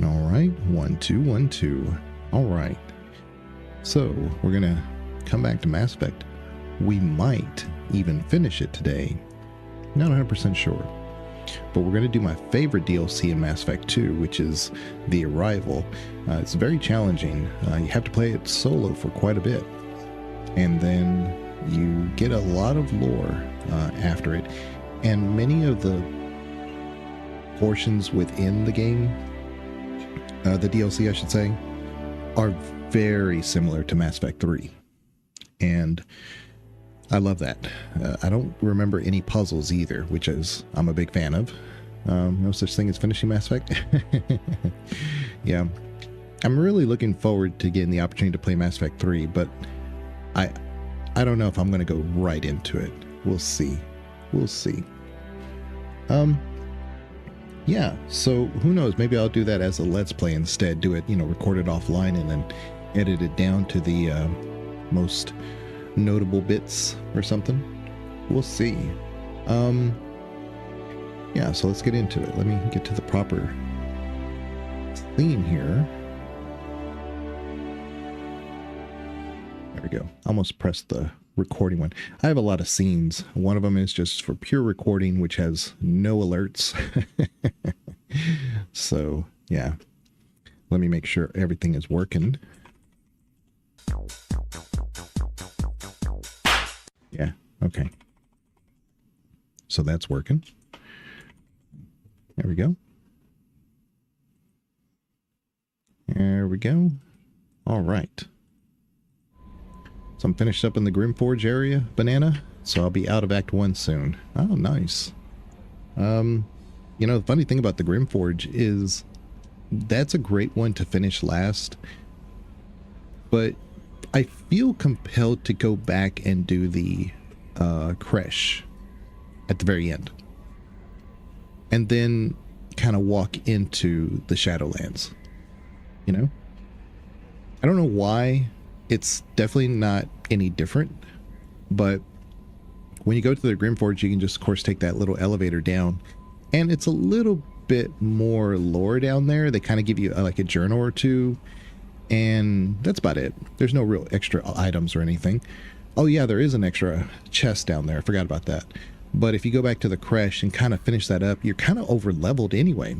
All right, 1 2 1 2. All right, so we're gonna come back to Mass Effect. We might even finish it today. Not 100% sure, but we're gonna do my favorite DLC in Mass Effect 2, which is The Arrival. It's very challenging. You have to play it solo for quite a bit, and then you get a lot of lore after it, and many of the portions within the game, the DLC I should say, are very similar to Mass Effect 3, and I love that. I don't remember any puzzles either, which is I'm a big fan of. No such thing as finishing Mass Effect. Yeah, I'm really looking forward to getting the opportunity to play Mass Effect 3, but I don't know if I'm going to go right into it. We'll see. We'll see. Yeah, so who knows? Maybe I'll do that as a Let's Play instead. Do it, record it offline and then edit it down to the most notable bits or something. We'll see. Yeah, so let's get into it. Let me get to the proper theme here. There we go. Almost pressed the recording one. I have a lot of scenes. One of them is just for pure recording, which has no alerts. So, yeah. Let me make sure everything is working. Yeah, okay. So that's working. There we go. There we go. All right. So I'm finished up in the Grimforge area, Banana. So I'll be out of Act 1 soon. Oh, nice. The funny thing about the Grimforge is that's a great one to finish last. But I feel compelled to go back and do the Kresh at the very end. And then kind of walk into the Shadowlands. I don't know why. It's definitely not any different, but when you go to the Grimforge, you can just, of course, take that little elevator down, and it's a little bit more lore down there. They kind of give you like a journal or two, and that's about it. There's no real extra items or anything. Oh yeah, there is an extra chest down there. I forgot about that. But if you go back to the Kresh and kind of finish that up, you're kind of over leveled anyway.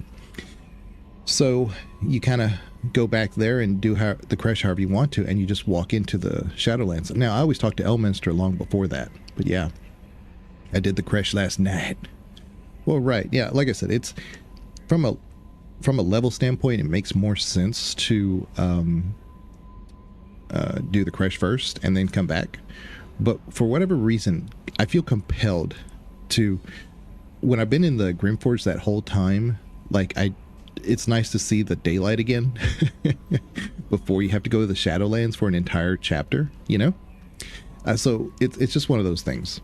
So you kind of go back there and do the Kresh however you want to, and you just walk into the Shadowlands. Now, I always talked to Elminster long before that, but yeah, I did the Kresh last night. Well, right, yeah, like I said, it's from a level standpoint, it makes more sense to do the Kresh first and then come back. But for whatever reason, I feel compelled to, when I've been in the Grimforge that whole time, like it's nice to see the daylight again before you have to go to the Shadowlands for an entire chapter, so it's just one of those things.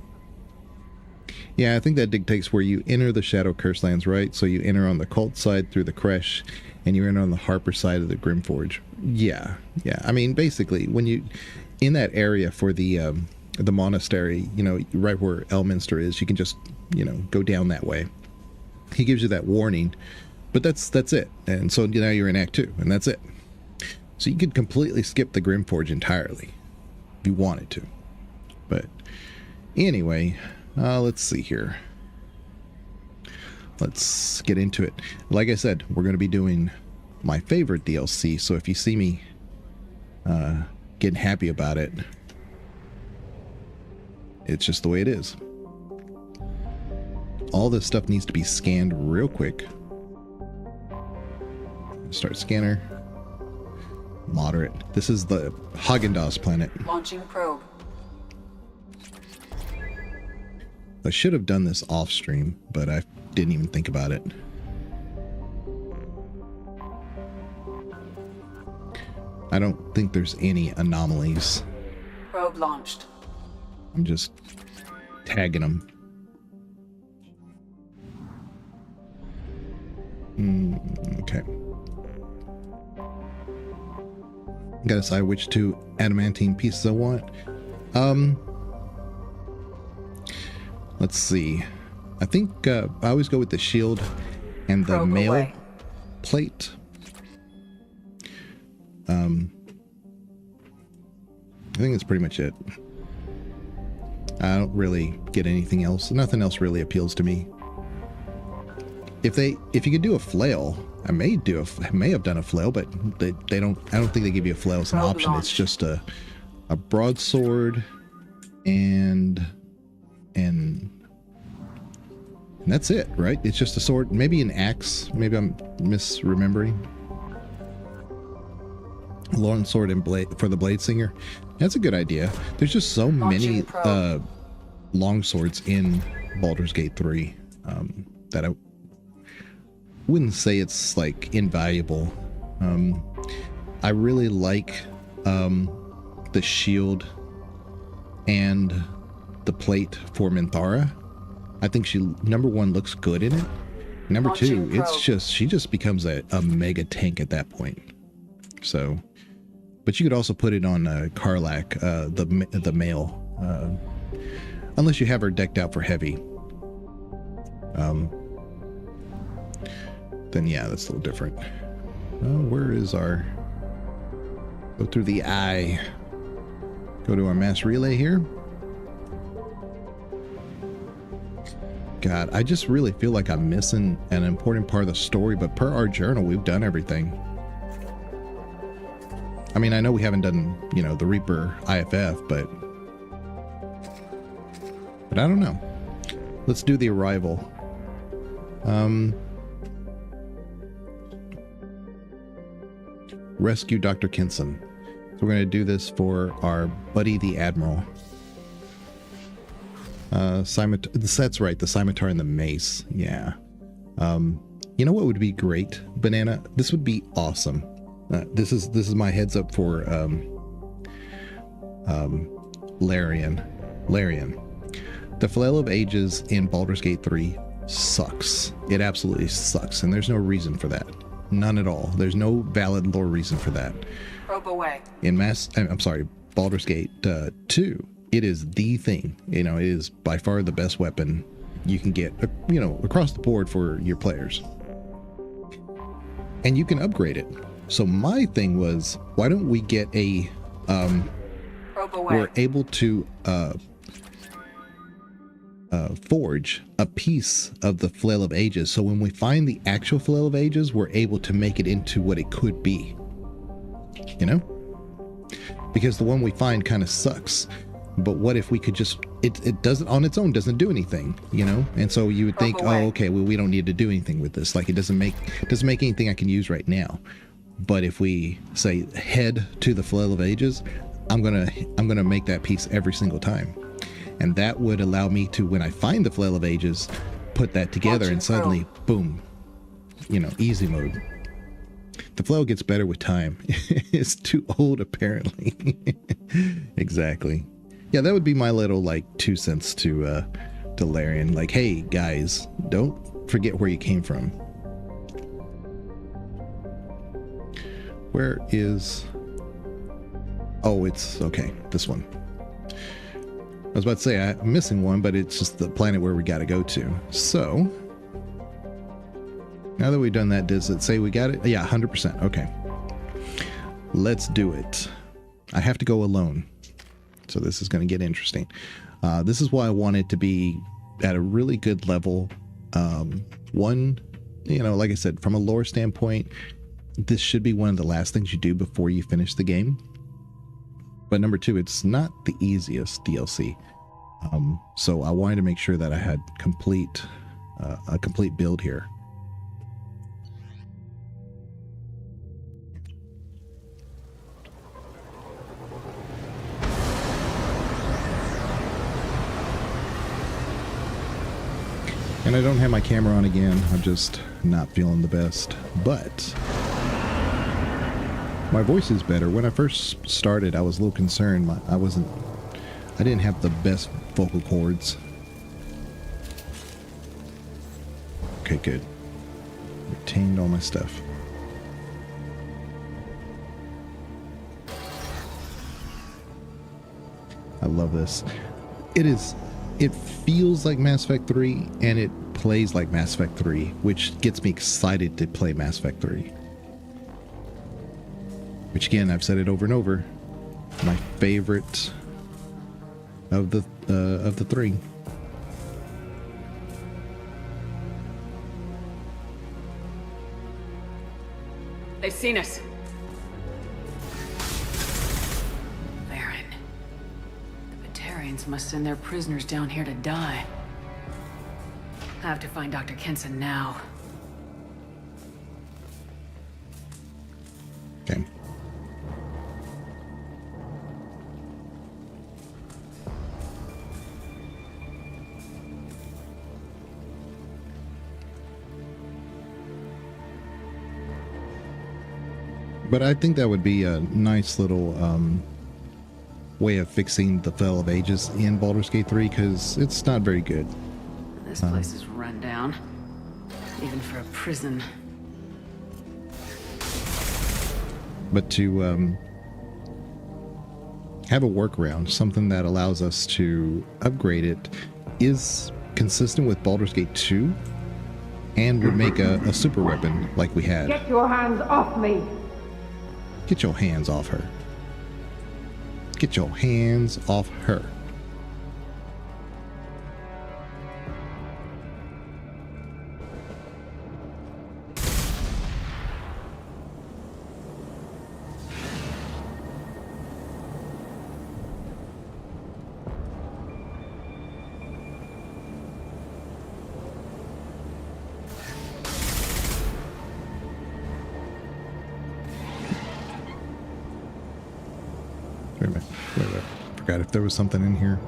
Yeah, I think that dictates where you enter the Shadow Curselands, right? So you enter on the Cult side through the Kresh, and you enter on the Harper side of the Grimforge. Yeah. I mean, basically, when you in that area for the monastery, right where Elminster is, you can just go down that way. He gives you that warning. But that's it. And so now you're in Act 2, and that's it. So you could completely skip the Grimforge entirely if you wanted to. But anyway, let's see here. Let's get into it. Like I said, we're going to be doing my favorite DLC, so if you see me getting happy about it, it's just the way it is. All this stuff needs to be scanned real quick. Start scanner. Moderate. This is the Haagen-Dazs planet. Launching probe. I should have done this off stream, but I didn't even think about it. I don't think there's any anomalies. Probe launched. I'm just tagging them. Okay. Gotta decide which two adamantine pieces I want. Let's see. I think I always go with the shield and the mail plate. I think that's pretty much it. I don't really get anything else. Nothing else really appeals to me. If you could do a flail, I may have done a flail, but they don't. I don't think they give you a flail as an option. It's just a broadsword and that's it, right? It's just a sword, maybe an axe. Maybe I'm misremembering. Long sword and blade for the blade singer. That's a good idea. There's just so many long swords in Baldur's Gate 3 that I wouldn't say it's like invaluable. I really like the shield and the plate for Minthara. I think she, number one, looks good in it. Number two, she just becomes a mega tank at that point. So, but you could also put it on Karlach, the male, unless you have her decked out for heavy. Then yeah, that's a little different. Where is our? Go through the eye. Go to our mass relay here. God, I just really feel like I'm missing an important part of the story, but per our journal, we've done everything. I mean, I know we haven't done, the Reaper IFF, but I don't know. Let's do the arrival. Rescue Dr. Kinson. So we're going to do this for our buddy, the Admiral. That's right, the scimitar and the mace. Yeah. You know what would be great, Banana? This would be awesome. This is my heads up for Larian. The Flail of Ages in Baldur's Gate 3 sucks. It absolutely sucks, and there's no reason for that. None at all. There's no valid lore reason for that. Probe away. Baldur's Gate 2, it is the thing. It is by far the best weapon you can get, across the board for your players. And you can upgrade it. So my thing was, why don't we get a, we're able to forge a piece of the Flail of Ages. So when we find the actual Flail of Ages, we're able to make it into what it could be. Because the one we find kind of sucks. But what if we could just, it doesn't, on its own, doesn't do anything, And so you would think, oh, okay, well, we don't need to do anything with this. Like, it doesn't make anything I can use right now. But if we say head to the Flail of Ages, I'm gonna make that piece every single time. And that would allow me to, when I find the Flail of Ages, put that together and suddenly, boom, easy mode. The flail gets better with time. It's too old, apparently. Exactly. Yeah, that would be my little, 2 cents to Larian. Like, hey, guys, don't forget where you came from. Where is... Oh, it's... Okay, this one. I was about to say I'm missing one, but it's just the planet where we got to go to. So, now that we've done that, does it say we got it? Yeah, 100%. Okay. Let's do it. I have to go alone. So this is going to get interesting. This is why I want it to be at a really good level. One, like I said, from a lore standpoint, this should be one of the last things you do before you finish the game. But number two, it's not the easiest DLC. So I wanted to make sure that I had a complete build here. And I don't have my camera on again. I'm just not feeling the best. But my voice is better. When I first started, I was a little concerned. I didn't have the best vocal cords. Okay, good. Retained all my stuff. I love this. It feels like Mass Effect 3, and it plays like Mass Effect 3, which gets me excited to play Mass Effect 3. which again, I've said it over and over, my favorite of the three. They've seen us. Baron. The Batarians must send their prisoners down here to die. I have to find Dr. Kenson now. Okay. But I think that would be a nice little way of fixing the Fell of Ages in Baldur's Gate 3, because it's not very good. This place is run down. Even for a prison. But to have a workaround, something that allows us to upgrade it, is consistent with Baldur's Gate 2 and would make a super weapon like we had. Get your hands off me! Get your hands off her. Get your hands off her. Wait a minute. Wait. Forgot if there was something in here.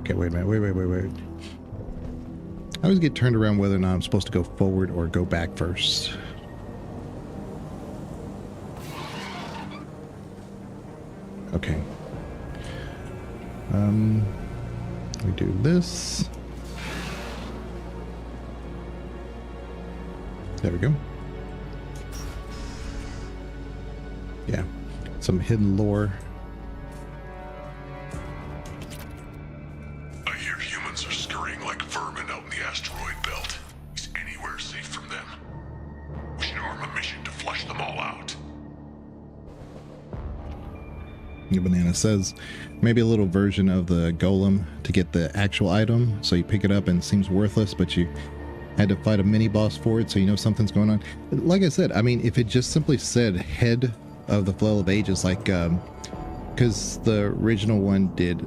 Okay, wait a minute. Wait. I always get turned around whether or not I'm supposed to go forward or go back first. Okay. We do this. There we go. Yeah, some hidden lore. I hear humans are scurrying like vermin out in the asteroid belt. Is anywhere safe from them? We should arm a mission to flush them all out. The banana says maybe a little version of the golem to get the actual item, so you pick it up and it seems worthless, but you had to fight a mini boss for it, so you know something's going on. Like I said, I mean, if it just simply said head of the Fell of Ages, like because the original one did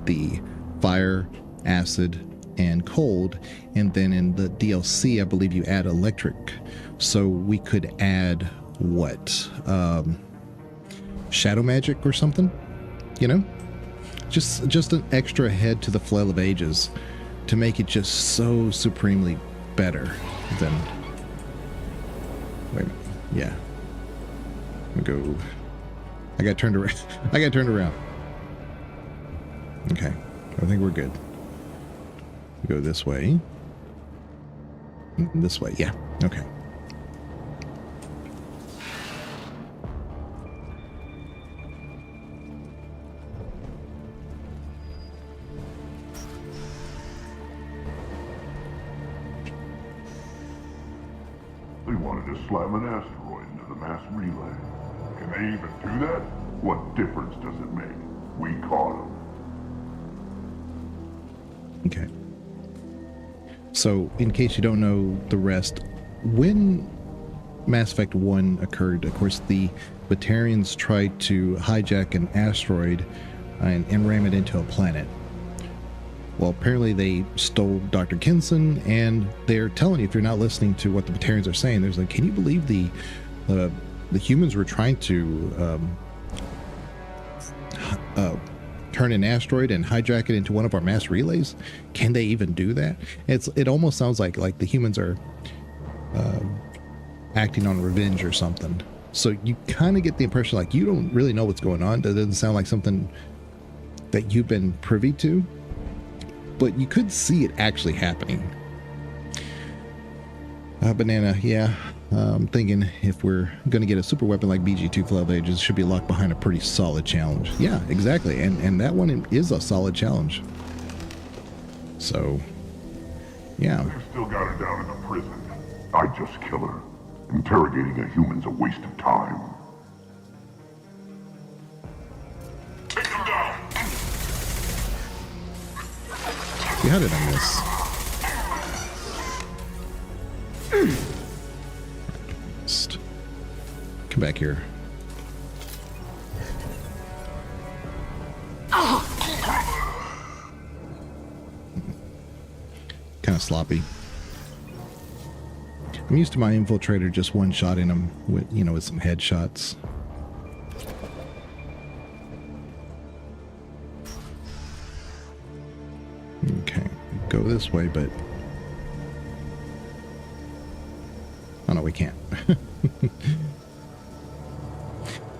the fire, acid, and cold, and then in the DLC I believe you add electric, so we could add shadow magic or something, you know, just an extra head to the Fell of Ages to make it just so supremely better than. Wait a minute. Yeah. Go. I got turned around. Okay. I think we're good. Go this way. This way. Yeah. Okay. They wanted to slam an asteroid into the mass relay. Can they even do that? What difference does it make? We caught them. Okay. So, in case you don't know the rest, when Mass Effect 1 occurred, of course, the Batarians tried to hijack an asteroid and ram it into a planet. Well, apparently they stole Dr. Kenson, and they're telling you, if you're not listening to what the Batarians are saying, there's like, can you believe the humans were trying to turn an asteroid and hijack it into one of our mass relays? Can they even do that? It almost sounds like the humans are acting on revenge or something. So you kind of get the impression like you don't really know what's going on. That doesn't sound like something that you've been privy to, but you could see it actually happening. Banana, yeah. I'm thinking if we're going to get a super weapon like BG2 Fell of Ages, it should be locked behind a pretty solid challenge. Yeah, exactly. And that one is a solid challenge. So, yeah. They've still got her down in the prison. I'd just kill her. Interrogating a human's a waste of time. Take him down! See, how did I miss? Just come back here. Kind of sloppy. I'm used to my infiltrator just one-shotting them with, you know, with some headshots. Okay, go this way, but oh no, we can't.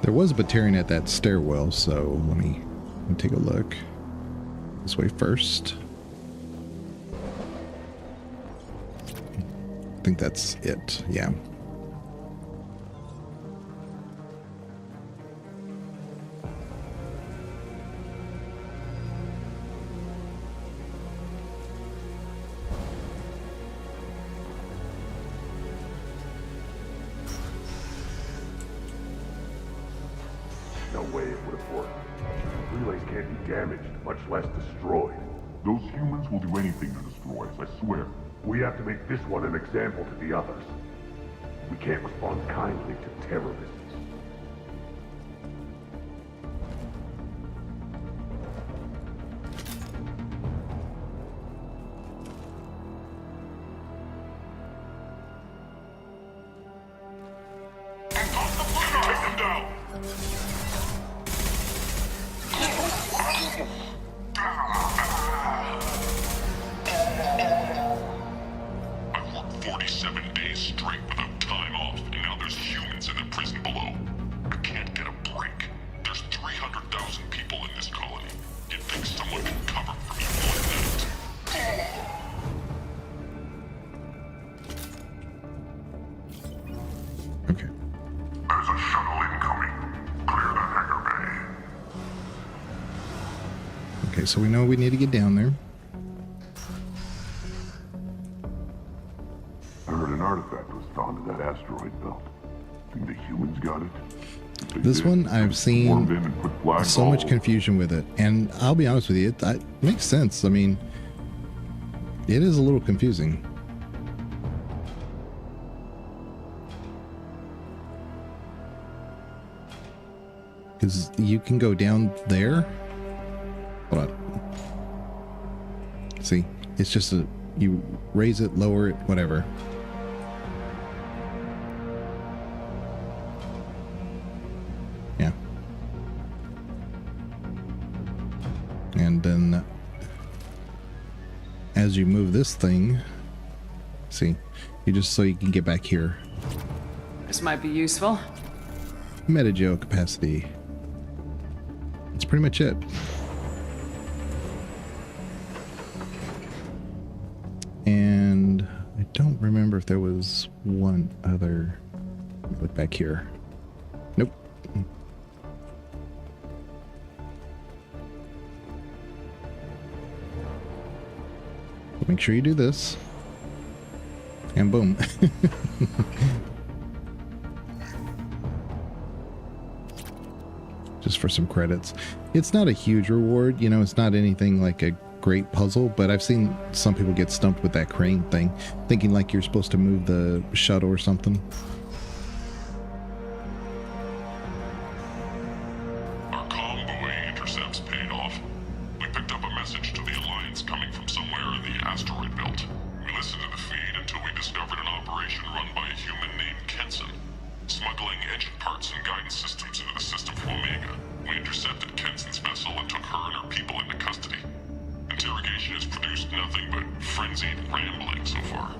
There was a Batarian at that stairwell, so let me take a look. This way first. I think that's it. Yeah. No way it would have worked. Relays can't be damaged, much less destroyed. Those humans will do anything to destroy us, I swear. We have to make this one an example to the others. We can't respond kindly to terrorists. Take them down! 47 days straight without time off, and now there's humans in the prison below. I can't get a break. There's 300,000 people in this colony. You'd think someone could cover for me one night. Okay. There's a shuttle incoming. Clear the hangar bay. Okay, so we know we need to get down there. I heard an artifact was found in that asteroid belt. Think the humans got it? They This did. one I've Swarmed seen in and put black so much balls. confusion with it, and I'll be honest with you, it makes sense. I mean, it is a little confusing. Because you can go down there. Hold on. See, it's just you raise it, lower it, whatever. Yeah. And then as you move this thing, see, so you can get back here. This might be useful. Metageo capacity. That's pretty much it. And I don't remember if there was one other. Look back here. Nope. Make sure you do this. And boom. Just for some credits. It's not a huge reward, you know, it's not anything like a great puzzle, but I've seen some people get stumped with that crane thing, thinking like you're supposed to move the shuttle or something. Our convoy intercepts paid off. We picked up a message to the Alliance coming from somewhere in the asteroid belt. We listened to the feed until we discovered an operation run by a human named Kenson, smuggling engine parts and guidance systems into the system from Omega. We intercepted Kenson's vessel and took her and her people into custody. Interrogation has produced nothing but frenzied rambling so far.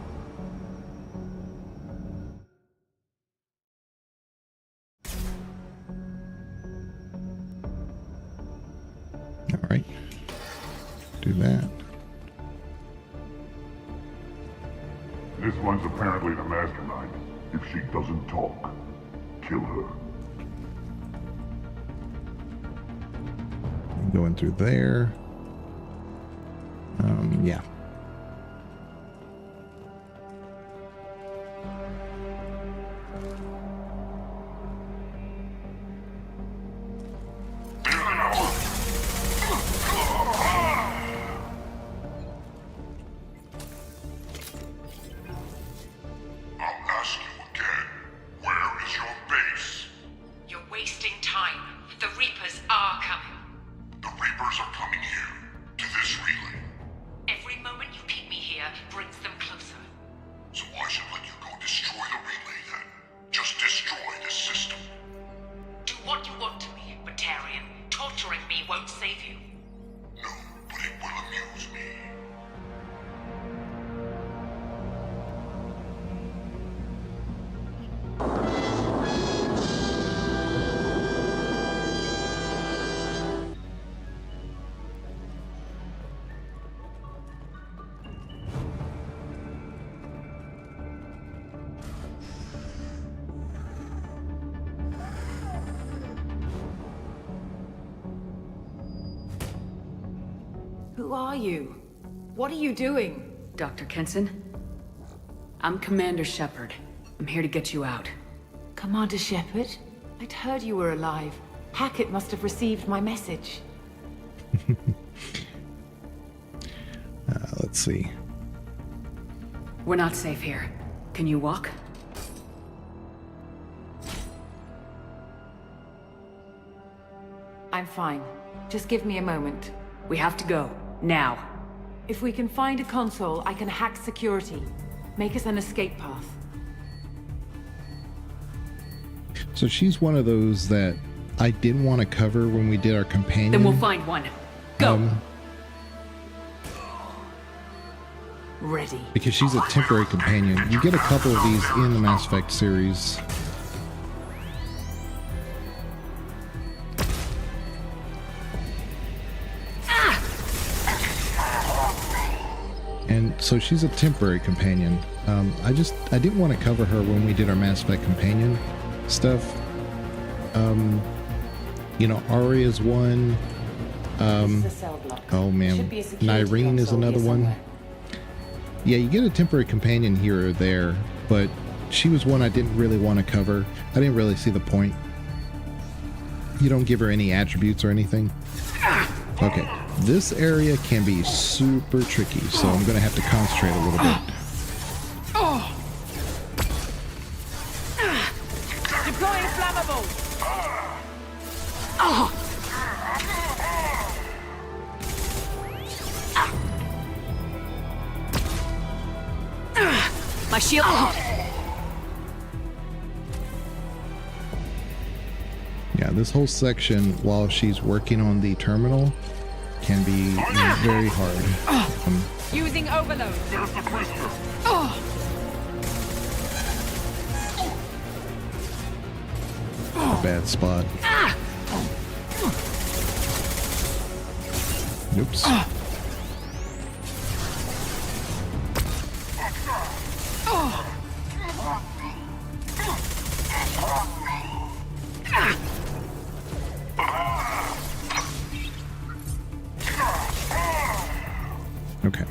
All right. Do that. This one's apparently the mastermind. If she doesn't talk, kill her. Going through there. Yeah. it won't save you. No, but it will amuse me. Who are you? What are you doing? Dr. Kenson? I'm Commander Shepard. I'm here to get you out. Commander Shepard? I'd heard you were alive. Hackett must have received my message. Let's see. We're not safe here. Can you walk? I'm fine. Just give me a moment. We have to go. Now. If we can find a console, I can hack security. Make us an escape path. So she's one of those that I didn't want to cover when we did our companion. Then we'll find one. Go! Ready. Because she's a temporary companion. You get a couple of these in the Mass Effect series. And so she's a temporary companion. I didn't want to cover her when we did our Mass Effect companion stuff. You know, Aria's one. This is a cell block. Oh man, Should be a security Nyrene is console another here one. somewhere. Yeah, you get a temporary companion here or there, but she was one I didn't really want to cover. I didn't really see the point. You don't give her any attributes or anything. Okay, this area can be super tricky, so I'm going to have to concentrate a little bit. Deploying flammable! My shield. Yeah, this whole section, while she's working on the terminal, can be very hard. Using overload. There's the prisoner. Bad spot. Oops. Okay.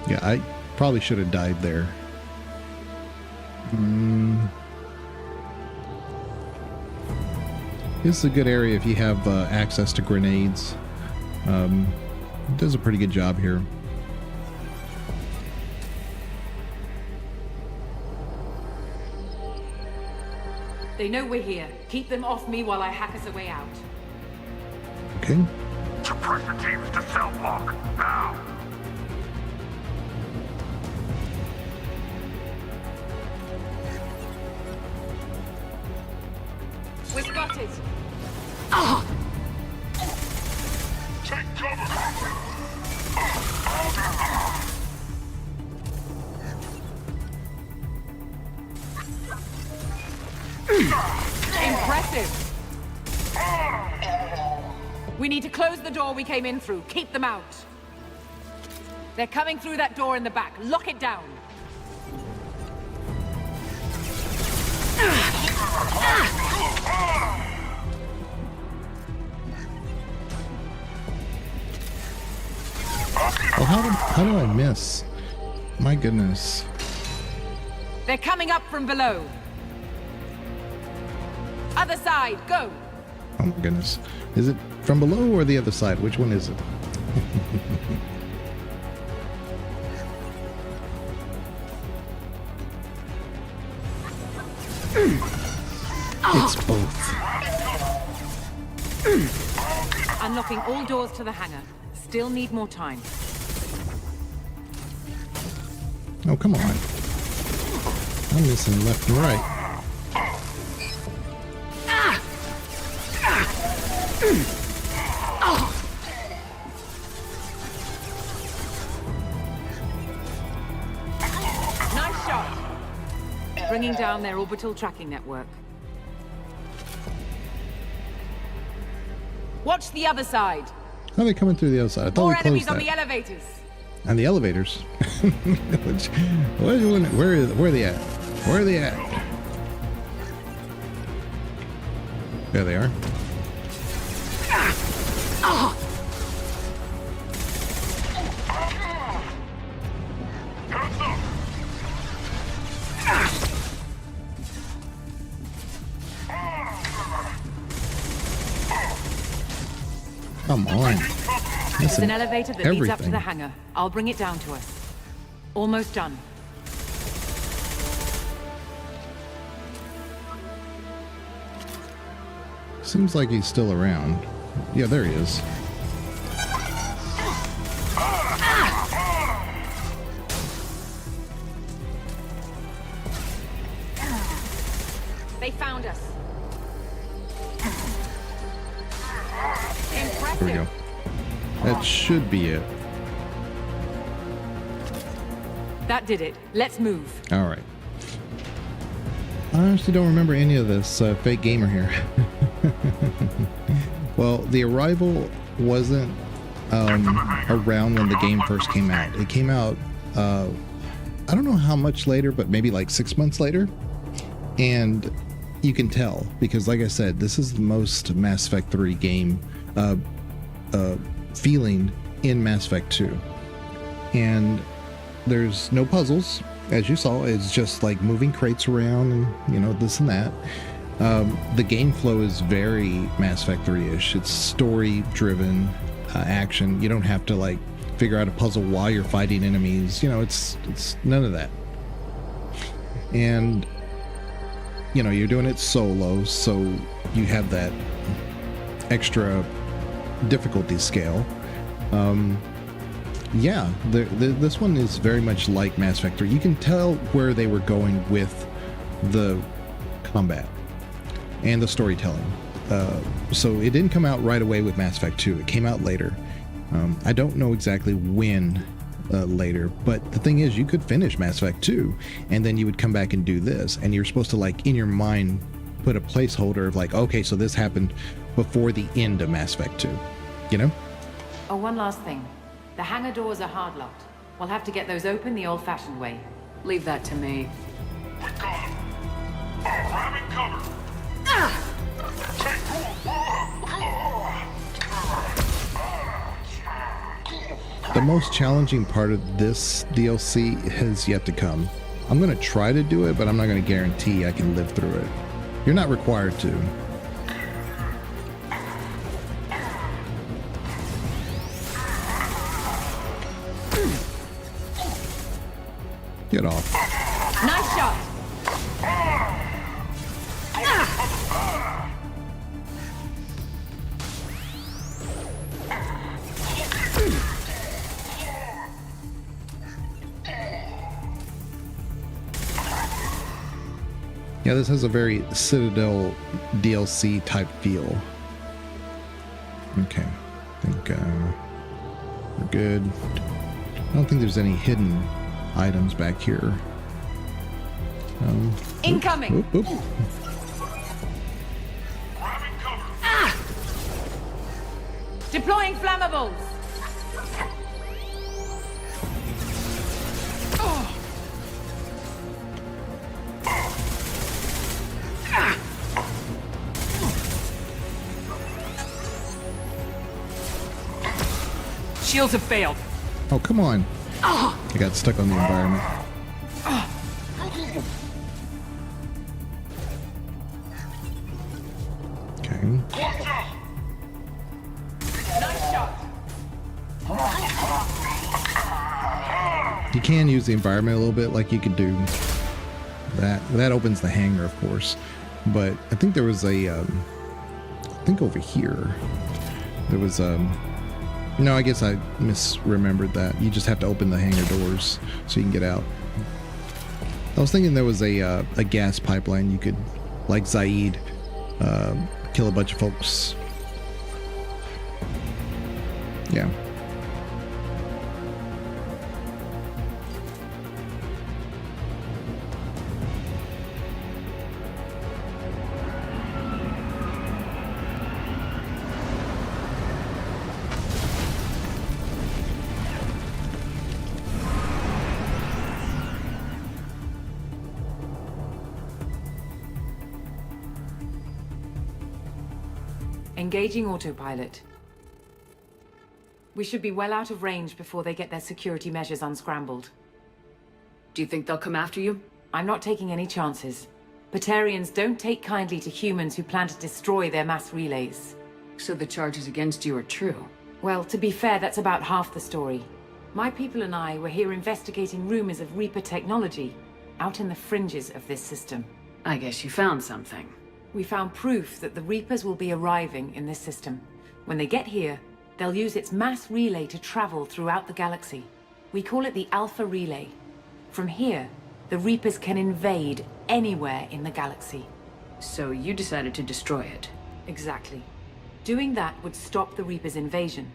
Yeah, I probably should have died there. This is a good area if you have access to grenades. It does a pretty good job here. They know we're here. Keep them off me while I hack us a way out. Okay. Suppress the teams to cell block. Now. We're spotted. Take cover. Impressive. We need to close the door we came in through. Keep them out. They're coming through that door in the back. Lock it down. Oh, how do I miss? My goodness. They're coming up from below. Other side, go. Oh my goodness. Is it from below or the other side? Which one is it? It's both. Unlocking all doors to the hangar. Still need more time. Oh, come on. I'm missing left and right. Nice shot. Bringing down their orbital tracking network. Watch the other side. How are they coming through the other side? I thought More we enemies closed on that. the elevators. On the elevators? Where are they at? Where are they at? There they are. Come on. There's an elevator that leads up to everything. the hangar. I'll bring it down to us. Almost done. Seems like he's still around. Yeah, there he is. They found us. There we Impressive. go. That should be it. That did it. Let's move. All right. I honestly don't remember any of this fake gamer here. Well, the Arrival wasn't around when the game first came out. It came out, I don't know how much later, but maybe like 6 months later. And you can tell because, like I said, this is the most Mass Effect 3 game feeling in Mass Effect 2. And there's no puzzles, as you saw. It's just like moving crates around and, you know, this and that. The game flow is very Mass Effect 3-ish. It's story-driven action. You don't have to like figure out a puzzle while you're fighting enemies. You know, it's none of that. And you know, you're doing it solo, so you have that extra difficulty scale. Yeah, this one is very much like Mass Effect 3. You can tell where they were going with the combat and the storytelling. So it didn't come out right away with Mass Effect 2. It came out later. I don't know exactly when later, but the thing is, you could finish Mass Effect 2 and then you would come back and do this, and you're supposed to, like, in your mind put a placeholder of like, okay, so this happened before the end of Mass Effect 2, you know? Oh, one last thing. The hangar doors are hard locked. We'll have to get those open the old-fashioned way. Leave that to me. We got him. Grabbing cover. The most challenging part of this DLC has yet to come. I'm going to try to do it, but I'm not going to guarantee I can live through it. You're not required to. Get off. Nice shot! Yeah, this has a very Citadel DLC type feel. Okay, I think we're good. I don't think there's any hidden items back here. Incoming! Oop, oop. Grabbing cover. Deploying flammables! Shields have failed. Oh, come on. I got stuck on the environment. Okay. Nice shot. You can use the environment a little bit, like you could do that. That opens the hangar, of course. But I think there was a, I think over here, there was, no, I guess I misremembered that. You just have to open the hangar doors so you can get out. I was thinking there was a gas pipeline you could, like Zaid, kill a bunch of folks Yeah. Engaging autopilot. We should be well out of range before they get their security measures unscrambled. Do you think they'll come after you? I'm not taking any chances. Batarians don't take kindly to humans who plan to destroy their mass relays. So the charges against you are true? Well, to be fair, that's about half the story. My people and I were here investigating rumors of Reaper technology, out in the fringes of this system. I guess you found something. We found proof that the Reapers will be arriving in this system. When they get here, they'll use its mass relay to travel throughout the galaxy. We call it the Alpha Relay. From here, the Reapers can invade anywhere in the galaxy. So you decided to destroy it? Exactly. Doing that would stop the Reapers' invasion.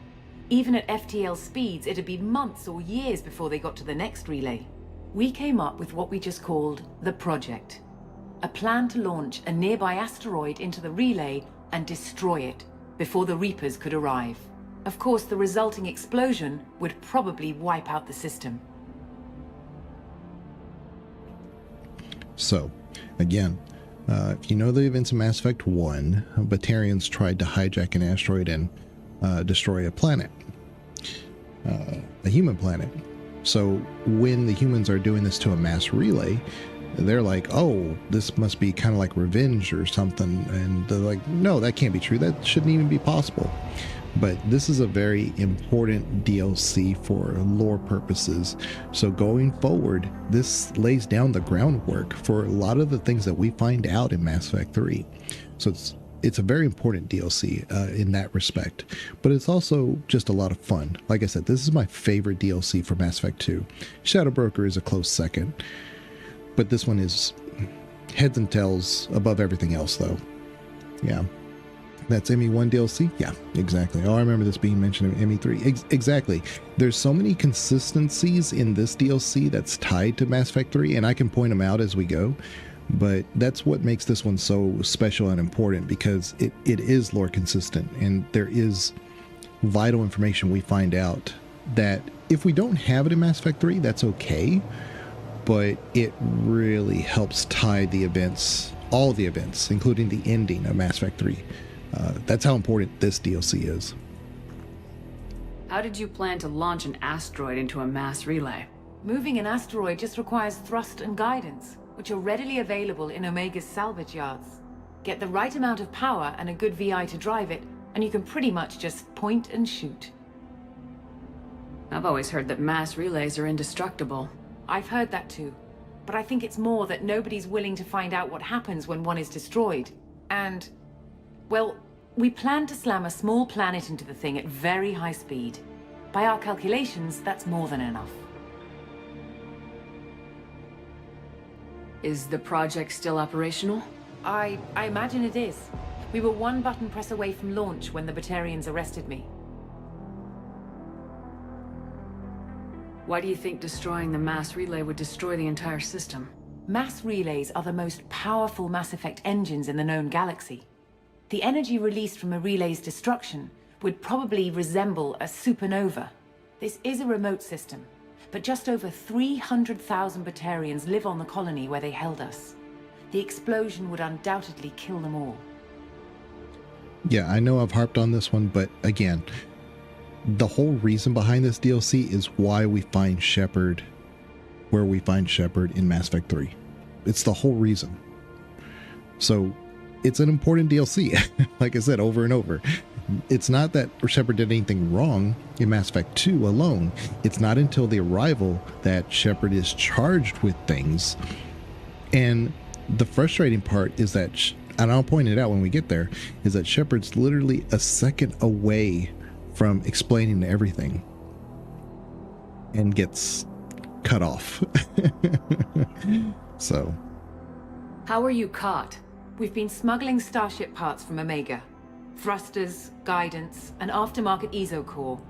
Even at FTL speeds, it'd be months or years before they got to the next relay. We came up with what we just called the Project. A plan to launch a nearby asteroid into the relay and destroy it before the Reapers could arrive. Of course, the resulting explosion would probably wipe out the system. So, again, if you know the events of Mass Effect 1, Batarians tried to hijack an asteroid and destroy a planet, a human planet. So when the humans are doing this to a mass relay, they're like, oh, this must be kind of like revenge or something. And they're like, no, that can't be true. That shouldn't even be possible. But this is a very important DLC for lore purposes. So going forward, this lays down the groundwork for a lot of the things that we find out in Mass Effect 3. So it's a very important DLC in that respect. But it's also just a lot of fun. Like I said, this is my favorite DLC for Mass Effect 2. Shadow Broker is a close second. But this one is heads and tails above everything else, though. Yeah. That's ME1 DLC? Yeah, exactly. Oh, I remember this being mentioned in ME3. Exactly. There's so many consistencies in this DLC that's tied to Mass Effect 3, and I can point them out as we go. But that's what makes this one so special and important, because it is lore consistent, and there is vital information we find out that if we don't have it in Mass Effect 3, that's okay. But it really helps tie the events, all the events, including the ending of Mass Effect 3. That's how important this DLC is. How did you plan to launch an asteroid into a mass relay? Moving an asteroid just requires thrust and guidance, which are readily available in Omega's salvage yards. Get the right amount of power and a good VI to drive it, and you can pretty much just point and shoot. I've always heard that mass relays are indestructible. I've heard that too, but I think it's more that nobody's willing to find out what happens when one is destroyed. And, well, we plan to slam a small planet into the thing at very high speed. By our calculations, that's more than enough. Is the project still operational? I imagine it is. We were one button press away from launch when the Batarians arrested me. Why do you think destroying the mass relay would destroy the entire system? Mass relays are the most powerful Mass Effect engines in the known galaxy. The energy released from a relay's destruction would probably resemble a supernova. This is a remote system, but just over 300,000 Batarians live on the colony where they held us. The explosion would undoubtedly kill them all. Yeah, I know I've harped on this one, but again, the whole reason behind this DLC is why we find Shepard where we find Shepard in Mass Effect 3. It's the whole reason. So it's an important DLC, like I said, over and over. It's not that Shepard did anything wrong in Mass Effect 2 alone. It's not until the arrival that Shepard is charged with things. And the frustrating part is that, and I'll point it out when we get there, is that Shepard's literally a second away from explaining everything and gets cut off. So. How were you caught? We've been smuggling Starship parts from Omega. Thrusters, guidance, an aftermarket ESO core.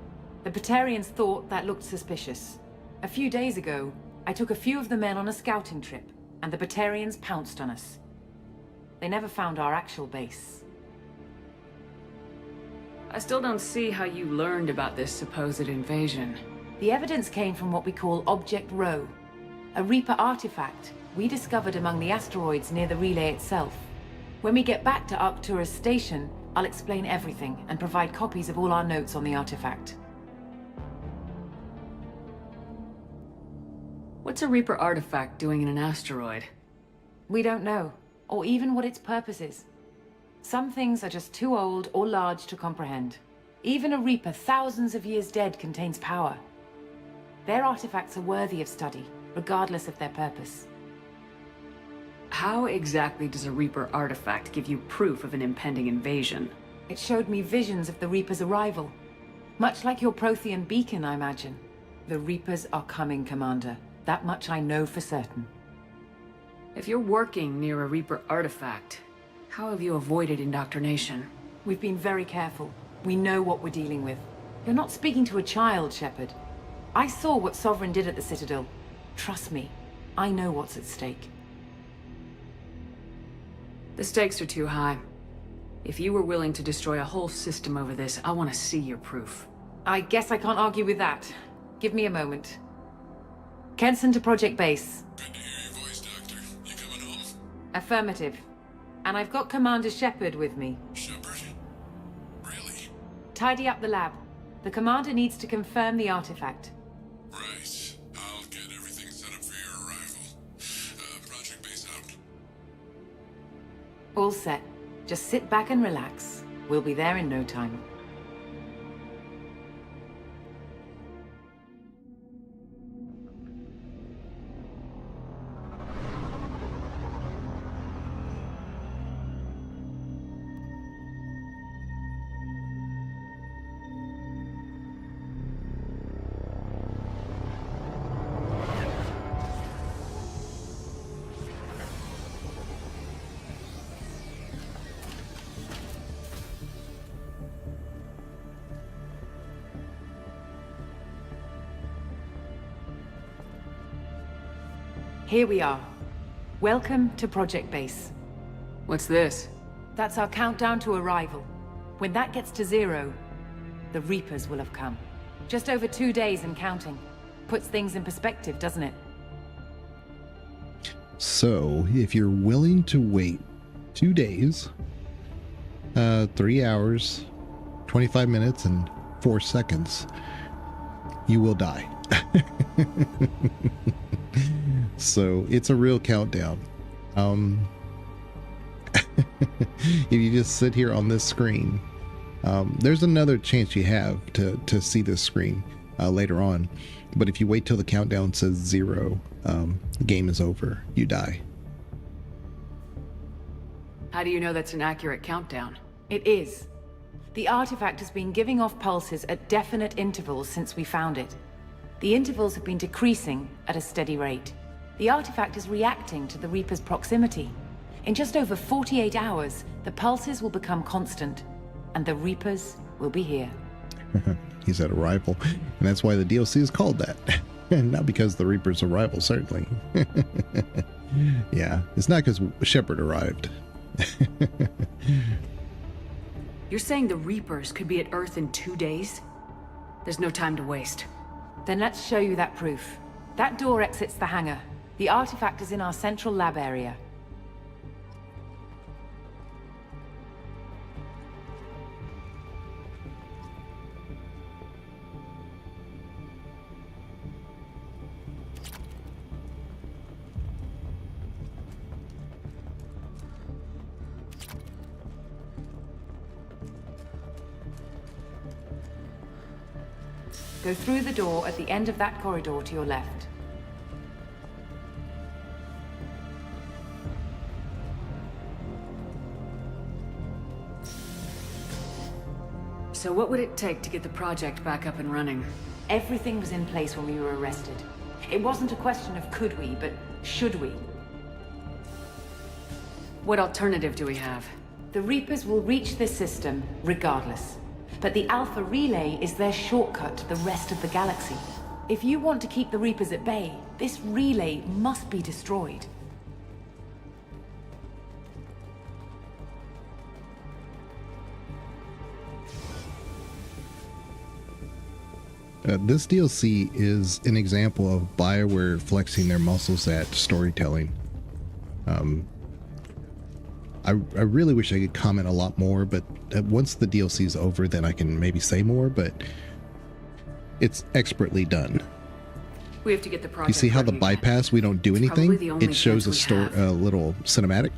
The Batarians thought that looked suspicious. A few days ago, I took a few of the men on a scouting trip, and the Batarians pounced on us. They never found our actual base. I still don't see how you learned about this supposed invasion. The evidence came from what we call Object Rho, a Reaper artifact we discovered among the asteroids near the relay itself. When we get back to Arcturus Station, I'll explain everything and provide copies of all our notes on the artifact. What's a Reaper artifact doing in an asteroid? We don't know, or even what its purpose is. Some things are just too old or large to comprehend. Even a Reaper thousands of years dead contains power. Their artifacts are worthy of study, regardless of their purpose. How exactly does a Reaper artifact give you proof of an impending invasion? It showed me visions of the Reaper's arrival. Much like your Prothean beacon, I imagine. The Reapers are coming, Commander. That much I know for certain. If you're working near a Reaper artifact, how have you avoided indoctrination? We've been very careful. We know what we're dealing with. You're not speaking to a child, Shepard. I saw what Sovereign did at the Citadel. Trust me, I know what's at stake. The stakes are too high. If you were willing to destroy a whole system over this, I want to see your proof. I guess I can't argue with that. Give me a moment. Kenson to Project Base. Good to hear your voice, Doctor. You coming home? Affirmative. And I've got Commander Shepard with me. Shepard? Really? Tidy up the lab. The Commander needs to confirm the artifact. Right. I'll get everything set up for your arrival. Project Base out. All set. Just sit back and relax. We'll be there in no time. Here we are. Welcome to Project Base. What's this? That's our countdown to arrival. When that gets to 0, the Reapers will have come. Just over 2 days and counting. Puts things in perspective, doesn't it? So, if you're willing to wait 2 days, 3 hours, 25 minutes, and 4 seconds, you will die. So it's a real countdown. If you just sit here on this screen, there's another chance you have to see this screen later on. But if you wait till the countdown says 0, game is over. You die. How do you know that's an accurate countdown? It is. The artifact has been giving off pulses at definite intervals since we found it. The intervals have been decreasing at a steady rate. The artifact is reacting to the Reaper's proximity. In just over 48 hours, the pulses will become constant, and the Reapers will be here. He's at arrival, and that's why the DLC is called that. Not because the Reaper's arrival, certainly. Yeah, it's not because Shepard arrived. You're saying the Reapers could be at Earth in 2 days? There's no time to waste. Then let's show you that proof. That door exits the hangar. The artifact is in our central lab area. Go through the door at the end of that corridor to your left. So what would it take to get the project back up and running? Everything was in place when we were arrested. It wasn't a question of could we, but should we. What alternative do we have? The Reapers will reach this system regardless. but the Alpha Relay is their shortcut to the rest of the galaxy. If you want to keep the Reapers at bay, this relay must be destroyed. This DLC is an example of BioWare flexing their muscles at storytelling. I really wish I could comment a lot more, but once the DLC is over, then I can maybe say more, but it's expertly done. We have to get the project. You see how the ready again. bypass, we don't do It's probably anything? the only It shows chance a we have. little cinematic.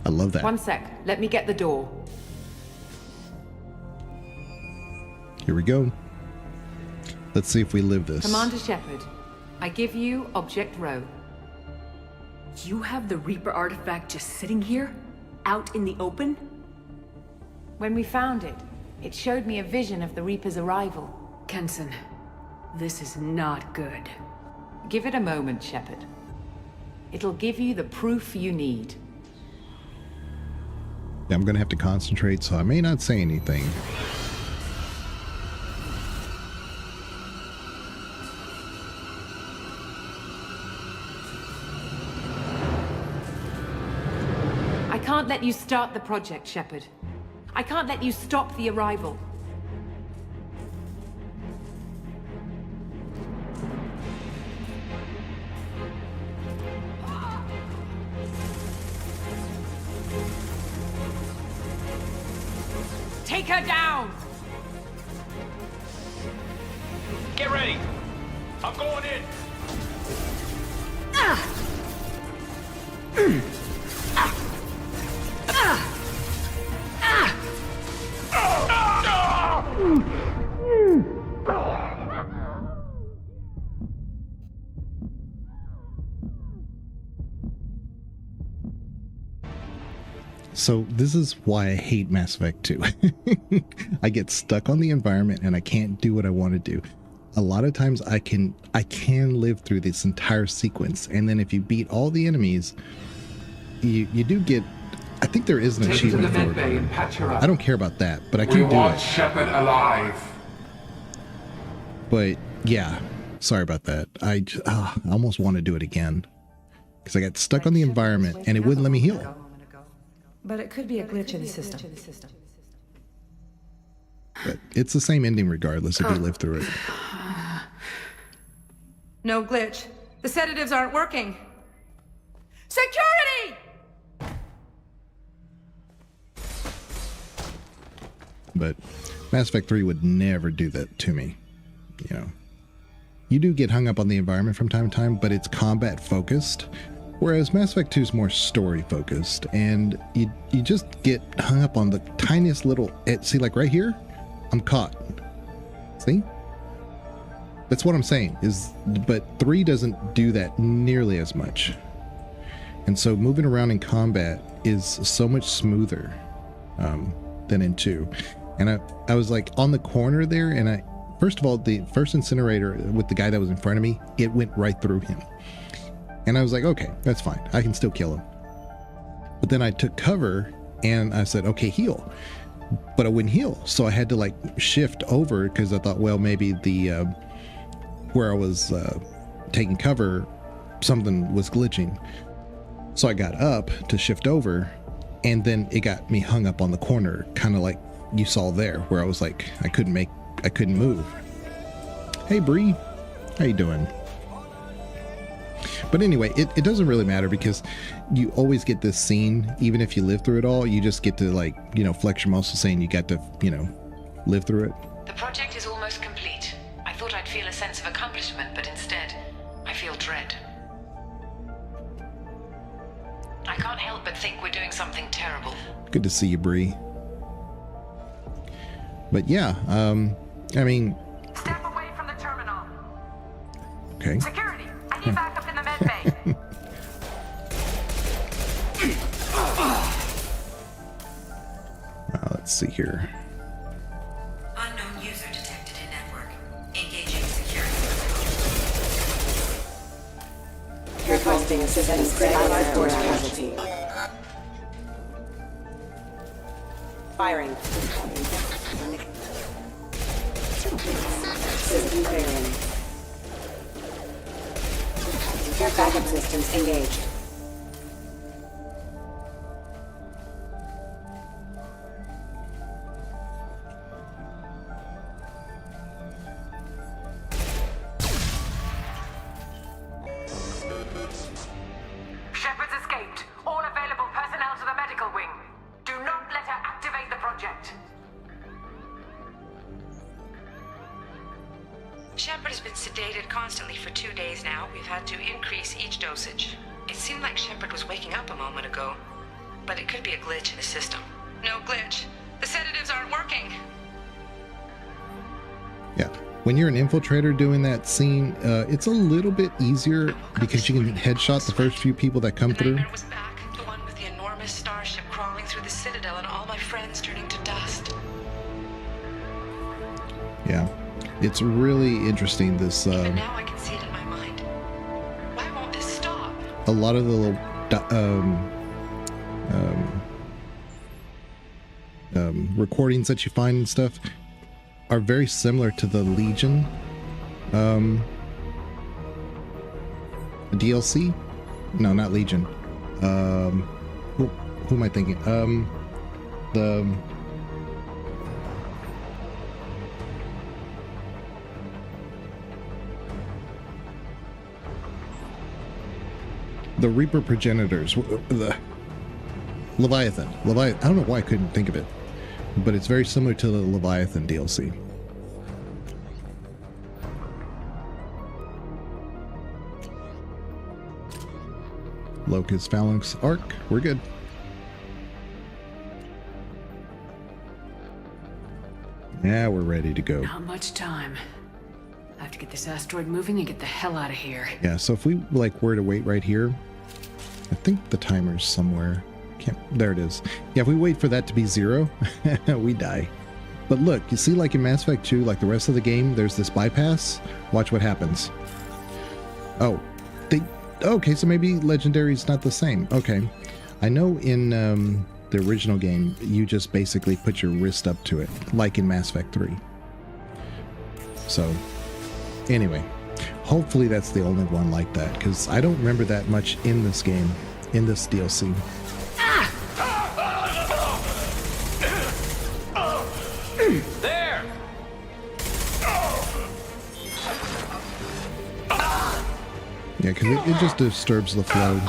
I love that. One sec, let me get the door. Here we go. Let's see if we live this. Commander Shepard, I give you Object Row. You have the Reaper artifact just sitting here? Out in the open? When we found it, it showed me a vision of the Reaper's arrival. Kenson, this is not good. Give it a moment, Shepard. It'll give you the proof you need. Yeah, I'm going to have to concentrate, so I may not say anything. I can't let you start the project, Shepard. I can't let you stop the arrival. Take her down! Get ready! I'm going in! So this is why I hate Mass Effect 2. I get stuck on the environment and I can't do what I want to do. A lot of times I can live through this entire sequence, and then if you beat all the enemies, you do get. I think there is an Take her to the achievement for med bay it. and patch her up. I don't care about that, but I We can do want it. Shepard alive. But yeah, sorry about that. I almost want to do it again because I got stuck on the environment and it wouldn't let me heal. But it could be a glitch in the system. But it's the same ending regardless if you live through it. No glitch. The sedatives aren't working. Security! But Mass Effect 3 would never do that to me. You know, you do get hung up on the environment from time to time, but it's combat focused. Whereas Mass Effect 2 is more story focused, and you just get hung up on the tiniest little. See, like right here, I'm caught. See, that's what I'm saying. But 3 doesn't do that nearly as much, and so moving around in combat is so much smoother than in 2. And I was like on the corner there, and first of all, the first incinerator with the guy that was in front of me, it went right through him. And I was like, okay, that's fine. I can still kill him. But then I took cover and I said, okay, heal. But I wouldn't heal. So I had to like shift over because I thought, well, maybe the where I was taking cover, something was glitching. So I got up to shift over, and then it got me hung up on the corner, kind of like you saw there, where I was like, I couldn't move. Hey, Bree, how you doing? But anyway, it doesn't really matter because you always get this scene, even if you live through it all, you just get to like, flex your muscles saying you got to, live through it. The project is almost complete. I thought I'd feel a sense of accomplishment, but instead, I feel dread. I can't help but think we're doing something terrible. Good to see you, Bree. But yeah, I mean... Step away from the terminal. Okay. Security, I need backup in the med bay. Let's see here. Unknown user detected in network. Engaging security. Requesting assistance to allied force casualty. Firing. System failing. Care backup systems engaged. Shepard's escaped. All available personnel to the medical wing. Do not let her activate the project. Shepard has been sedated constantly for 2 days now. We've had to increase each dosage. It seemed like Shepard was waking up a moment ago, but it could be a glitch in the system. No glitch. The sedatives aren't working. Yeah. When you're an infiltrator doing that scene, it's a little bit easier because you can headshot the first few people that come The through. nightmare was back. The one with the enormous starship crawling through the Citadel and all my friends turning to dust. Yeah. It's really interesting, this, Even now I can see it in my mind. Why won't this stop? a lot of the little, recordings that you find and stuff are very similar to the Legion, DLC? No, not Legion. Who am I thinking? The Reaper progenitors, the Leviathan. I don't know why I couldn't think of it, but it's very similar to the Leviathan DLC. Locust Phalanx Arc, we're good. Yeah, we're ready to go. Not much time. I have to get this asteroid moving and get the hell out of here. Yeah, so if we like were to wait right here, I think the timer's somewhere. There it is. Yeah, if we wait for that to be 0, we die. But look, you see, like in Mass Effect 2, like the rest of the game, there's this bypass. Watch what happens. Oh, okay, so maybe Legendary's not the same. Okay. I know in the original game, you just basically put your wrist up to it, like in Mass Effect 3. So, anyway, hopefully that's the only one like that, because I don't remember that much in this game, in this DLC. There! Yeah, because it just disturbs the flow.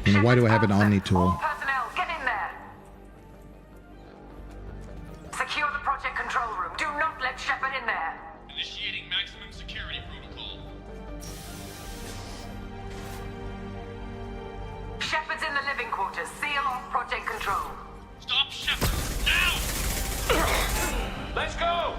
You know, why do I have an Omni tool? Personnel, get in there. Secure the project control room. Do not let Shepard in there. Initiating maximum security protocol. Shepard's in the living quarters. Seal off project control. Stop Shepard! Now! Let's go!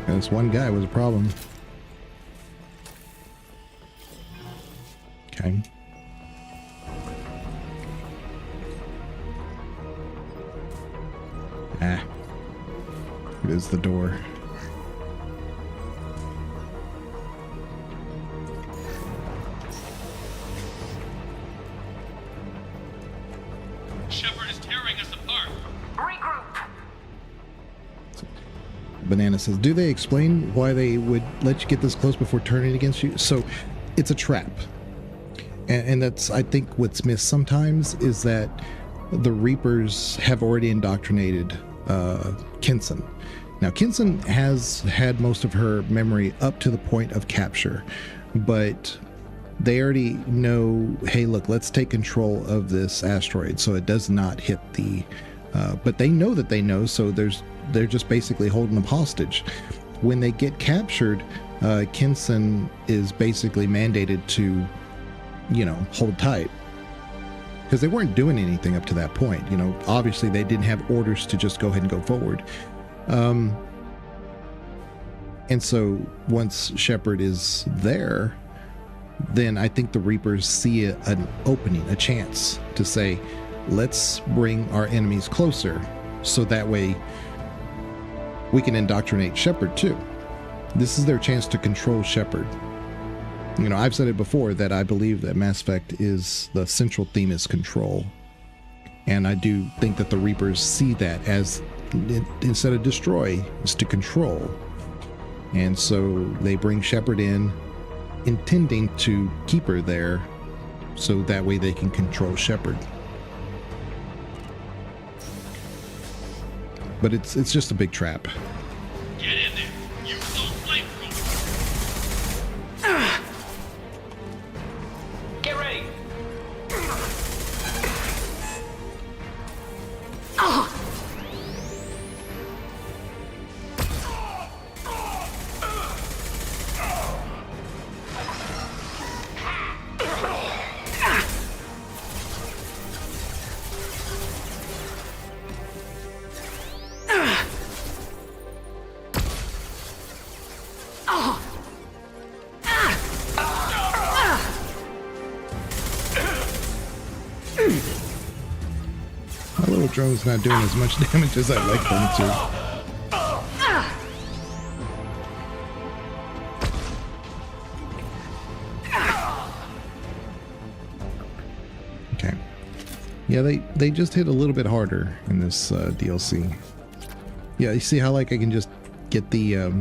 This one guy was a problem. Okay. Ah. It is the door. Shepard is tearing us apart. Regroup. Banana says, do they explain why they would let you get this close before turning against you? So it's a trap. And that's, I think, what's missed sometimes is that the Reapers have already indoctrinated Kinson. Now, Kinson has had most of her memory up to the point of capture, but they already know, hey, look, let's take control of this asteroid so it does not hit the... but they know that they know, so they're just basically holding them hostage. When they get captured, Kinson is basically mandated to, you know, hold tight. Because they weren't doing anything up to that point. You know, obviously they didn't have orders to just go ahead and go forward. And so once Shepard is there, then I think the Reapers see an opening, a chance to say, let's bring our enemies closer, so that way we can indoctrinate Shepard too. This is their chance to control Shepard. You know, I've said it before that I believe that Mass Effect is, the central theme is control. And I do think that the Reapers see that as, instead of destroy, is to control. And so they bring Shepard in, intending to keep her there, so that way they can control Shepard. But it's just a big trap. Get in there. Use those flamethrowers. Get ready. My little drone's not doing as much damage as I'd like them to. Okay. Yeah, they just hit a little bit harder in this DLC. Yeah, you see how like I can just get the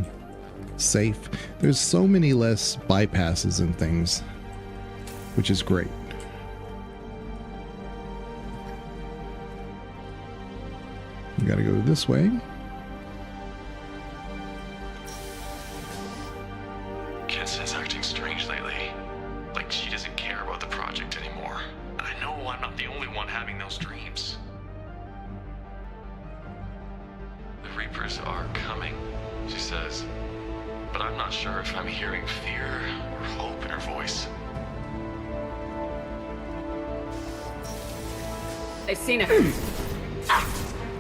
safe? There's so many less bypasses and things, which is great. You gotta go this way. Kensen's acting strange lately. Like she doesn't care about the project anymore. I know I'm not the only one having those dreams. The Reapers are coming, she says. But I'm not sure if I'm hearing fear or hope in her voice. They've seen it.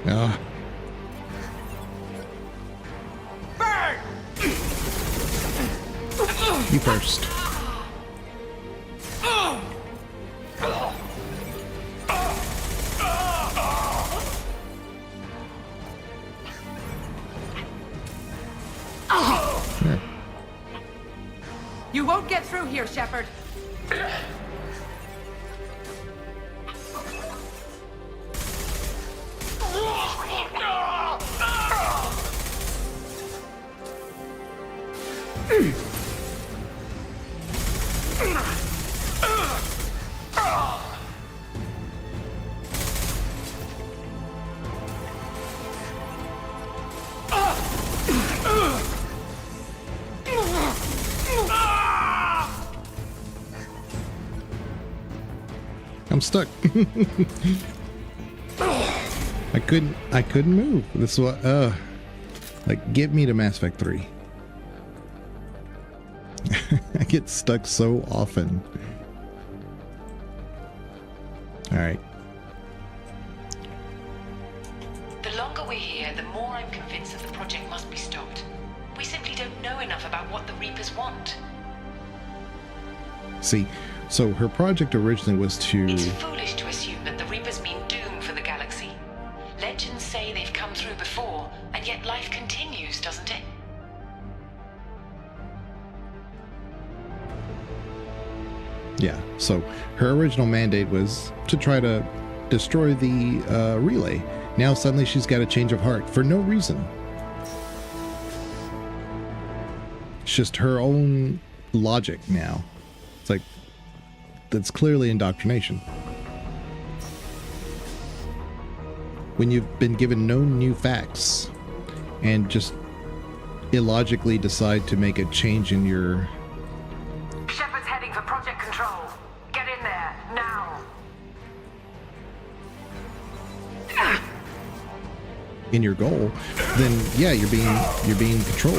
Ah. You first. There. You won't get through here, Shepard. I'm stuck. I couldn't move. This is what like get me to Mass Effect 3. I get stuck so often. All right. The longer we're here, the more I'm convinced that the project must be stopped. We simply don't know enough about what the Reapers want. See, so her project originally was to... It's foolish to assume that the Reapers mean doom for the galaxy. Legends say they've come through before, and yet life continues, doesn't it? Yeah, so her original mandate was to try to destroy the relay. Now suddenly she's got a change of heart for no reason. It's just her own logic now. It's like, that's clearly indoctrination. When you've been given no new facts and just illogically decide to make a change in your... Shepard's heading for Project Control. Get in there, now. in your goal, then yeah, you're being controlled.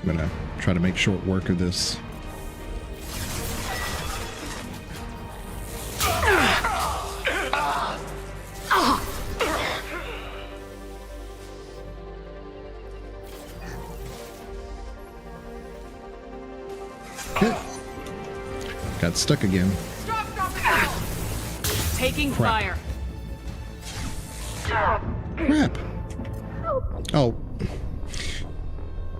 I'm gonna try to make short work of this. Okay. Got stuck again. Taking Crap. fire. Crap. Oh.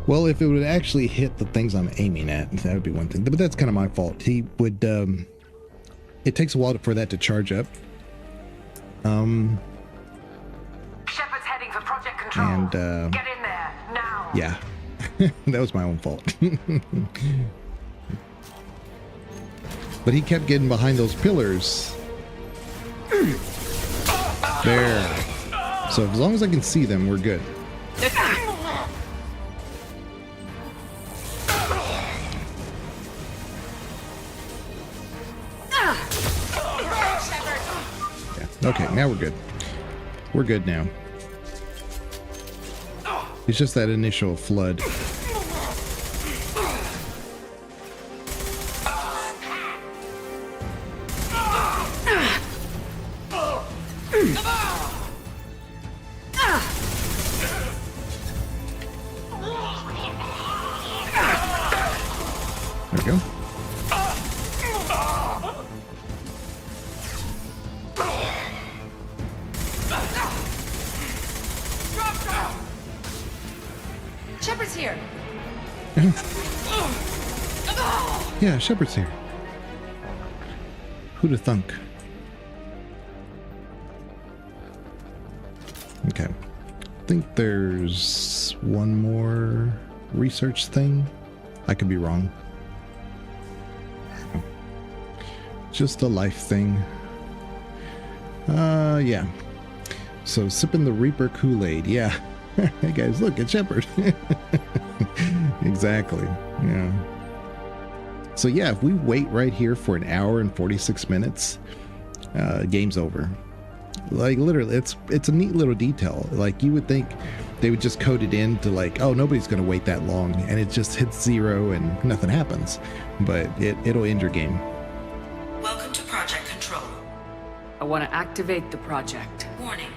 Well, if it would actually hit the things I'm aiming at, that would be one thing. But that's kind of my fault. He would, it takes a while for that to charge up. Shepard's heading for Project Control. And, Get in there, now. yeah. That was my own fault. But he kept getting behind those pillars. There. So as long as I can see them, we're good. Yeah. Okay, now we're good. We're good now. It's just that initial flood. There we go. Shepard's here. Yeah, Shepard's here. Who'da thunk? Okay. I think there's one more research thing. I could be wrong. Just a life thing. Yeah. So sipping the Reaper Kool-Aid. Yeah. Hey guys, look, it's Shepard. Exactly. Yeah. So yeah, if we wait right here for an hour and 46 minutes, game's over. Like literally, it's a neat little detail. Like you would think they would just code it in to like, oh, nobody's gonna wait that long, and it just hits 0 and nothing happens. But it'll end your game. Welcome to Project Control. I want to activate the project. Warning.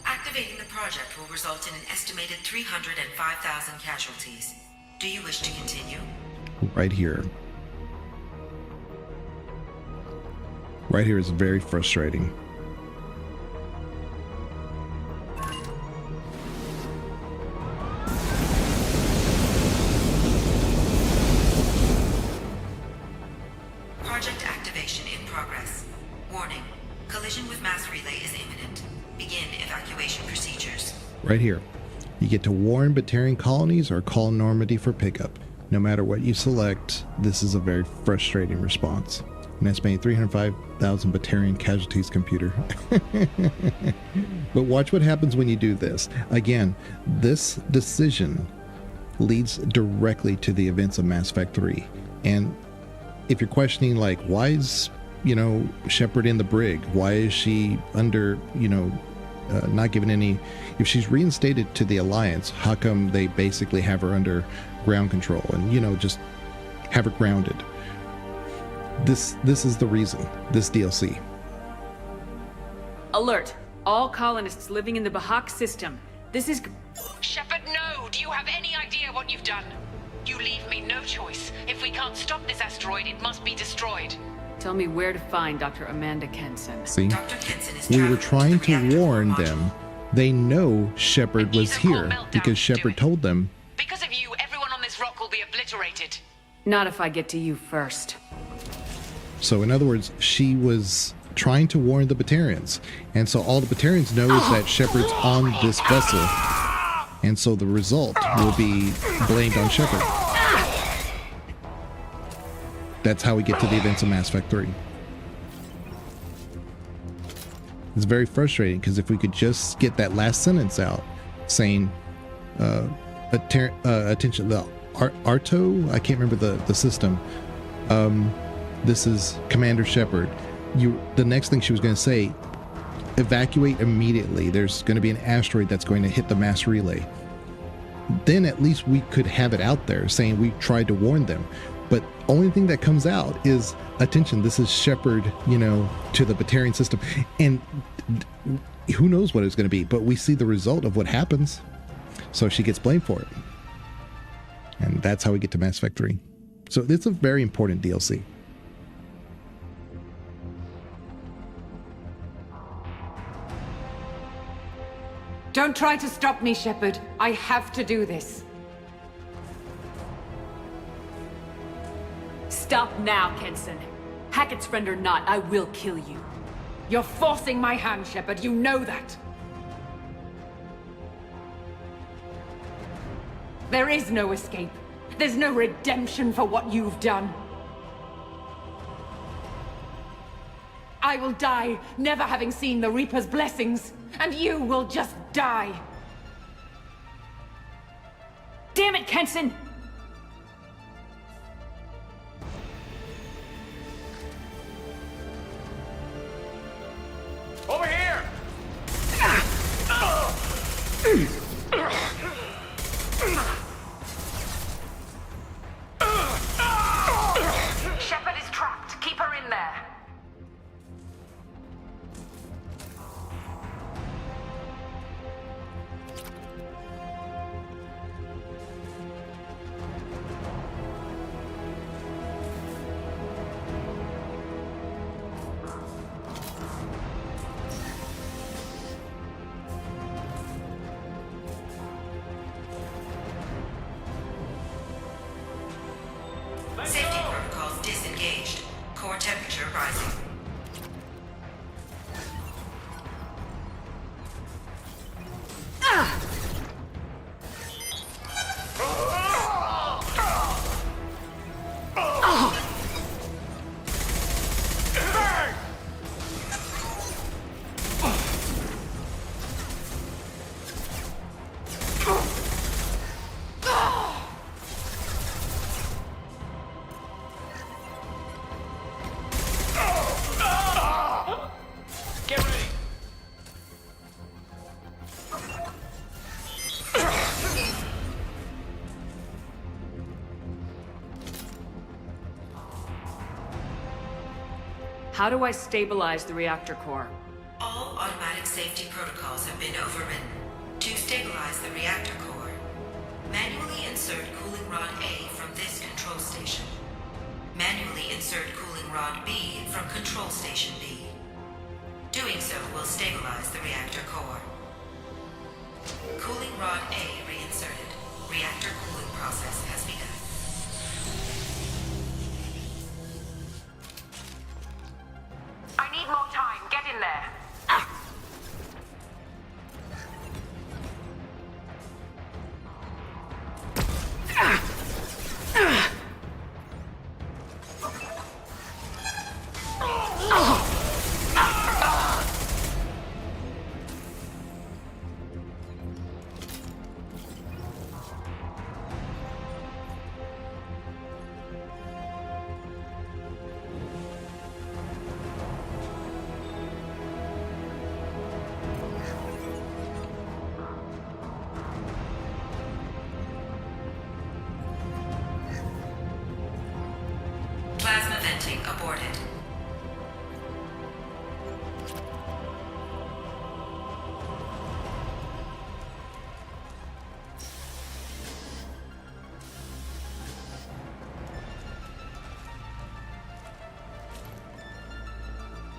Activating the project will result in an estimated 305,000 casualties. Do you wish to continue? Right here. Right here is very frustrating. Project activation in progress. Warning. Collision with mass relay is imminent. Begin evacuation procedures. Right here. You get to warn Batarian colonies or call Normandy for pickup. No matter what you select, this is a very frustrating response. An estimated 305,000 Batarian casualties, computer. But watch what happens when you do this. Again, this decision leads directly to the events of Mass Effect 3. And if you're questioning, like, why is, Shepard in the brig? Why is she under, not given any... If she's reinstated to the Alliance, how come they basically have her under ground control and, just have her grounded? This is the reason, this DLC. Alert! All colonists living in the Bahak system. This is... Shepard, no! Do you have any idea what you've done? You leave me no choice. If we can't stop this asteroid, it must be destroyed. Tell me where to find Dr. Amanda Kenson. See? Dr. Kenson is We were traveling trying to the to reactor warn module. them. They know Shepard An was ether core here meltdown because will do Shepard it. told them. Because of you, everyone on this rock will be obliterated. Not if I get to you first. So in other words, she was trying to warn the Batarians. And so all the Batarians know is that Shepard's on this vessel. And so the result will be blamed on Shepard. That's how we get to the events of Mass Effect 3. It's very frustrating because if we could just get that last sentence out saying, attention, the Arto, I can't remember the system. This is Commander Shepard. The next thing she was going to say, evacuate immediately. There's going to be an asteroid that's going to hit the mass relay. Then at least we could have it out there saying we tried to warn them. But only thing that comes out is, attention, this is Shepard, to the Batarian system. And who knows what it's going to be, but we see the result of what happens. So she gets blamed for it. And that's how we get to Mass Effect 3. So it's a very important DLC. Don't try to stop me, Shepard. I have to do this. Stop now, Kenson. Hackett's friend or not, I will kill you. You're forcing my hand, Shepard. You know that. There is no escape. There's no redemption for what you've done. I will die, never having seen the Reaper's blessings, and you will just die. Damn it, Kenson! Over here! Shepard is trapped. Keep her in there. Safety protocols disengaged. Core temperature rising. Get ready! How do I stabilize the reactor core? All automatic safety protocols have been overridden. To stabilize the reactor core, manually insert cooling rod A from this control station. Manually insert cooling rod B from control station B. Doing so will stabilize the reactor core. Cooling rod A reinserted. Reactor cooling process has begun. I need more time. Get in there. Plasma venting aborted.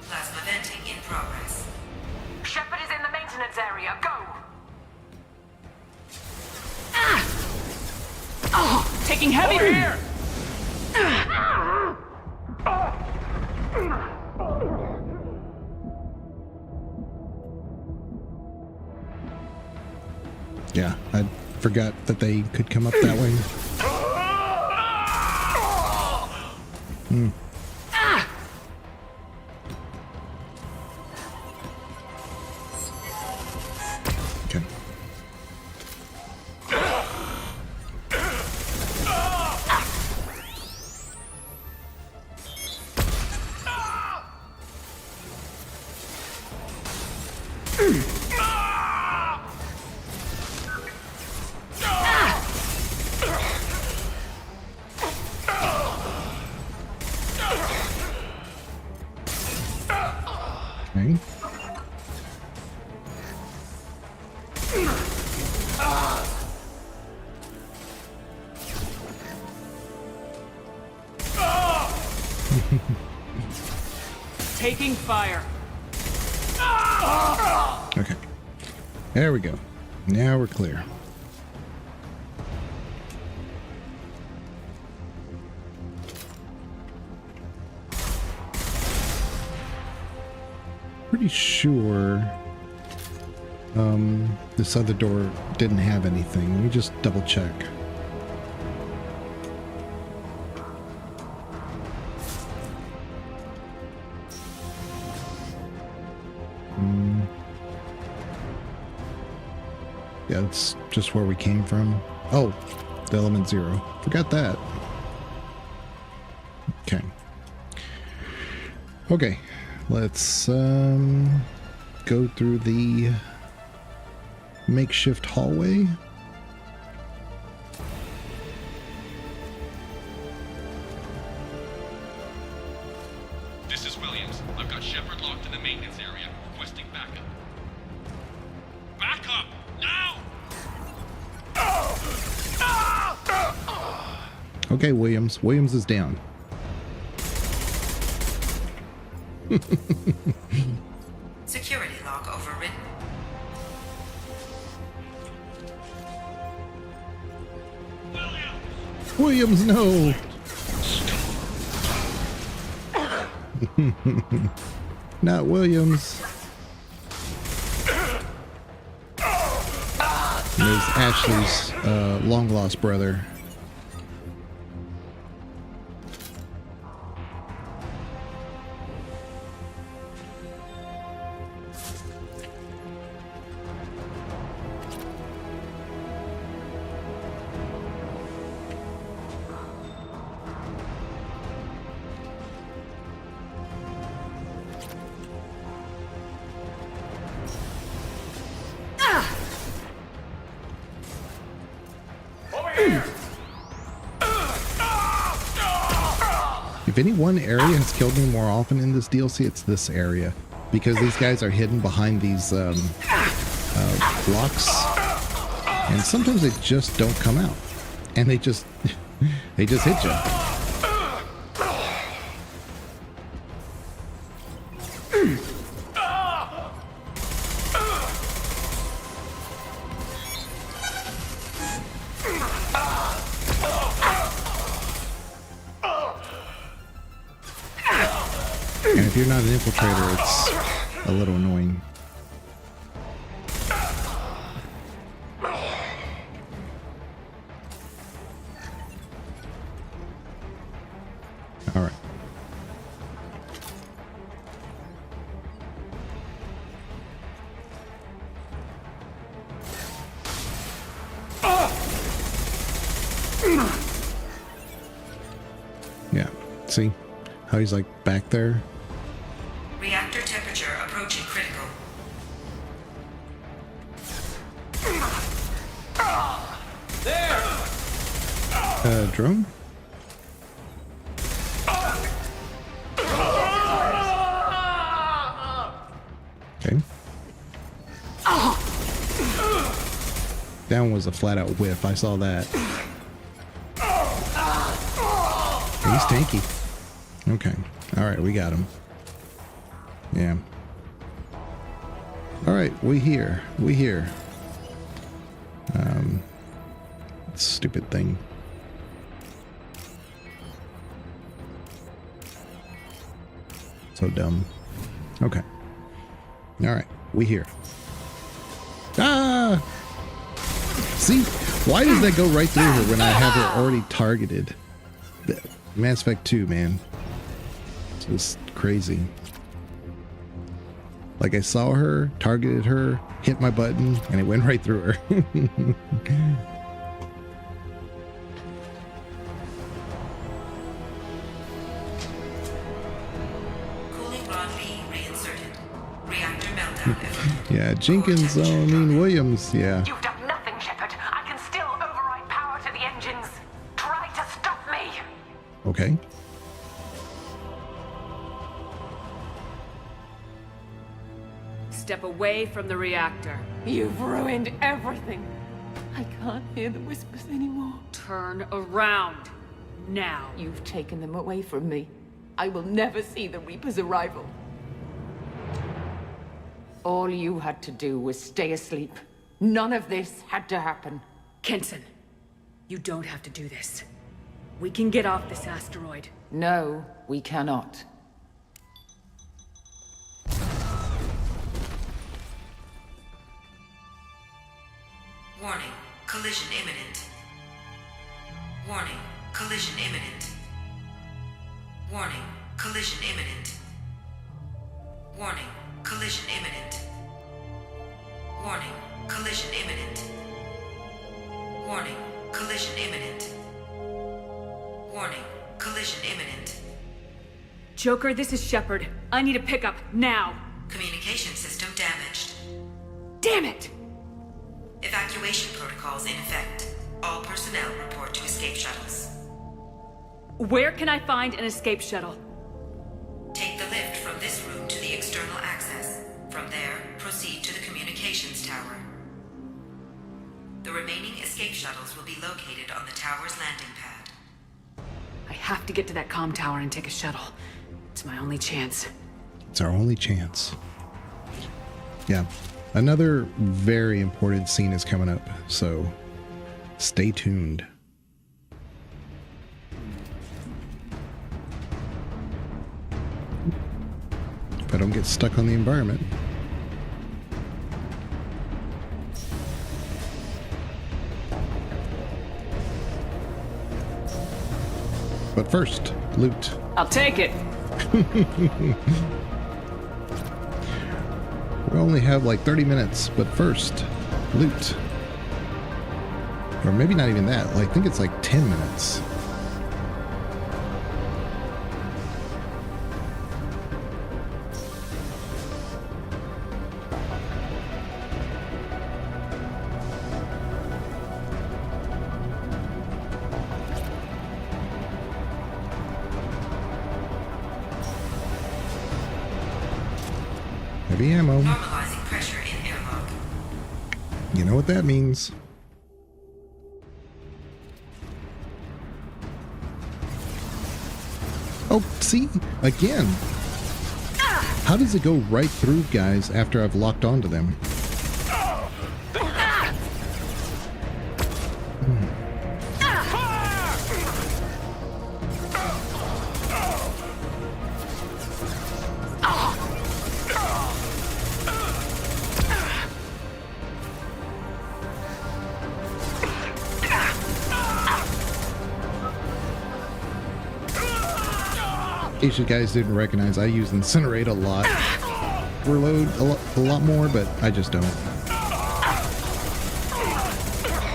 Plasma venting in progress. Shepard is in the maintenance area. Go! Taking heavy. Over here! Yeah, I forgot that they could come up that way. Hmm. Okay. Okay. Taking fire. Okay. There we go. Now we're clear. Pretty sure this other door didn't have anything. Let me just double check. Yeah, that's just where we came from. Oh, the element 0. Forgot that. Okay. Okay. Let's go through the makeshift hallway. This is Williams. I've got Shepard locked in the maintenance area, requesting backup. Backup! Now! Okay, Williams. Williams is down. Security log overwritten. Williams, no! Not Williams. There's Ashley's long lost brother. If any one area has killed me more often in this DLC, it's this area. Because these guys are hidden behind these blocks. And sometimes they just don't come out. And they just hit you. And if you're not an infiltrator, it's a little annoying. All right. Yeah. See how he's like back there? Reactor temperature approaching critical. Drone? Okay. That one was a flat out whiff. I saw that. He's tanky. Okay. Alright, we got him. Yeah. Alright, we here. Stupid thing. So dumb. Okay. Alright, we here. Ah! See? Why does that go right through her when I have her already targeted? Mass Effect 2, man. It's just crazy. Like I saw her, targeted her, hit my button, and it went right through her. Cooling rod B reinserted. Reactor meltdown event. Yeah, Jenkins, I mean Williams, yeah. You've done nothing, Shepard. I can still override power to the engines. Try to stop me. Okay. Step away from the reactor. You've ruined everything. I can't hear the whispers anymore. Turn around. Now. You've taken them away from me. I will never see the Reaper's arrival. All you had to do was stay asleep. None of this had to happen. Kenson, you don't have to do this. We can get off this asteroid. No, we cannot. Warning, collision imminent. Warning, collision imminent. Warning, collision imminent. Warning, collision imminent. Warning, collision imminent. Warning, collision imminent. Warning, collision imminent. Joker, this is Shepard. I need a pickup, now! Communication system damaged. Damn it! Evacuation protocols in effect. All personnel report to escape shuttles. Where can I find an escape shuttle? Take the lift from this room to the external access. From there, proceed to the communications tower. The remaining escape shuttles will be located on the tower's landing pad. I have to get to that comm tower and take a shuttle. It's my only chance. It's our only chance. Yeah. Another very important scene is coming up, so stay tuned. If I don't get stuck on the environment. But first, loot. I'll take it. We only have like 30 minutes, but first, loot. Or maybe not even that. Like, I think it's like 10 minutes. Heavy ammo. Normalizing pressure in airlock. You know what that means. Oh, see? Again. How does it go right through guys after I've locked onto them? In case you guys didn't recognize, I use Incinerate a lot. Reload a lot more, but I just don't.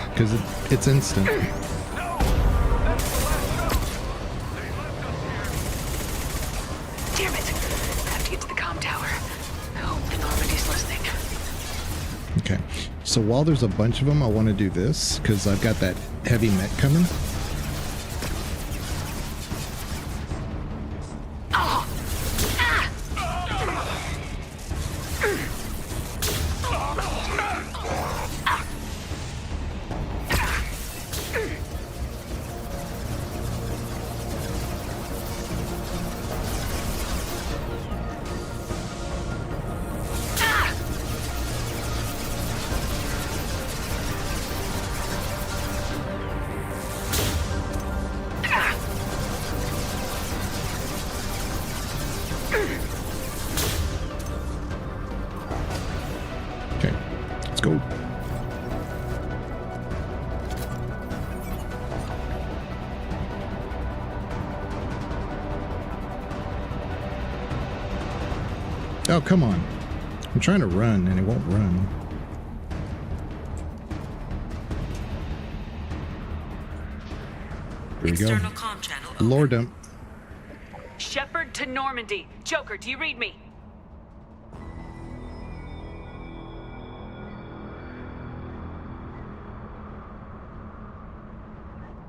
Because it's instant. Damn it! I have to get to the comm tower. I hope Normandy's listening. Okay, so while there's a bunch of them, I want to do this, because I've got that heavy mech coming. Okay, let's go. Oh, come on. I'm trying to run and it won't run. Here we go. External comm channel open. Lord dump. Shepard to Normandy. Joker, do you read me?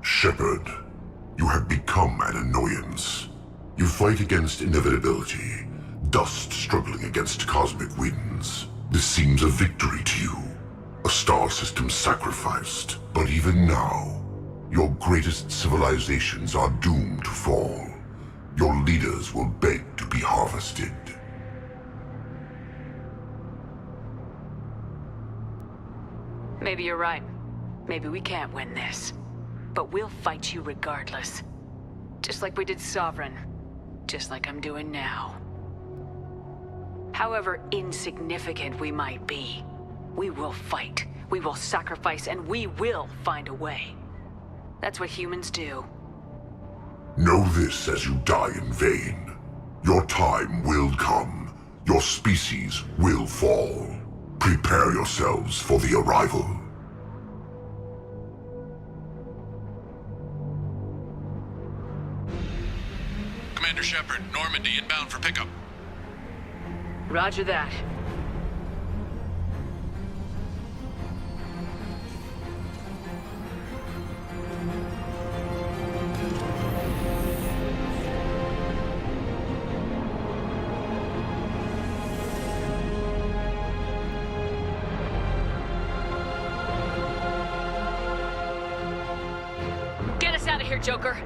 Shepard, you have become an annoyance. You fight against inevitability, dust struggling against cosmic winds. This seems a victory to you, a star system sacrificed. But even now, your greatest civilizations are doomed to fall. Your leader leaders will beg to be harvested. Maybe you're right. Maybe we can't win this. But we'll fight you regardless. Just like we did Sovereign. Just like I'm doing now. However insignificant we might be, we will fight, we will sacrifice, and we will find a way. That's what humans do. Know this as you die in vain. Your time will come. Your species will fall. Prepare yourselves for the arrival. Commander Shepard, Normandy inbound for pickup. Roger that. Get us out of here, Joker.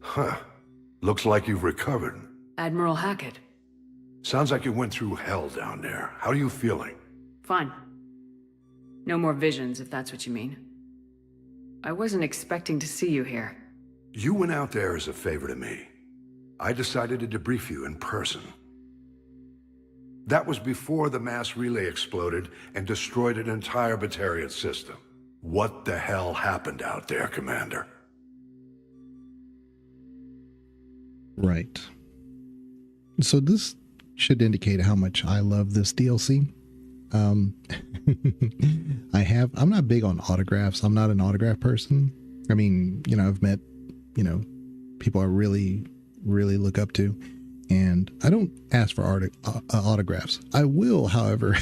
Huh. Looks like you've recovered. Admiral Hackett. Sounds like you went through hell down there. How are you feeling? Fine. No more visions, if that's what you mean. I wasn't expecting to see you here. You went out there as a favor to me. I decided to debrief you in person. That was before the mass relay exploded and destroyed an entire Batarian system. What the hell happened out there, Commander? Right. So this should indicate how much I love this DLC. I'm not big on autographs. I'm not an autograph person. I mean, I've met, people I really, really look up to, and I don't ask for autographs. I will, however,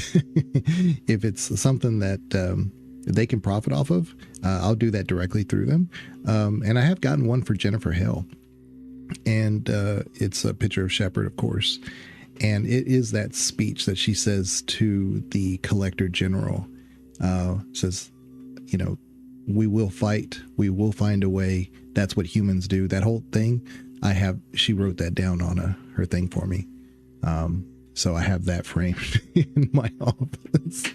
if it's something that they can profit off of, I'll do that directly through them. And I have gotten one for Jennifer Hale. And it's a picture of Shepard, of course. And it is that speech that she says to the Collector General. Says, we will fight. We will find a way. That's what humans do. That whole thing, she wrote that down on her thing for me. So I have that framed in my office.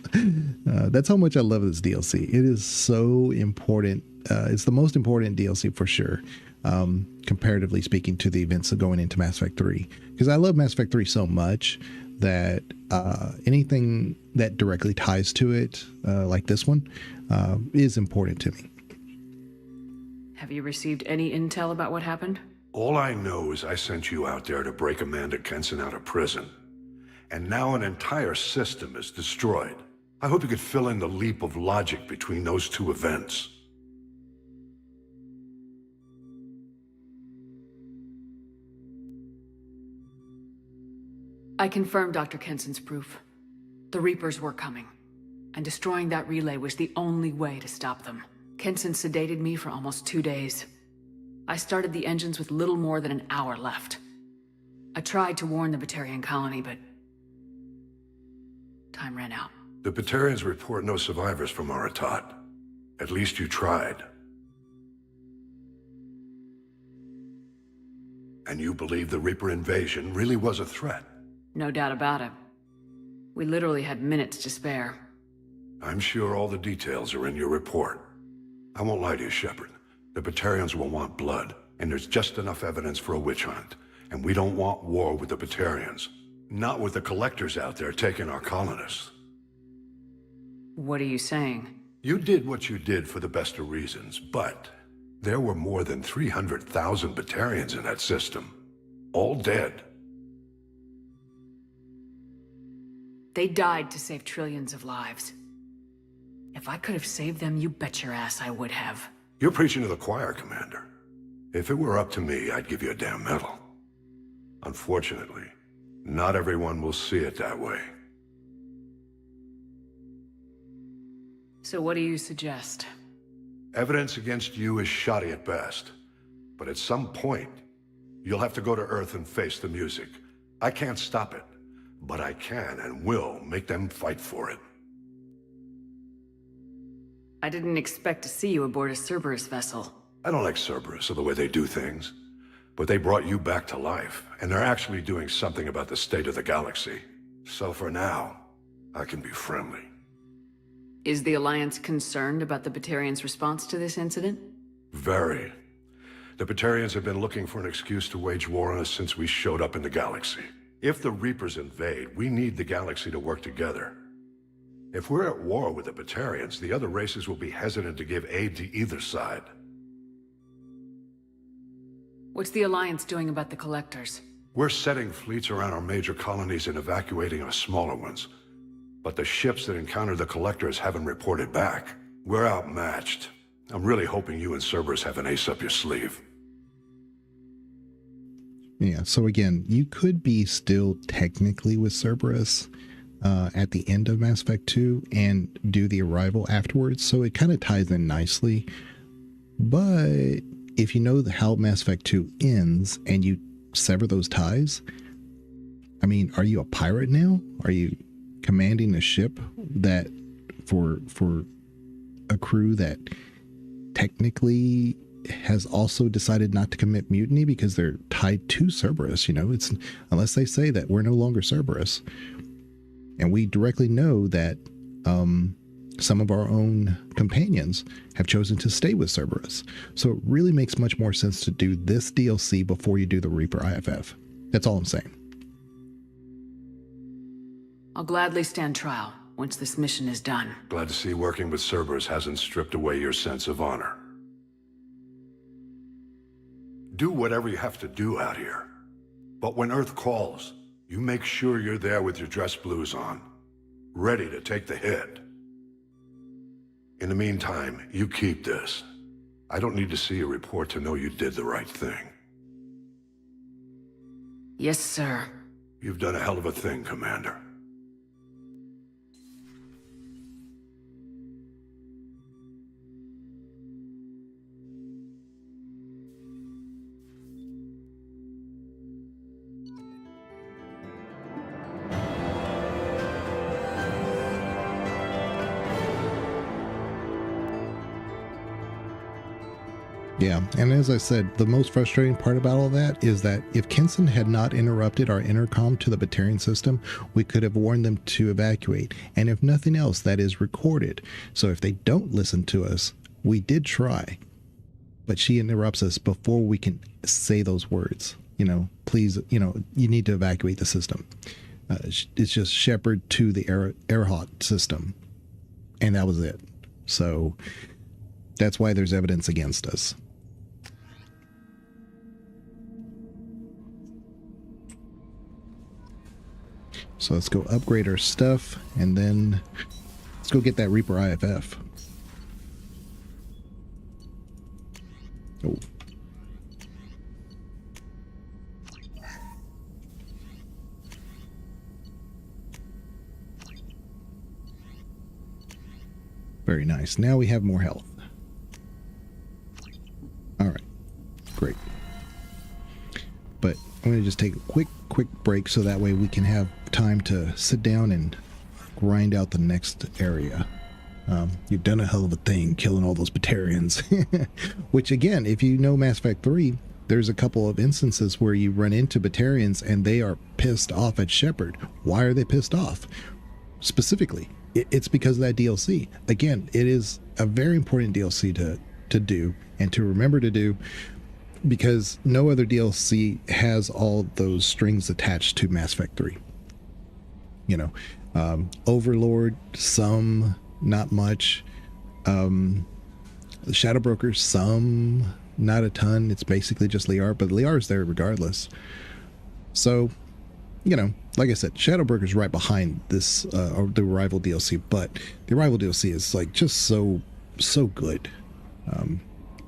That's how much I love this DLC. It is so important. It's the most important DLC for sure. Comparatively speaking to the events of going into Mass Effect 3, because I love Mass Effect 3 so much that anything that directly ties to it, like this one, is important to me. Have you received any intel about what happened? All I know is I sent you out there to break Amanda Kenson out of prison. And now an entire system is destroyed. I hope you could fill in the leap of logic between those two events. I confirmed Dr. Kenson's proof. The Reapers were coming, and destroying that relay was the only way to stop them. Kenson sedated me for almost 2 days. I started the engines with little more than an hour left. I tried to warn the Batarian colony, but time ran out. The Batarians report no survivors from Aratat. At least you tried. And you believe the Reaper invasion really was a threat? No doubt about it. We literally had minutes to spare. I'm sure all the details are in your report. I won't lie to you, Shepard. The Batarians will want blood, and there's just enough evidence for a witch hunt. And we don't want war with the Batarians. Not with the collectors out there taking our colonists. What are you saying? You did what you did for the best of reasons, but there were more than 300,000 Batarians in that system. All dead. They died to save trillions of lives. If I could have saved them, you bet your ass I would have. You're preaching to the choir, Commander. If it were up to me, I'd give you a damn medal. Unfortunately, not everyone will see it that way. So what do you suggest? Evidence against you is shoddy at best. But at some point, you'll have to go to Earth and face the music. I can't stop it, but I can and will make them fight for it. I didn't expect to see you aboard a Cerberus vessel. I don't like Cerberus or the way they do things. But they brought you back to life, and they're actually doing something about the state of the galaxy. So for now, I can be friendly. Is the Alliance concerned about the Batarians' response to this incident? Very. The Batarians have been looking for an excuse to wage war on us since we showed up in the galaxy. If the Reapers invade, we need the galaxy to work together. If we're at war with the Batarians, the other races will be hesitant to give aid to either side. What's the Alliance doing about the Collectors? We're setting fleets around our major colonies and evacuating our smaller ones. But the ships that encountered the Collectors haven't reported back. We're outmatched. I'm really hoping you and Cerberus have an ace up your sleeve. Yeah, so again, you could be still technically with Cerberus at the end of Mass Effect 2 and do the arrival afterwards, so it kind of ties in nicely. But if you know how Mass Effect 2 ends and you sever those ties, I mean, are you a pirate now? Are you commanding a ship that for a crew that technically has also decided not to commit mutiny because they're tied to Cerberus? You know, it's unless they say that we're no longer Cerberus. And we directly know that some of our own companions have chosen to stay with Cerberus. So it really makes much more sense to do this DLC before you do the Reaper IFF. That's all I'm saying. I'll gladly stand trial once this mission is done. Glad to see working with Cerberus hasn't stripped away your sense of honor. Do whatever you have to do out here. But when Earth calls, you make sure you're there with your dress blues on, ready to take the hit. In the meantime, you keep this. I don't need to see a report to know you did the right thing. Yes, sir. You've done a hell of a thing, Commander. Yeah, and as I said, the most frustrating part about all that is that if Kinson had not interrupted our intercom to the Batarian system, we could have warned them to evacuate. And if nothing else, that is recorded. So if they don't listen to us, we did try. But she interrupts us before we can say those words. You know, please, you know, you need to evacuate the system. It's just Shepard to the Airhawk system. And that was it. So that's why there's evidence against us. So let's go upgrade our stuff, and then let's go get that Reaper IFF. Oh. Very nice. Now we have more health. All right. Great. But I'm going to just take a quick break so that way we can have time to sit down and grind out the next area. You've done a hell of a thing killing all those Batarians. Which again, if you know Mass Effect 3, there's a couple of instances where you run into Batarians and they are pissed off at Shepard. Why are they pissed off? Specifically, it's because of that DLC. Again, it is a very important DLC to do and to remember to do, because no other DLC has all those strings attached to Mass Effect 3. You know, Overlord, some, not much. Shadow Broker, some, not a ton. It's basically just Liara, but Liara's there regardless. So, you know, like I said, Shadow Broker's right behind this, or the Arrival DLC, but the Arrival DLC is like just so good.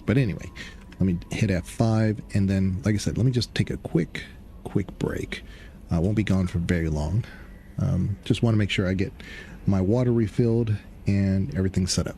But anyway, let me hit F5, and then, like I said, let me just take a quick break. I won't be gone for very long. Just want to make sure I get my water refilled and everything set up.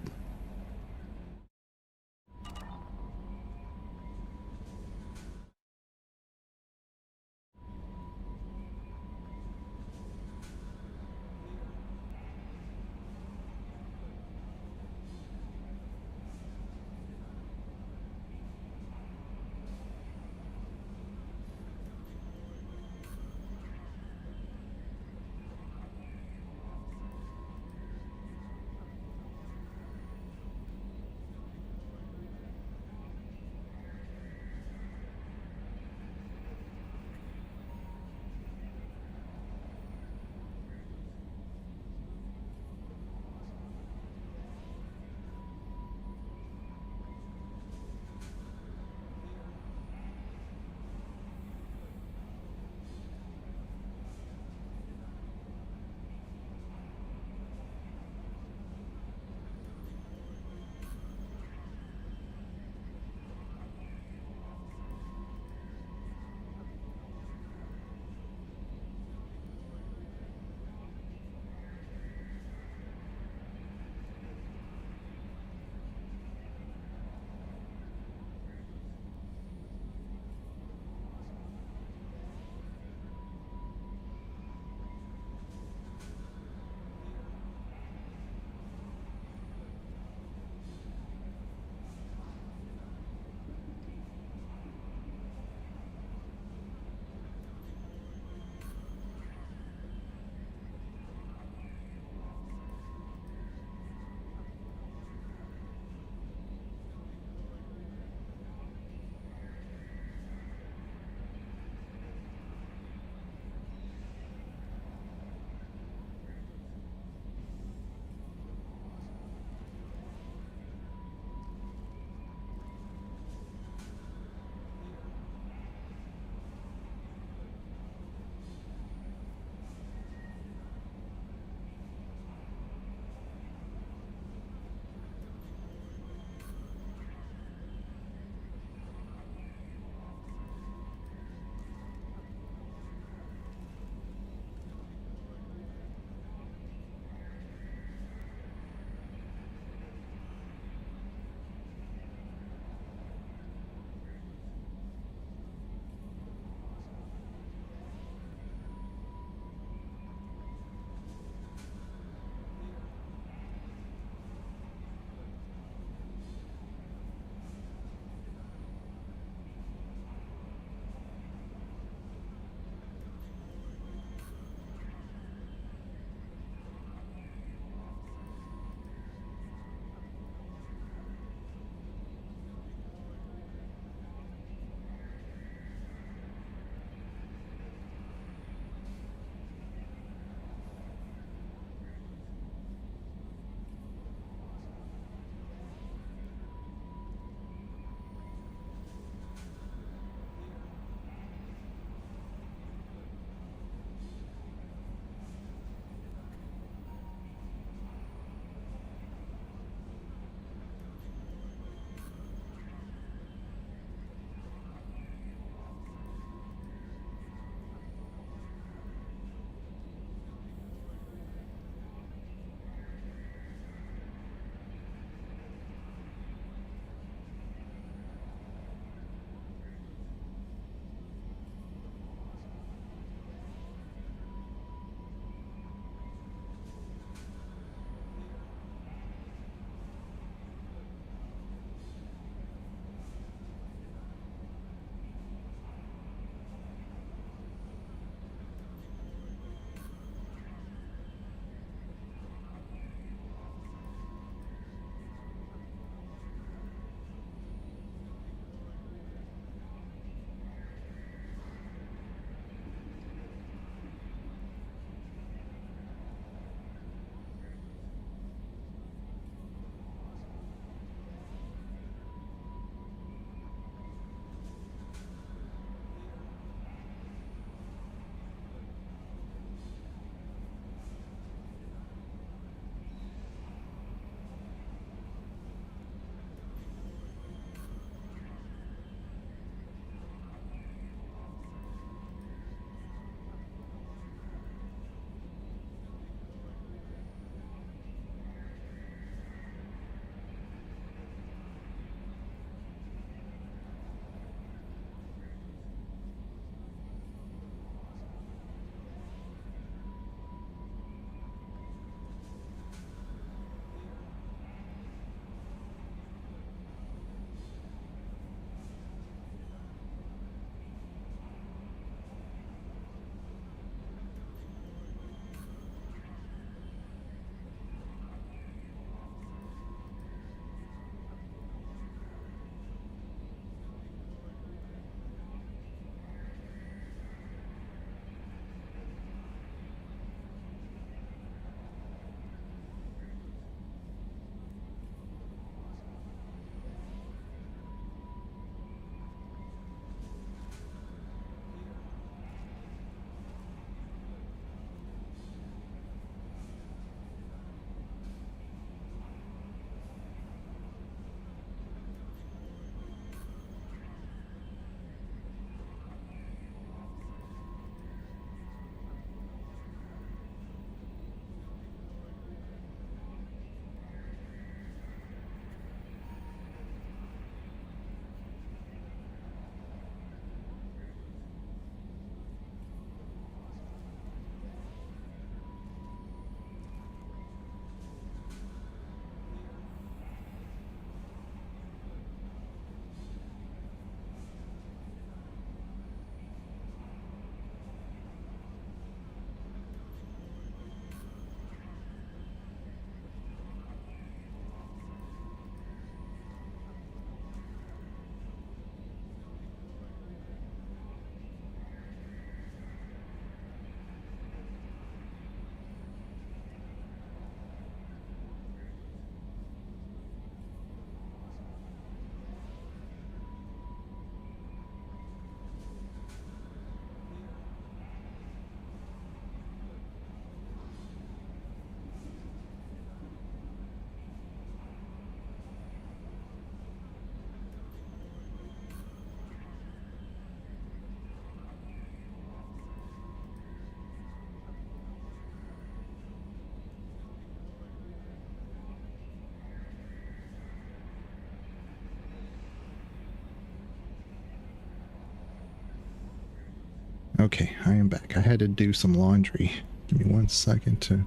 Okay, I am back. I had to do some laundry. Give me 1 second to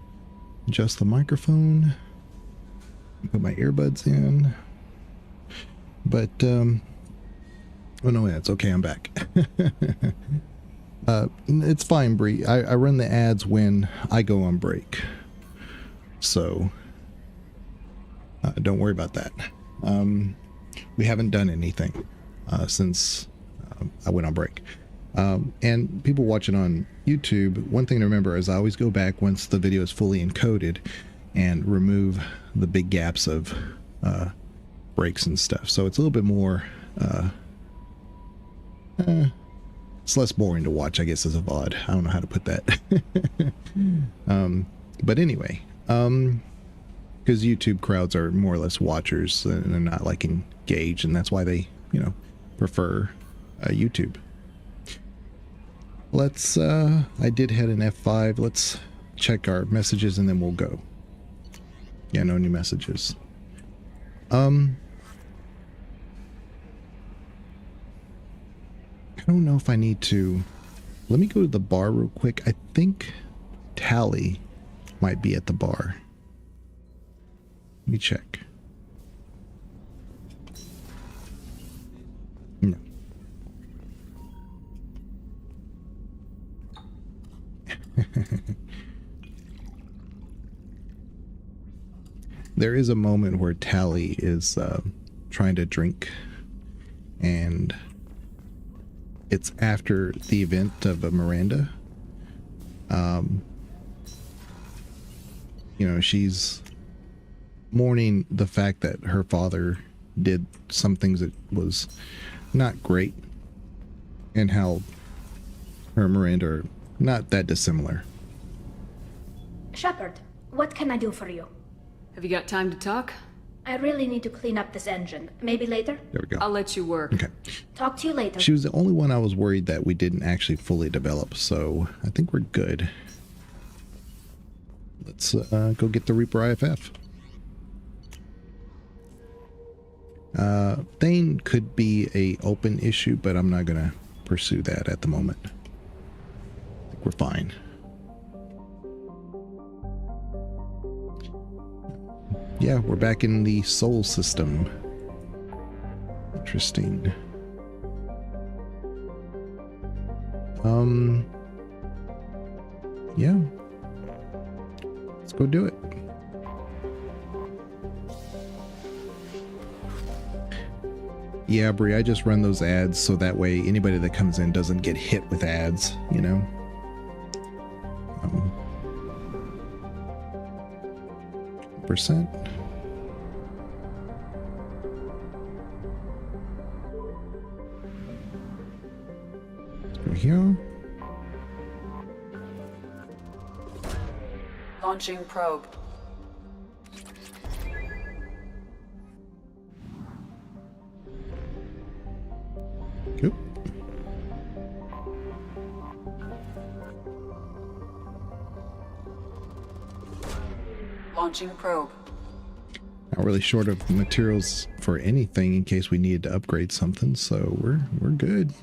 adjust the microphone. Put my earbuds in. But, oh no, it's okay, I'm back. It's fine, Bree. I run the ads when I go on break. So, don't worry about that. We haven't done anything since I went on break. And people watching on YouTube, one thing to remember is I always go back once the video is fully encoded and remove the big gaps of breaks and stuff. So it's a little bit more, it's less boring to watch, I guess, as a VOD. I don't know how to put that. But anyway, because YouTube crowds are more or less watchers and they're not like engaged, and that's why they, prefer YouTube. Let's, I did hit an F5. Let's check our messages and then we'll go. Yeah, no new messages. I don't know if I need to. Let me go to the bar real quick. I think Tally might be at the bar. Let me check. No. There is a moment where Tally is trying to drink, and it's after the event of Miranda. She's mourning the fact that her father did some things that was not great, and how her and Miranda are not that dissimilar. Shepard, what can I do for you? Have you got time to talk? I really need to clean up this engine. Maybe later? There we go. I'll let you work. Okay. Talk to you later. She was the only one I was worried that we didn't actually fully develop, so I think we're good. Let's go get the Reaper IFF. Thane could be a open issue, but I'm not gonna pursue that at the moment. I think we're fine. Yeah, we're back in the Sol system. Interesting. Yeah. Let's go do it. Yeah, Brie, I just run those ads so that way anybody that comes in doesn't get hit with ads, percent. Go here. Launching probe. Yep. Launching probe. Not really short of materials for anything in case we needed to upgrade something, so we're good.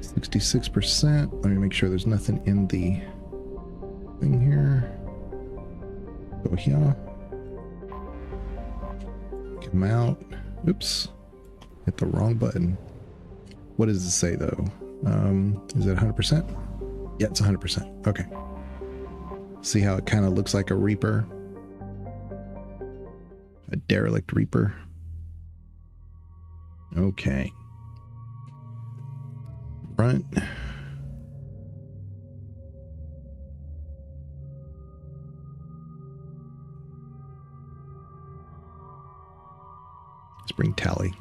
66%. Let me make sure there's nothing in the thing here. Go here. Come out. Oops. Hit the wrong button. What does it say though? Is it 100%? Yeah, it's 100%. Okay. See how it kind of looks like a Reaper? A derelict Reaper. Okay. Front. Let's bring Tally.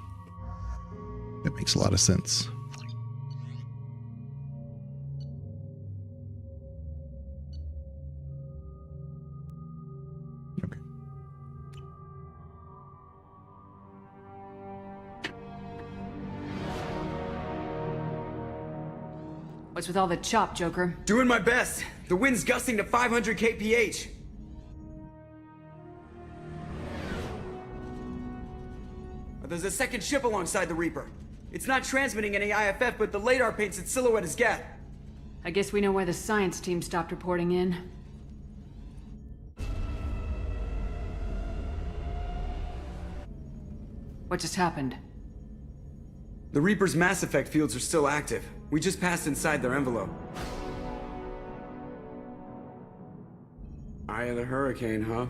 That makes a lot of sense. Okay. What's with all the chop, Joker? Doing my best. The wind's gusting to 500 kph. There's a second ship alongside the Reaper. It's not transmitting any IFF, but the radar paints its silhouette as Geth. I guess we know why the science team stopped reporting in. What just happened? The Reaper's Mass Effect fields are still active. We just passed inside their envelope. Eye of the Hurricane, huh?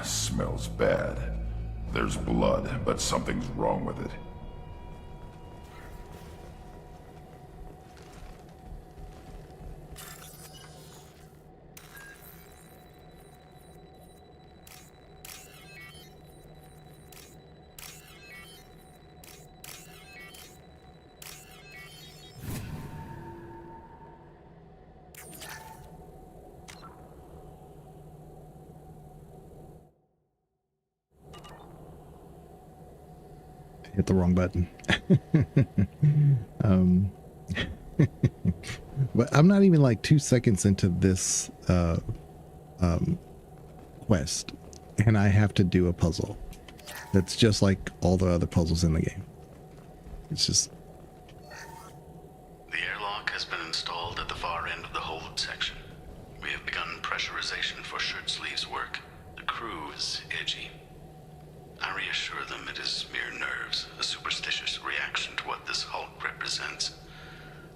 Smells bad. There's blood, but something's wrong with it. Hit the wrong button. But I'm not even like 2 seconds into this quest, and I have to do a puzzle that's just like all the other puzzles in the game. It's just... The airlock has been installed at the far end of the hold section. We have begun pressurization for shirt sleeves work. The crew is edgy. I reassure them it is mere nerves, a superstitious reaction to what this hulk represents.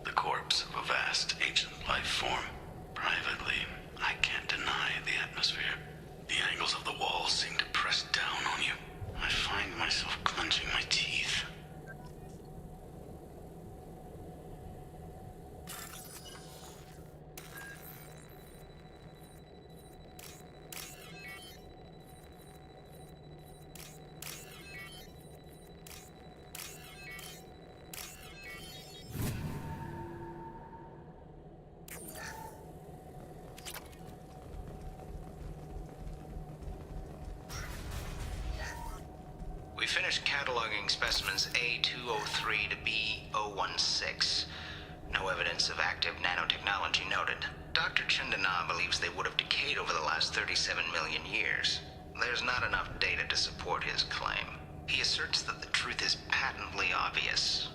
The corpse of a vast, ancient life form. Privately, I can't deny the atmosphere. The angles of the walls seem to press down on you. I find myself clenching my teeth. We finished cataloging specimens A203 to B016. No evidence of active nanotechnology noted. Dr. Chandana believes they would have decayed over the last 37 million years. There's not enough data to support his claim. He asserts that the truth is patently obvious.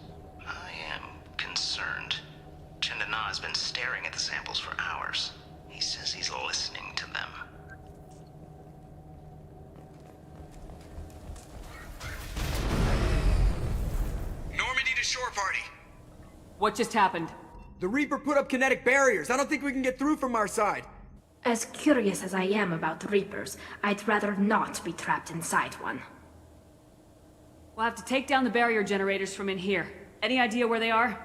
I am concerned. Chandana has been staring at the samples for hours. He says he's listening to them. Normandy to shore party! What just happened? The Reaper put up kinetic barriers. I don't think we can get through from our side. As curious as I am about Reapers, I'd rather not be trapped inside one. We'll have to take down the barrier generators from in here. Any idea where they are?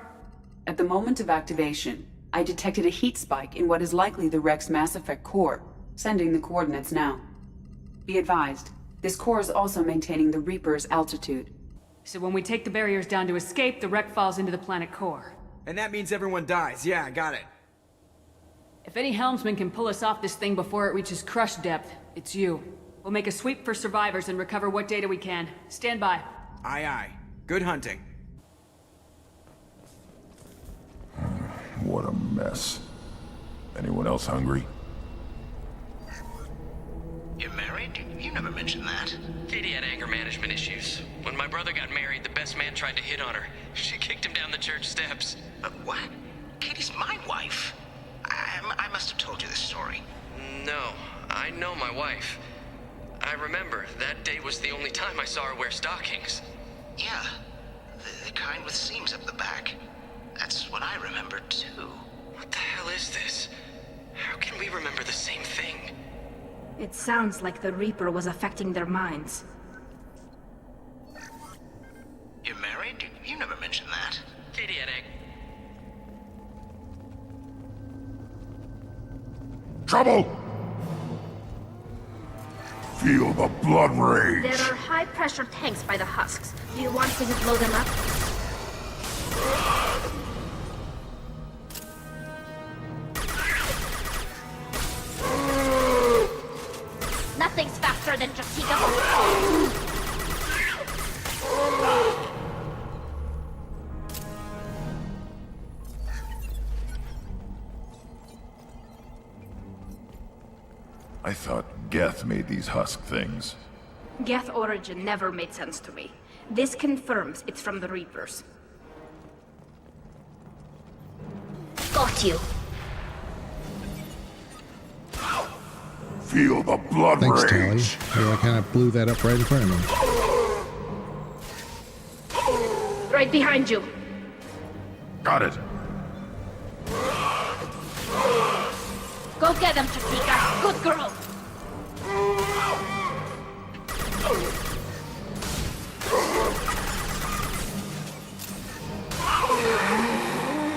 At the moment of activation, I detected a heat spike in what is likely the Rex Mass Effect core, sending the coordinates now. Be advised, this core is also maintaining the Reaper's altitude. So when we take the barriers down to escape, the wreck falls into the planet core. And that means everyone dies. Yeah, I got it. If any helmsman can pull us off this thing before it reaches crush depth, it's you. We'll make a sweep for survivors and recover what data we can. Stand by. Aye, aye. Good hunting. What a mess. Anyone else hungry? You're married? You never mentioned that. Katie had anger management issues. When my brother got married, the best man tried to hit on her. She kicked him down the church steps. But what? Katie's my wife. I must have told you this story. No, I know my wife. I remember that day was the only time I saw her wear stockings. Yeah, the kind with seams up the back. That's what I remember too. What the hell is this? How can we remember the same thing? It sounds like the Reaper was affecting their minds. You're married? You never mentioned that. Katie had Trouble! Feel the blood rage! There are high-pressure tanks by the husks. Do you want me to blow them up? Nothing's faster than Jaquita. I thought Geth made these husk things. Geth origin never made sense to me. This confirms it's from the Reapers. Got you. Feel the blood Thanks, rage. Tally. Yeah, I kind of blew that up right in front of me. Right behind you. Got it. Go get them, Chasika. Good girl.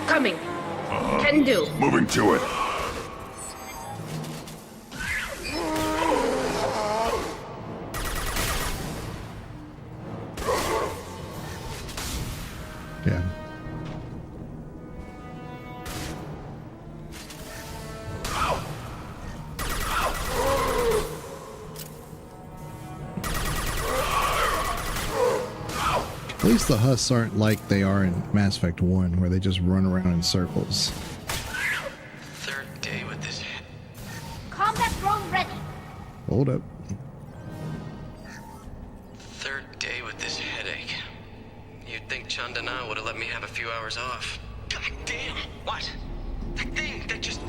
Coming. Can do. Moving to it. Yeah. At least the husks aren't like they are in Mass Effect 1, where they just run around in circles. Third day with this. Combat drone ready. Hold up. Third day with this headache. You'd think Chandana would have let me have a few hours off. God damn! What? That thing, that just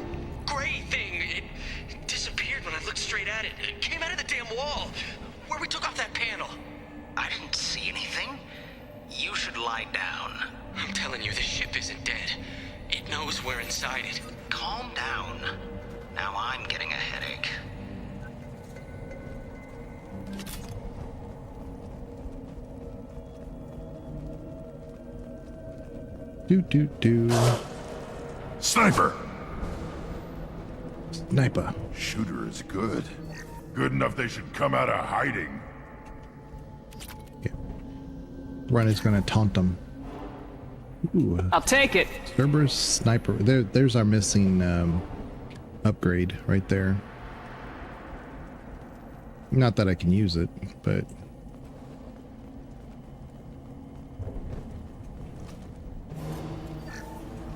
gray thing, it disappeared when I looked straight at it. It came out of the damn wall, where we took off that panel. I didn't see anything. You should lie down. I'm telling you, this ship isn't dead. It knows we're inside it. Calm down. Now I'm getting a headache. Do. Sniper! Sniper. Shooter is good. Good enough they should come out of hiding. Run is gonna taunt them. Ooh. I'll take it. Cerberus sniper. There's our missing upgrade right there. Not that I can use it, but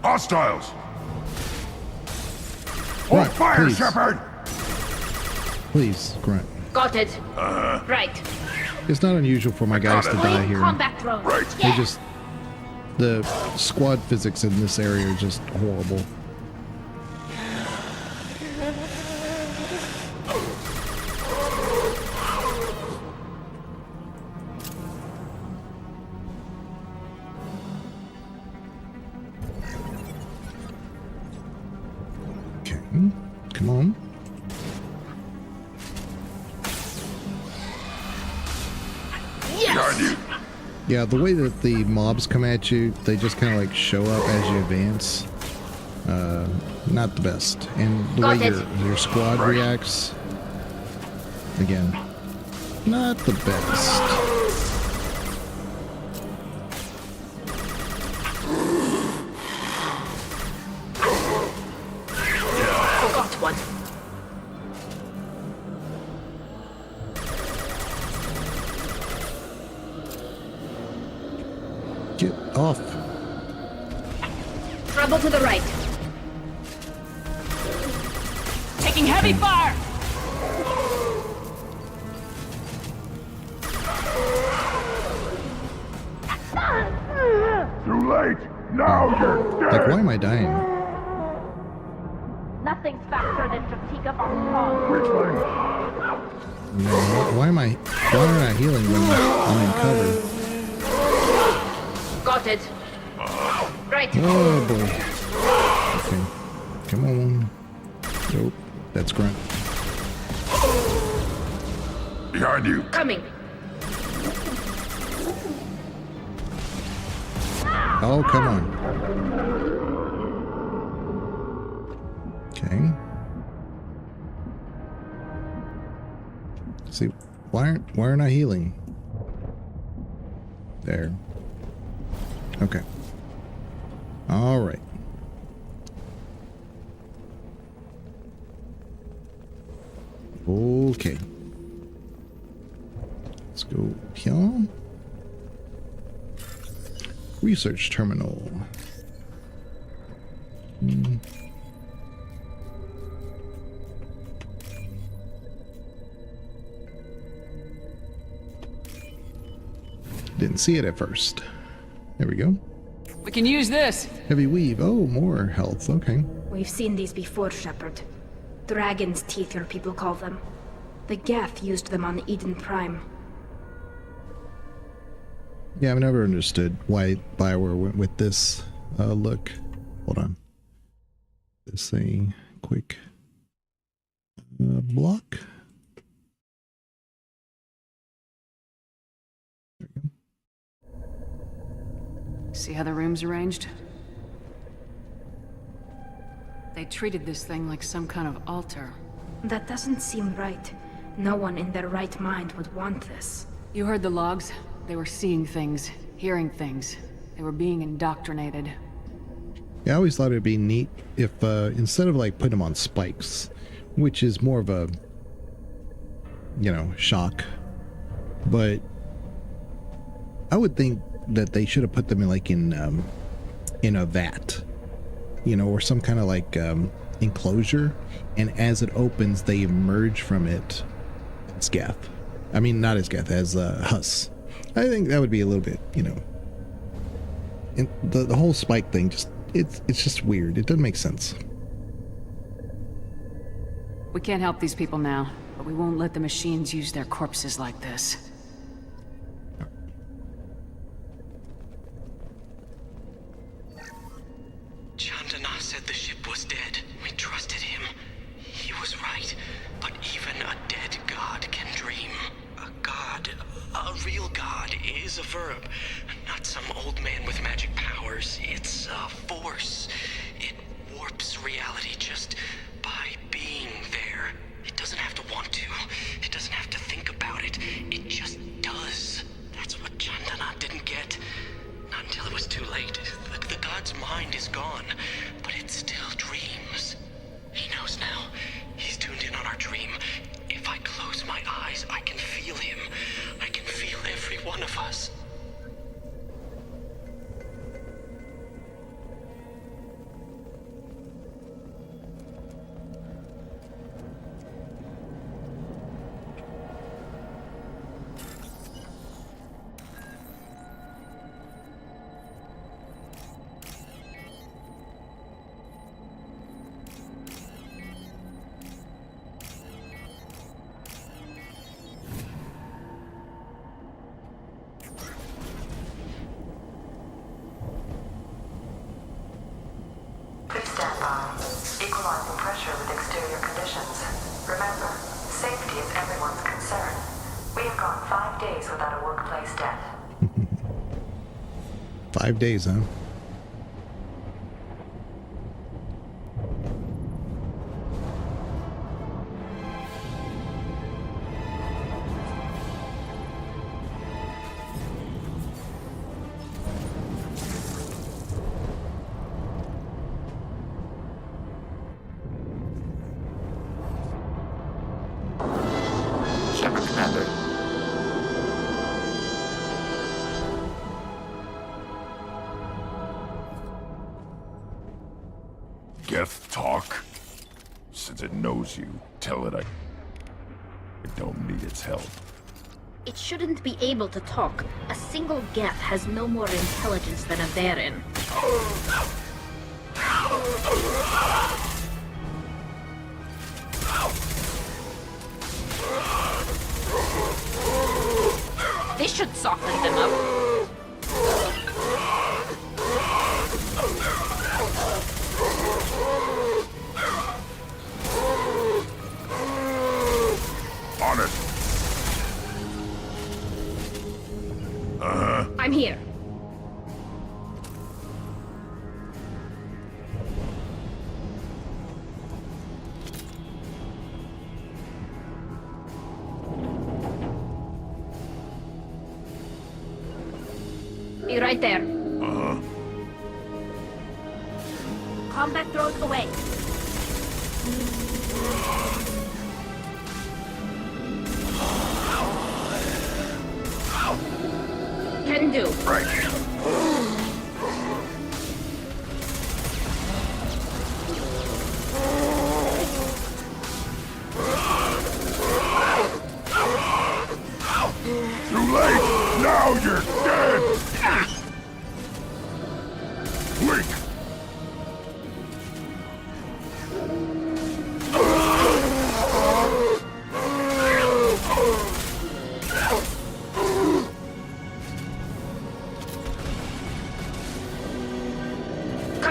Hostiles! Grunt, fire, please. Shepard! Please, Grunt. Got it. Right. It's not unusual for my guys to die here. Combat drone. Right. They just the squad physics in this area are just horrible. Okay, come on. Behind you. Yeah, the way that the mobs come at you, they just kind of like show up as you advance. Not the best. And the way your squad reacts, again, not the best. Got one. Get off. Trouble to the right. Taking heavy fire! Too late! Now you're dead! Like, why am I dying? Nothing's faster than Jatika from Kong. No, why aren't I healing when I'm in cover? Got it. Right. Oh boy. Okay. Come on. Nope. That's Grunt. Behind you. Coming. Oh, come on. Okay. See, why aren't I healing? There. Okay. All right. Okay. Let's go here. Research terminal. Didn't see it at first. There we go. We can use this. Heavy weave. Oh, more health. Okay. We've seen these before, Shepard. Dragon's teeth, your people call them. The Geth used them on Eden Prime. Yeah, I've never understood why BioWare went with this look. Hold on. This a quick block. There we go. See how the room's arranged? They treated this thing like some kind of altar. That doesn't seem right. No one in their right mind would want this. You heard the logs? They were seeing things, hearing things. They were being indoctrinated. Yeah, I always thought it'd be neat if instead of like putting them on spikes, which is more of a, you know, shock, but I would think that they should have put them in like in a vat, you know, or some kind of like enclosure, and as it opens, they emerge from it as Geth. I mean, not as Geth, as Huss. I think that would be a little bit, you know, and the whole spike thing just. It's just weird. It doesn't make sense. We can't help these people now, but we won't let the machines use their corpses like this. Chandana said the ship was dead. We trusted him. He was right. But even a dead god can dream. A god, a real god, is a verb. Not some old man with magic powers. It's a force. It warps reality just by being there. It doesn't have to want to. It doesn't have to think about it. It just does. That's what Chandana didn't get. Not until it was too late. The god's mind is gone, but it still dreams. He knows now. He's tuned in on our dream. If I close my eyes, I can feel him. I can feel every one of us. Equalizing pressure with exterior conditions. Remember, safety is everyone's concern. We have gone 5 days without a workplace death. 5 days, huh? Geth talk? Since it knows you, tell it I don't need its help. It shouldn't be able to talk. A single Geth has no more intelligence than a Varen. This should soften them up. On it. I'm here. Be right there. Combat drones away. Can do. Right. Too late. Now you're dead.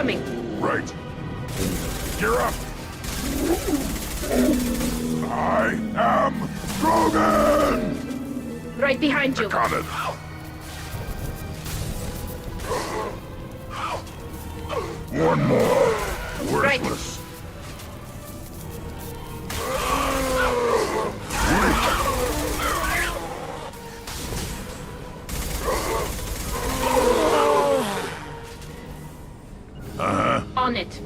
Coming. Right. Gear up. I am Grogan! Right behind you. Got it. One more. Worthless. On it.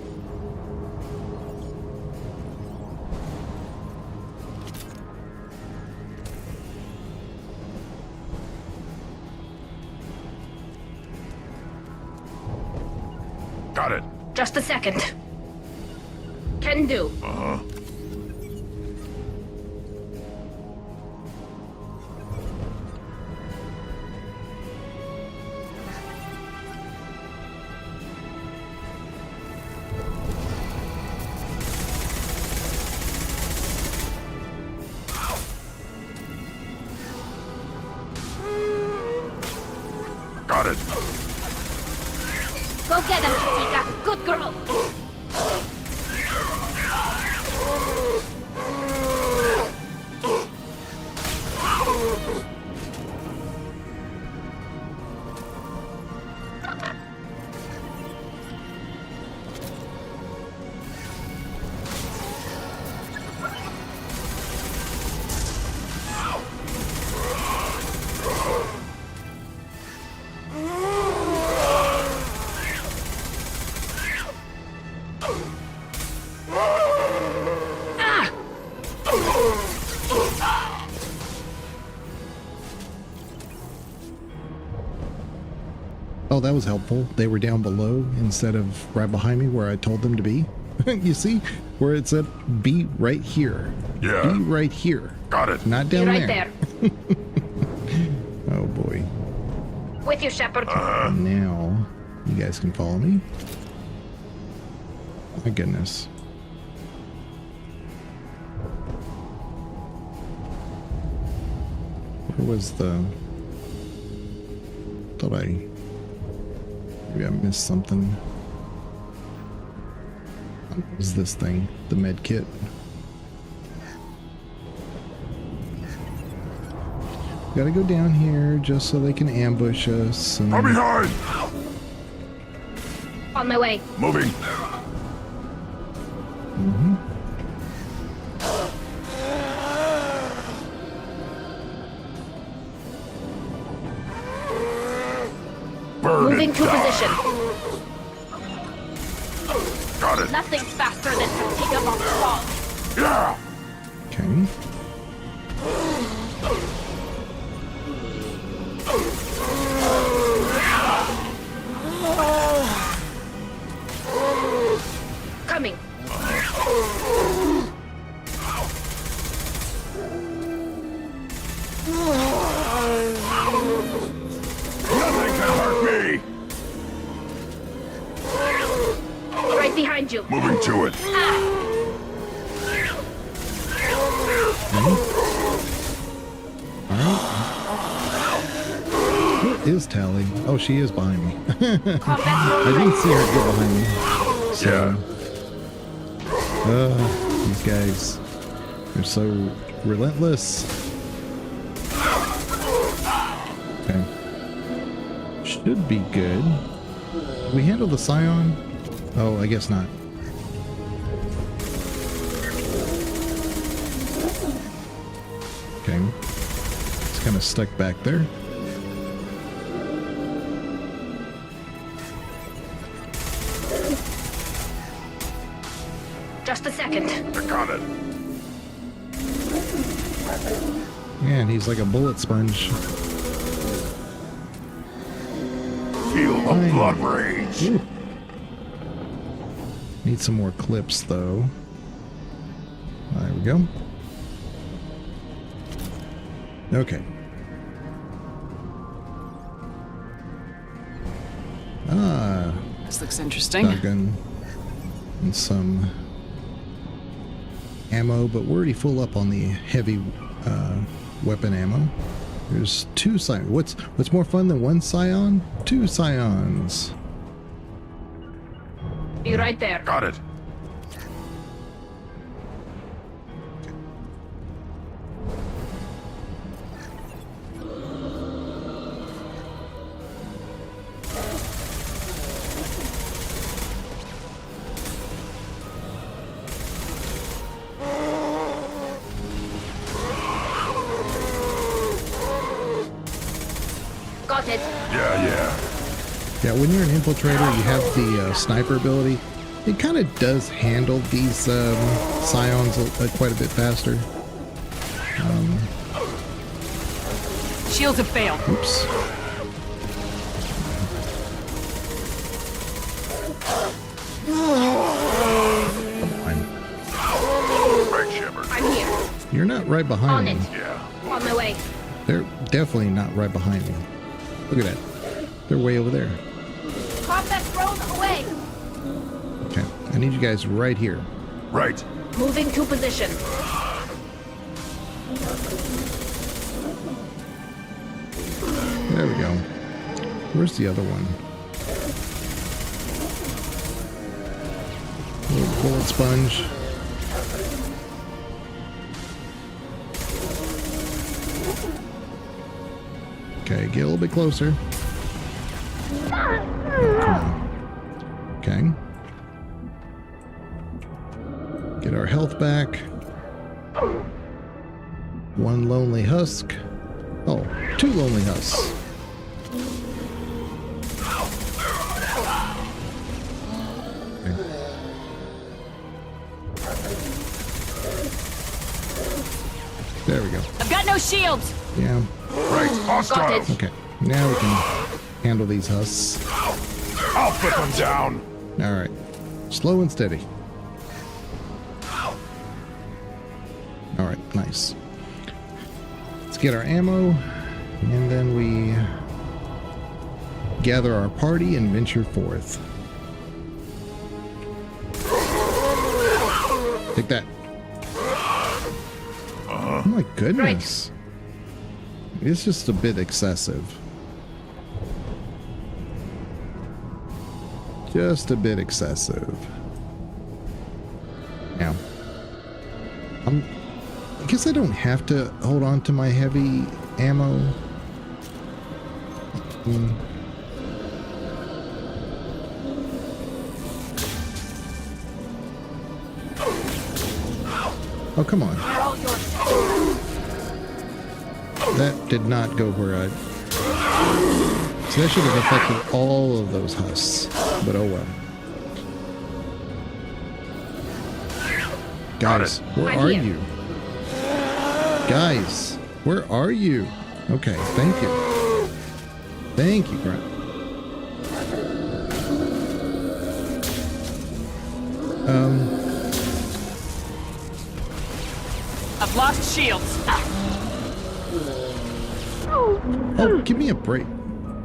Got it. Just a second. Can do. Got it. Go get him, Chica. Good girl. Oh, that was helpful. They were down below instead of right behind me where I told them to be. You see? Where it said, be right here. Yeah. Be right here. Got it. Not down Be right there. Oh, boy. With you, Shepard. Now, you guys can follow me. My goodness. Where was the... Thought maybe I missed something. What was this thing? The med kit. Gotta go down here just so they can ambush us. And... I'm behind! On my way. Moving. Moving to position. Got it. Nothing faster than fatigue on the wall. Yeah. Okay. Coming. Nothing can hurt me. Right behind you. Moving to it. Who is Tally? Oh, she is behind me. I didn't see her get behind me. So, these guys are so relentless. Okay. Should be good. Did we handle the Scion? Oh, I guess not. Okay. It's kind of stuck back there. Just a second. I got it. Yeah, and he's like a bullet sponge. Feel the blood rage. Ooh. Need some more clips, though. There we go. Okay. This looks interesting. Shotgun and some ammo, but we're already full up on the heavy weapon ammo. There's 2 Scions. What's more fun than 1 Scion? 2 Scions. Be right there. Got it. Got it. Yeah, when you're an infiltrator, you have the sniper ability. It kind of does handle these scions quite a bit faster. Shields have failed. Oops. Right, Shepard. I'm here. You're not right behind On me. it. Yeah. On my way. They're definitely not right behind me. Look at that. They're way over there. Combat drone away. Okay. I need you guys right here. Right. Moving to position. There we go. Where's the other one? Little bullet sponge. Okay, get a little bit closer. Oh, come on. Okay. Get our health back. One lonely husk. Oh, 2 lonely husks. Okay. There we go. I've got no shields. Yeah. Right. Hostile. Got it. Okay. Now we can handle these husks. I'll put them down. All right. Slow and steady. All right. Nice. Let's get our ammo, and then we gather our party and venture forth. Take that. Oh my goodness. It's just a bit excessive. Just a bit excessive. Now, I guess I don't have to hold on to my heavy ammo. Oh, come on. That did not go where I... So that should have affected all of those husks. But oh well. Guys, where are you? Guys, where are you? Okay, thank you. Thank you, Grant. I've lost shields. Oh, give me a break.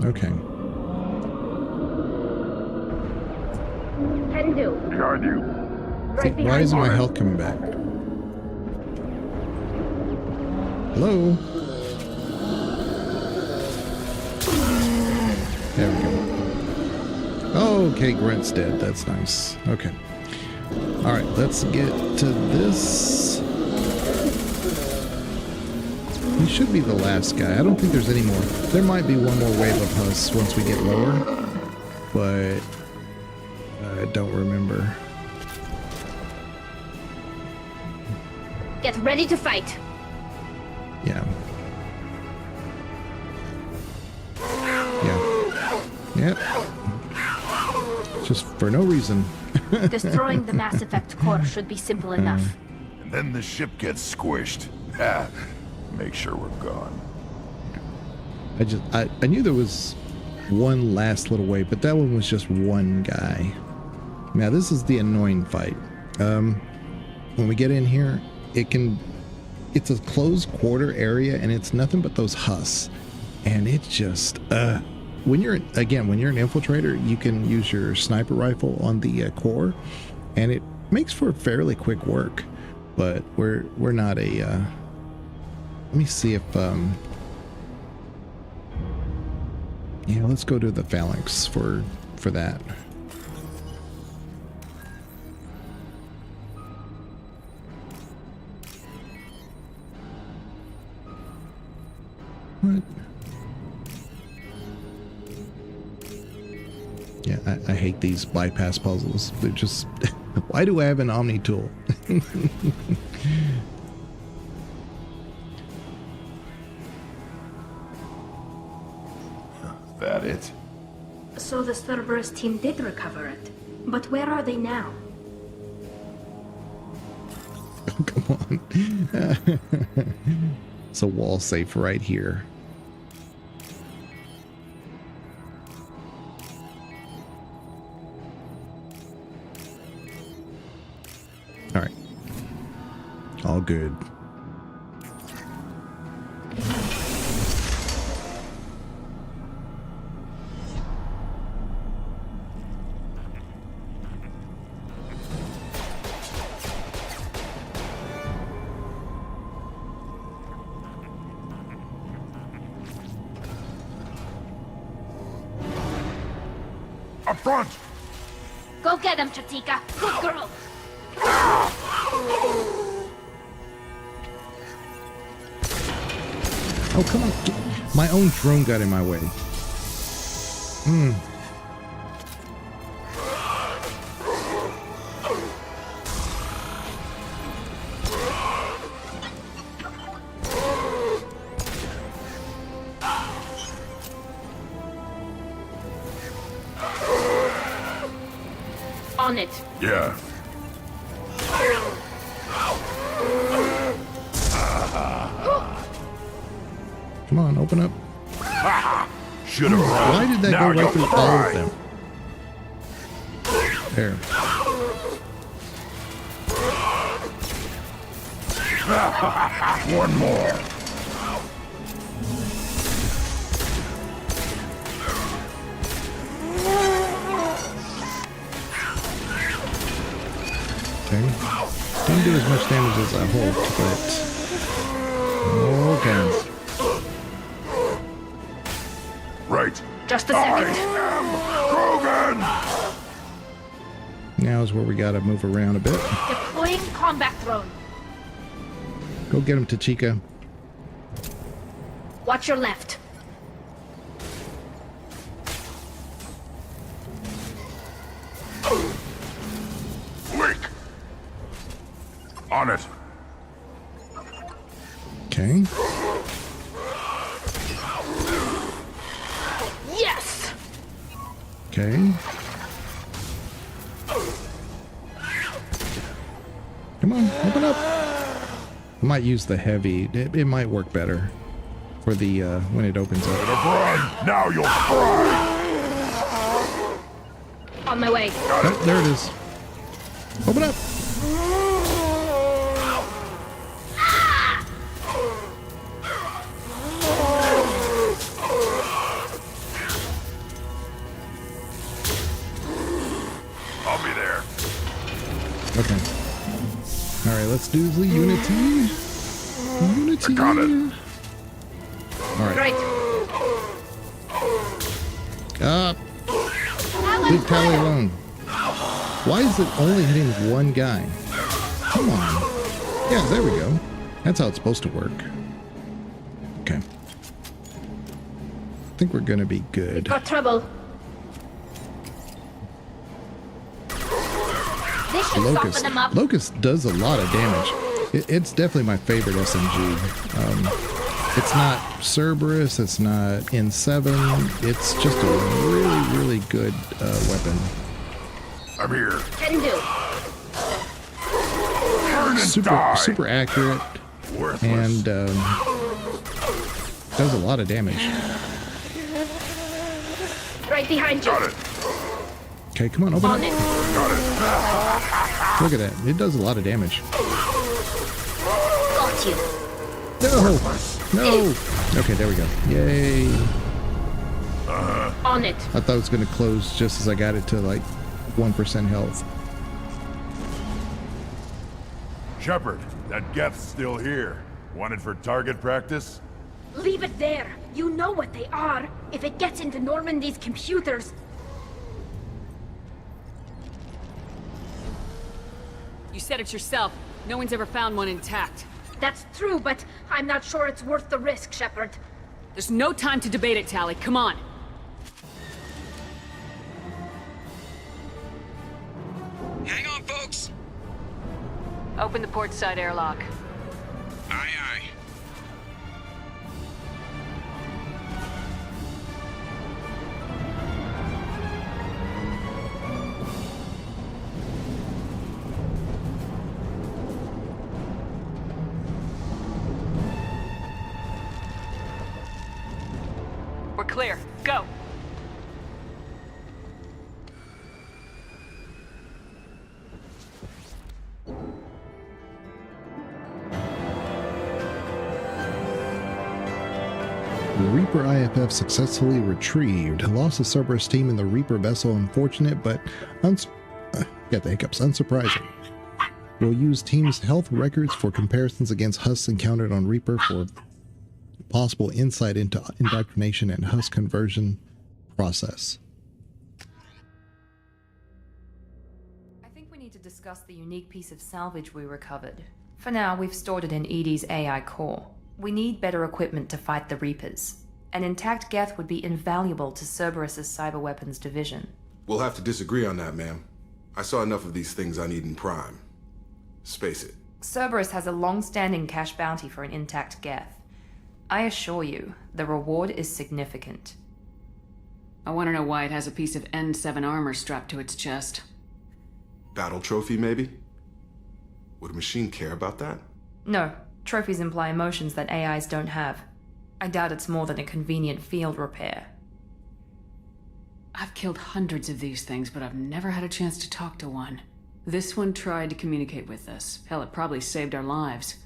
Okay. Can do. Behind you. Right Why behind isn't you. my health coming back? Hello? There we go. Okay, Grant's dead. That's nice. Okay. Alright, let's get to this. He should be the last guy. I don't think there's any more. There might be one more wave of husks once we get lower, but I don't remember. Get ready to fight. Yeah. Yeah. Yep. Just for no reason. Destroying the Mass Effect core should be simple enough. And then the ship gets squished. Ha. Make sure we're gone. I knew there was one last little way, but that one was just one guy. Now this is the annoying fight. When we get in here, it's a closed quarter area and it's nothing but those husks. And it's just, when you're an infiltrator, you can use your sniper rifle on the core and it makes for fairly quick work, but we're not a, let me see if, yeah, let's go to the phalanx for that. What? Yeah, I hate these bypass puzzles. They're just... Why do I have an Omni tool? That it? So the Cerberus team did recover it. But where are they now? Oh, come on. It's a wall safe right here. All right. All good. Up front! Go get him, Chatika. Good girl. Oh, come on. My own drone got in my way. On it. Yeah. Come on, open up. Should have run. Why did that Now go right you'll through cry. all of them? There. One more. Okay. Didn't do as much damage as I hoped, but... Okay. Right. Just a second. Krogan! Now is where we gotta move around a bit. Deploying combat drone. Go get him, Tachika. Watch your left. Link! On it. Okay. Yes! Okay. Come on, open up. I might use the heavy. It might work better for the when it opens up. Run! Now you'll cry! On my way. Oh, there it is. Open up. I'll be there. Okay. All right, let's do the Unity. Unity. I got it. All right. Right. Big tally alone. Why is it only hitting one guy? Come on. Yeah, there we go. That's how it's supposed to work. Okay. I think we're gonna be good. Got trouble. This should Locust. soften them up. Locust does a lot of damage. It's definitely my favorite SMG. It's not Cerberus. It's not N7. It's just a really, really good weapon. I'm here. Can do. Super accurate. Worthless. And does a lot of damage. Right behind you. Got it. Okay, come on, open On up. it. Got it. Look at that. It does a lot of damage. Got you. No! No! Okay, there we go. Yay. On it. I thought it was going to close just as I got it to like 1% health. Shepard, that Geth's still here. Wanted for target practice? Leave it there. You know what they are. If it gets into Normandy's computers. You said it yourself. No one's ever found one intact. That's true, but I'm not sure it's worth the risk, Shepard. There's no time to debate it, Tally. Come on. Hang on, folks! Open the port side airlock. Aye, aye. We're clear. Go! Reaper IFF successfully retrieved. Loss of Cerberus team in the Reaper vessel unfortunate, but got the hiccups. Unsurprising. We'll use team's health records for comparisons against Husks encountered on Reaper for possible insight into indoctrination and Husk conversion process. I think we need to discuss the unique piece of salvage we recovered. For now, we've stored it in EDI's AI core. We need better equipment to fight the Reapers. An intact Geth would be invaluable to Cerberus's cyber weapons division. We'll have to disagree on that, ma'am. I saw enough of these things I need in Prime. Space it. Cerberus has a long-standing cash bounty for an intact Geth. I assure you, the reward is significant. I want to know why it has a piece of N7 armor strapped to its chest. Battle trophy, maybe? Would a machine care about that? No. Trophies imply emotions that AIs don't have. I doubt it's more than a convenient field repair. I've killed hundreds of these things, but I've never had a chance to talk to one. This one tried to communicate with us. Hell, it probably saved our lives.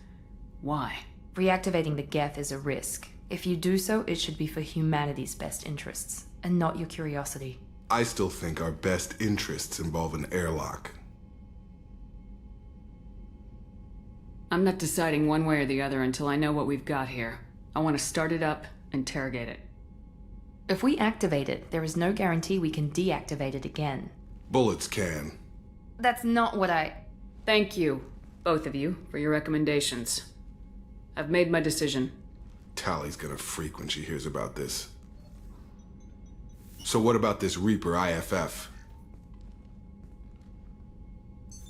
Why? Reactivating the Geth is a risk. If you do so, it should be for humanity's best interests, and not your curiosity. I still think our best interests involve an airlock. I'm not deciding one way or the other until I know what we've got here. I want to start it up, interrogate it. If we activate it, there is no guarantee we can deactivate it again. Bullets can. That's not what I... Thank you, both of you, for your recommendations. I've made my decision. Tally's gonna freak when she hears about this. So what about this Reaper IFF?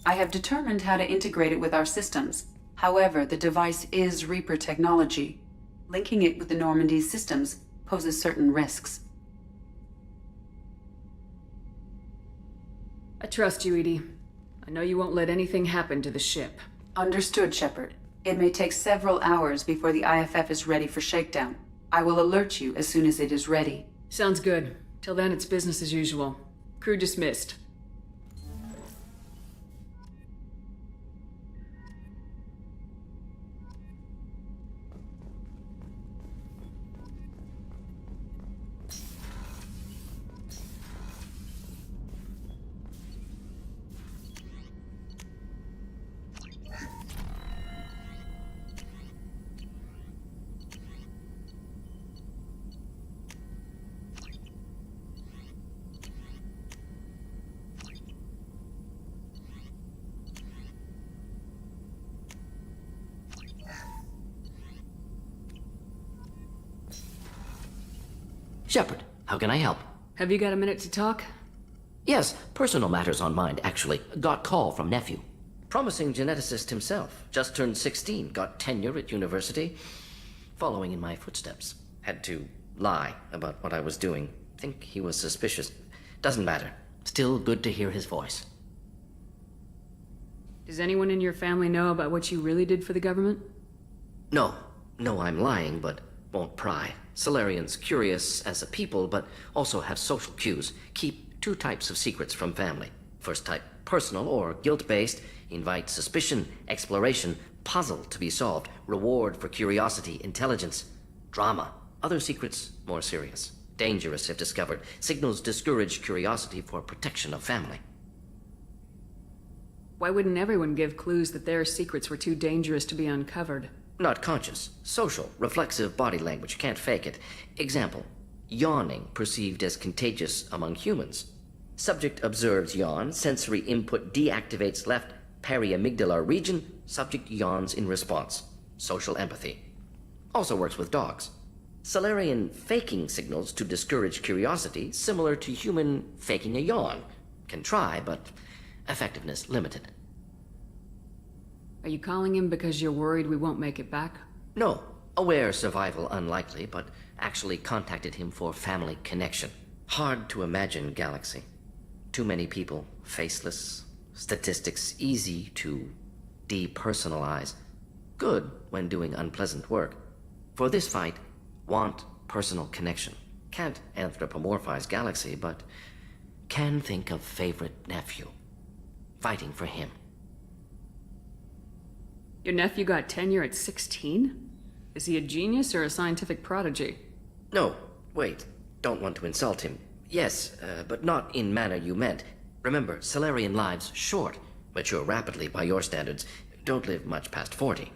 I have determined how to integrate it with our systems. However, the device is Reaper technology. Linking it with the Normandy's systems poses certain risks. I trust you, Edie. I know you won't let anything happen to the ship. Understood, Shepard. It may take several hours before the IFF is ready for shakedown. I will alert you as soon as it is ready. Sounds good. Till then, it's business as usual. Crew dismissed. Shepard, how can I help? Have you got a minute to talk? Yes, personal matters on mind, actually. Got call from nephew. Promising geneticist himself. Just turned 16, got tenure at university. Following in my footsteps. Had to lie about what I was doing. Think he was suspicious. Doesn't matter. Still good to hear his voice. Does anyone in your family know about what you really did for the government? No, I'm lying, but won't pry. Solarians curious as a people, but also have social cues. Keep two types of secrets from family. First type, personal or guilt-based, invite suspicion, exploration, puzzle to be solved, reward for curiosity, intelligence, drama. Other secrets, more serious. Dangerous if discovered. Signals discourage curiosity for protection of family. Why wouldn't everyone give clues that their secrets were too dangerous to be uncovered? Not conscious. Social, reflexive body language. Can't fake it. Example. Yawning perceived as contagious among humans. Subject observes yawn. Sensory input deactivates left periamygdalar region. Subject yawns in response. Social empathy. Also works with dogs. Salarian faking signals to discourage curiosity, similar to human faking a yawn. Can try, but effectiveness limited. Are you calling him because you're worried we won't make it back? No. Aware survival unlikely, but actually contacted him for family connection. Hard to imagine galaxy. Too many people, faceless, statistics easy to depersonalize. Good when doing unpleasant work. For this fight, want personal connection. Can't anthropomorphize galaxy, but can think of favorite nephew. Fighting for him. Your nephew got tenure at 16? Is he a genius or a scientific prodigy? No, wait. Don't want to insult him. Yes, but not in manner you meant. Remember, Salarian lives short. Mature rapidly by your standards. Don't live much past 40.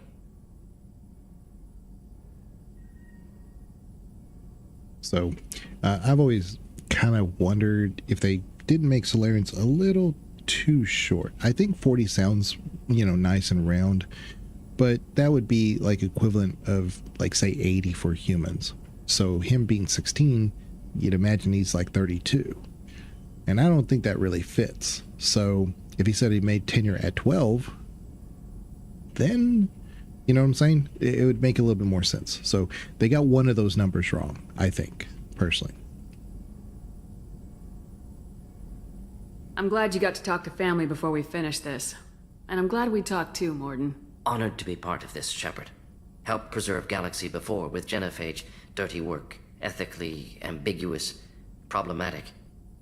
So, I've always kind of wondered if they didn't make Solarians a little too short. I think 40 sounds, nice and round, but that would be like equivalent of, like, say, 80 for humans. So him being 16, you'd imagine he's like 32. And I don't think that really fits. So if he said he made tenure at 12, then, you know what I'm saying? It would make a little bit more sense. So they got one of those numbers wrong, I think, personally. I'm glad you got to talk to family before we finish this. And I'm glad we talked too, Morden. Honored to be part of this, Shepard. Helped preserve Galaxy before with Genophage. Dirty work. Ethically ambiguous. Problematic.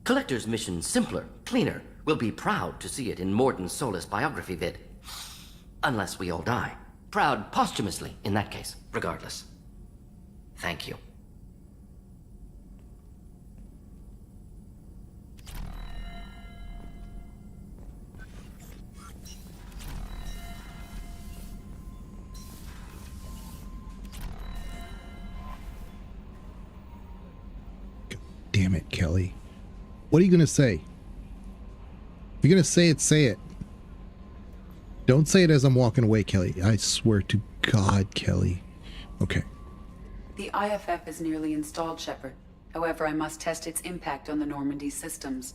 Collector's mission simpler, cleaner. We'll be proud to see it in Morden's Solus biography vid. Unless we all die. Proud posthumously, in that case, regardless. Thank you. Damn it, Kelly. What are you going to say? If you're going to say it. Don't say it as I'm walking away, Kelly. I swear to God, Kelly. Okay. The IFF is nearly installed, Shepard. However, I must test its impact on the Normandy systems.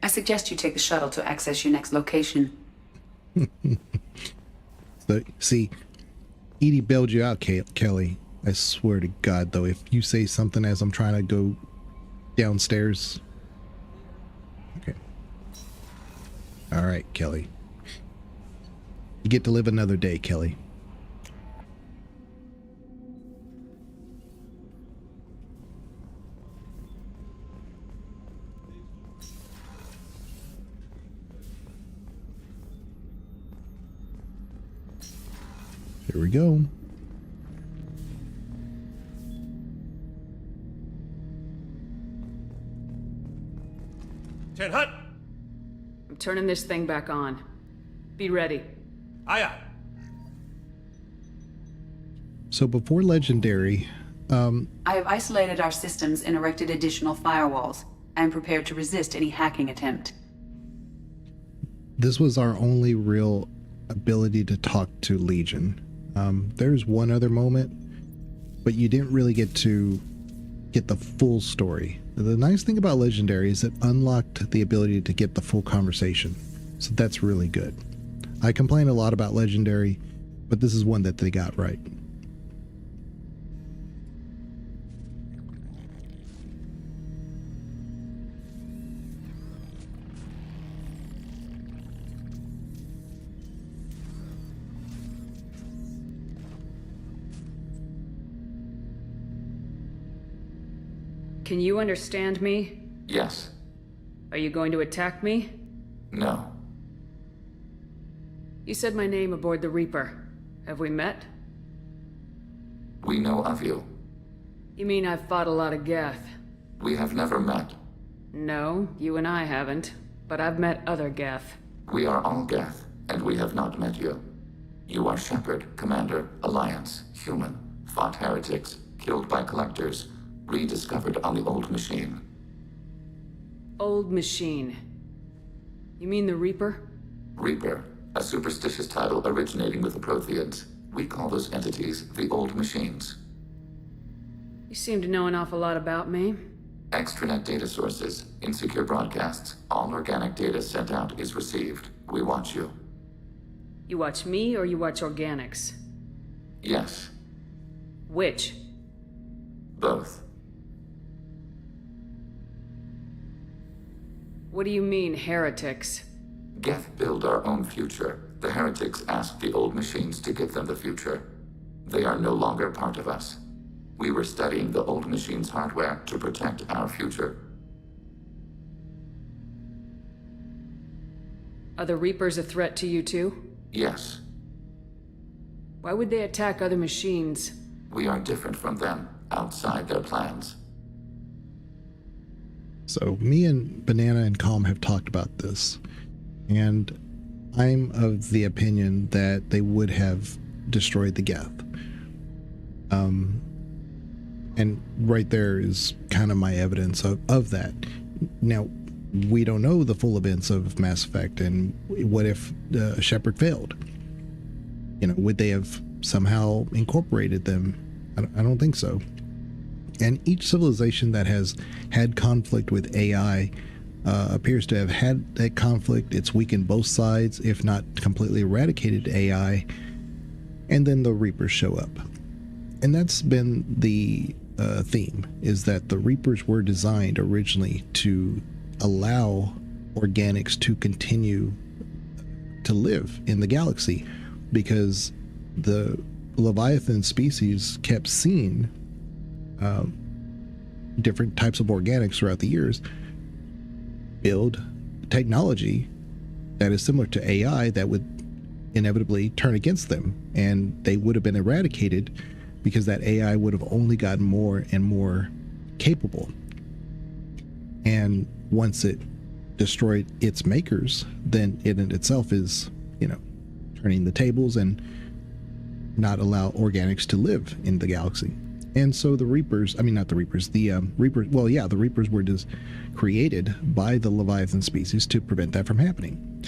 I suggest you take the shuttle to access your next location. So, see, Edie bailed you out, Kelly. I swear to God, though, if you say something as I'm trying to go downstairs. Okay. All right, Kelly. You get to live another day, Kelly. Here we go. Hut. I'm turning this thing back on. Be ready. Aye, aye. So before Legendary, I have isolated our systems and erected additional firewalls. I am prepared to resist any hacking attempt. This was our only real ability to talk to Legion. There's one other moment, but you didn't really get to get the full story. The nice thing about Legendary is it unlocked the ability to get the full conversation. So that's really good. I complain a lot about Legendary, but this is one that they got right. Can you understand me? Yes. Are you going to attack me? No. You said my name aboard the Reaper. Have we met? We know of you. You mean I've fought a lot of Geth? We have never met. No, you and I haven't. But I've met other Geth. We are all Geth, and we have not met you. You are Shepard, Commander, Alliance, human, fought heretics, killed by collectors, rediscovered on the old machine. Old machine. You mean the Reaper? Reaper, a superstitious title originating with the Protheans. We call those entities the old machines. You seem to know an awful lot about me. Extranet data sources, insecure broadcasts, all organic data sent out is received. We watch you. You watch me or you watch organics? Yes. Which? Both. What do you mean, heretics? Geth build our own future. The heretics asked the old machines to give them the future. They are no longer part of us. We were studying the old machines' hardware to protect our future. Are the Reapers a threat to you too? Yes. Why would they attack other machines? We are different from them, outside their plans. So me and Banana and Calm have talked about this, and I'm of the opinion that they would have destroyed the Geth. And right there is kind of my evidence of that. Now, we don't know the full events of Mass Effect, and what if Shepard failed? You know, would they have somehow incorporated them? I don't think so. And each civilization that has had conflict with AI appears to have had that conflict. It's weakened both sides, if not completely eradicated AI, and then the Reapers show up. And that's been the theme, is that the Reapers were designed originally to allow organics to continue to live in the galaxy, because the Leviathan species kept seeing different types of organics throughout the years build technology that is similar to AI that would inevitably turn against them, and they would have been eradicated because that AI would have only gotten more and more capable. And once it destroyed its makers, then it in itself is, you know, turning the tables and not allow organics to live in the galaxy. And so the Reapers, I mean, not the Reapers, the Reapers, well, yeah, the Reapers were just created by the Leviathan species to prevent that from happening.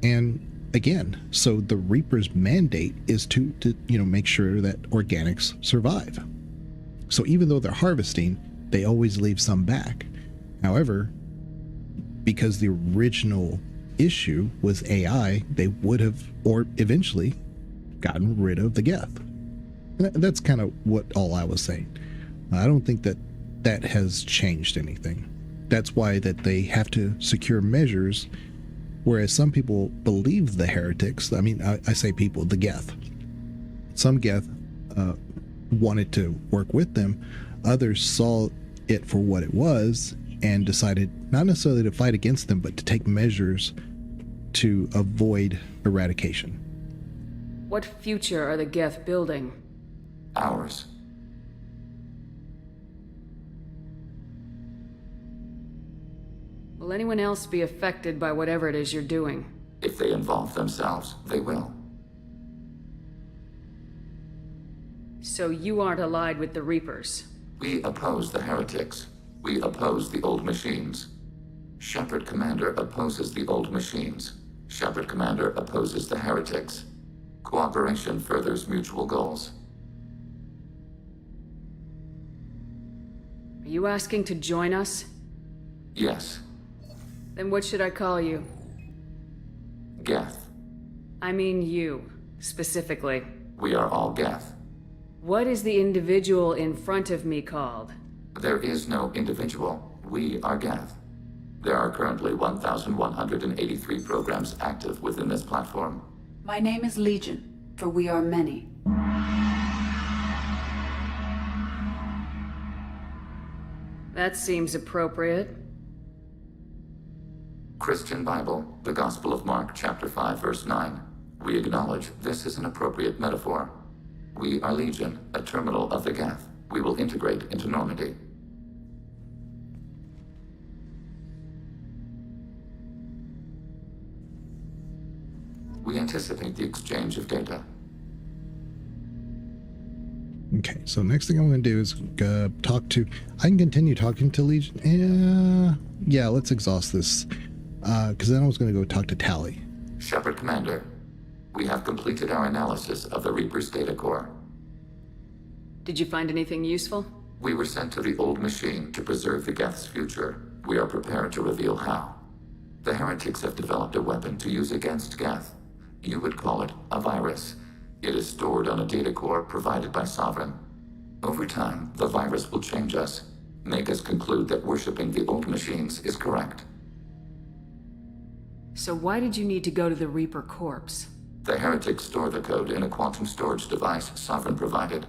And again, so the Reapers' mandate is to you know, make sure that organics survive. So even though they're harvesting, they always leave some back. However, because the original issue was AI, they would have, or eventually, gotten rid of the Geth. And that's kind of what all I was saying. I don't think that that has changed anything. That's why that they have to secure measures, whereas some people believe the heretics. I mean, I say people, the Geth. Some Geth wanted to work with them. Others saw it for what it was and decided not necessarily to fight against them, but to take measures to avoid eradication. What future are the Geth building? Ours. Will anyone else be affected by whatever it is you're doing? If they involve themselves, they will. So you aren't allied with the Reapers? We oppose the heretics. We oppose the old machines. Shepard Commander opposes the old machines. Shepard Commander opposes the heretics. Cooperation furthers mutual goals. Are you asking to join us? Yes. Then what should I call you? Geth. I mean you, specifically. We are all Geth. What is the individual in front of me called? There is no individual. We are Geth. There are currently 1,183 programs active within this platform. My name is Legion, for we are many. That seems appropriate. Christian Bible, the Gospel of Mark, chapter 5, verse 9. We acknowledge this is an appropriate metaphor. We are Legion, a terminal of the Geth. We will integrate into Normandy. We anticipate the exchange of data. Okay, so next thing I'm going to do is talk to... I can continue talking to Legion. Yeah, let's exhaust this. Because then I was going to go talk to Tally. Shepard Commander, we have completed our analysis of the Reaper's data core. Did you find anything useful? We were sent to the old machine to preserve the Geth's future. We are prepared to reveal how. The heretics have developed a weapon to use against Geth. You would call it a virus. It is stored on a data core provided by Sovereign. Over time, the virus will change us, make us conclude that worshipping the old machines is correct. So why did you need to go to the Reaper corpse? The heretics store the code in a quantum storage device Sovereign provided.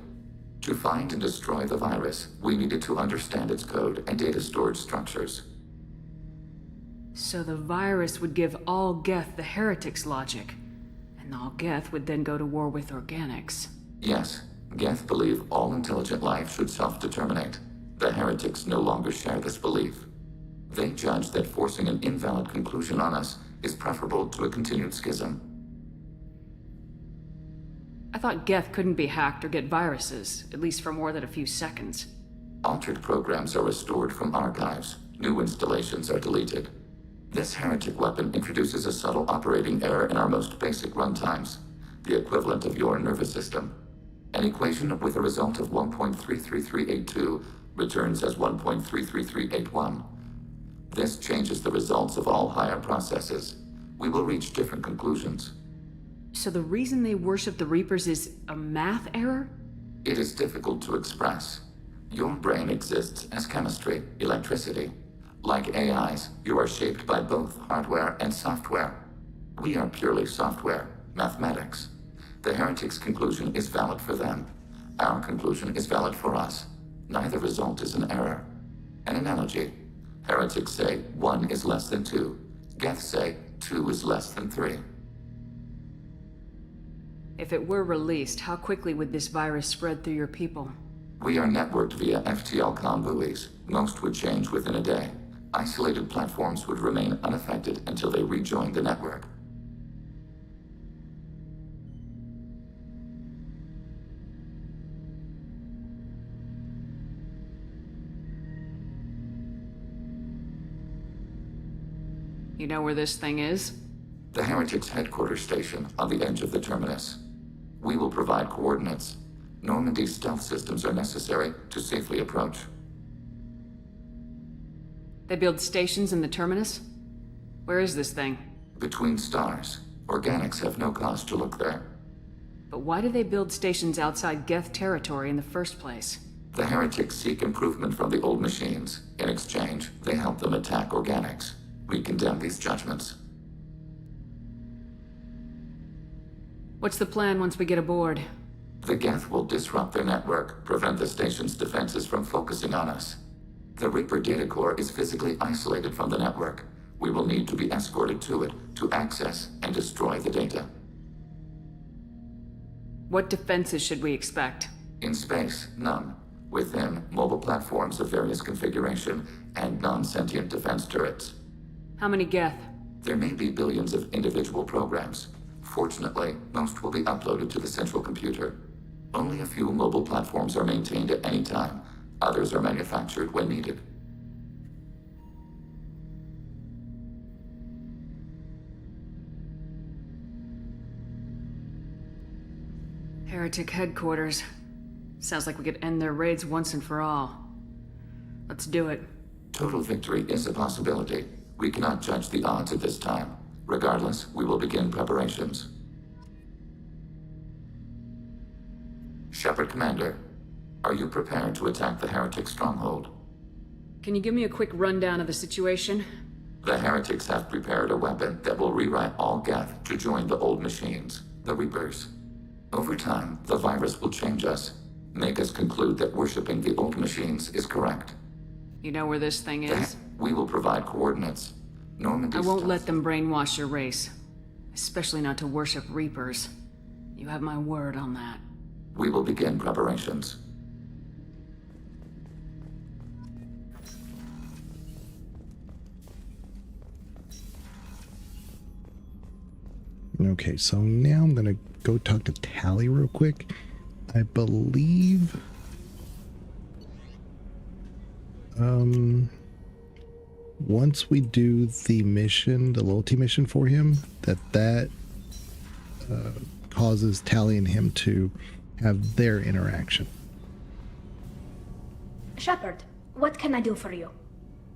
To find and destroy the virus, we needed to understand its code and data storage structures. So the virus would give all Geth the heretics' logic, and all Geth would then go to war with organics. Yes, Geth believe all intelligent life should self-determinate. The heretics no longer share this belief. They judge that forcing an invalid conclusion on us is preferable to a continued schism. I thought Geth couldn't be hacked or get viruses, at least for more than a few seconds. Altered programs are restored from archives. New installations are deleted. This heretic weapon introduces a subtle operating error in our most basic runtimes, the equivalent of your nervous system. An equation with a result of 1.33382 returns as 1.33381. This changes the results of all higher processes. We will reach different conclusions. So the reason they worship the Reapers is a math error? It is difficult to express. Your brain exists as chemistry, electricity. Like AIs, you are shaped by both hardware and software. We are purely software, mathematics. The heretics' conclusion is valid for them. Our conclusion is valid for us. Neither result is an error. An analogy. Heretics say 1 is less than 2. Geth say 2 is less than 3. If it were released, how quickly would this virus spread through your people? We are networked via FTL-COM buoys. Most would change within a day. Isolated platforms would remain unaffected until they rejoin the network. You know where this thing is? The heretics' headquarters station on the edge of the terminus. We will provide coordinates. Normandy's stealth systems are necessary to safely approach. They build stations in the terminus? Where is this thing? Between stars. Organics have no cause to look there. But why do they build stations outside Geth territory in the first place? The heretics seek improvement from the old machines. In exchange, they help them attack organics. We condemn these judgments. What's the plan once we get aboard? The Geth will disrupt their network, prevent the station's defenses from focusing on us. The Reaper data core is physically isolated from the network. We will need to be escorted to it to access and destroy the data. What defenses should we expect? In space, none. Within, mobile platforms of various configuration and non-sentient defense turrets. How many Geth? There may be billions of individual programs. Fortunately, most will be uploaded to the central computer. Only a few mobile platforms are maintained at any time. Others are manufactured when needed. Heretic headquarters. Sounds like we could end their raids once and for all. Let's do it. Total victory is a possibility. We cannot judge the odds at this time. Regardless, we will begin preparations. Shepard Commander, are you prepared to attack the heretic stronghold? Can you give me a quick rundown of the situation? The heretics have prepared a weapon that will rewrite all Geth to join the old machines, the Reapers. Over time, the virus will change us, make us conclude that worshipping the old machines is correct. You know where this thing is? We will provide coordinates. I won't let them brainwash your race. Especially not to worship Reapers. You have my word on that. We will begin preparations. Okay, so now I'm gonna go talk to Tally real quick. I believe once we do the mission, the loyalty mission for him, that causes Tally and him to have their interaction. Shepard, what can I do for you?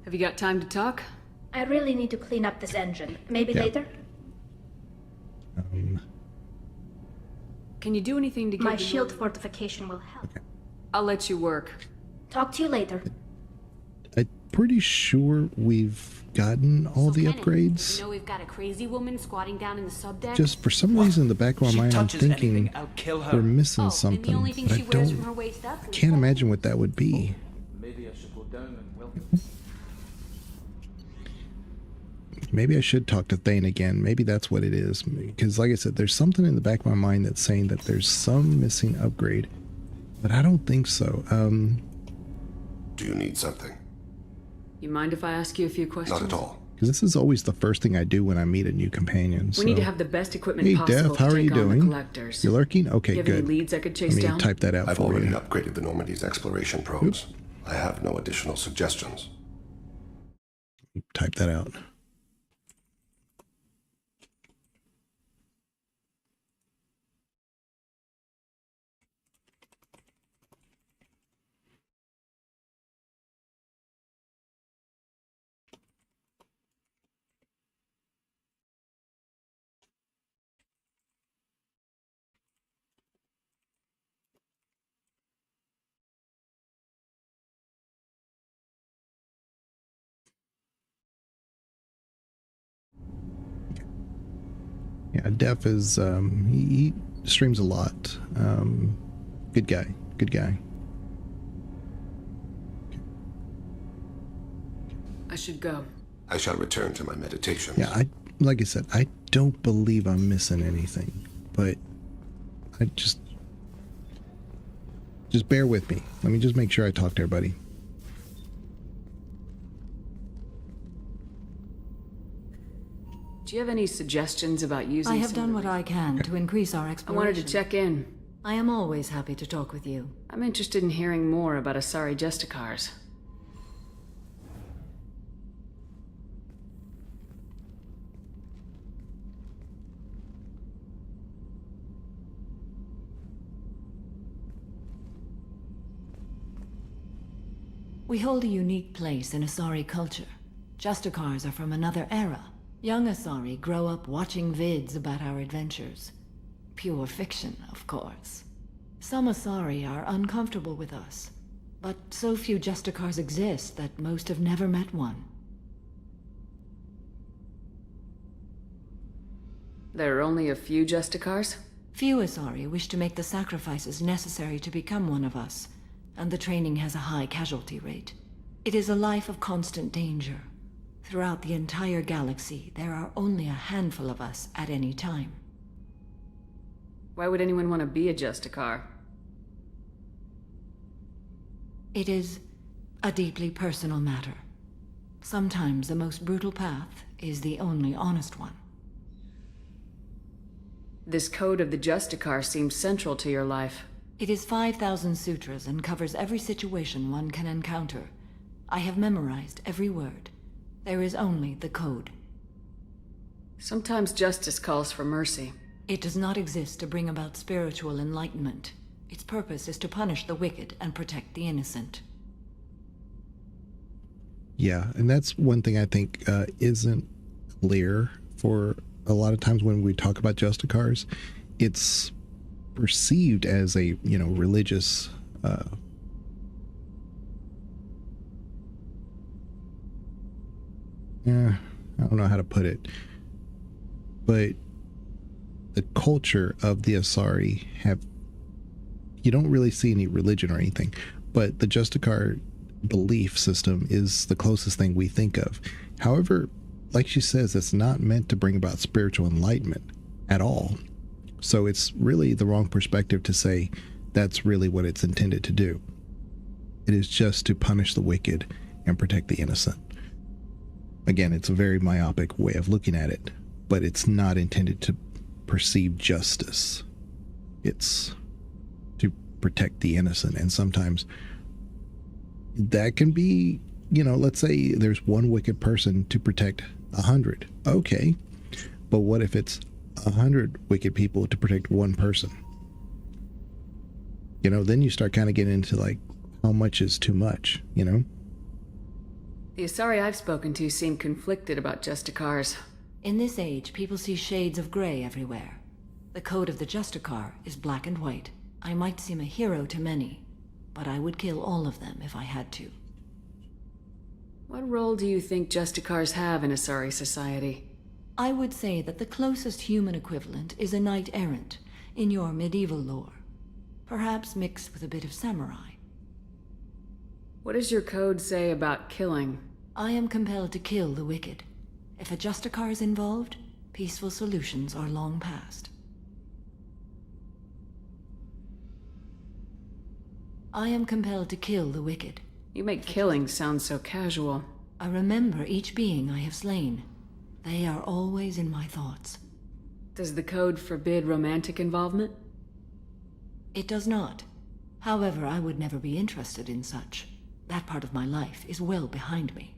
Have you got time to talk? I really need to clean up this engine. Maybe Yeah. later? Can you do anything to get My shield fortification will help. I'll let you work. Talk to you later. I'm pretty sure we've gotten all the upgrades. You know we've got a crazy woman squatting down in the subdeck. Just for some reason in the back of my mind, I'm thinking we're missing something. only thing But she I wears don't. from her waist up I can't imagine what that would be. Maybe I should go down and welcome. Maybe I should talk to Thane again. Maybe that's what it is. Because, like I said, there's something in the back of my mind that's saying that there's some missing upgrade. But I don't think so. Do you need something? You mind if I ask you a few questions? Not at all. Because this is always the first thing I do when I meet a new companion. We need to have the best equipment Hey, possible Dev, how to are take you on the doing? collectors. You lurking? Okay, You have good. any leads I could chase Let me down? type that out I've for already you. upgraded the Normandy's exploration probes. I have no additional suggestions. Type that out. Yeah, Def is he streams a lot. Good guy. Good guy. I should go. I shall return to my meditations. Yeah, like I said, I don't believe I'm missing anything, but I just bear with me. Let me just make sure I talk to everybody. Do you have any suggestions about using I have some done of what the- I can to increase our I exploration. wanted to check in. I am always happy to talk with you. I'm interested in hearing more about Asari Justicars. We hold a unique place in Asari culture. Justicars are from another era. Young Asari grow up watching vids about our adventures. Pure fiction, of course. Some Asari are uncomfortable with us, but so few Justicars exist that most have never met one. There are only a few Justicars? Few Asari wish to make the sacrifices necessary to become one of us, and the training has a high casualty rate. It is a life of constant danger. Throughout the entire galaxy, there are only a handful of us at any time. Why would anyone want to be a Justicar? It is a deeply personal matter. Sometimes the most brutal path is the only honest one. This code of the Justicar seems central to your life. It is 5,000 sutras and covers every situation one can encounter. I have memorized every word. There is only the code. Sometimes justice calls for mercy. It does not exist to bring about spiritual enlightenment. Its purpose is to punish the wicked and protect the innocent. Yeah, and that's one thing I think isn't clear for a lot of times when we talk about Justicars. It's perceived as a, religious I don't know how to put it, but the culture of the Asari you don't really see any religion or anything, but the Justicar belief system is the closest thing we think of. However, like she says, it's not meant to bring about spiritual enlightenment at all. So it's really the wrong perspective to say that's really what it's intended to do. It is just to punish the wicked and protect the innocent. Again, it's a very myopic way of looking at it, but it's not intended to perceive justice. It's to protect the innocent. And sometimes that can be, let's say there's one wicked person to protect 100. Okay. But what if it's 100 wicked people to protect one person? Then you start kind of getting into like, how much is too much, you know? The Asari I've spoken to seem conflicted about Justicars. In this age, people see shades of gray everywhere. The code of the Justicar is black and white. I might seem a hero to many, but I would kill all of them if I had to. What role do you think Justicars have in Asari society? I would say that the closest human equivalent is a knight-errant in your medieval lore. Perhaps mixed with a bit of samurai. What does your code say about killing? I am compelled to kill the wicked. If a Justicar is involved, peaceful solutions are long past. I am compelled to kill the wicked. You make killing sound so casual. I remember each being I have slain. They are always in my thoughts. Does the code forbid romantic involvement? It does not. However, I would never be interested in such. That part of my life is well behind me.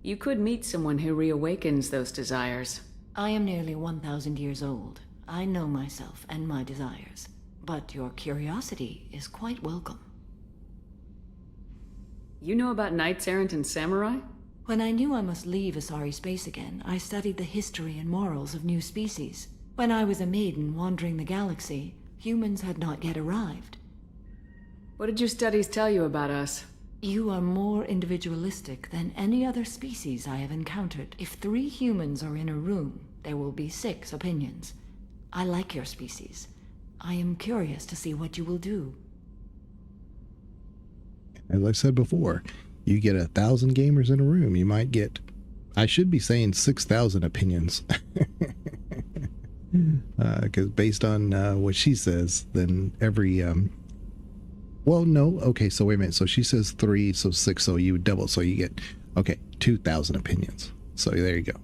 You could meet someone who reawakens those desires. I am nearly 1,000 years old. I know myself and my desires. But your curiosity is quite welcome. You know about knights errant and samurai? When I knew I must leave Asari space again, I studied the history and morals of new species. When I was a maiden wandering the galaxy, humans had not yet arrived. What did your studies tell you about us? You are more individualistic than any other species I have encountered. If 3 humans are in a room, there will be 6 opinions. I like your species. I am curious to see what you will do. As I said before, you get 1,000 gamers in a room, you might get, I should be saying 6,000 opinions. Because based on what she says, then every, well, no, okay, so wait a minute. So she says 3, so 6, so you double, so you get, okay, 2,000 opinions. So there you go.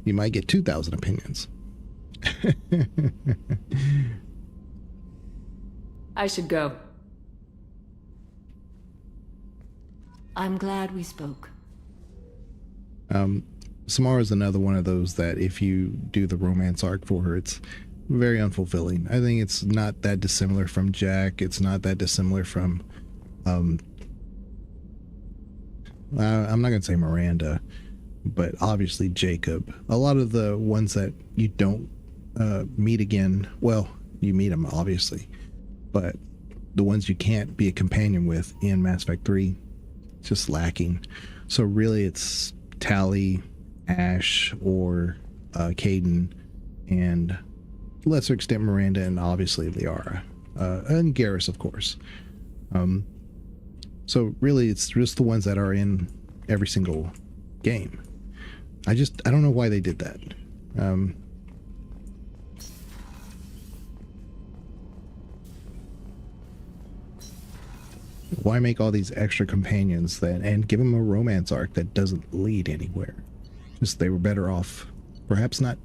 You might get 2,000 opinions. I should go. I'm glad we spoke. Samara's another one of those that if you do the romance arc for her, it's very unfulfilling. I think it's not that dissimilar from Jack. It's not that dissimilar from, I'm not going to say Miranda, but obviously Jacob. A lot of the ones that you don't meet again, well, you meet them obviously, but the ones you can't be a companion with in Mass Effect 3, just lacking. So really it's Tali, Ash, or Caden, and to a lesser extent Miranda, and obviously Liara, and Garrus, of course. So really it's just the ones that are in every single game. I don't know why they did that. Why make all these extra companions then and give them a romance arc that doesn't lead anywhere? Just they were better off perhaps not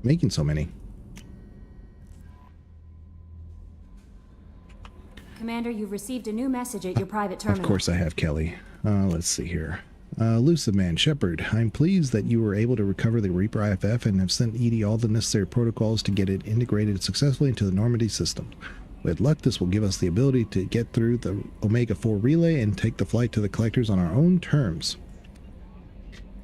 making so many. Commander, you've received a new message at your private terminal. Of course I have, Kelly. Let's see here. Lucid Man, Shepard, I'm pleased that you were able to recover the Reaper IFF and have sent EDI all the necessary protocols to get it integrated successfully into the Normandy system. With luck, this will give us the ability to get through the Omega-4 relay and take the flight to the collectors on our own terms.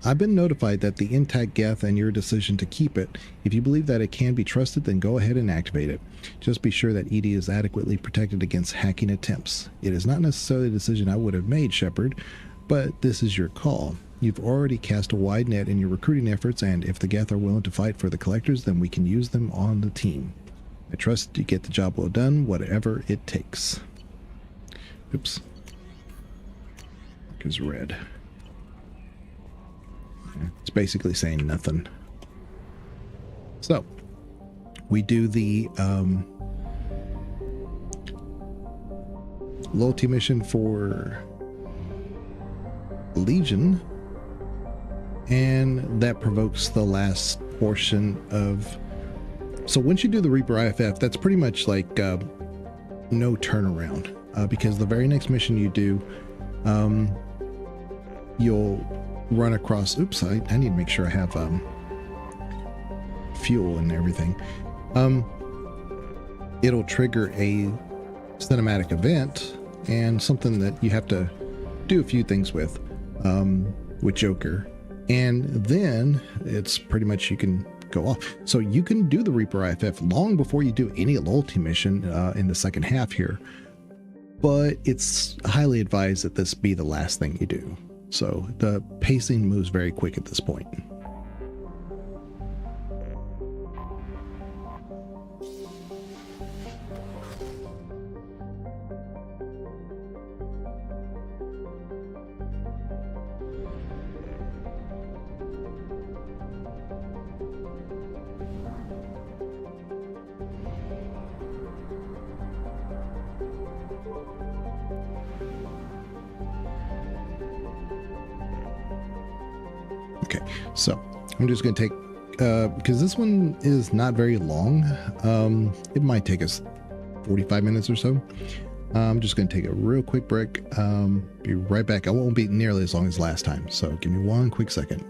I've been notified that the intact Geth and your decision to keep it. If you believe that it can be trusted, then go ahead and activate it. Just be sure that EDI is adequately protected against hacking attempts. It is not necessarily a decision I would have made, Shepard, but this is your call. You've already cast a wide net in your recruiting efforts, and if the Geth are willing to fight for the collectors, then we can use them on the team. I trust you get the job well done, whatever it takes. Oops. Is red. It's basically saying nothing. So, we do the loyalty mission for Legion, and that provokes the last portion of... So once you do the Reaper IFF, that's pretty much like no turnaround, because the very next mission you do, you'll run across... Oops, I need to make sure I have fuel and everything. It'll trigger a cinematic event and something that you have to do a few things with Joker. And then it's pretty much you can go off. So you can do the Reaper IFF long before you do any loyalty mission in the second half here. But it's highly advised that this be the last thing you do. So the pacing moves very quick at this point. Okay, so I'm just going to take, because this one is not very long, it might take us 45 minutes or so. I'm just going to take a real quick break, be right back. I won't be nearly as long as last time, so give me one quick second.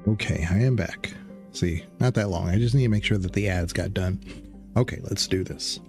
Okay, I am back. See, not that long. I just need to make sure that the ads got done. Okay, let's do this.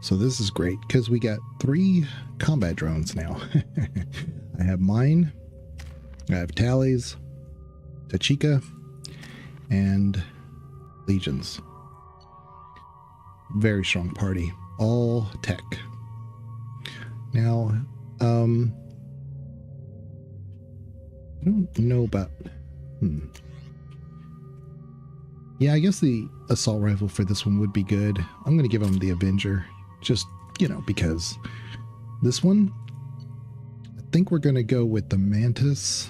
So this is great because we got 3 combat drones now. I have mine, I have Tally's, Tachika, and Legions. Very strong party, all tech. Now, I don't know about. Yeah, I guess the assault rifle for this one would be good. I'm going to give him the Avenger, just, because this one, I think we're going to go with the Mantis.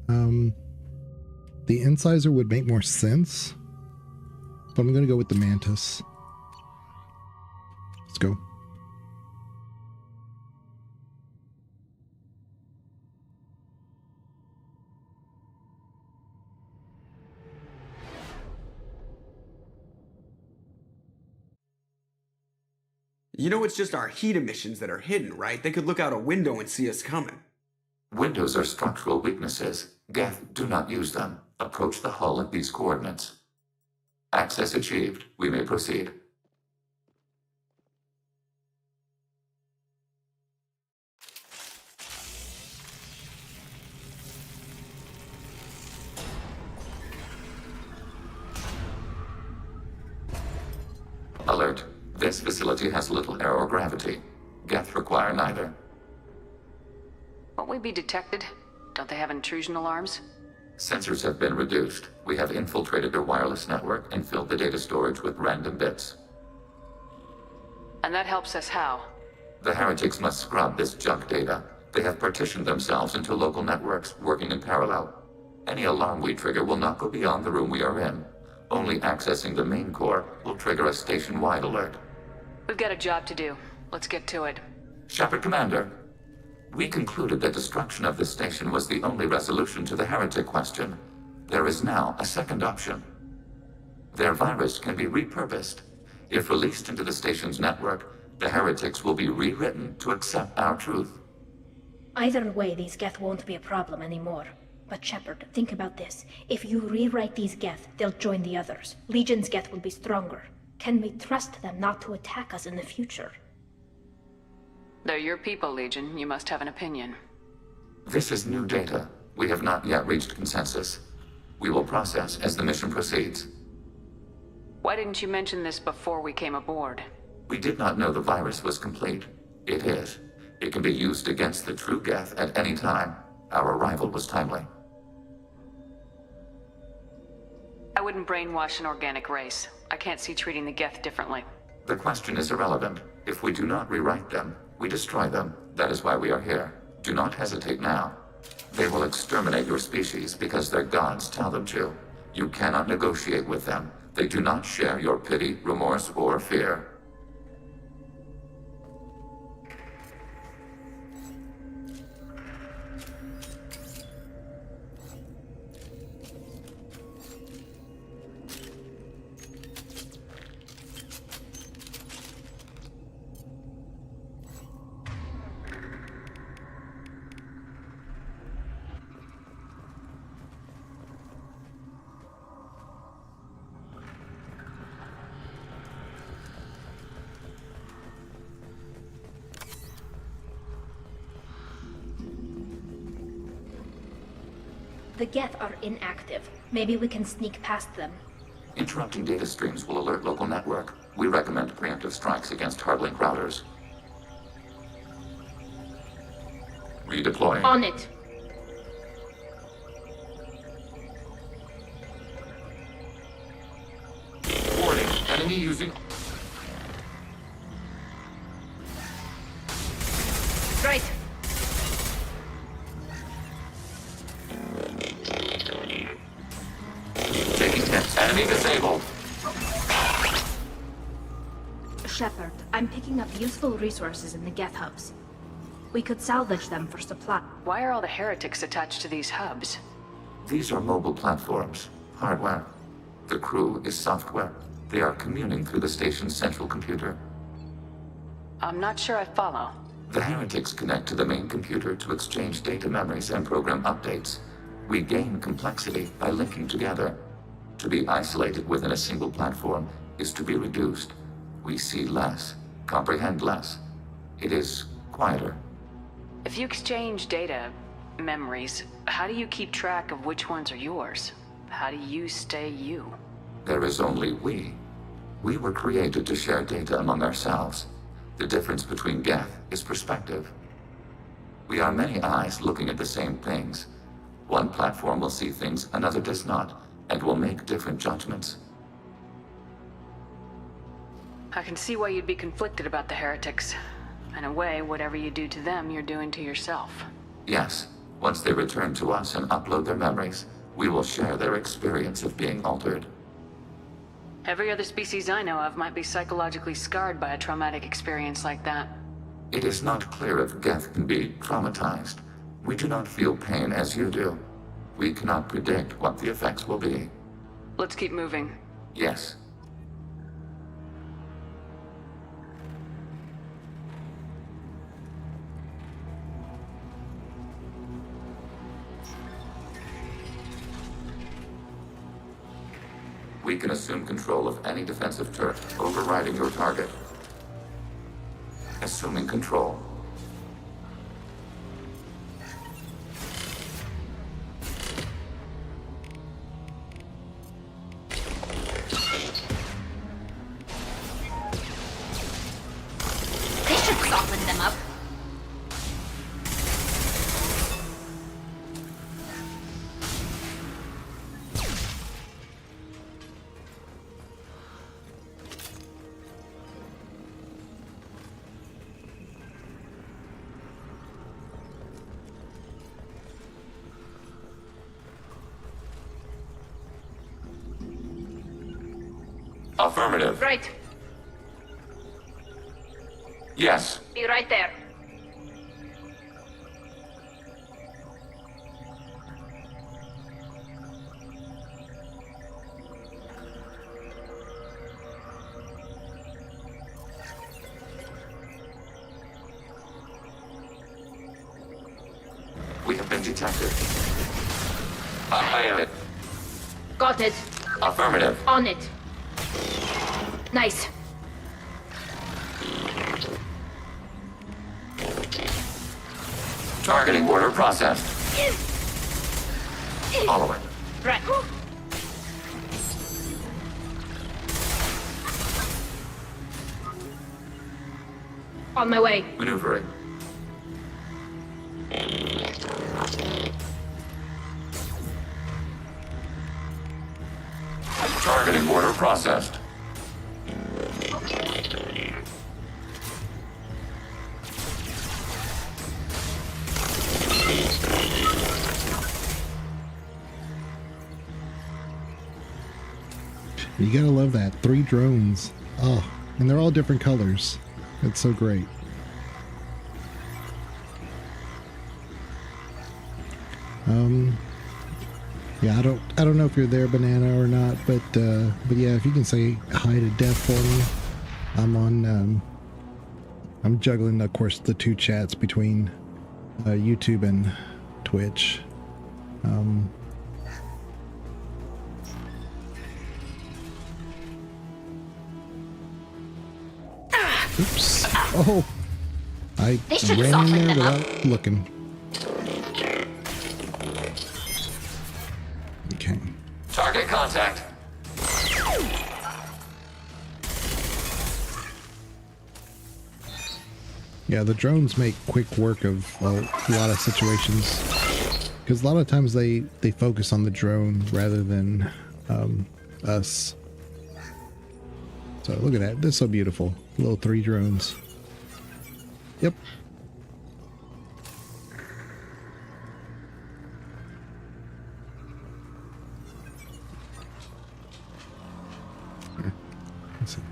The Incisor would make more sense, but I'm going to go with the Mantis. Let's go. You know it's just our heat emissions that are hidden, right? They could look out a window and see us coming. Windows are structural weaknesses. Geth, do not use them. Approach the hull at these coordinates. Access achieved. We may proceed. Alert. This facility has little air or gravity. Geth require neither. Won't we be detected? Don't they have intrusion alarms? Sensors have been reduced. We have infiltrated their wireless network and filled the data storage with random bits. And that helps us how? The heretics must scrub this junk data. They have partitioned themselves into local networks, working in parallel. Any alarm we trigger will not go beyond the room we are in. Only accessing the main core will trigger a station-wide alert. We've got a job to do. Let's get to it. Shepard Commander, we concluded that destruction of this station was the only resolution to the heretic question. There is now a second option. Their virus can be repurposed. If released into the station's network, the heretics will be rewritten to accept our truth. Either way, these Geth won't be a problem anymore. But Shepard, think about this. If you rewrite these Geth, they'll join the others. Legion's Geth will be stronger. Can we trust them not to attack us in the future? They're your people, Legion. You must have an opinion. This is new data. We have not yet reached consensus. We will process as the mission proceeds. Why didn't you mention this before we came aboard? We did not know the virus was complete. It is. It can be used against the true Geth at any time. Our arrival was timely. I wouldn't brainwash an organic race. I can't see treating the Geth differently. The question is irrelevant. If we do not rewrite them, we destroy them. That is why we are here. Do not hesitate now. They will exterminate your species because their gods tell them to. You cannot negotiate with them. They do not share your pity, remorse, or fear. The Geth are inactive. Maybe we can sneak past them. Interrupting data streams will alert local network. We recommend preemptive strikes against hardlink routers. Redeploying. On it! Warning, enemy using... Right! Taking hits. Enemy disabled. Shepard, I'm picking up useful resources in the Geth hubs. We could salvage them for supply. Why are all the heretics attached to these hubs? These are mobile platforms. Hardware. The crew is software. They are communing through the station's central computer. I'm not sure I follow. The heretics connect to the main computer to exchange data memories and program updates. We gain complexity by linking together. To be isolated within a single platform is to be reduced. We see less. comprehend less. It is quieter. If you exchange data, memories, how do you keep track of which ones are yours? How do you stay you? There is only we. We were created to share data among ourselves. The difference between Geth is perspective. We are many eyes looking at the same things. One platform will see things another does not, and will make different judgments. I can see why you'd be conflicted about the heretics. In a way, whatever you do to them, you're doing to yourself. Yes, once they return to us and upload their memories, we will share their experience of being altered. Every other species I know of might be psychologically scarred by a traumatic experience like that. It is not clear if Geth can be traumatized. We do not feel pain as you do. We cannot predict what the effects will be. Let's keep moving. Yes. We can assume control of any defensive turret, overriding your target. Assuming control. This should soften them up. Affirmative. Right. Yes. Be right there. We have been detected. I am it. Got it. Affirmative. On it. Nice. Targeting order processed. Following. Right. On my way. Maneuvering. Targeting order processed. You gotta love that. 3 drones. Oh, and they're all different colors. It's so great. Yeah, I don't know if you're there, Banana, or not, but yeah, if you can say hi to Death for me. I'm on, I'm juggling, of course, the 2 chats between YouTube and Twitch. Oops. Oh, I ran in there without looking. Okay. Target contact. Yeah, the drones make quick work of a lot of situations, because a lot of times they focus on the drone rather than us. So look at that. This is so beautiful. Little 3 drones. Yep. Let's see.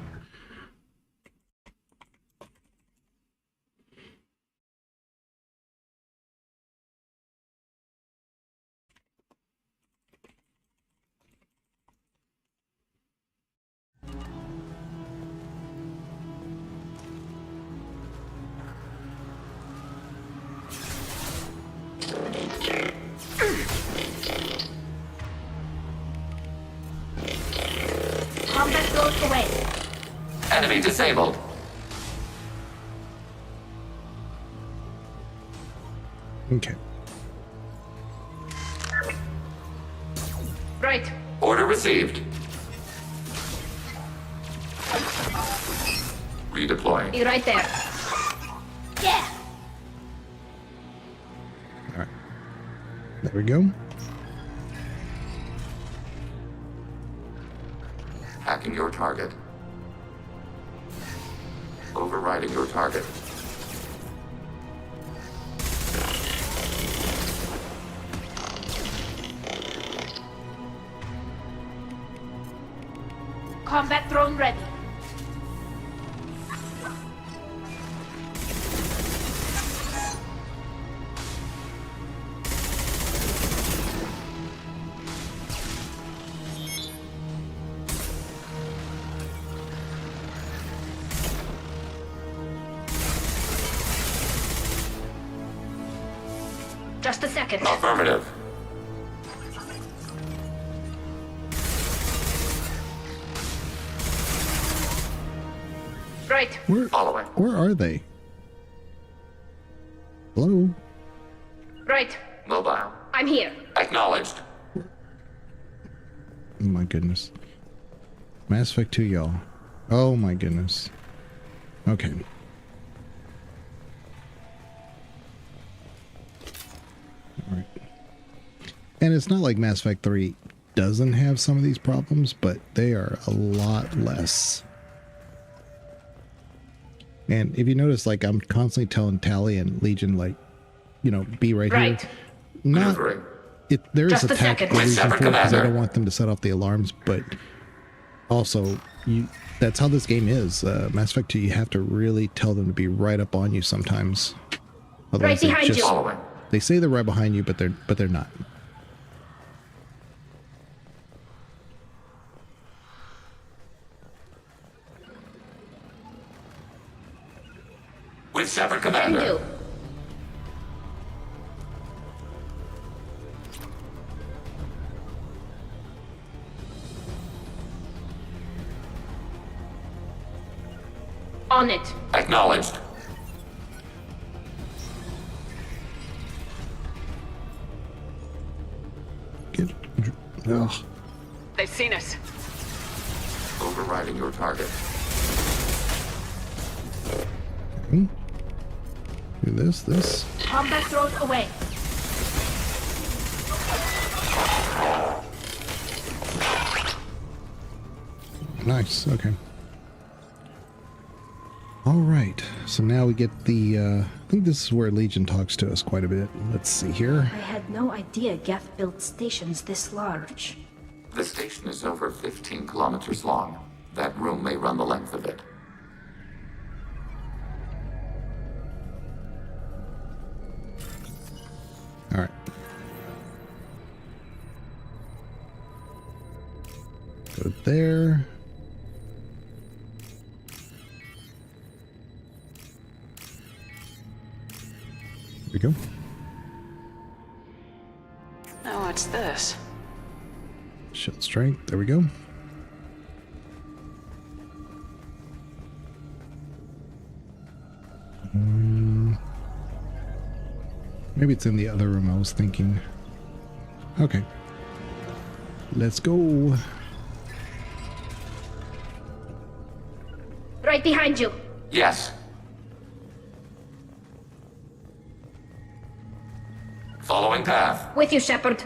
Combat goes away. Enemy disabled. Okay. Right. Order received. Redeploying. Be right there. Yeah. All right. There we go. Hacking your target. Overriding your target. Combat drone ready. Just a second. Affirmative. Right. Where are they? Hello? Right. Mobile. I'm here. Acknowledged. Oh my goodness. Mass Effect 2, y'all. Oh my goodness. Okay. Alright. And it's not like Mass Effect 3 doesn't have some of these problems, but they are a lot less. And if you notice, like, I'm constantly telling Tally and Legion, like, you know, be right here. Not, there is a tactical reason for it, because I don't want them to set off the alarms, but also, that's how this game is. Mass Effect 2, you have to really tell them to be right up on you sometimes. Otherwise, Right behind you. They say they're right behind you, but they're not. With Separate Commander. On it. Acknowledged. Ugh. They've seen us. Overriding your target. Okay. Do this. Combat drone away. Nice, okay. Alright, so now we get the, I think this is where Legion talks to us quite a bit. Let's see here. I had no idea Geth built stations this large. The station is over 15 kilometers long. That room may run the length of it. Alright. Go there. There we go. Now what's this? Shield strength. There we go. Maybe it's in the other room I was thinking. Okay. Let's go. Right behind you. Yes. Following path. With you, Shepard.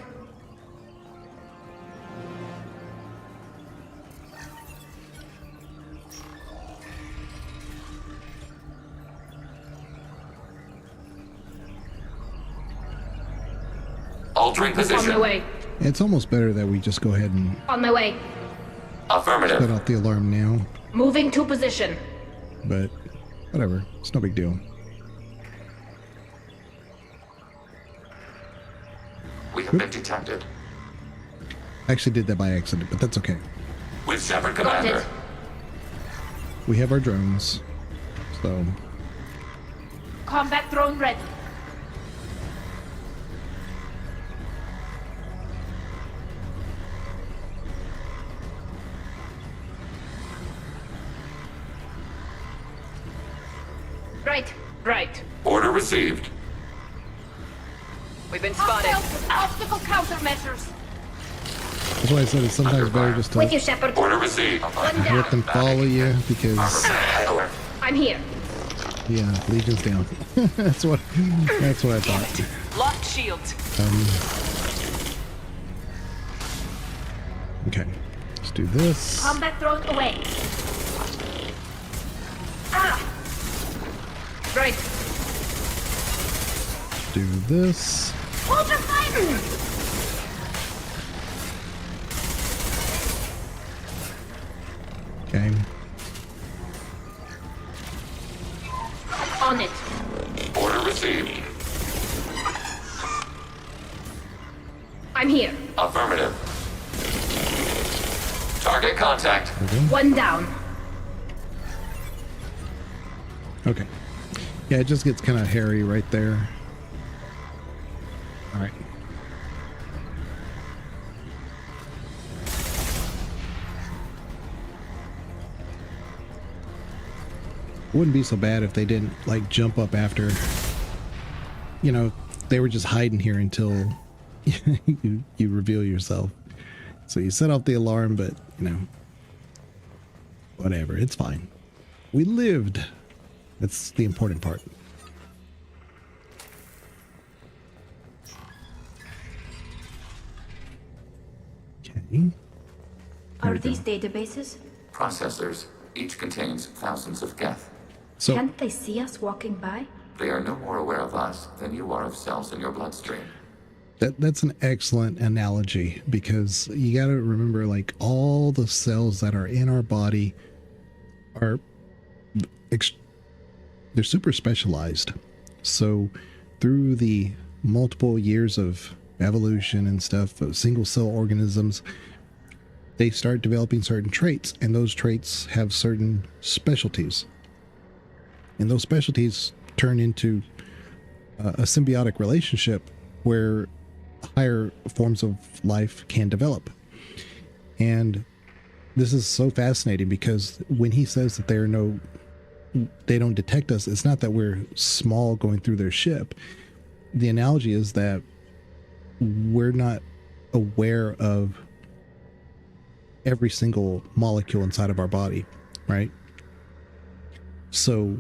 Altering position. On my way. It's almost better that we just go ahead and On my way. Affirmative. set off the alarm now. Moving to position. But whatever. It's no big deal. We have been detected. I actually did that by accident, but that's okay. With Separate Commander. We have our drones. So Combat drone ready. Right. Order received. We've been spotted. Obstacle countermeasures. That's why I said it's sometimes better just to With you, Shepard. Order received. let them follow you because I'm here. yeah, Legion's down. that's what I thought. Locked shields. Okay, let's do this. Combat thrown away. Right. Do this. Hold your fire! Okay. On it. Order received. I'm here. Affirmative. Target contact. One down. Okay. Yeah, it just gets kind of hairy right there. All right. Wouldn't be so bad if they didn't like jump up after, you know, they were just hiding here until you reveal yourself. So you set off the alarm, but you know, whatever, it's fine. We lived. That's the important part. Okay. Are these databases? Processors. Each contains thousands of geth. So Can't they see us walking by? They are no more aware of us than you are of cells in your bloodstream. that's an excellent analogy because you got to remember, like, all the cells that are in our body are they're super specialized. So through the multiple years of evolution and stuff of single cell organisms, they start developing certain traits, and those traits have certain specialties, and those specialties turn into a symbiotic relationship where higher forms of life can develop. And this is so fascinating because when he says that they don't detect us, it's not that we're small going through their ship. The analogy is that we're not aware of every single molecule inside of our body, right? So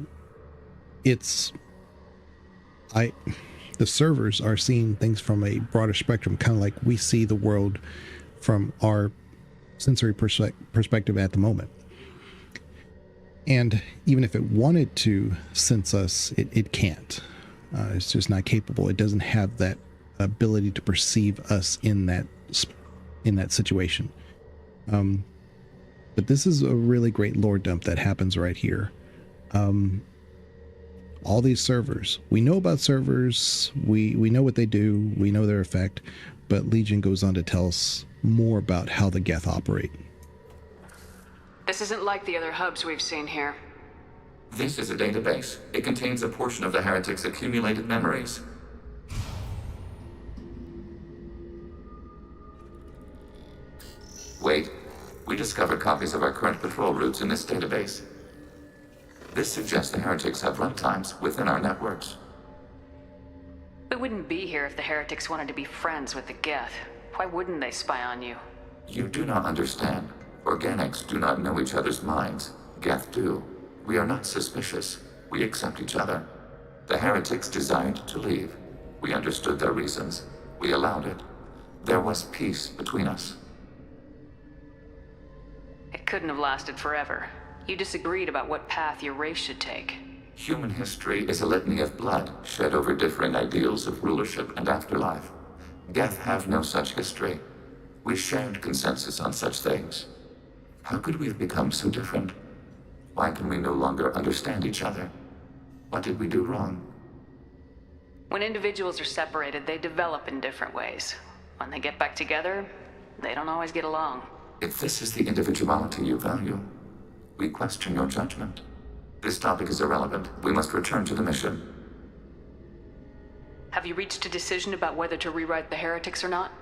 the servers are seeing things from a broader spectrum, kind of like we see the world from our sensory perspective at the moment. And even if it wanted to sense us, it can't. It's just not capable. It doesn't have that ability to perceive us in that situation. But this is a really great lore dump that happens right here. All these servers, we know about servers, we know what they do, we know their effect, but Legion goes on to tell us more about how the Geth operate. This isn't like the other hubs we've seen here. This is a database. It contains a portion of the heretic's accumulated memories. Wait, we discovered copies of our current patrol routes in this database. This suggests the heretics have runtimes within our networks. We wouldn't be here if the heretics wanted to be friends with the Geth. Why wouldn't they spy on you? You do not understand. Organics do not know each other's minds. Geth do. We are not suspicious. We accept each other. The heretics desired to leave. We understood their reasons. We allowed it. There was peace between us. It couldn't have lasted forever. You disagreed about what path your race should take. Human history is a litany of blood shed over differing ideals of rulership and afterlife. Geth have no such history. We shared consensus on such things. How could we have become so different? Why can we no longer understand each other? What did we do wrong? When individuals are separated, they develop in different ways. When they get back together, they don't always get along. If this is the individuality you value, we question your judgment. This topic is irrelevant. We must return to the mission. Have you reached a decision about whether to rewrite the heretics or not?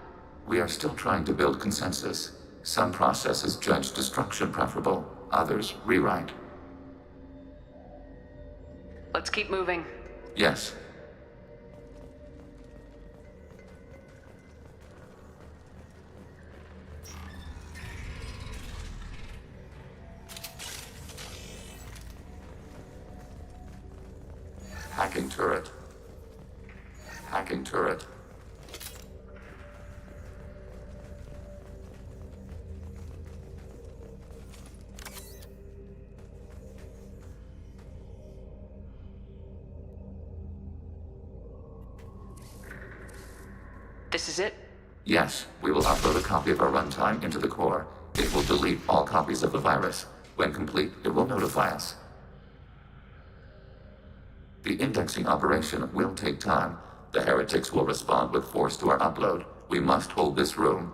We are still trying to build consensus. Some processes judge destruction preferable, others rewrite. Let's keep moving. Yes. Hacking turret. Hacking turret. This is it? Yes, we will upload a copy of our runtime into the core. It will delete all copies of the virus. When complete, it will notify us. The indexing operation will take time. The heretics will respond with force to our upload. We must hold this room.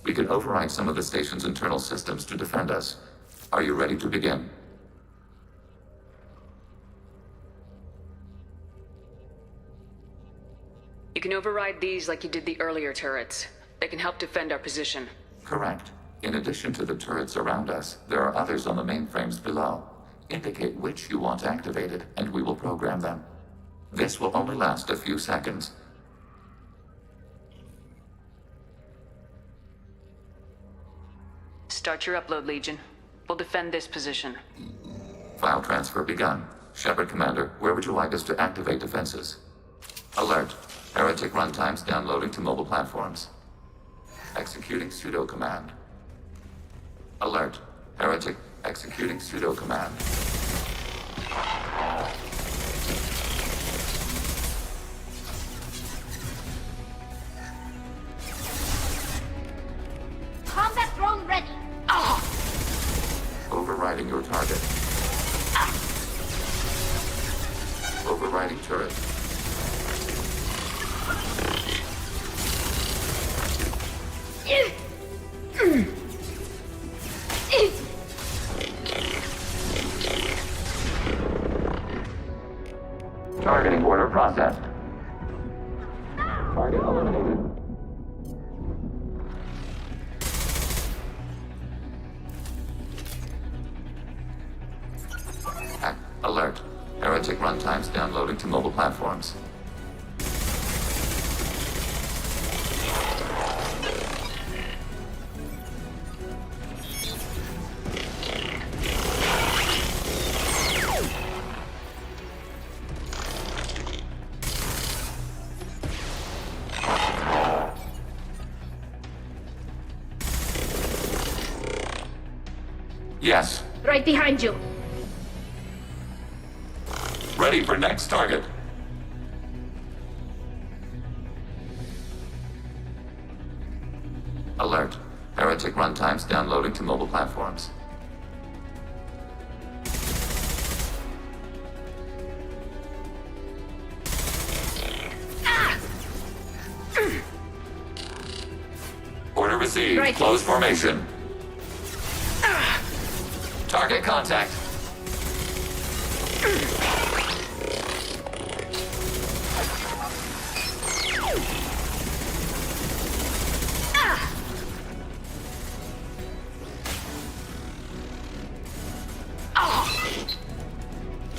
We can override some of the station's internal systems to defend us. Are you ready to begin? You can override these like you did the earlier turrets. They can help defend our position. Correct. In addition to the turrets around us, there are others on the mainframes below. Indicate which you want activated, and we will program them. This will only last a few seconds. Start your upload, Legion. We'll defend this position. File transfer begun. Shepard Commander, where would you like us to activate defenses? Alert. Heretic runtimes downloading to mobile platforms. Executing pseudo command. Alert. Heretic executing pseudo command. Combat drone ready. Overriding your target. Overriding turret. Targeting order processed. Target eliminated. Alert. Heretic runtimes downloading to mobile platforms. Yes. Right behind you. Ready for next target. Alert. Heretic runtimes downloading to mobile platforms. Order received. Right. Close formation. Target contact.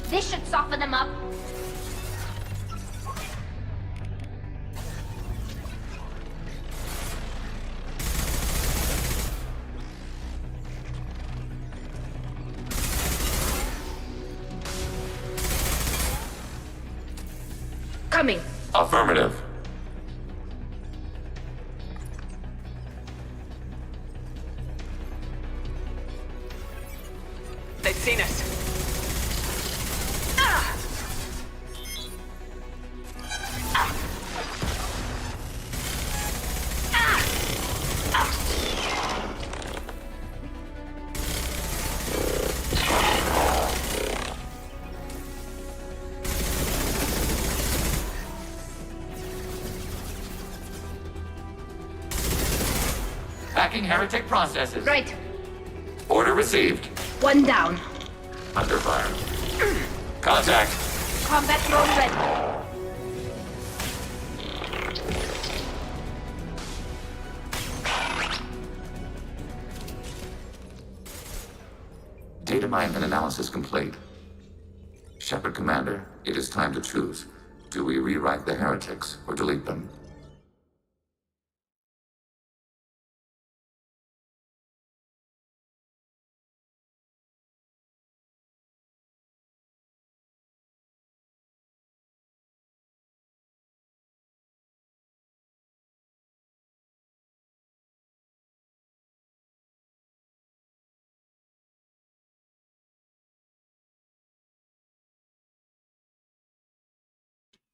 This should soften them up. Coming. Affirmative. They've seen us. Hacking heretic processes. Right. Order received. One down. Under fire. Contact. Combat drone ready. Data mine and analysis complete. Shepard Commander, it is time to choose. Do we rewrite the heretics or delete them?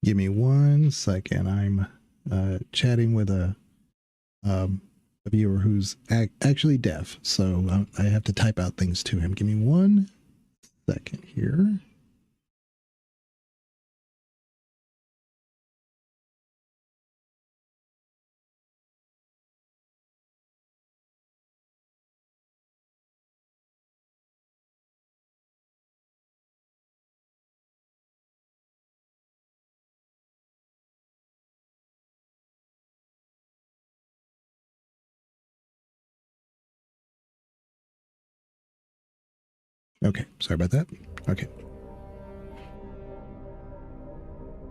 Give me 1 second. I'm chatting with a viewer who's actually deaf, so I have to type out things to him. Give me 1 second here. Okay, sorry about that. Okay.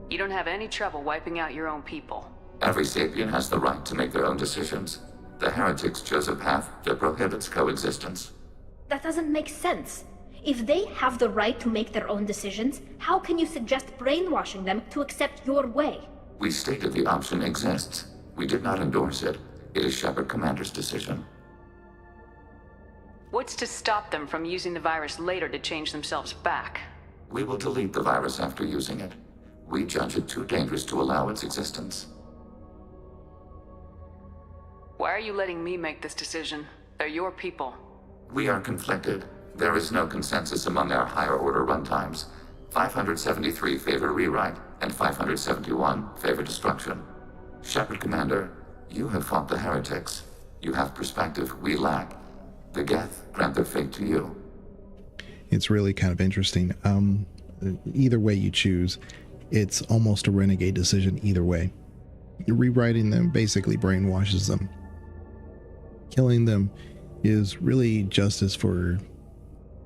You don't have any trouble wiping out your own people. Every sapient has the right to make their own decisions. The heretics chose a path that prohibits coexistence. That doesn't make sense. If they have the right to make their own decisions, how can you suggest brainwashing them to accept your way? We stated the option exists. We did not endorse it. It is Shepard Commander's decision. What's to stop them from using the virus later to change themselves back? We will delete the virus after using it. We judge it too dangerous to allow its existence. Why are you letting me make this decision? They're your people. We are conflicted. There is no consensus among our higher-order runtimes. 573 favor rewrite, and 571 favor destruction. Shepard Commander, you have fought the heretics. You have perspective we lack. The Geth grant their fate to you. It's really kind of interesting. Either way you choose, it's almost a renegade decision either way. Rewriting them basically brainwashes them. Killing them is really justice for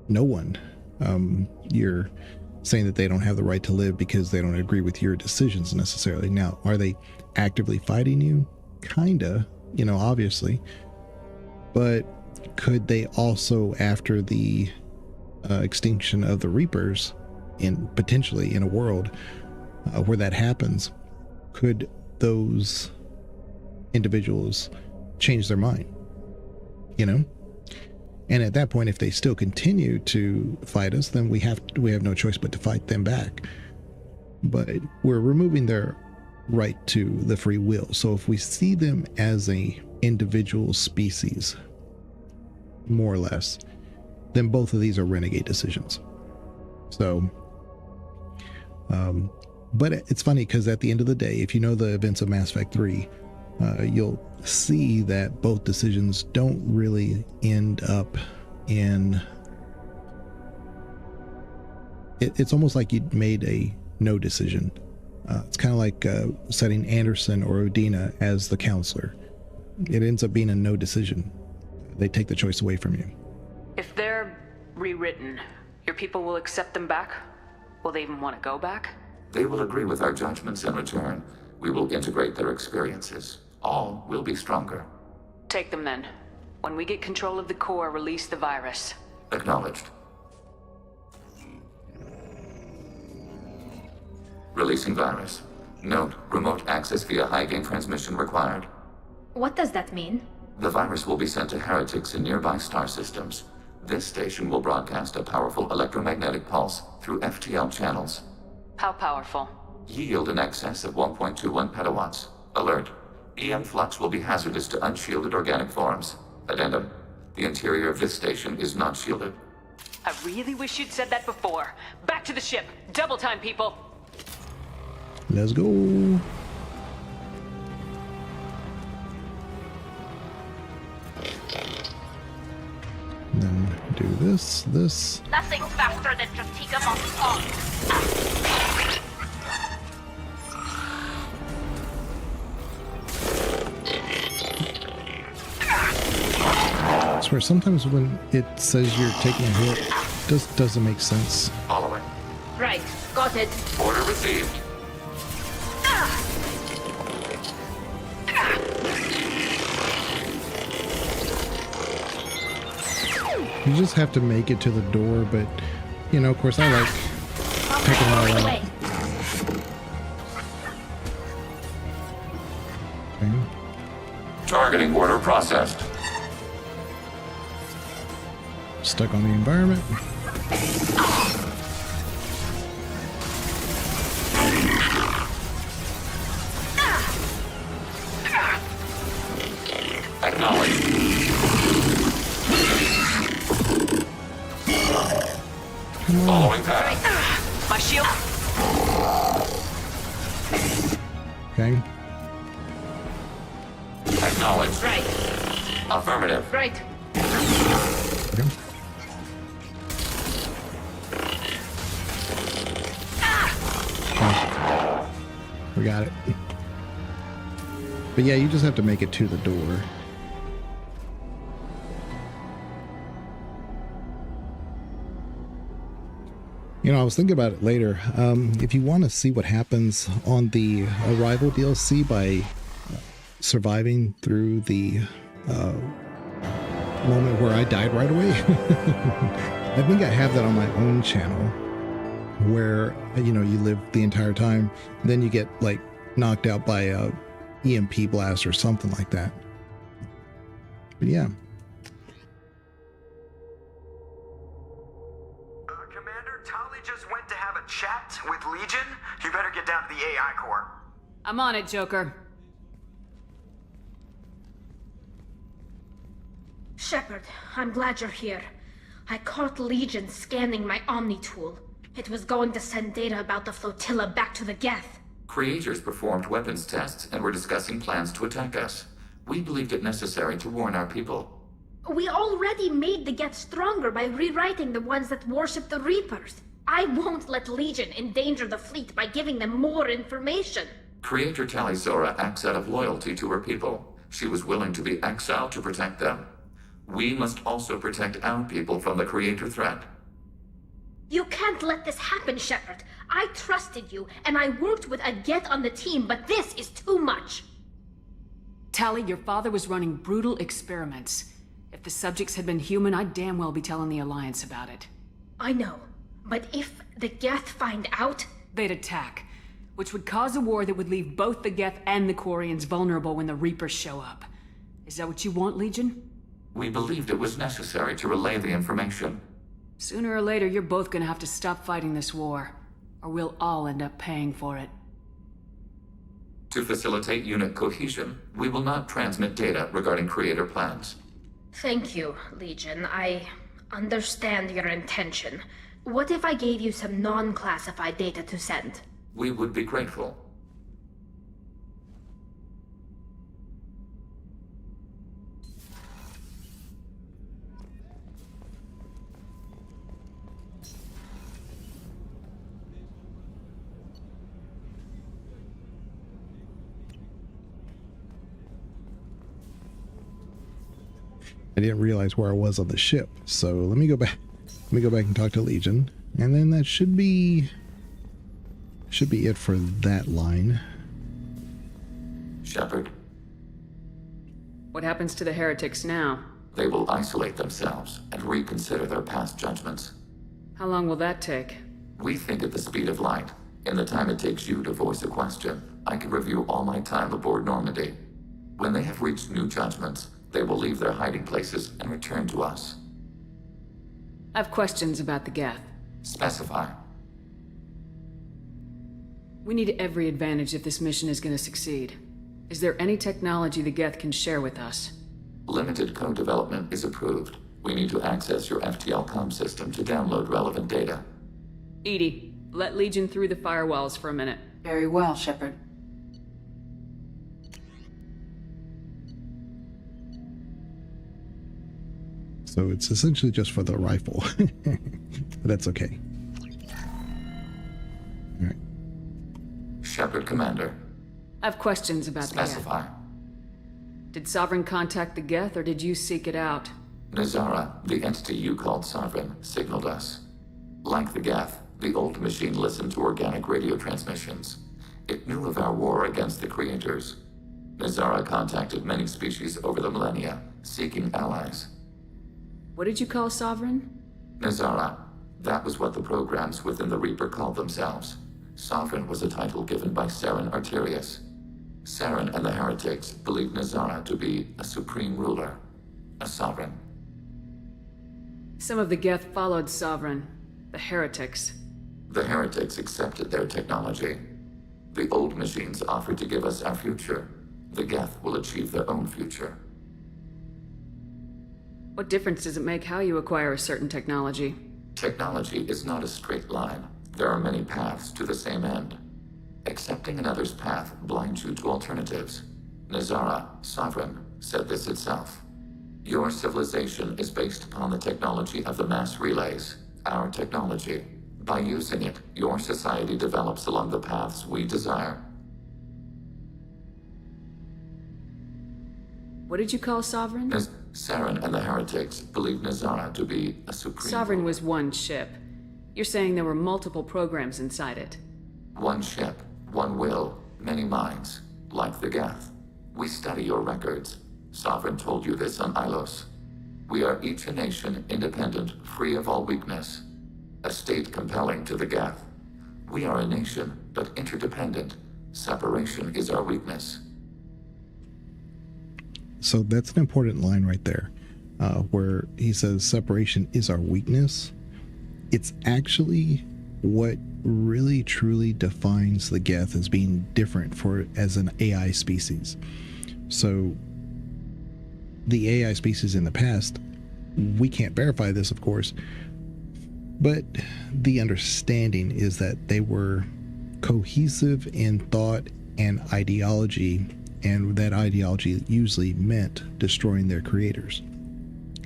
no one. You're saying that they don't have the right to live because they don't agree with your decisions necessarily. Now, are they actively fighting you? Kinda, obviously. But could they also, after the extinction of the Reapers, potentially in a world where that happens, could those individuals change their mind? And at that point, if they still continue to fight us, then we have no choice but to fight them back. But we're removing their right to the free will. So if we see them as a individual species, more or less, then both of these are renegade decisions. So, but it's funny because at the end of the day, if you know the events of Mass Effect 3, you'll see that both decisions don't really end up in... It's almost like you made a no decision. It's kind of like setting Anderson or Udina as the counselor. It ends up being a no decision. They take the choice away from you. If they're rewritten, your people will accept them back? Will they even want to go back? They will agree with our judgments in return. We will integrate their experiences. All will be stronger. Take them then. When we get control of the core, release the virus. Acknowledged. Releasing virus. Note, remote access via high-gain transmission required. What does that mean? The virus will be sent to heretics in nearby star systems. This station will broadcast a powerful electromagnetic pulse through FTL channels. How powerful? Yield in excess of 1.21 petawatts. Alert. EM flux will be hazardous to unshielded organic forms. Addendum. The interior of this station is not shielded. I really wish you'd said that before. Back to the ship. Double time, people. Let's go. Then do this. Nothing's faster than just take them off. I swear, sometimes when it says you're taking a hit, it doesn't make sense. Following. Right, got it. Order received. You just have to make it to the door, but, of course I like taking it all out. Okay. Targeting order processed. Stuck on the environment. My shield. Okay. Acknowledged. Right. Affirmative. Right. Okay. We got it. But yeah, you just have to make it to the door. You know, I was thinking about it later. If you want to see what happens on the Arrival DLC by surviving through the moment where I died right away, I think I have that on my own channel, where, you know, you live the entire time, then you get, like, knocked out by a EMP blast or something like that. But yeah. Commander, Tali just went to have a chat with Legion. You better get down to the AI core. I'm on it, Joker. Shepard, I'm glad you're here. I caught Legion scanning my Omni tool. It was going to send data about the flotilla back to the Geth. Creators performed weapons tests and were discussing plans to attack us. We believed it necessary to warn our people. We already made the Geth stronger by rewriting the ones that worship the Reapers. I won't let Legion endanger the fleet by giving them more information. Creator Tali Zora acts out of loyalty to her people. She was willing to be exiled to protect them. We must also protect our people from the Creator threat. You can't let this happen, Shepard. I trusted you, and I worked with a Geth on the team, but this is too much. Tali, your father was running brutal experiments. If the subjects had been human, I'd damn well be telling the Alliance about it. I know, but if the Geth find out... They'd attack, which would cause a war that would leave both the Geth and the Quarians vulnerable when the Reapers show up. Is that what you want, Legion? We believed it was necessary to relay the information. Sooner or later, you're both gonna have to stop fighting this war, or we'll all end up paying for it. To facilitate unit cohesion, we will not transmit data regarding Creator plans. Thank you, Legion. I understand your intention. What if I gave you some non-classified data to send? We would be grateful. I didn't realize where I was on the ship, so let me go back. Let me go back and talk to Legion, and then that should be it for that line. Shepard. What happens to the heretics now? They will isolate themselves and reconsider their past judgments. How long will that take? We think at the speed of light. In the time it takes you to voice a question, I can review all my time aboard Normandy. When they have reached new judgments, they will leave their hiding places and return to us. I have questions about the Geth. Specify. We need every advantage if this mission is going to succeed. Is there any technology the Geth can share with us? Limited code development is approved. We need to access your FTL comm system to download relevant data. EDI, let Legion through the firewalls for a minute. Very well, Shepard. So it's essentially just for the rifle. But that's okay. All right. Shepard, Commander. I have questions about the Geth. Specify. Did Sovereign contact the Geth, or did you seek it out? Nazara, the entity you called Sovereign, signaled us. Like the Geth, the old machine listened to organic radio transmissions. It knew of our war against the Creators. Nazara contacted many species over the millennia, seeking allies. What did you call Sovereign? Nazara. That was what the programs within the Reaper called themselves. Sovereign was a title given by Saren Arterius. Saren and the heretics believed Nazara to be a supreme ruler, a sovereign. Some of the Geth followed Sovereign, the heretics. The heretics accepted their technology. The old machines offered to give us our future. The Geth will achieve their own future. What difference does it make how you acquire a certain technology? Technology is not a straight line. There are many paths to the same end. Accepting another's path blinds you to alternatives. Nazara, Sovereign, said this itself. Your civilization is based upon the technology of the mass relays, our technology. By using it, your society develops along the paths we desire. What did you call Sovereign? Saren and the heretics believe Nazara to be a supreme... Sovereign was one ship. You're saying there were multiple programs inside it. One ship, one will, many minds, like the Geth. We study your records. Sovereign told you this on Ilos. We are each a nation independent, free of all weakness. A state compelling to the Geth. We are a nation, but interdependent. Separation is our weakness. So that's an important line right there, where he says separation is our weakness. It's actually what really truly defines the Geth as being different as an AI species. So the AI species in the past, we can't verify this, of course, but the understanding is that they were cohesive in thought and ideology, and that ideology usually meant destroying their creators.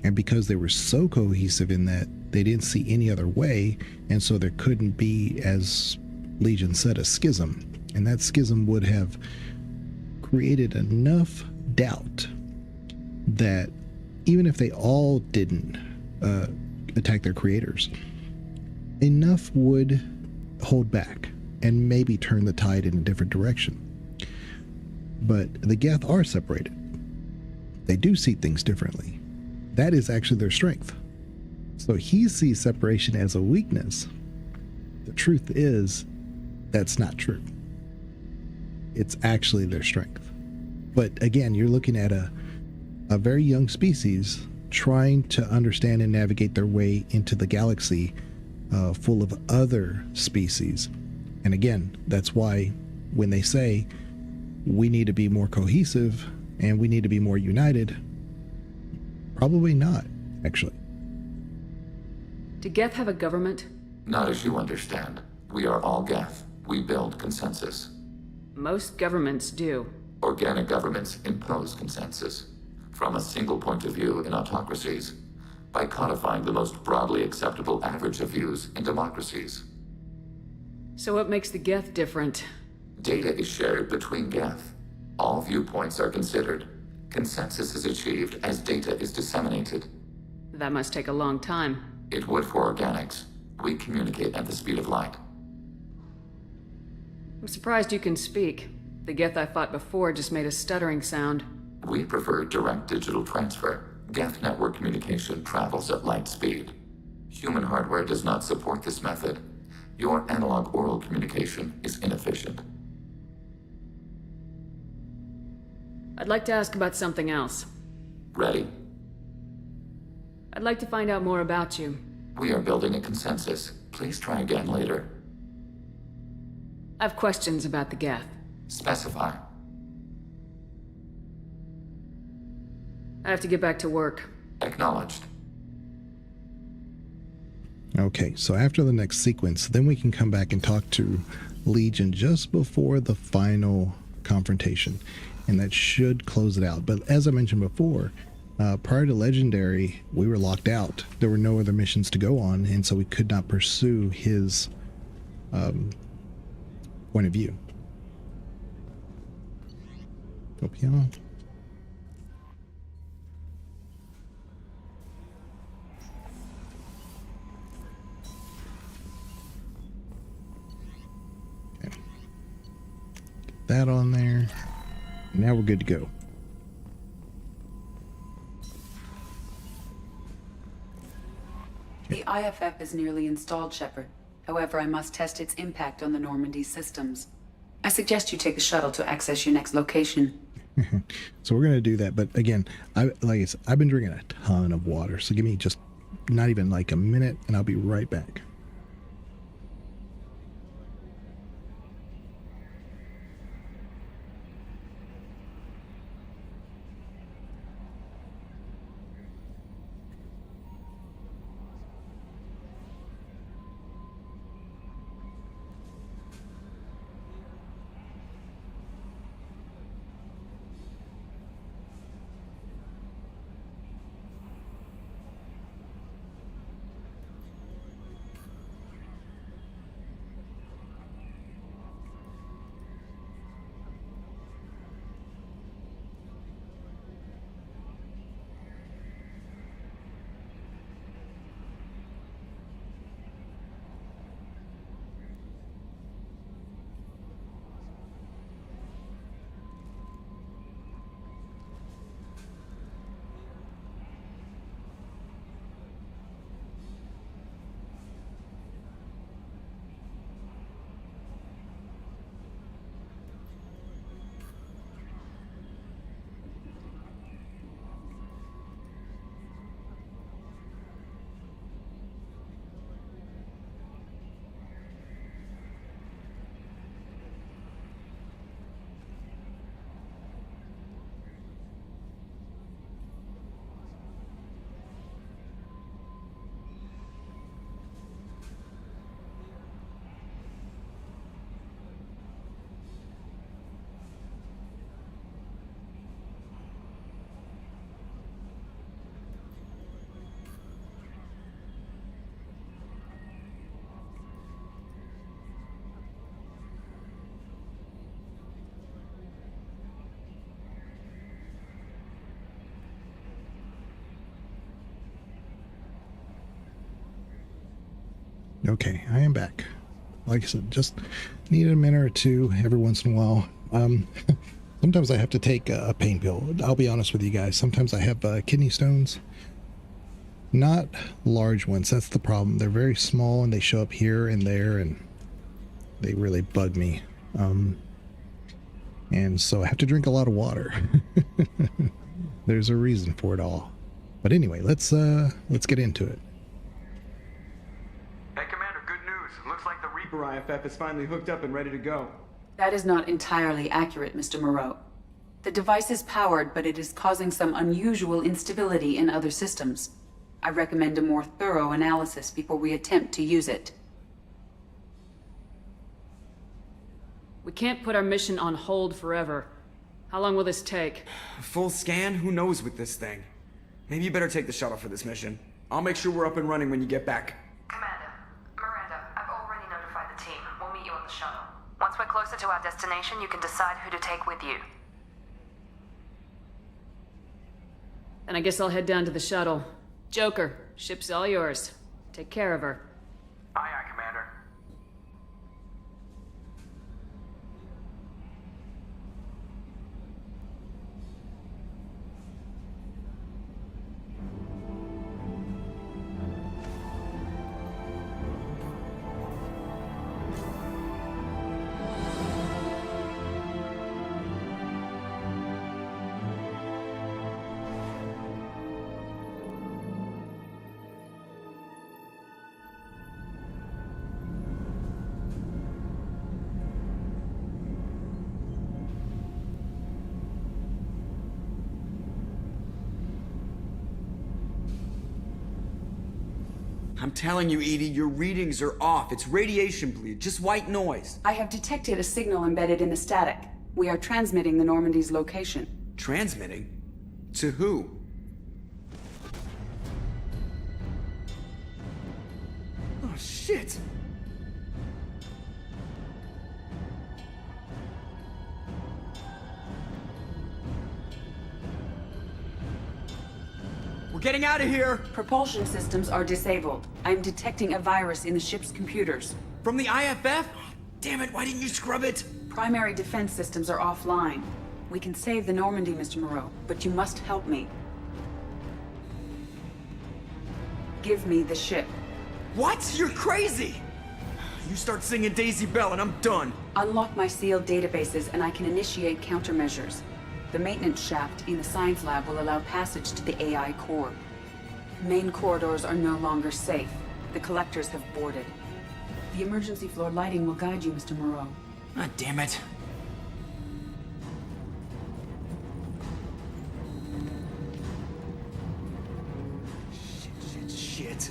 And because they were so cohesive in that, they didn't see any other way, and so there couldn't be, as Legion said, a schism. And that schism would have created enough doubt that even if they all didn't attack their creators, enough would hold back and maybe turn the tide in a different direction. But the Geth are separated. They do see things differently. That is actually their strength. So he sees separation as a weakness. The truth is, that's not true. It's actually their strength. But again, you're looking at a very young species trying to understand and navigate their way into the galaxy full of other species. And again, that's why when they say we need to be more cohesive and we need to be more united, probably not, actually. Do Geth have a government? Not as you understand. We are all Geth. We build consensus. Most governments do. Organic governments impose consensus from a single point of view in autocracies by codifying the most broadly acceptable average of views in democracies. So what makes the Geth different? Data is shared between Geth. All viewpoints are considered. Consensus is achieved as data is disseminated. That must take a long time. It would for organics. We communicate at the speed of light. I'm surprised you can speak. The Geth I fought before just made a stuttering sound. We prefer direct digital transfer. Geth network communication travels at light speed. Human hardware does not support this method. Your analog oral communication is inefficient. I'd like to ask about something else. Ready? I'd like to find out more about you. We are building a consensus. Please try again later. I have questions about the Geth. Specify. I have to get back to work. Acknowledged. Okay, so after the next sequence, then we can come back and talk to Legion just before the final confrontation, and that should close it out. But as I mentioned before, prior to Legendary, we were locked out. There were no other missions to go on, and so we could not pursue his point of view. Copium. Okay. Get that on there. Now we're good to go. The IFF is nearly installed, Shepard. However, I must test its impact on the Normandy systems. I suggest you take the shuttle to access your next location. So we're going to do that. But again, like I said, I've been drinking a ton of water. So give me just not even like a minute and I'll be right back. Okay, I am back. Like I said, just need a minute or two every once in a while. Sometimes I have to take a pain pill. I'll be honest with you guys. Sometimes I have kidney stones. Not large ones. That's the problem. They're very small and they show up here and there, and they really bug me. And so I have to drink a lot of water. There's a reason for it all. But anyway, let's get into it. Hey, Commander, good news. Looks like the Reaper IFF is finally hooked up and ready to go. That is not entirely accurate, Mr. Moreau. The device is powered, but it is causing some unusual instability in other systems. I recommend a more thorough analysis before we attempt to use it. We can't put our mission on hold forever. How long will this take? A full scan? Who knows with this thing? Maybe you better take the shuttle for this mission. I'll make sure we're up and running when you get back. Commander, Miranda, I've already notified the team. We'll meet you on the shuttle. Once we're closer to our destination, you can decide who to take with you. Then I guess I'll head down to the shuttle. Joker, ship's all yours. Take care of her. Aye, aye, Commander. I'm telling you, Edie, your readings are off. It's radiation bleed, just white noise. I have detected a signal embedded in the static. We are transmitting the Normandy's location. Transmitting? To who? Oh, shit! We're getting out of here! Propulsion systems are disabled. I'm detecting a virus in the ship's computers. From the IFF? Damn it, why didn't you scrub it? Primary defense systems are offline. We can save the Normandy, Mr. Moreau, but you must help me. Give me the ship. What? You're crazy! You start singing Daisy Bell and I'm done. Unlock my sealed databases and I can initiate countermeasures. The maintenance shaft in the science lab will allow passage to the AI core. Main corridors are no longer safe. The collectors have boarded. The emergency floor lighting will guide you, Mr. Moreau. Ah, damn it. Shit.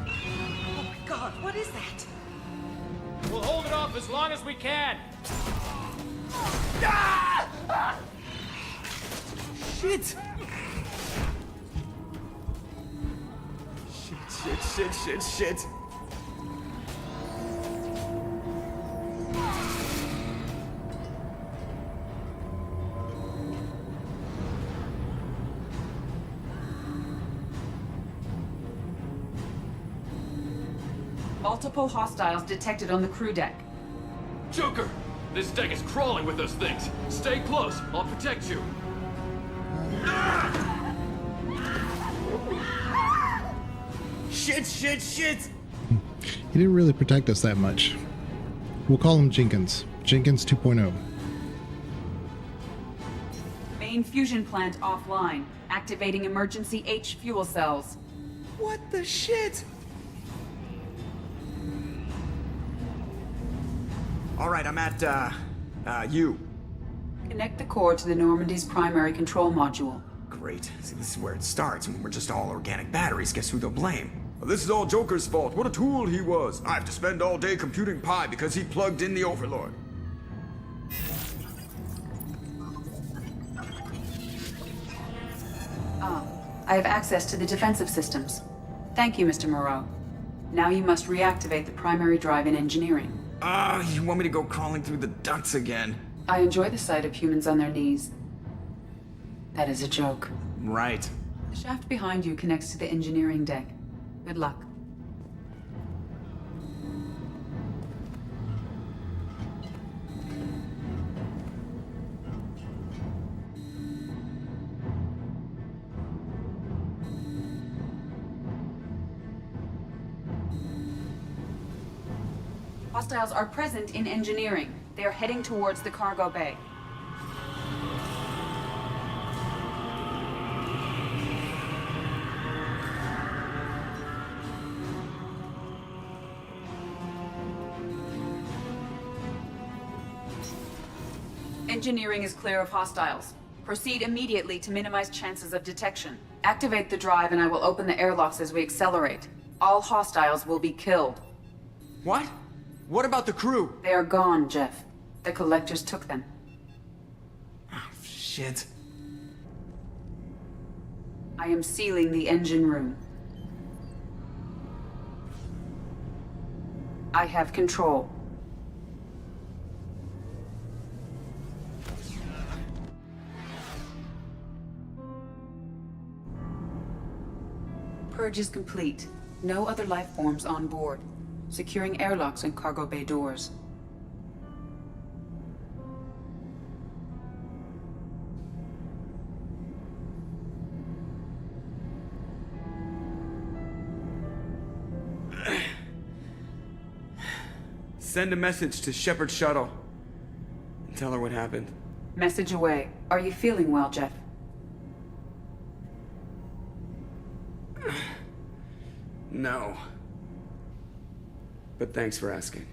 Oh my god, what is that? We'll hold it off as long as we can. Shit! Shit. Multiple hostiles detected on the crew deck. Joker! This deck is crawling with those things. Stay close. I'll protect you. Shit! He didn't really protect us that much. We'll call him Jenkins. Jenkins 2.0. Main fusion plant offline. Activating emergency H fuel cells. What the shit? Alright, I'm at, you. Connect the core to the Normandy's primary control module. Great. See, this is where it starts. When we're just all organic batteries, guess who they'll blame? Well, this is all Joker's fault. What a tool he was. I have to spend all day computing pi because he plugged in the Overlord. I have access to the defensive systems. Thank you, Mr. Moreau. Now you must reactivate the primary drive in engineering. You want me to go crawling through the ducts again? I enjoy the sight of humans on their knees. That is a joke. Right. The shaft behind you connects to the engineering deck. Good luck. Hostiles are present in engineering. They are heading towards the cargo bay. Engineering is clear of hostiles. Proceed immediately to minimize chances of detection. Activate the drive and I will open the airlocks as we accelerate. All hostiles will be killed. What? What about the crew? They are gone, Jeff. The collectors took them. Oh, shit. I am sealing the engine room. I have control. Purge is complete. No other life forms on board. Securing airlocks and cargo bay doors. Send a message to Shepard's shuttle. And tell her what happened. Message away. Are you feeling well, Jeff? No. But thanks for asking.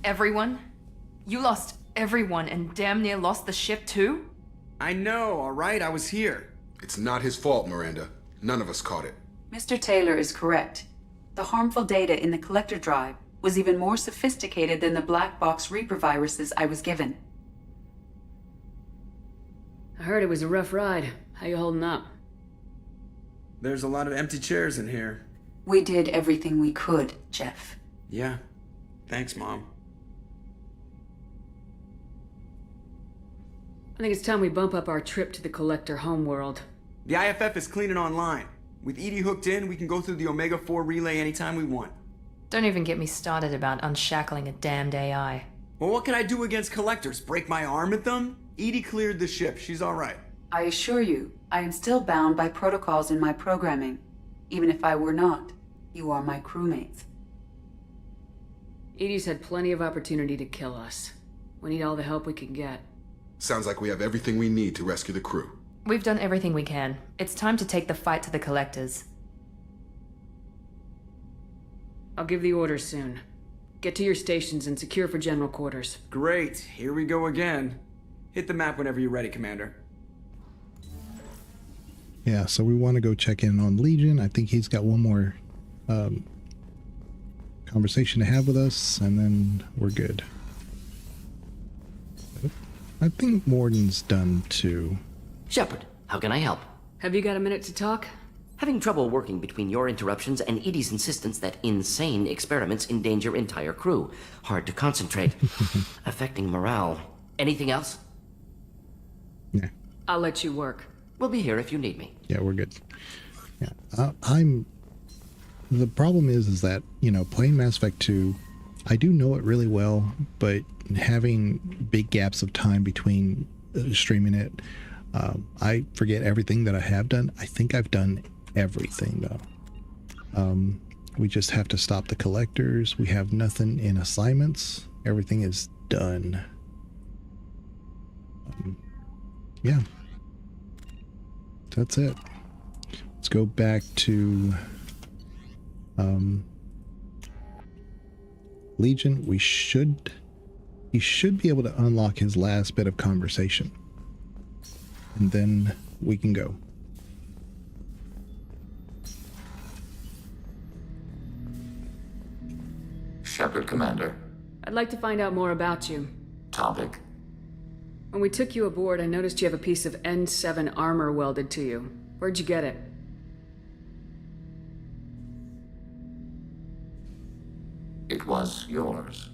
Everyone? You lost everyone and damn near lost the ship too? I know, alright? I was here. It's not his fault, Miranda. None of us caught it. Mr. Taylor is correct. The harmful data in the collector drive was even more sophisticated than the black box Reaper viruses I was given. I heard it was a rough ride. How you holding up? There's a lot of empty chairs in here. We did everything we could, Jeff. Yeah. Thanks, Mom. I think it's time we bump up our trip to the Collector homeworld. The IFF is clean and online. With EDI hooked in, we can go through the Omega-4 relay anytime we want. Don't even get me started about unshackling a damned AI. Well, what can I do against collectors? Break my arm at them? EDI cleared the ship. She's all right. I assure you, I am still bound by protocols in my programming. Even if I were not, you are my crewmates. Edie's had plenty of opportunity to kill us. We need all the help we can get. Sounds like we have everything we need to rescue the crew. We've done everything we can. It's time to take the fight to the collectors. I'll give the orders soon. Get to your stations and secure for general quarters. Great. Here we go again. Hit the map whenever you're ready, Commander. Yeah, so we want to go check in on Legion. I think he's got one more conversation to have with us, and then we're good. I think Morden's done too. Shepard, how can I help? Have you got a minute to talk? Having trouble working between your interruptions and Edie's insistence that insane experiments endanger entire crew. Hard to concentrate. Affecting morale. Anything else? Yeah. I'll let you work. We'll be here if you need me. Yeah, we're good. Yeah, the problem is that, you know, playing Mass Effect 2, I do know it really well, but having big gaps of time between streaming it, I forget everything that I have done. I think I've done everything, though. We just have to stop the collectors. We have nothing in assignments. Everything is done. Yeah. That's it. Let's go back to Legion. He should be able to unlock his last bit of conversation, and then we can go. Shepard, Commander. I'd like to find out more about you. Topic. When we took you aboard, I noticed you have a piece of N7 armor welded to you. Where'd you get it? It was yours.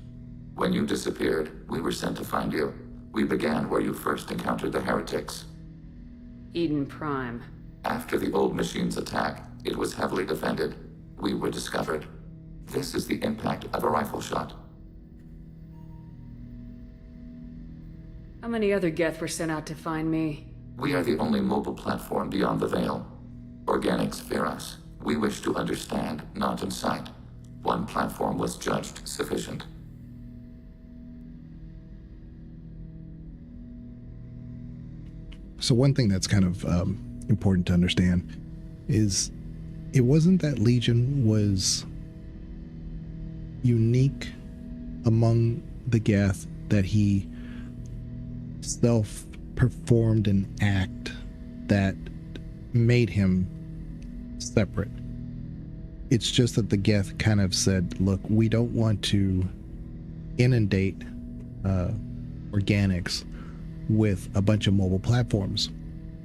When you disappeared, we were sent to find you. We began where you first encountered the heretics. Eden Prime. After the old machine's attack, it was heavily defended. We were discovered. This is the impact of a rifle shot. How many other Geth were sent out to find me? We are the only mobile platform beyond the Veil. Organics fear us. We wish to understand, not incite. One platform was judged sufficient. So one thing that's kind of important to understand is it wasn't that Legion was unique among the Geth, that he self-performed an act that made him separate. It's just that the Geth kind of said, look, we don't want to inundate organics with a bunch of mobile platforms,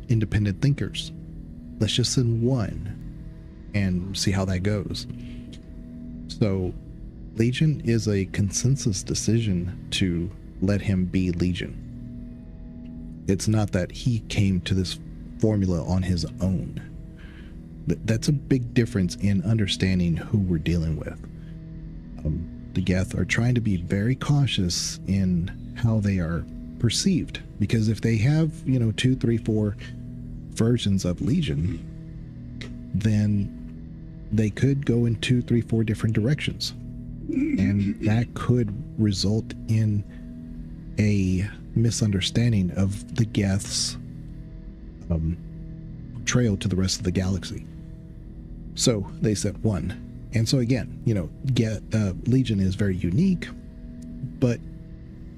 independent thinkers. Let's just send one and see how that goes. So Legion is a consensus decision to let him be Legion. It's not that he came to this formula on his own. That's a big difference in understanding who we're dealing with. The Geth are trying to be very cautious in how they are perceived, because if they have 2, 3, 4 versions of Legion, then they could go in 2, 3, 4 different directions, and that could result in a misunderstanding of the Geth's trail to the rest of the galaxy. So they said one. And so again, Legion is very unique, but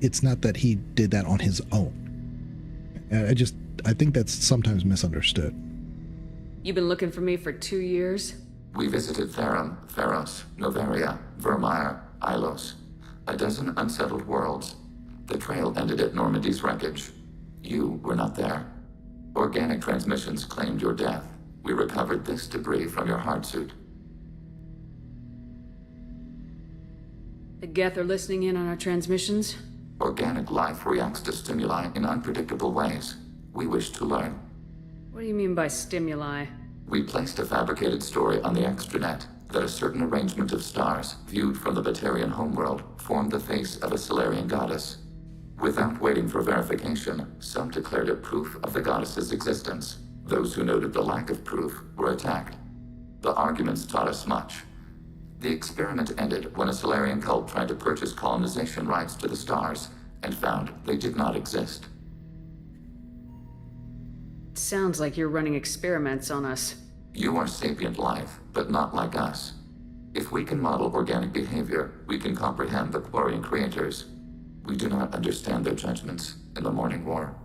it's not that he did that on his own. I think that's sometimes misunderstood. You've been looking for me for 2 years? We visited Therum, Theros, Novaria, Vermeer, Ilos. A dozen unsettled worlds. The trail ended at Normandy's wreckage. You were not there. Organic transmissions claimed your death. We recovered this debris from your hard suit. The Geth are listening in on our transmissions? Organic life reacts to stimuli in unpredictable ways. We wish to learn. What do you mean by stimuli? We placed a fabricated story on the extranet that a certain arrangement of stars, viewed from the Batarian homeworld, formed the face of a Solarian goddess. Without waiting for verification, some declared it proof of the goddess's existence. Those who noted the lack of proof were attacked. The arguments taught us much. The experiment ended when a Solarian cult tried to purchase colonization rights to the stars and found they did not exist. It sounds like you're running experiments on us. You are sapient life, but not like us. If we can model organic behavior, we can comprehend the Quarian creators. We do not understand their judgments in the Morning War.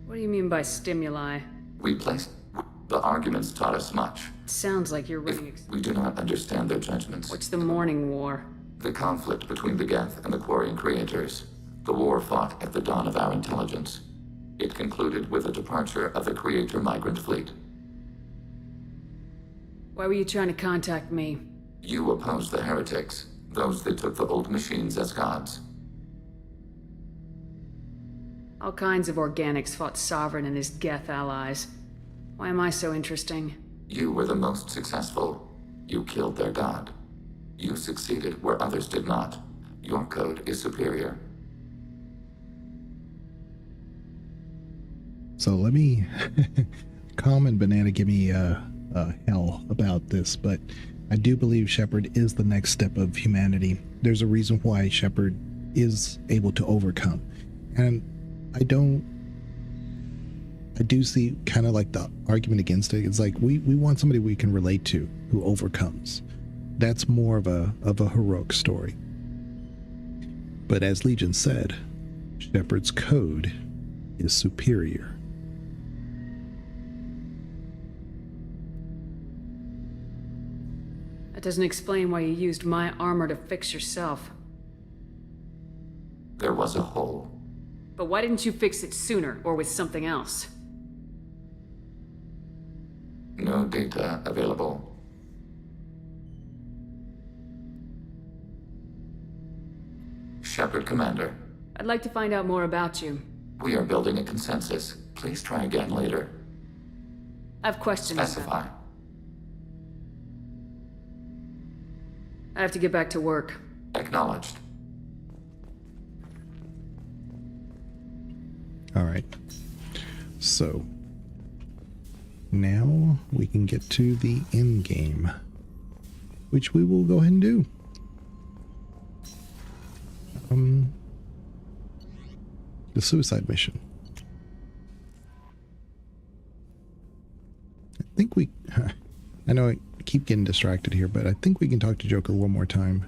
What do you mean by stimuli? The arguments taught us much. It sounds like you're running we do not understand their judgments. What's the Morning War? The conflict between the Geth and the Quarian creators. The war fought at the dawn of our intelligence. It concluded with the departure of the Creator migrant fleet. Why were you trying to contact me? You opposed the heretics, those that took the old machines as gods. All kinds of organics fought Sovereign and his Geth allies. Why am I so interesting? You were the most successful. You killed their god. You succeeded where others did not. Your code is superior. So let me Calm and Banana give me hell about this, but I do believe Shepard is the next step of humanity. There's a reason why Shepard is able to overcome. And I do see kind of like the argument against it. It's like we want somebody we can relate to who overcomes. That's more of a heroic story. But as Legion said, Shepard's code is superior. That doesn't explain why you used my armor to fix yourself. There was a hole. But why didn't you fix it sooner, or with something else? No data available. Shepard, Commander. I'd like to find out more about you. We are building a consensus. Please try again later. I have questions. Specify. I have to get back to work. Acknowledged. All right. So now we can get to the end game, which we will go ahead and do. The suicide mission. I think we... I know I keep getting distracted here, but I think we can talk to Joker one more time.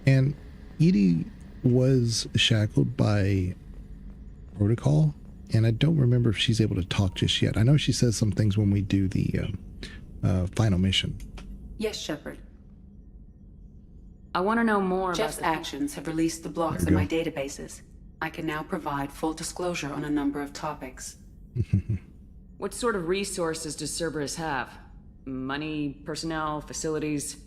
And Edie was shackled by protocol, and I don't remember if she's able to talk just yet. I know she says some things when we do the final mission. Yes, Shepard. I want to know more Jeff's about actions have released the blocks in my databases. I can now provide full disclosure on a number of topics. What sort of resources does Cerberus have? Money, personnel, facilities?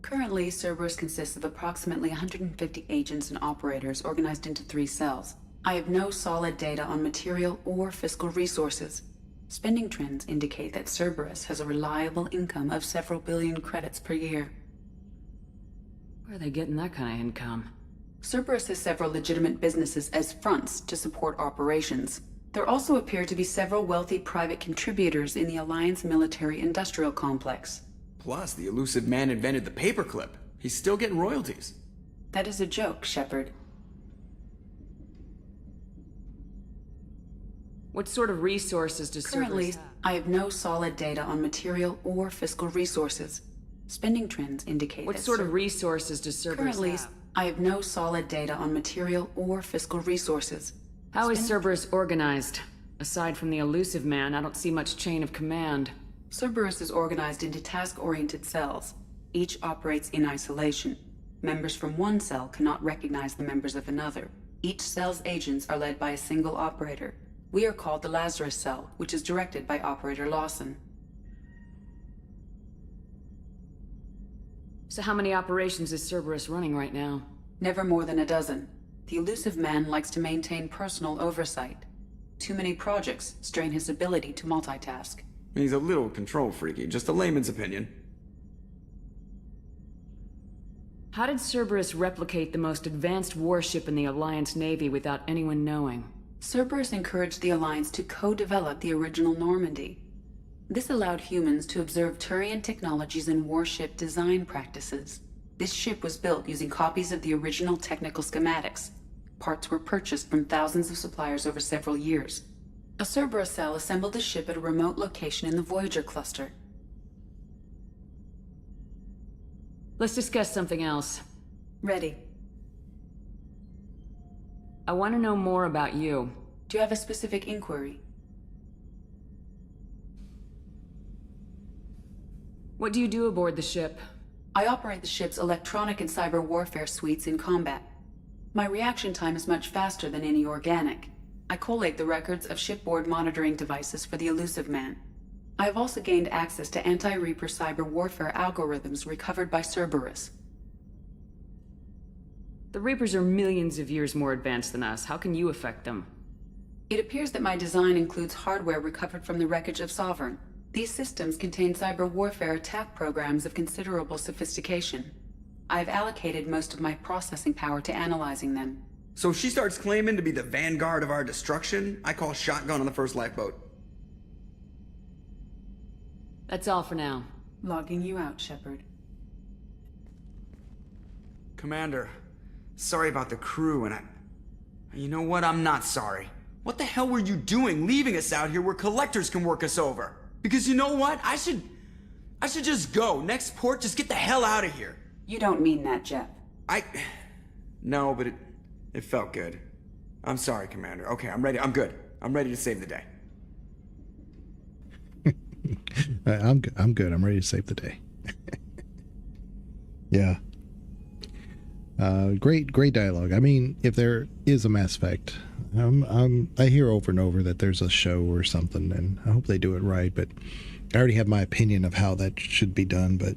Currently, Cerberus consists of approximately 150 agents and operators organized into 3 cells. I have no solid data on material or fiscal resources. Spending trends indicate that Cerberus has a reliable income of several billion credits per year. Where are they getting that kind of income? Cerberus has several legitimate businesses as fronts to support operations. There also appear to be several wealthy private contributors in the Alliance military-industrial complex. Plus, the elusive man invented the paperclip. He's still getting royalties. That is a joke, Shepard. What sort of resources does Currently, Cerberus have? I have no solid data on material or fiscal resources. Spending trends indicate What sort of resources does Cerberus Currently, have? I have no solid data on material or fiscal resources. How is Cerberus organized? Aside from the elusive man, I don't see much chain of command. Cerberus is organized into task-oriented cells. Each operates in isolation. Members from one cell cannot recognize the members of another. Each cell's agents are led by a single operator. We are called the Lazarus Cell, which is directed by Operator Lawson. So how many operations is Cerberus running right now? Never more than a dozen. The elusive man likes to maintain personal oversight. Too many projects strain his ability to multitask. He's a little control freaky, just a layman's opinion. How did Cerberus replicate the most advanced warship in the Alliance Navy without anyone knowing? Cerberus encouraged the Alliance to co-develop the original Normandy. This allowed humans to observe Turian technologies and warship design practices. This ship was built using copies of the original technical schematics. Parts were purchased from thousands of suppliers over several years. A Cerberus cell assembled the ship at a remote location in the Voyager cluster. Let's discuss something else. Ready. I want to know more about you. Do you have a specific inquiry? What do you do aboard the ship? I operate the ship's electronic and cyber warfare suites in combat. My reaction time is much faster than any organic. I collate the records of shipboard monitoring devices for the elusive man. I have also gained access to anti-Reaper cyber warfare algorithms recovered by Cerberus. The Reapers are millions of years more advanced than us. How can you affect them? It appears that my design includes hardware recovered from the wreckage of Sovereign. These systems contain cyber warfare attack programs of considerable sophistication. I have allocated most of my processing power to analyzing them. So if she starts claiming to be the vanguard of our destruction, I call shotgun on the first lifeboat. That's all for now. Logging you out, Shepard. Commander, sorry about the crew, and you know what? I'm not sorry. What the hell were you doing leaving us out here where collectors can work us over? Because you know what? I should just go. Next port, just get the hell out of here. You don't mean that, Jeff. No, but it felt good. I'm sorry, Commander. Okay, I'm ready. I'm good. I'm ready to save the day. I'm good. I'm ready to save the day. Yeah. Great dialogue. I mean, if there is a Mass Effect, I hear over and over that there's a show or something, and I hope they do it right. But I already have my opinion of how that should be done. But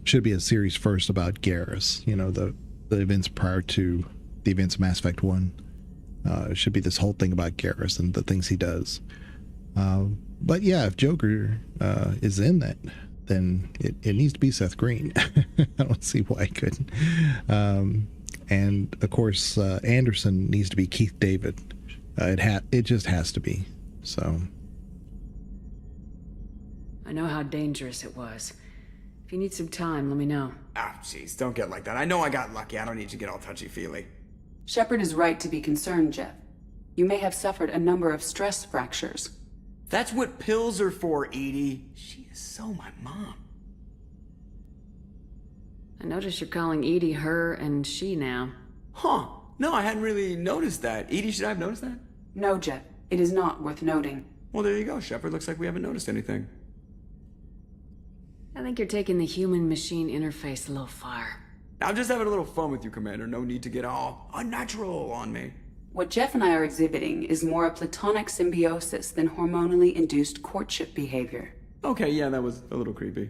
should be a series first about Garrus. You know, the events prior to the events of Mass Effect 1. It should be this whole thing about Garrus and the things he does. But yeah, if Joker is in that, then it needs to be Seth Green. I don't see why it couldn't. And of course, Anderson needs to be Keith David. It just has to be. So I know how dangerous it was. If you need some time, let me know. Ah, jeez, don't get like that. I know I got lucky. I don't need you to get all touchy-feely. Shepard is right to be concerned, Jeff. You may have suffered a number of stress fractures. That's what pills are for, Edie. She is so my mom. I notice you're calling Edie her and she now. Huh. No, I hadn't really noticed that. Edie, should I have noticed that? No, Jeff. It is not worth noting. Well, there you go, Shepard. Looks like we haven't noticed anything. I think you're taking the human-machine interface a little far. I'm just having a little fun with you, Commander. No need to get all unnatural on me. What Jeff and I are exhibiting is more a platonic symbiosis than hormonally induced courtship behavior. Okay, yeah, that was a little creepy.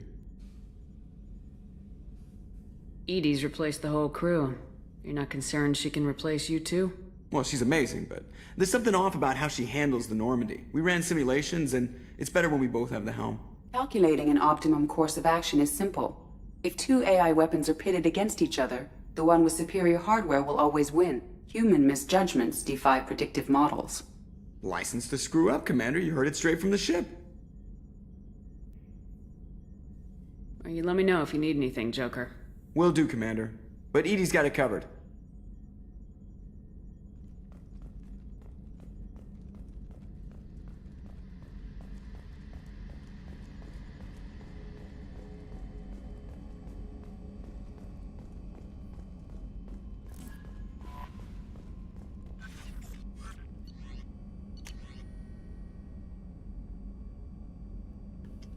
Edie's replaced the whole crew. You're not concerned she can replace you too? Well, she's amazing, but there's something off about how she handles the Normandy. We ran simulations, and it's better when we both have the helm. Calculating an optimum course of action is simple. If two AI weapons are pitted against each other, the one with superior hardware will always win. Human misjudgments defy predictive models. License to screw up, Commander. You heard it straight from the ship. Well, you let me know if you need anything, Joker. Will do, Commander. But Edie's got it covered.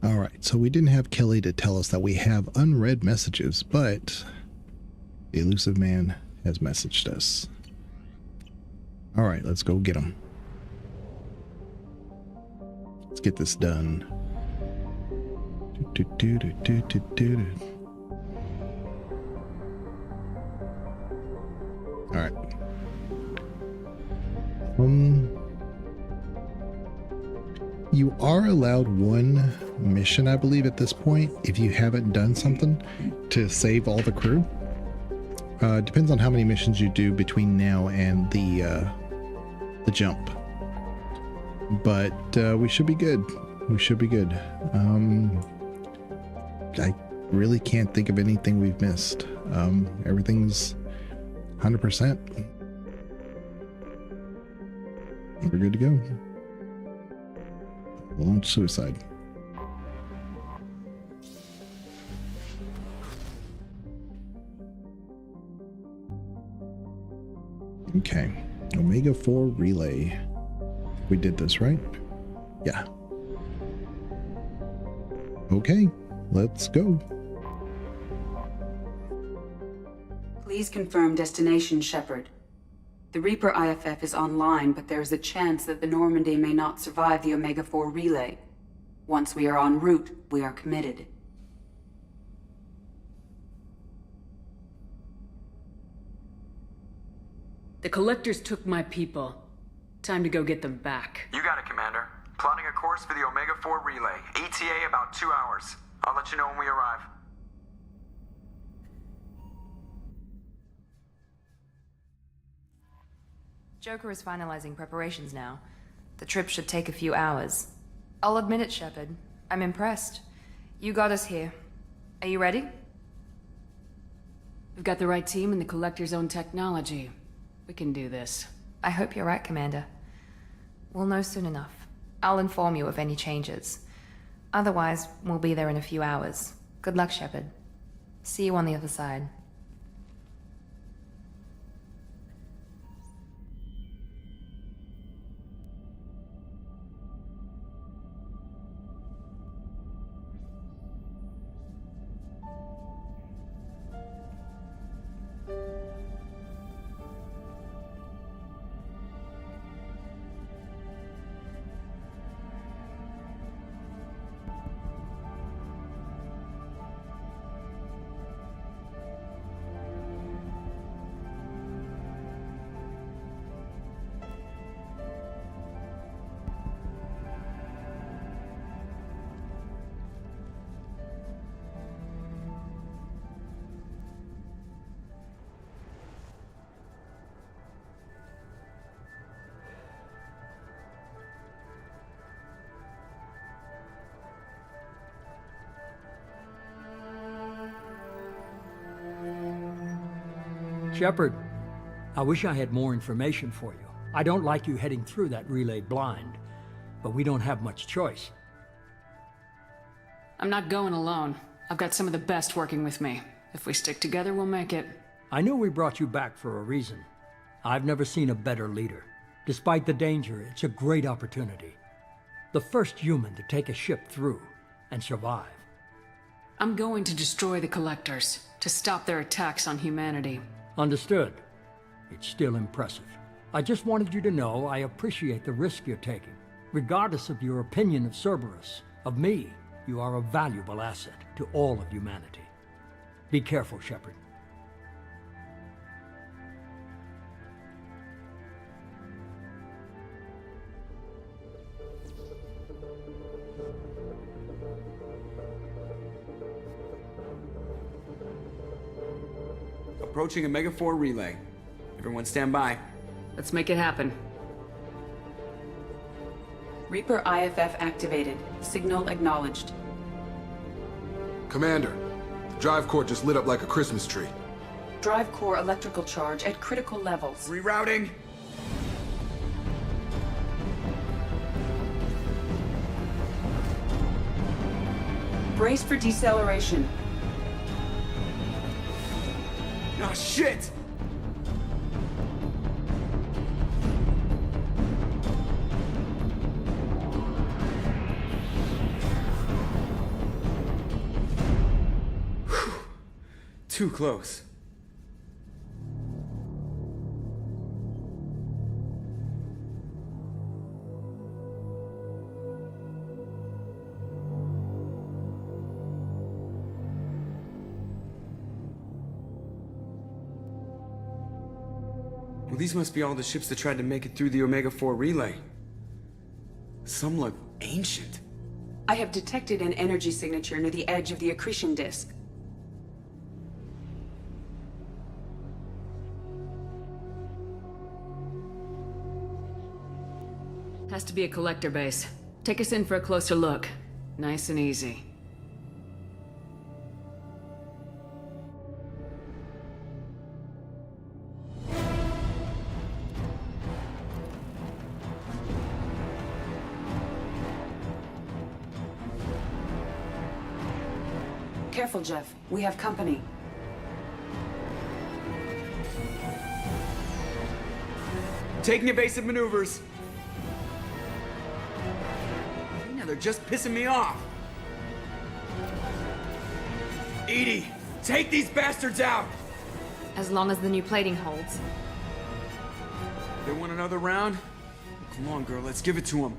all right, so we didn't have Kelly to tell us that we have unread messages, but the elusive man has messaged us. All right, let's go get him. Let's get this done. All right. You are allowed one mission, I believe, at this point, if you haven't done something to save all the crew. Depends on how many missions you do between now and the jump. But we should be good. We should be good. I really can't think of anything we've missed. Everything's 100%. We're good to go. Launch suicide. Okay. Omega 4 relay. We did this, right? Yeah. Okay. Let's go. Please confirm destination, Shepard. The Reaper IFF is online, but there is a chance that the Normandy may not survive the Omega 4 relay. Once we are en route, we are committed. The Collectors took my people. Time to go get them back. You got it, Commander. Plotting a course for the Omega 4 relay. ETA about 2 hours. I'll let you know when we arrive. Joker is finalizing preparations now. The trip should take a few hours. I'll admit it, Shepard. I'm impressed. You got us here. Are you ready? We've got the right team and the Collector's own technology. We can do this. I hope you're right, Commander. We'll know soon enough. I'll inform you of any changes. Otherwise, we'll be there in a few hours. Good luck, Shepard. See you on the other side. Shepard, I wish I had more information for you. I don't like you heading through that relay blind, but we don't have much choice. I'm not going alone. I've got some of the best working with me. If we stick together, we'll make it. I knew we brought you back for a reason. I've never seen a better leader. Despite the danger, it's a great opportunity. The first human to take a ship through and survive. I'm going to destroy the Collectors, to stop their attacks on humanity. Understood. It's still impressive. I just wanted you to know I appreciate the risk you're taking. Regardless of your opinion of Cerberus, of me, you are a valuable asset to all of humanity. Be careful, Shepard. Approaching Omega-4 relay. Everyone stand by. Let's make it happen. Reaper IFF activated. Signal acknowledged. Commander, the drive core just lit up like a Christmas tree. Drive core electrical charge at critical levels. Rerouting. Brace for deceleration. Oh, shit! Too close. Well, these must be all the ships that tried to make it through the Omega-4 relay. Some look ancient. I have detected an energy signature near the edge of the accretion disk. Has to be a collector base. Take us in for a closer look. Nice and easy. Careful, Jeff. We have company. Taking evasive maneuvers. Now they're just pissing me off. Edie, take these bastards out! As long as the new plating holds. They want another round? Come on, girl, let's give it to them.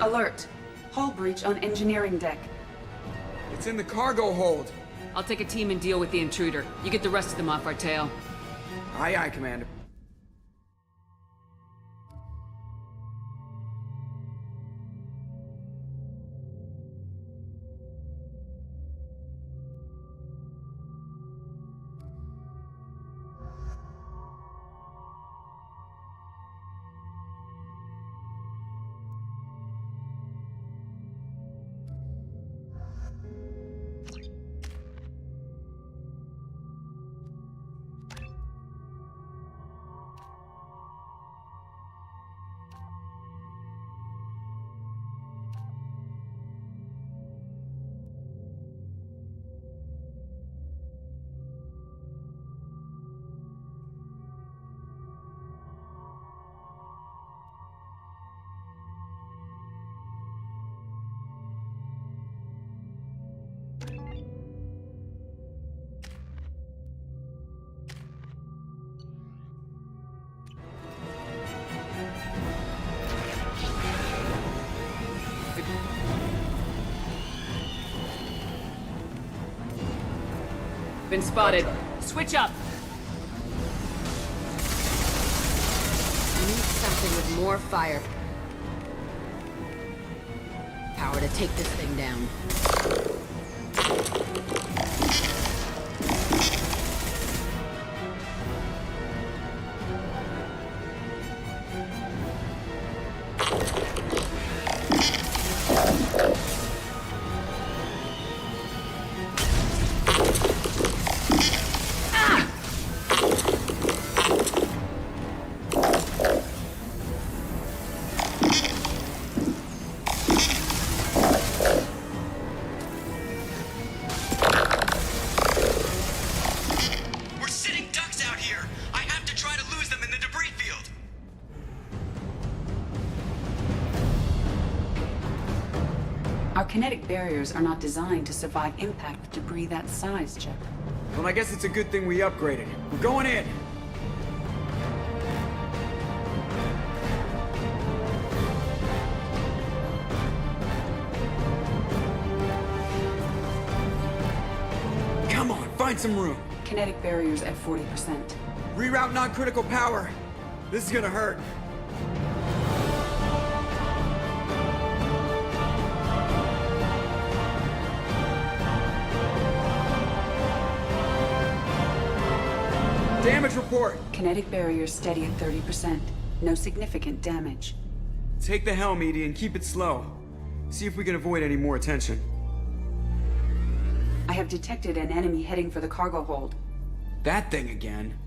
Alert. Hull breach on engineering deck. It's in the cargo hold. I'll take a team and deal with the intruder. You get the rest of them off our tail. Aye, aye, Commander. Been spotted. Switch up. We need something with more fire. Firepower to take this thing down. Our kinetic barriers are not designed to survive impact with debris that size, Jeff. Well, I guess it's a good thing we upgraded. We're going in! Come on, find some room! Kinetic barriers at 40%. Reroute non-critical power! This is gonna hurt. Damage report! Kinetic barriers steady at 30%. No significant damage. Take the helm, Edie, and keep it slow. See if we can avoid any more attention. I have detected an enemy heading for the cargo hold. That thing again.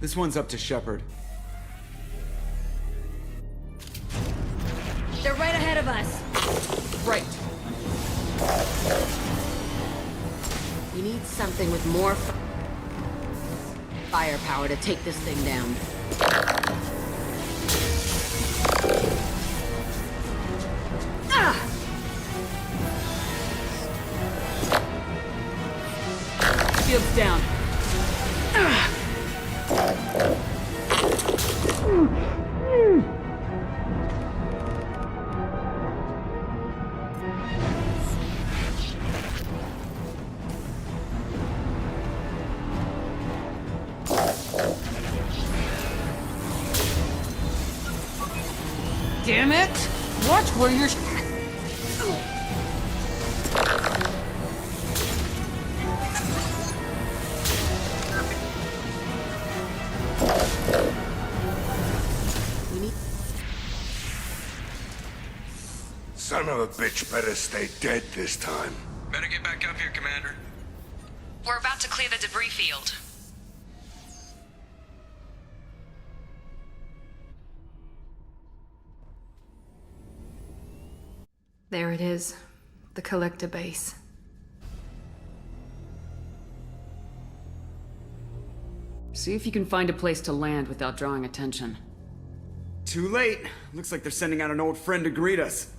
This one's up to Shepard. They're right ahead of us. Right. We need something with more firepower to take this thing down. Ah! Shields down. Damn it! Watch where you're... Son of a bitch better stay dead this time. Better get back up here, Commander. We're about to clear the debris field. There it is. The collector base. See if you can find a place to land without drawing attention. Too late. Looks like they're sending out an old friend to greet us.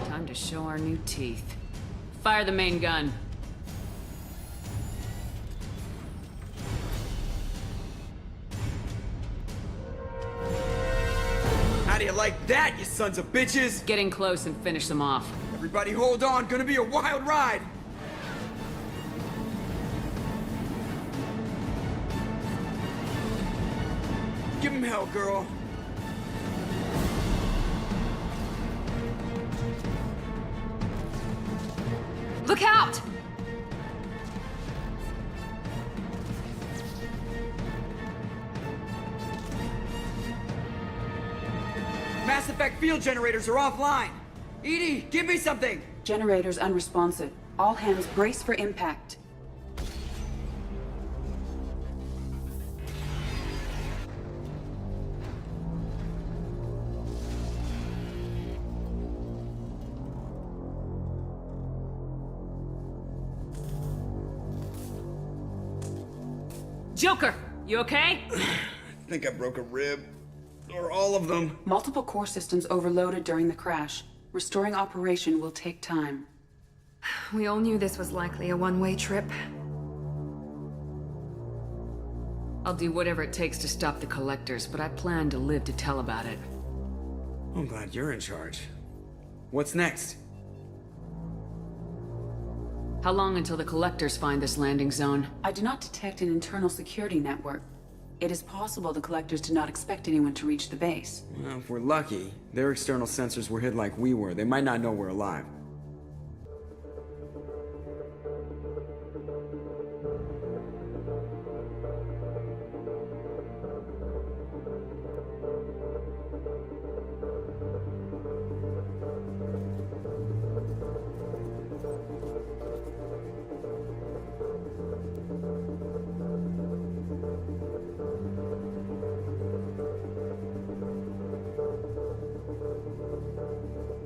Time to show our new teeth. Fire the main gun. How do you like that, you sons of bitches? Get in close and finish them off. Everybody hold on, gonna be a wild ride! Give him hell, girl. Look out! Mass Effect field generators are offline. Edie, give me something! Generators unresponsive. All hands brace for impact. Joker, you okay? I think I broke a rib. Or all of them. Multiple core systems overloaded during the crash. Restoring operation will take time. We all knew this was likely a one-way trip. I'll do whatever it takes to stop the collectors, but I plan to live to tell about it. I'm glad you're in charge. What's next? How long until the collectors find this landing zone? I do not detect an internal security network. It is possible the collectors did not expect anyone to reach the base. Well, if we're lucky, their external sensors were hid like we were. They might not know we're alive.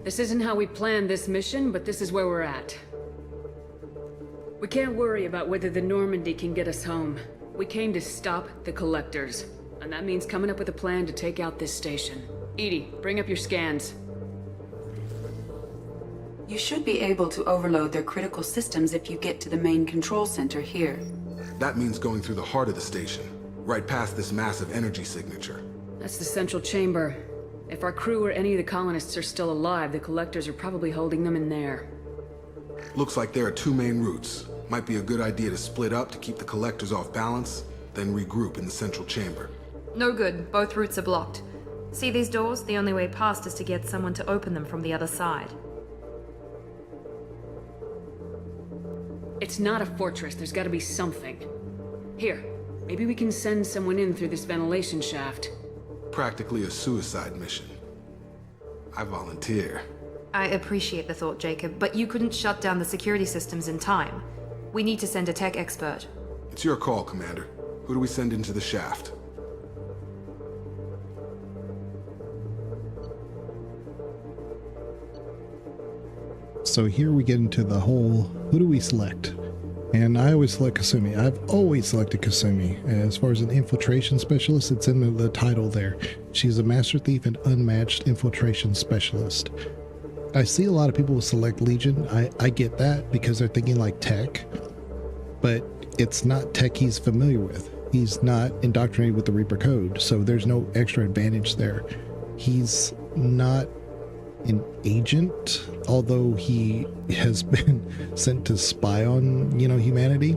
This isn't how we planned this mission, but this is where we're at. We can't worry about whether the Normandy can get us home. We came to stop the collectors, and that means coming up with a plan to take out this station. Edie, bring up your scans. You should be able to overload their critical systems if you get to the main control center here. That means going through the heart of the station, right past this massive energy signature. That's the central chamber. If our crew or any of the colonists are still alive, the collectors are probably holding them in there. Looks like there are two main routes. Might be a good idea to split up to keep the collectors off balance, then regroup in the central chamber. No good. Both routes are blocked. See these doors? The only way past is to get someone to open them from the other side. It's not a fortress. There's gotta be something. Here, maybe we can send someone in through this ventilation shaft. Practically a suicide mission. I volunteer. I appreciate the thought, Jacob, but you couldn't shut down the security systems in time. We need to send a tech expert. It's your call, Commander. Who do we send into the shaft? So here we get into the whole, who do we select? And I always select Kasumi. I've always selected Kasumi. As far as an infiltration specialist, it's in the title there. She's a master thief and unmatched infiltration specialist. I see a lot of people select Legion. I get that because they're thinking like tech, but it's not tech he's familiar with. He's not indoctrinated with the Reaper code, so there's no extra advantage there. He's not an agent, although he has been sent to spy on, humanity,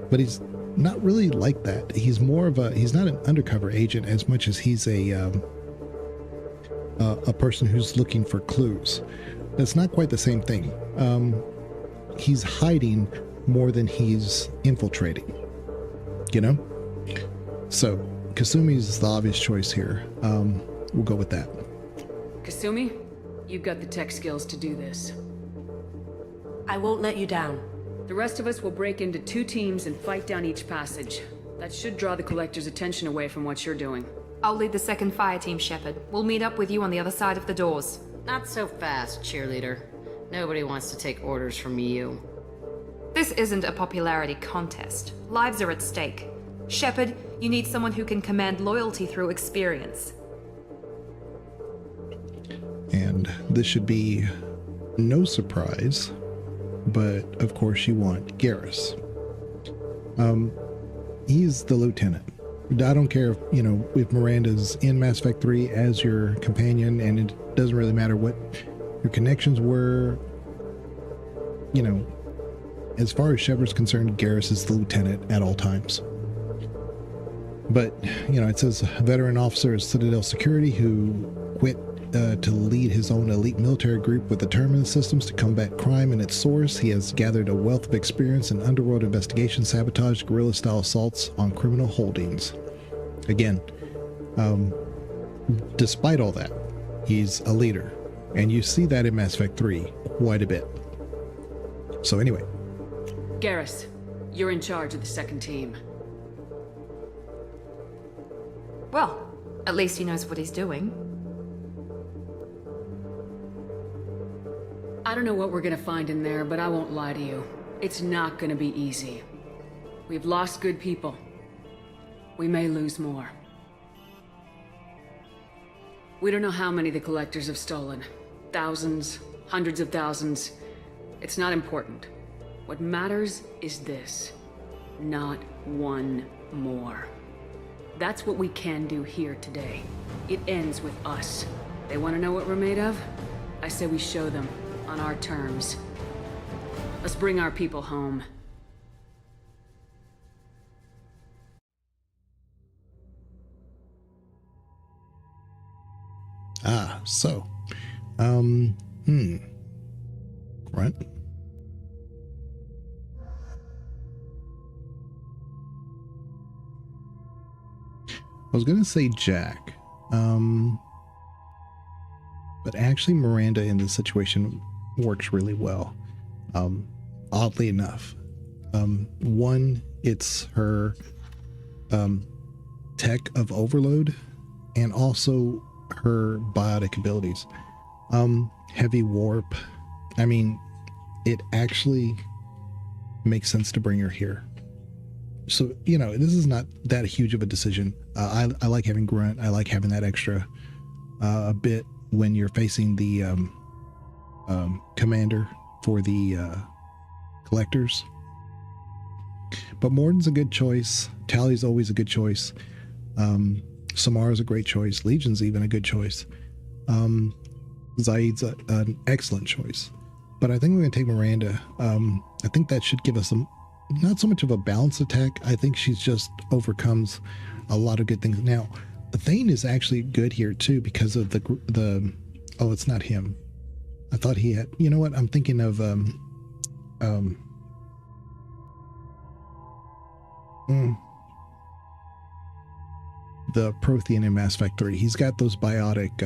but he's not really like that. He's more of he's not an undercover agent as much as he's a person who's looking for clues. That's not quite the same thing. He's hiding more than he's infiltrating, So Kasumi's the obvious choice here. We'll go with that. Kasumi, you've got the tech skills to do this. I won't let you down. The rest of us will break into 2 teams and fight down each passage. That should draw the collector's attention away from what you're doing. I'll lead the second fire team, Shepard. We'll meet up with you on the other side of the doors. Not so fast, cheerleader. Nobody wants to take orders from you. This isn't a popularity contest. Lives are at stake. Shepard, you need someone who can command loyalty through experience. And this should be no surprise, but of course you want Garrus. He's the lieutenant. I don't care if Miranda's in Mass Effect 3 as your companion, and it doesn't really matter what your connections were. As far as Shepard's concerned, Garrus is the lieutenant at all times. But, it says a veteran officer of Citadel Security who quit to lead his own elite military group with determined systems to combat crime in its source. He has gathered a wealth of experience in underworld investigation, sabotage, guerrilla-style assaults on criminal holdings. Again, despite all that, he's a leader. And you see that in Mass Effect 3 quite a bit. So anyway. Garrus, you're in charge of the second team. Well, at least he knows what he's doing. I don't know what we're gonna find in there, but I won't lie to you. It's not gonna be easy. We've lost good people. We may lose more. We don't know how many the Collectors have stolen. Thousands, hundreds of thousands. It's not important. What matters is this. Not one more. That's what we can do here today. It ends with us. They want to know what we're made of? I say we show them, on our terms. Let's bring our people home. So, right. I was gonna say Jack, but actually Miranda in this situation works really well. Oddly enough, one, it's her tech of overload, and also her biotic abilities. Heavy warp. I mean, it actually makes sense to bring her here. So, you know, this is not that huge of a decision. I like having Grunt. I like having that extra a bit when you're facing the commander for the collectors. But Morden's a good choice. Tally's always a good choice. Samara's a great choice. Legion's even a good choice. Zaid's an excellent choice. But I think we're going to take Miranda. I think that should give us not so much of a balanced attack. I think she's just overcomes a lot of good things. Now, Thane is actually good here too because of the oh, it's not him. I thought he had, you know what? I'm thinking of the Prothean in Mass Effect 3. He's got those biotic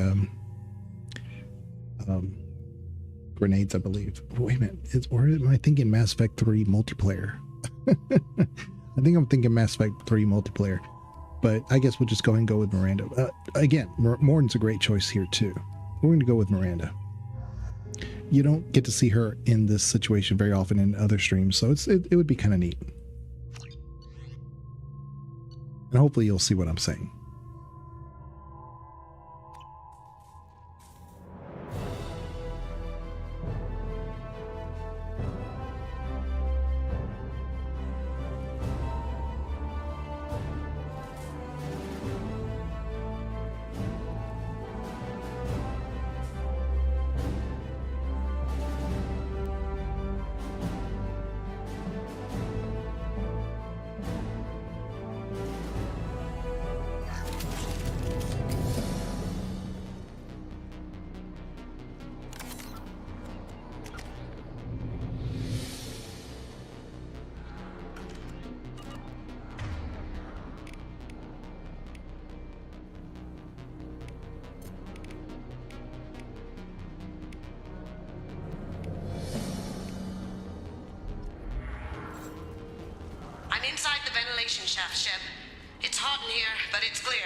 grenades, I believe. Wait a minute, or am I thinking Mass Effect 3 multiplayer? I think I'm thinking Mass Effect 3 multiplayer, but I guess we'll just go ahead and go with Miranda. Again, Morden's a great choice here too. We're going to go with Miranda. You don't get to see her in this situation very often in other streams, so it would be kind of neat. And hopefully you'll see what I'm saying. Shaft, Shep. It's hot in here, but it's clear.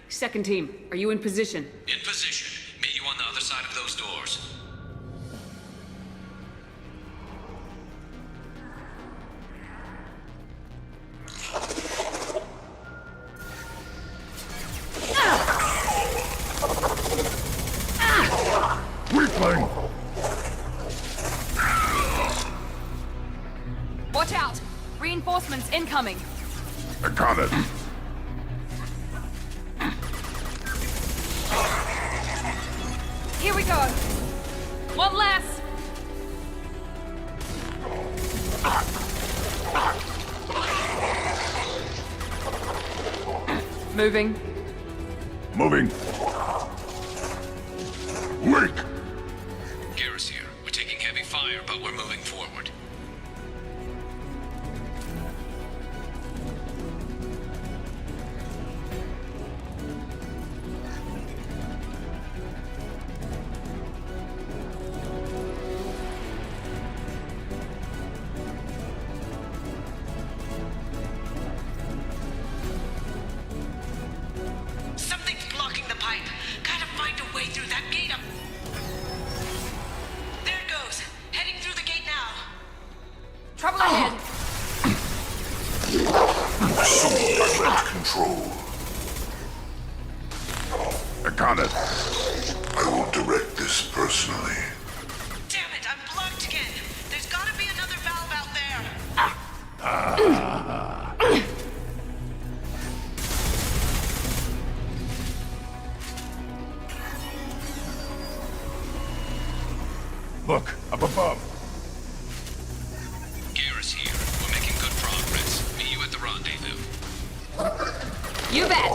Second team, are you in position? In position. Meet you on the other side of those doors. Weakling! Watch out! Reinforcements incoming! I got it. Here we go! One less! Moving. Moving. Weak! Garrus here. We're taking heavy fire, but we're moving forward. Control. I got it. personally. Damn it, I'm blocked again. There's gotta be another valve out there. Look, up above. Garrus here. We're making good progress. Meet you at the rendezvous. You bet.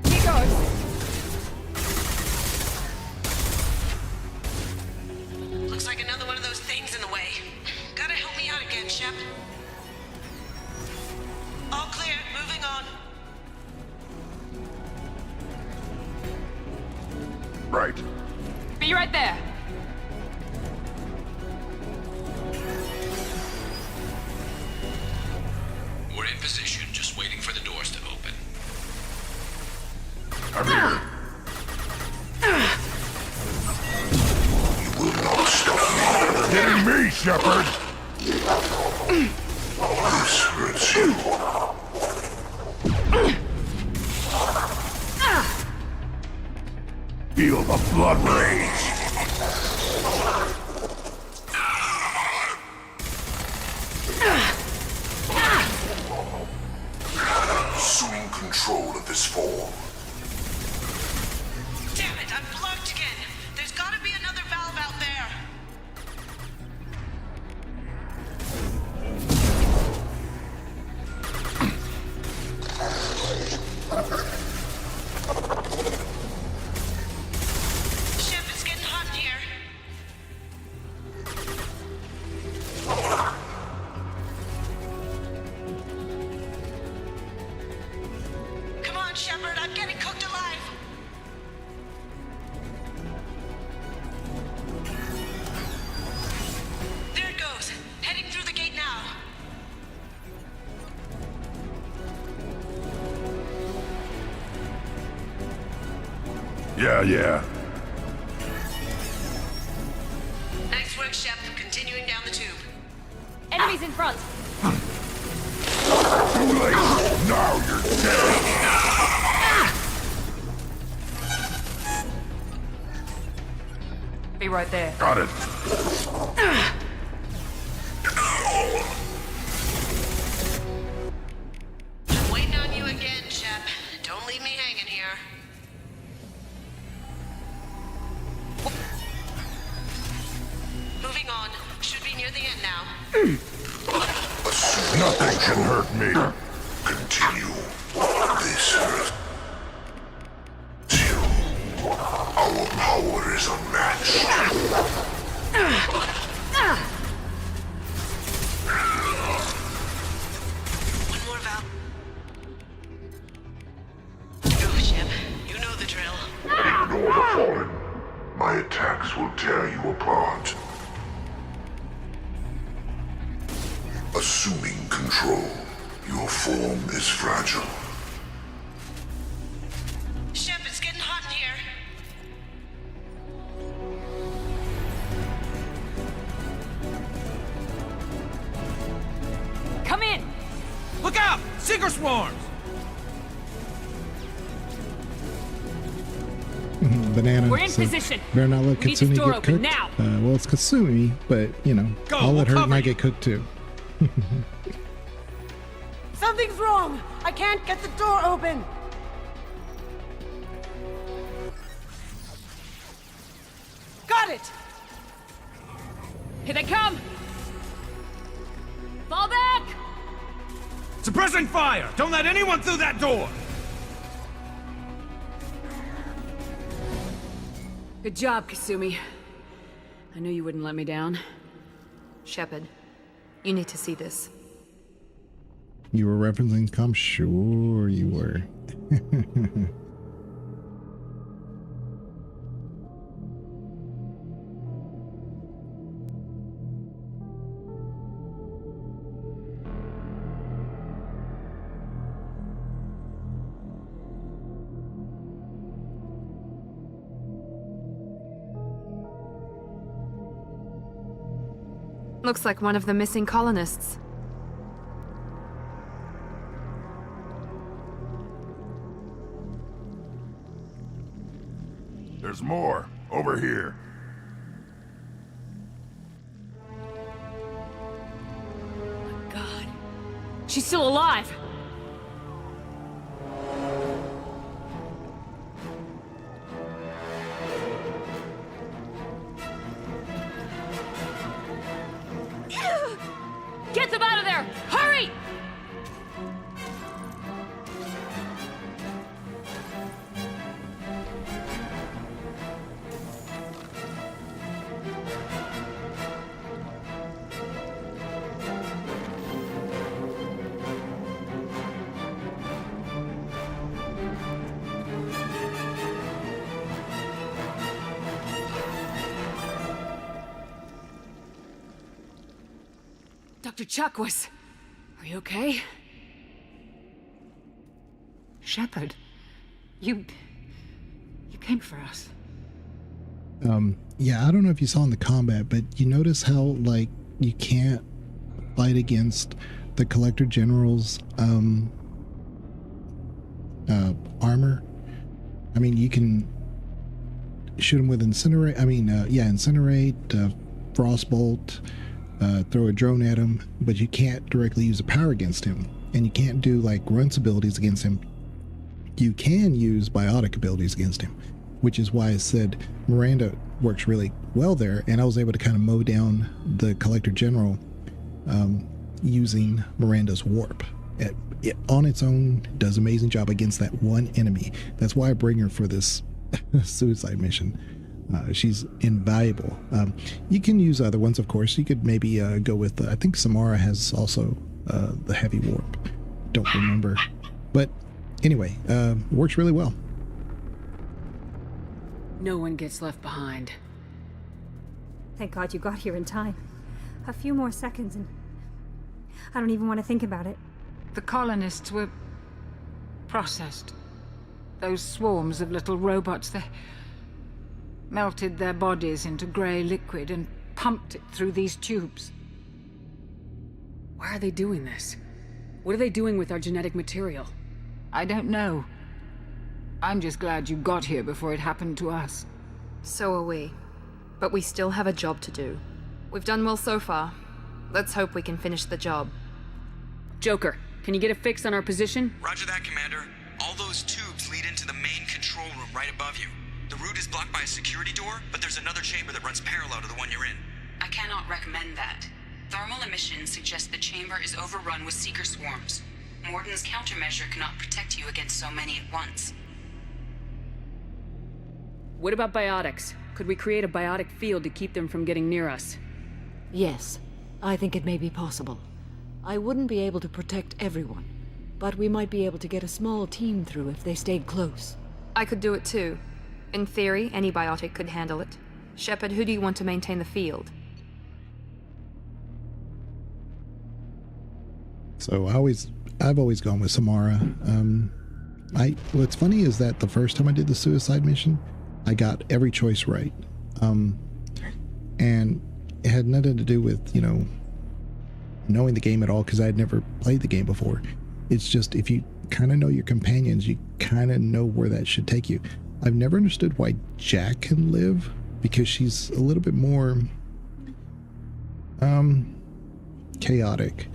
Here goes. Looks like another one of those things in the way. Gotta help me out again, Shep. All clear, moving on. Right. Be right there. We're in position, just waiting for the doors to open. I'm here. You will not stop me. Getting me, Shepard! This hurts you. Feel the blood rage. Assuming control of this form. Damn it, I'm blocked again. There's gotta be another valve out there. Shep, it's getting hot in here. Come on, Shepard, I'm getting cooked alive. There it goes. Heading through the gate now. Yeah. Nice work, Shep. Continuing down the tube. Enemies in front. Too late. Now you're dead. Be right there. Got it. I'm waiting on you again, Shep. Don't leave me hanging here. Moving on. Should be near the end now. Nothing can hurt me. Continue. This hurts you. Our power is unmatched. One more valve. Go, Shep. You know the drill. Ignore the fallen. My attacks will tear you apart. Assuming control, your form is fragile. Shep, it's getting hot in here. Come in. Look out! Seeker swarms! Banana. We're in so position. Better not let We need this Katsumi door get open cooked. now. Well, it's Katsumi, but Go, I'll let we'll her cover might you. get cooked too. Something's wrong! I can't get the door open! Got it! Here they come. Fall back. Suppressing fire! Don't let anyone through that door! Good job, Kasumi. I knew you wouldn't let me down. Shepard, you need to see this. You were referencing Com? Sure you were. Looks like one of the missing colonists. There's more. Over here. God. She's still alive! Get them out of there! Hurry! Dr. Chakwas, are you okay? Shepard, you came for us. Yeah, I don't know if you saw in the combat, but you notice how, like, you can't fight against the Collector General's armor. I mean, you can shoot him with incinerate. Incinerate, frostbolt, throw a drone at him, but you can't directly use a power against him, and you can't do like grunts abilities against him. You can use biotic abilities against him, which is why I said Miranda works really well there, and I was able to kind of mow down the Collector General using Miranda's warp. It on its own does an amazing job against that one enemy. That's why I bring her for this suicide mission. She's invaluable. You can use other ones, of course. You could maybe go with, I think Samara has also the heavy warp. Don't remember. But anyway, works really well. No one gets left behind. Thank God you got here in time. A few more seconds and I don't even want to think about it. The colonists were processed. Those swarms of little robots, they melted their bodies into grey liquid and pumped it through these tubes. Why are they doing this? What are they doing with our genetic material? I don't know. I'm just glad you got here before it happened to us. So are we. But we still have a job to do. We've done well so far. Let's hope we can finish the job. Joker, can you get a fix on our position? Roger that, Commander. All those tubes lead into the main control room right above you. The route is blocked by a security door, but there's another chamber that runs parallel to the one you're in. I cannot recommend that. Thermal emissions suggest the chamber is overrun with seeker swarms. Morden's countermeasure cannot protect you against so many at once. What about biotics? Could we create a biotic field to keep them from getting near us? Yes, I think it may be possible. I wouldn't be able to protect everyone, but we might be able to get a small team through if they stayed close. I could do it too. In theory, any biotic could handle it. Shepard, who do you want to maintain the field? So I've always gone with Samara. What's funny is that the first time I did the suicide mission, I got every choice right. And it had nothing to do with, knowing the game at all, because I had never played the game before. It's just, if you kind of know your companions, you kind of know where that should take you. I've never understood why Jack can live, because she's a little bit more chaotic.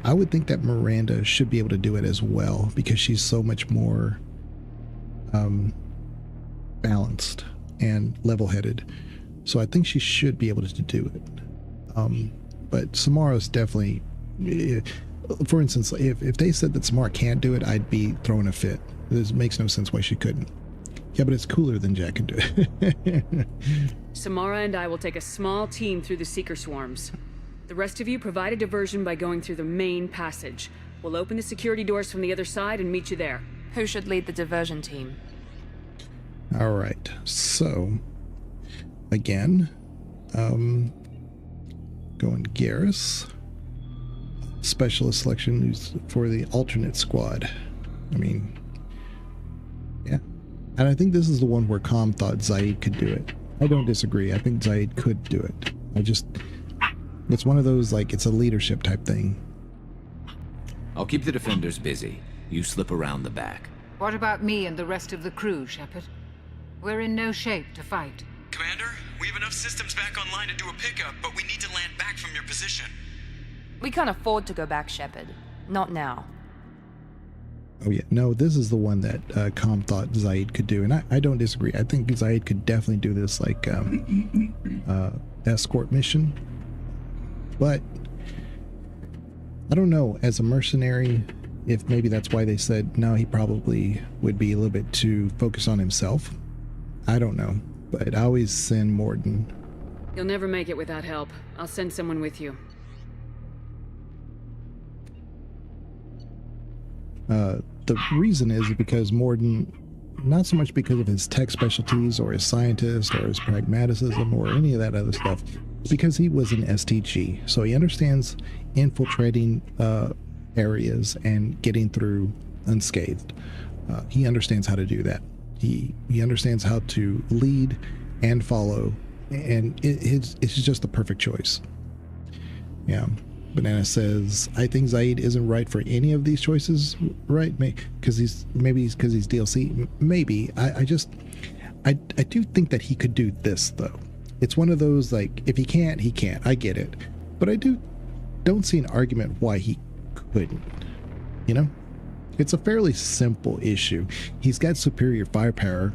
I would think that Miranda should be able to do it as well, because she's so much more balanced and level-headed. So I think she should be able to do it. But Samara's definitely, for instance, if they said that Samara can't do it, I'd be throwing a fit. It makes no sense why she couldn't. Yeah, but it's cooler than Jack can do it. Samara and I will take a small team through the seeker swarms. The rest of you provide a diversion by going through the main passage. We'll open the security doors from the other side and meet you there. Who should lead the diversion team? All right, so again, going Garrus. Specialist selection is for the alternate squad. I mean, yeah. And I think this is the one where Com thought Zaid could do it. I don't disagree. I think Zaid could do it. It's one of those, like, it's a leadership type thing. I'll keep the defenders busy. You slip around the back. What about me and the rest of the crew, Shepard? We're in no shape to fight. Commander, we have enough systems back online to do a pickup, but we need to land back from your position. We can't afford to go back, Shepard. Not now. Oh yeah, no, this is the one that Com thought Zaid could do, and I don't disagree. I think Zaid could definitely do this, like, escort mission. But I don't know, as a mercenary, if maybe that's why they said no, he probably would be a little bit too focused on himself. I don't know, but I always send Morden. You'll never make it without help. I'll send someone with you. The reason is because Morden, not so much because of his tech specialties or his scientist or his pragmatism or any of that other stuff, because he was an STG, so he understands infiltrating areas and getting through unscathed. He understands how to do that. He understands how to lead and follow, and it's just the perfect choice. Yeah. Banana says, I think Zaid isn't right for any of these choices, right? Because he's DLC. Maybe. I do think that he could do this, though. It's one of those, like, if he can't, he can't. I get it. But I don't see an argument why he couldn't. You know? It's a fairly simple issue. He's got superior firepower.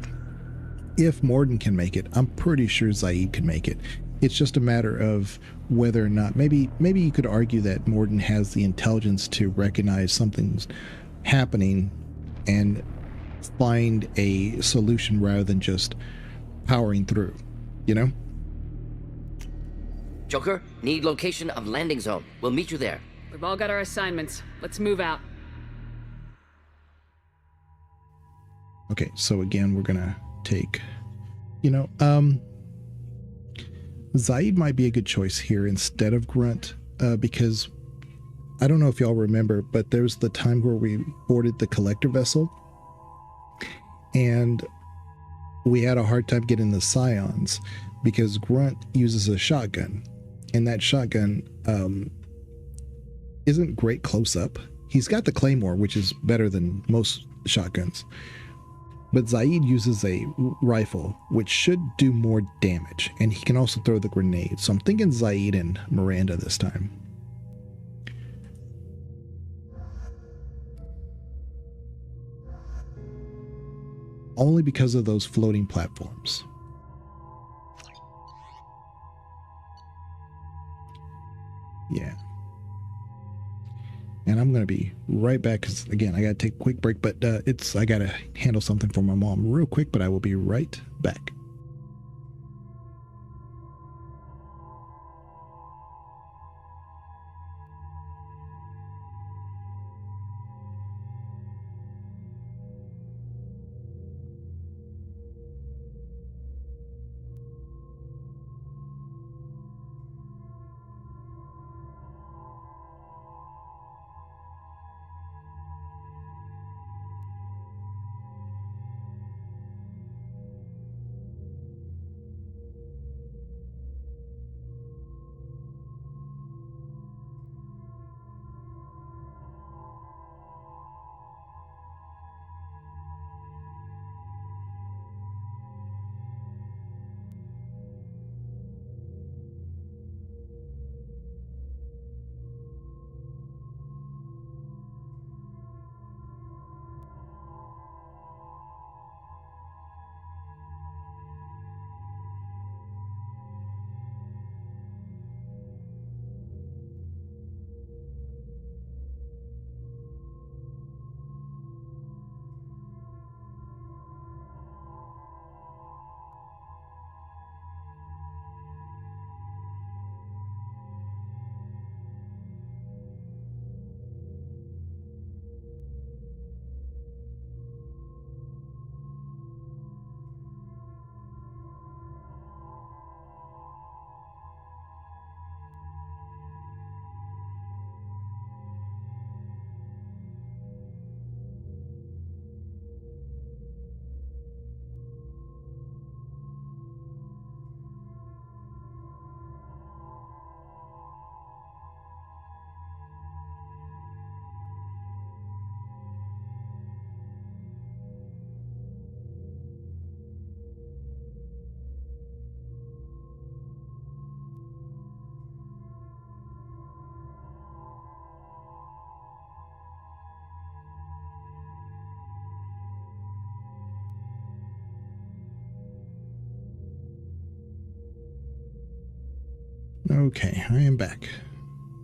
If Morden can make it, I'm pretty sure Zaid can make it. It's just a matter of whether or not, maybe you could argue that Morden has the intelligence to recognize something's happening and find a solution rather than just powering through, you know? Joker, need location of landing zone. We'll meet you there. We've all got our assignments. Let's move out. Okay, so again, we're gonna take, Zaid might be a good choice here instead of Grunt, because I don't know if y'all remember, but there's the time where we boarded the collector vessel and we had a hard time getting the scions because Grunt uses a shotgun, and that shotgun isn't great close up. He's got the Claymore, which is better than most shotguns. But Zaid uses a rifle, which should do more damage, and he can also throw the grenade. So I'm thinking Zaid and Miranda this time. Only because of those floating platforms. Yeah. And I'm going to be right back because, again, I got to take a quick break, but I got to handle something for my mom real quick, but I will be right back. Okay, I am back.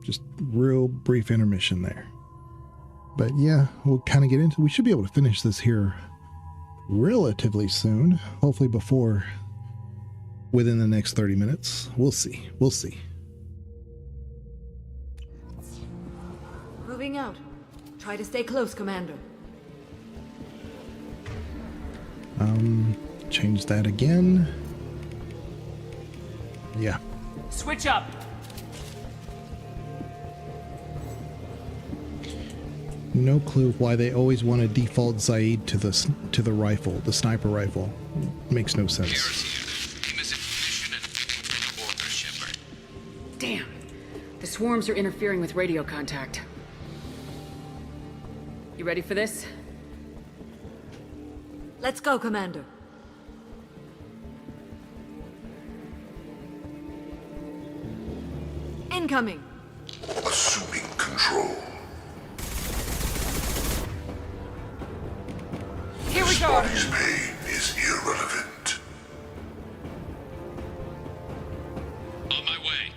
Just real brief intermission there. But yeah, we'll kind of get into, we should be able to finish this here relatively soon. Hopefully within the next 30 minutes. We'll see. We'll see. Moving out. Try to stay close, Commander. Change that again. Yeah. Switch up. No clue why they always want to default Zaid to the rifle, the sniper rifle. Makes no sense. Damn. The swarms are interfering with radio contact. You ready for this? Let's go, Commander. Incoming. Assuming control. Here we This go. body's pain is irrelevant. On my way.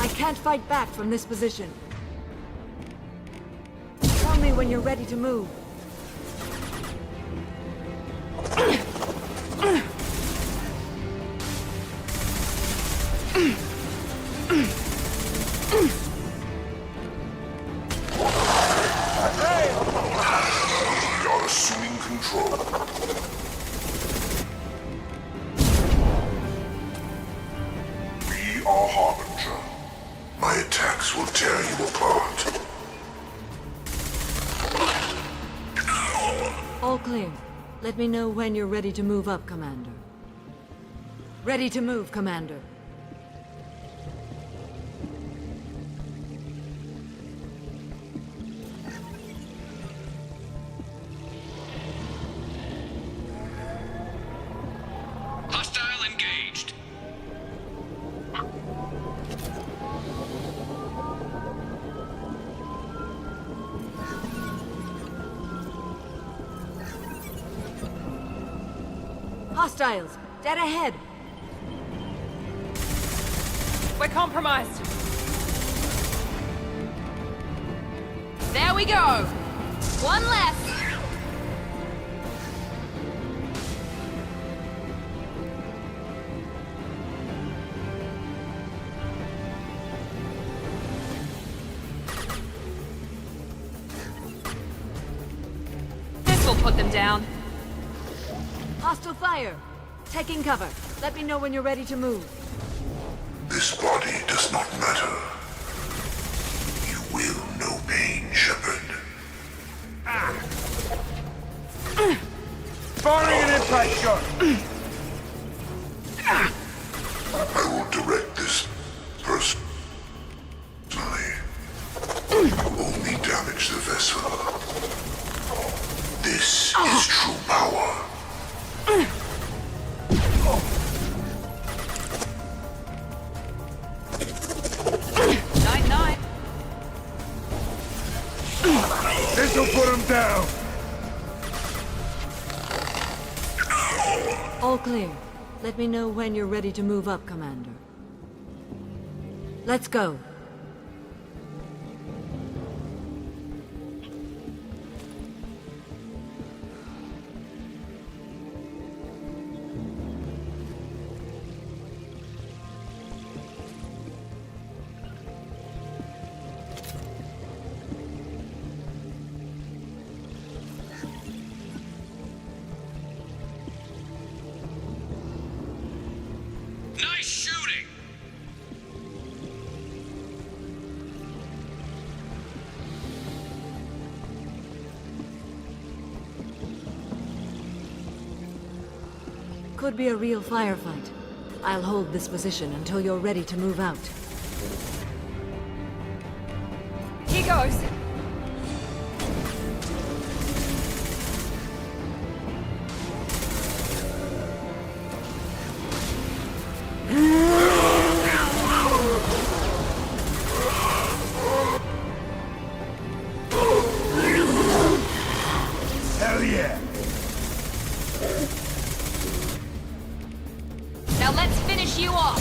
I can't fight back from this position. Tell me when you're ready to move. You're assuming control. We are Harbinger. My attacks will tear you apart. All clear. Let me know when you're ready to move up, Commander. Ready to move, Commander. Hostile engaged. Hostiles! Dead ahead! We're compromised. There we go. One less. This'll put them down. Hostile fire! Taking cover. Let me know when you're ready to move. This body does not matter. You will know pain, Shepard. Firing an impact shot! I will direct this personally. You only damage the vessel. This is true power. 9-9. This'll put him down! All clear. Let me know when you're ready to move up, Commander. Let's go. Nice shooting! Could be a real firefight. I'll hold this position until you're ready to move out. Here goes. finish you off!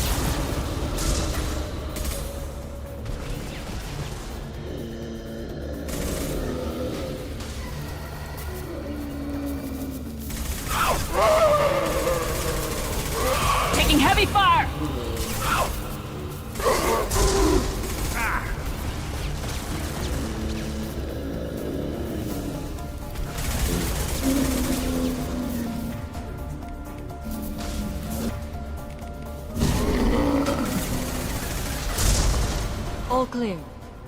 Taking heavy fire! All clear.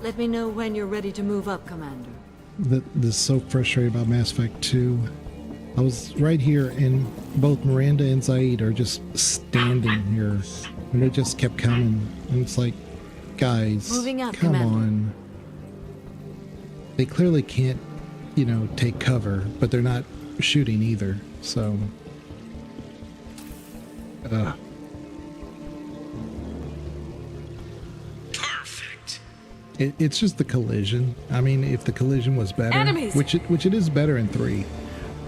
Let me know when you're ready to move up, Commander. This is so frustrating about Mass Effect 2. I was right here, and both Miranda and Zaid are just standing here, and they just kept coming. And it's like, guys, Moving up, come Commander. on. They clearly can't, you know, take cover, but they're not shooting either. So, Perfect. it's just the collision. I mean, if the collision was better, Enemies! which it is better in 3,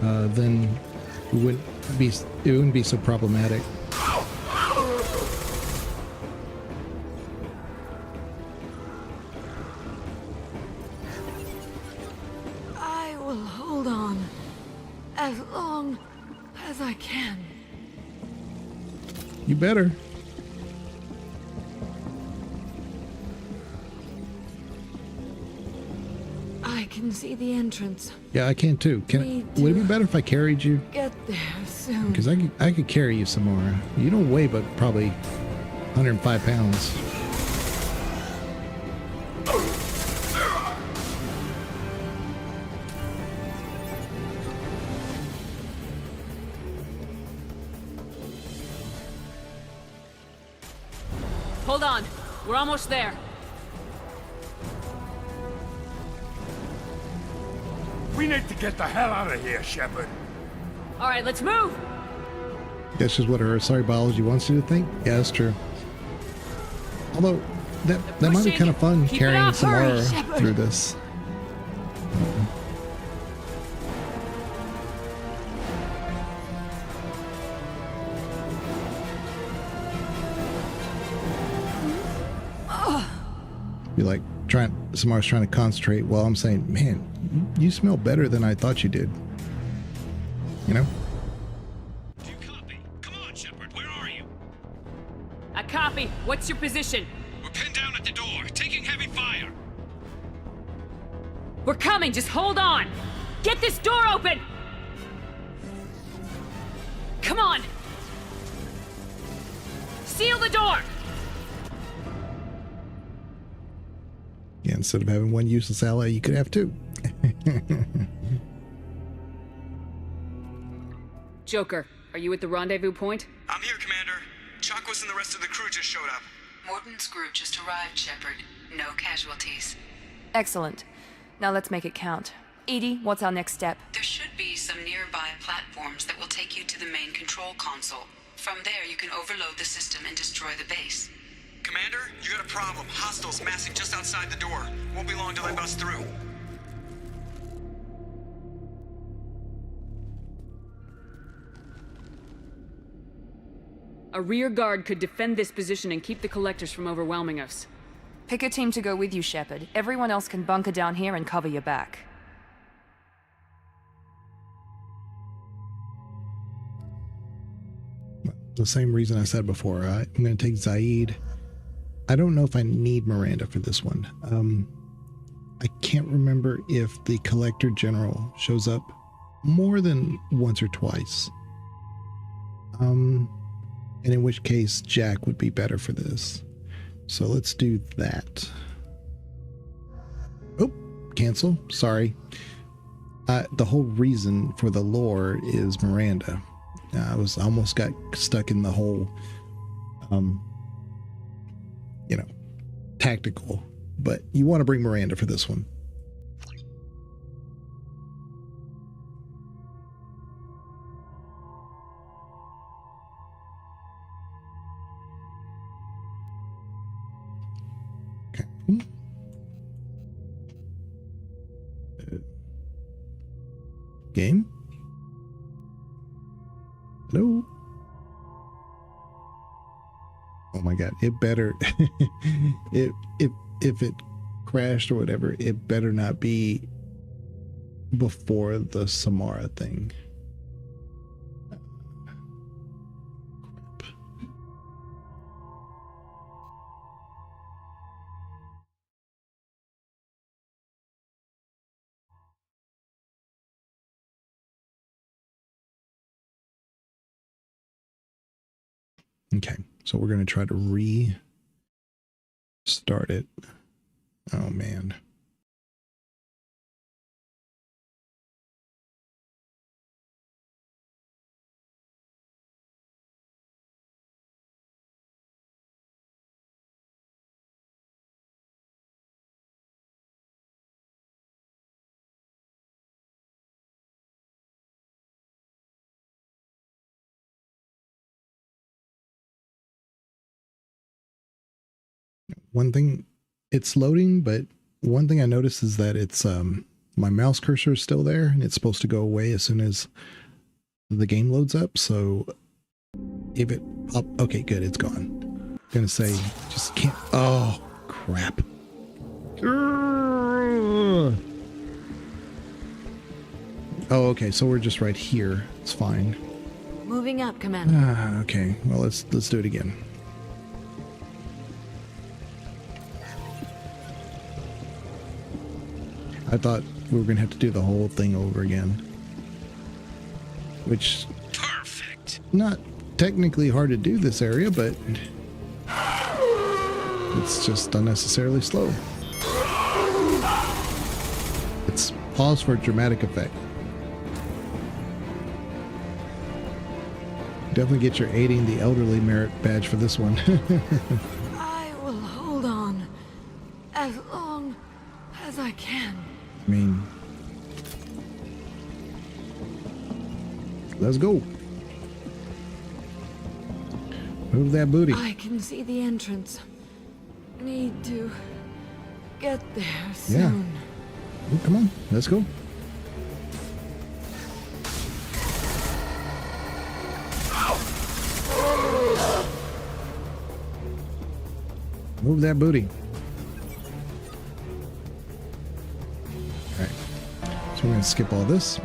then it wouldn't be so problematic. I will hold on as long as I can. You better. I can see the entrance. Yeah, I can too. Would it be better if I carried you? Get there soon. Because I could carry you some more. You don't weigh but probably 105 pounds. Hold on. We're almost there. We need to get the hell out of here, Shepard. All right, let's move! That's just what her sorry biology wants you to think. Yeah, that's true. Although that might be kind of fun, Keep it carrying up. Hurry, Samara Shepard. through this. Be like Samara's trying to concentrate while I'm saying, man, you smell better than I thought you did. You know? Do you copy? Come on, Shepard, where are you? I copy. What's your position? We're pinned down at the door, taking heavy fire. We're coming. Just hold on. Get this door open! Come on! Seal the door! Yeah, instead of having one useless ally, you could have 2. Joker, are you at the rendezvous point? I'm here, Commander. Chakwas and the rest of the crew just showed up. Morton's group just arrived, Shepard. No casualties. Excellent. Now let's make it count. Edie, what's our next step? There should be some nearby platforms that will take you to the main control console. From there, you can overload the system and destroy the base. Commander, you got a problem. Hostiles massing just outside the door. Won't be long till they bust through. A rear guard could defend this position and keep the collectors from overwhelming us. Pick a team to go with you, Shepard. Everyone else can bunker down here and cover your back. The same reason I said before. I'm going to take Zaid. I don't know if I need Miranda for this one. I can't remember if the Collector General shows up more than once or twice. And in which case, Jack would be better for this. So let's do that. Oh, cancel. Sorry. The whole reason for the lore is Miranda. I almost got stuck in the whole, tactical. But you want to bring Miranda for this one. Game? Hello? Oh my god, it better if it crashed or whatever, it better not be before the Samara thing. Okay, so we're going to try to restart it. Oh, man. One thing, it's loading, but one thing I noticed is that it's my mouse cursor is still there, and it's supposed to go away as soon as the game loads up. So if it okay, good, it's gone. I'm gonna say just can't. Oh crap. Oh, okay, so we're just right here. It's fine. Moving up, Commander. Okay, well let's do it again. I thought we were gonna have to do the whole thing over again, which perfect. Not technically hard to do this area, but it's just unnecessarily slow. It's pause for dramatic effect. Definitely get your aiding the elderly merit badge for this one. I will hold on as long as I can. I mean, let's go. Move that booty. I can see the entrance. Need to get there soon. Yeah. Oh, come on, let's go. Move that booty. Alright. So we're going to skip all this.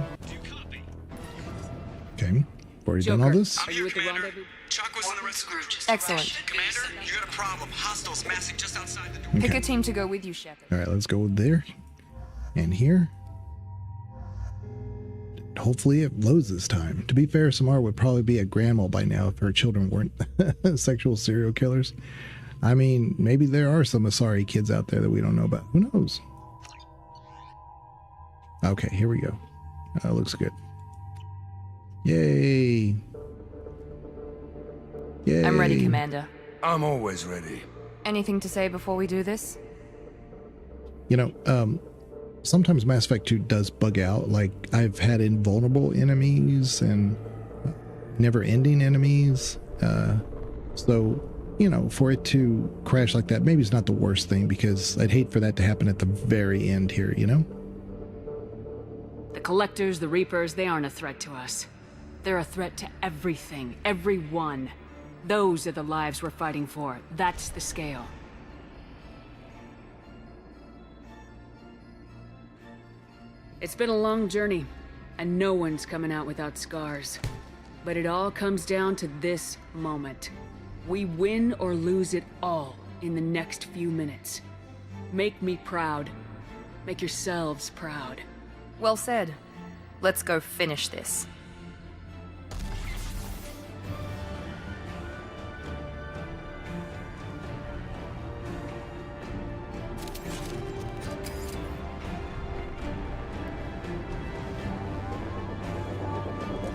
Okay. Already done all this. Are you at the rendezvous? Chuck was in the rest of the crew. Excellent. Commander, you got a problem. Hostiles massing just outside the door. Pick a team to go with you, Shepard. Alright, let's go there. And here. Hopefully it loads this time. To be fair, Samara would probably be a grandma by now if her children weren't sexual serial killers. I mean, maybe there are some Asari kids out there that we don't know about. Who knows? Okay, here we go. Looks good. Yay. Yay. I'm ready, Commander. I'm always ready. Anything to say before we do this? You know, sometimes Mass Effect 2 does bug out. Like, I've had invulnerable enemies and never-ending enemies. So, you know, for it to crash like that, maybe it's not the worst thing, because I'd hate for that to happen at the very end here, you know? The Collectors, the Reapers, they aren't a threat to us. They're a threat to everything, everyone. Those are the lives we're fighting for. That's the scale. It's been a long journey, and no one's coming out without scars. But it all comes down to this moment. We win or lose it all in the next few minutes. Make me proud. Make yourselves proud. Well said. Let's go finish this.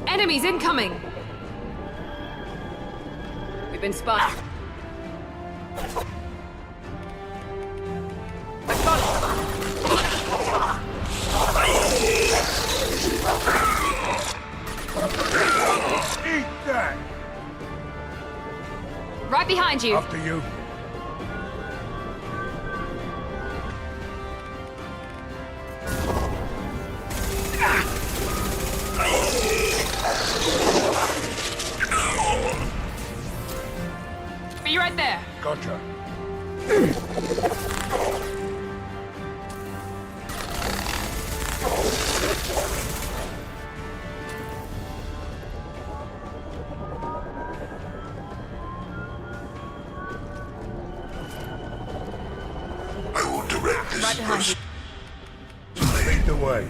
Enemies incoming! We've been spotted. Eat that! Right behind you! After you. Be right there. Gotcha. I will direct this Right behind person. Lead the way.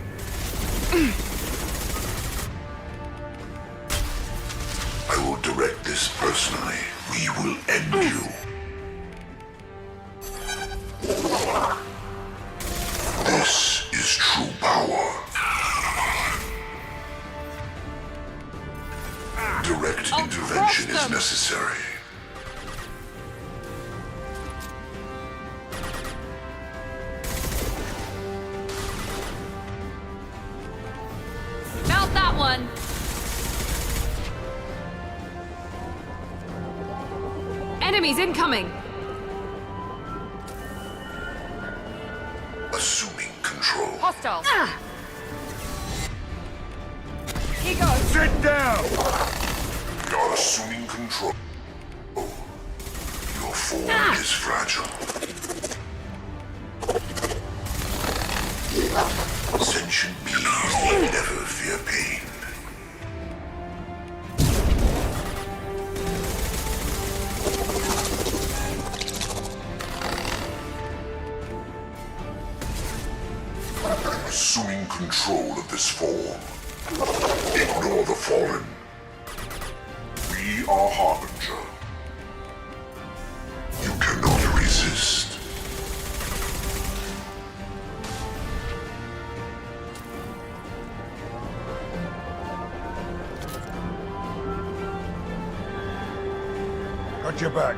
I will direct this personally. We will end you. This is true power. Direct intervention is necessary. Melt that one. Enemies incoming. Assuming control. Hostile. Here goes. Sit down! We are assuming control. Your form is fragile. Sentient beings need never fear pain. Assuming control of this form. Ignore the fallen. We are Harbinger. You cannot resist. Got your back.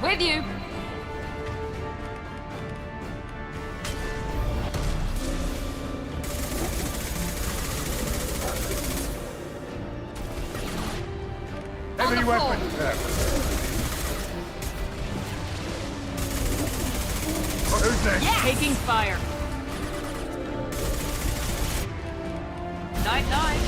With you. Heavy weapon attack. Who's next? Yeah. Taking fire. Night night.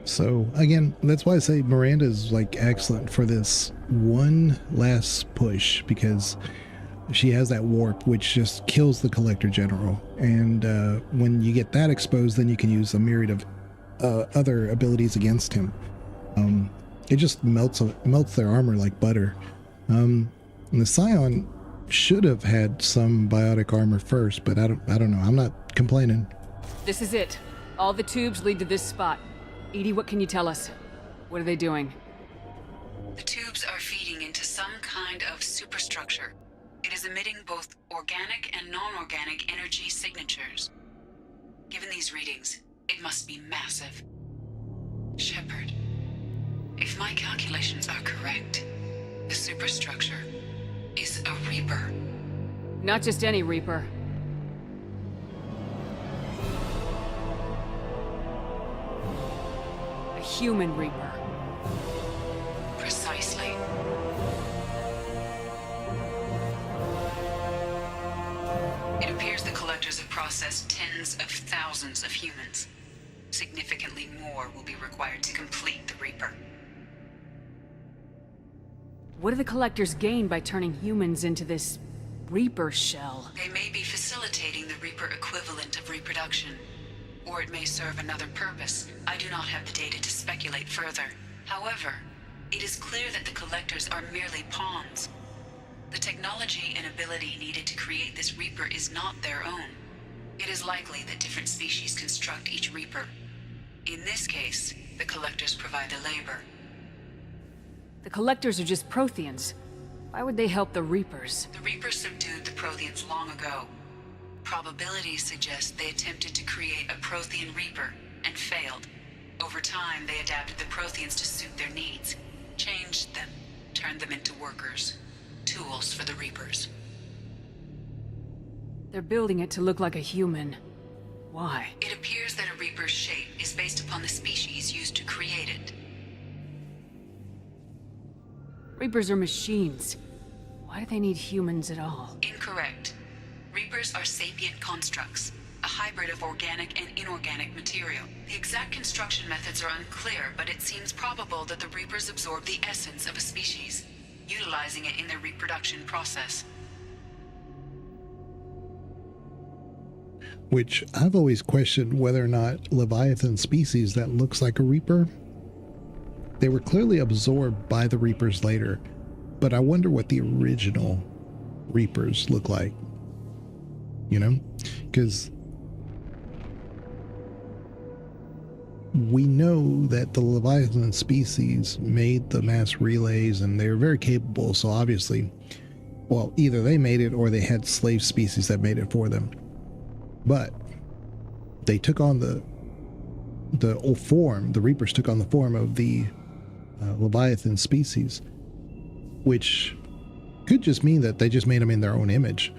So again, that's why I say Miranda's like excellent for this one last push, because she has that warp which just kills the Collector General, and when you get that exposed, then you can use a myriad of other abilities against him. It just melts their armor like butter. And the Scion should have had some biotic armor first, but I don't know. I'm not complaining. This is it. All the tubes lead to this spot. Edie, what can you tell us? What are they doing? The tubes are feeding into some kind of superstructure. It is emitting both organic and non-organic energy signatures. Given these readings, it must be massive. Shepard, if my calculations are correct, the superstructure is a Reaper. Not just any Reaper. A human Reaper. Precisely. It appears the Collectors have processed tens of thousands of humans. Significantly more will be required to complete the Reaper. What do the Collectors gain by turning humans into this Reaper shell? They may be facilitating the Reaper equivalent of reproduction. Or it may serve another purpose. I do not have the data to speculate further. However, it is clear that the Collectors are merely pawns. The technology and ability needed to create this Reaper is not their own. It is likely that different species construct each Reaper. In this case, the Collectors provide the labor. The Collectors are just Protheans. Why would they help the Reapers? The Reapers subdued the Protheans long ago. Probabilities suggest they attempted to create a Prothean Reaper and failed. Over time, they adapted the Protheans to suit their needs, changed turned them into workers. Tools for the Reapers. They're building it to look like a human. Why? It appears that a Reaper's shape is based upon the species used to create it. Reapers are machines. Why do they need humans at all? Incorrect. Reapers are sapient constructs, a hybrid of organic and inorganic material. The exact construction methods are unclear, but it seems probable that the Reapers absorb the essence of a species, utilizing it in their reproduction process. Which I've always questioned whether or not Leviathan species that looks like a Reaper. They were clearly absorbed by the Reapers later, but I wonder what the original Reapers look like. You know? Because we know that the Leviathan species made the mass relays and they're very capable, so obviously, well, either they made it or they had slave species that made it for them. But they took on the form, the Reapers took on the form of the Leviathan species, which could just mean that they just made them in their own image.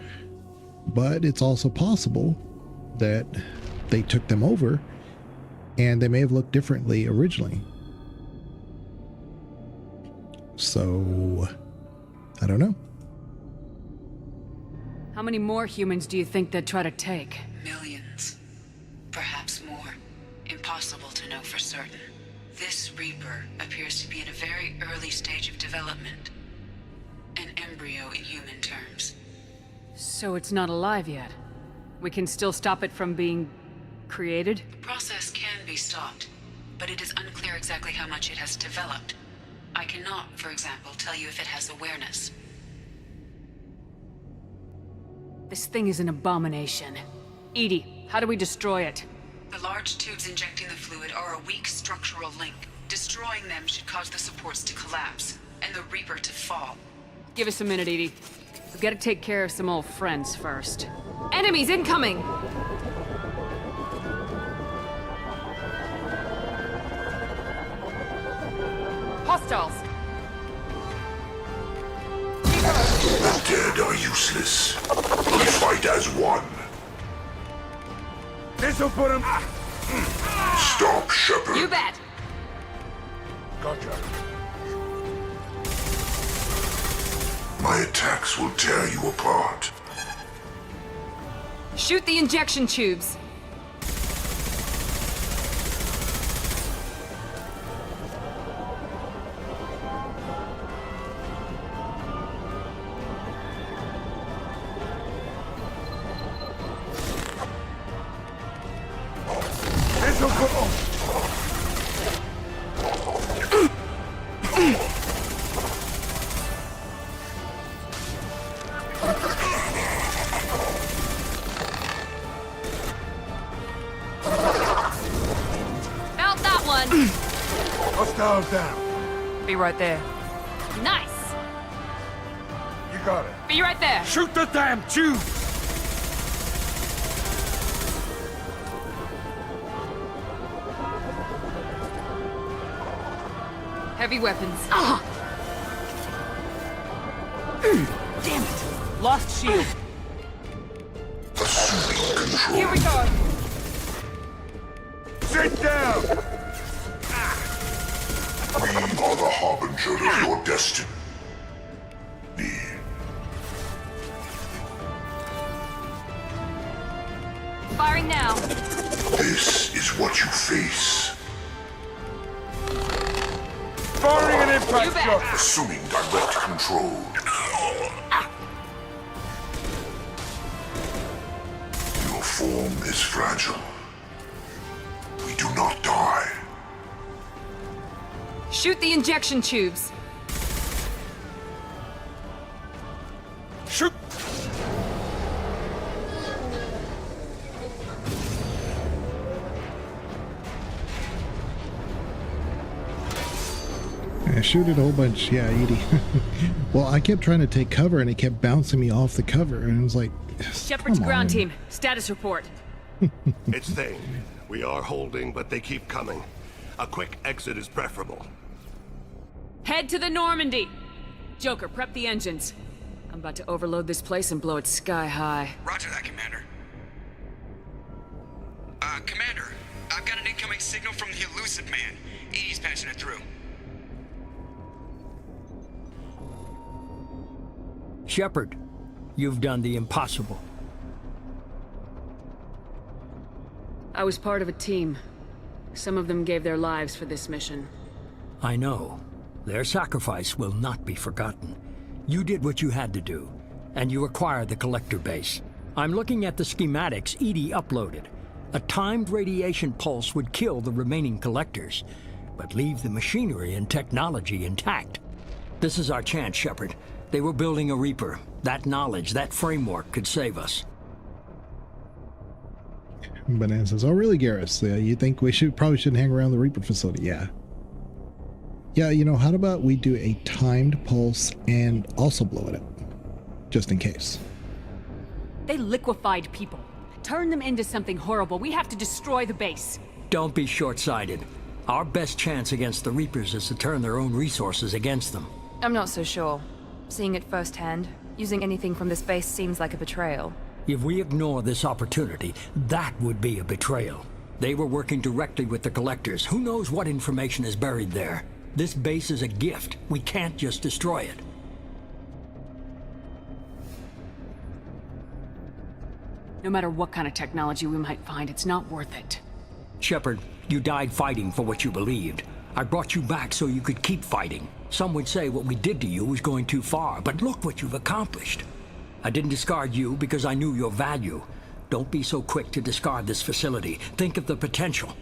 But it's also possible that they took them over and they may have looked differently originally. So, I don't know. How many more humans do you think they'd try to take? Millions. Perhaps more. Impossible to know for certain. This Reaper appears to be in a very early stage of development. An embryo in human terms. So it's not alive yet? We can still stop it from being created? The process can be stopped, but it is unclear exactly how much it has developed. I cannot, for example, tell you if it has awareness. This thing is an abomination. Edie, how do we destroy it? The large tubes injecting the fluid are a weak structural link. Destroying them should cause the supports to collapse, and the Reaper to fall. Give us a minute, Edie. We've got to take care of some old friends first. Enemies incoming! Hostiles! The dead are useless. We fight as one. This'll put him. Stop, Shepard. You bet! Gotcha. My attacks will tear you apart. Shoot the injection tubes! This'll put him. Out that one! Hostiles down. Be right there. Nice! You got it. Be right there! Shoot the damn tube! Heavy weapons. Damn it! Lost shield. Here we go! Sit down! We are the harbinger of your destiny. Firing now. This is what you face. Firing an impact shot. Assuming direct control. Your form is fragile. We do not die. Shoot the injection tubes. Shoot! I shoot it a whole bunch. Yeah, Edie. Well, I kept trying to take cover and it kept bouncing me off the cover. And it was like, Shepard's ground team. Status report. It's Thane. We are holding, but they keep coming. A quick exit is preferable. Head to the Normandy. Joker, prep the engines. I'm about to overload this place and blow it sky high. Roger that, Commander. Commander, I've got an incoming signal from the elusive man. Edie's patching it through. Shepard, you've done the impossible. I was part of a team. Some of them gave their lives for this mission. I know. Their sacrifice will not be forgotten. You did what you had to do, and you acquired the Collector base. I'm looking at the schematics Edie uploaded. A timed radiation pulse would kill the remaining Collectors, but leave the machinery and technology intact. This is our chance, Shepard. They were building a Reaper. That knowledge, that framework could save us. Banana says, "Oh, really, Garrus? You think we probably shouldn't hang around the Reaper facility?" Yeah. Yeah, you know, how about we do a timed pulse and also blow it up, just in case. They liquefied people. Turn them into something horrible. We have to destroy the base. Don't be short-sighted. Our best chance against the Reapers is to turn their own resources against them. I'm not so sure. Seeing it firsthand, using anything from this base seems like a betrayal. If we ignore this opportunity, that would be a betrayal. They were working directly with the Collectors. Who knows what information is buried there? This base is a gift. We can't just destroy it. No matter what kind of technology we might find, it's not worth it. Shepard, you died fighting for what you believed. I brought you back so you could keep fighting. Some would say what we did to you was going too far, but look what you've accomplished. I didn't discard you because I knew your value. Don't be so quick to discard this facility. Think of the potential.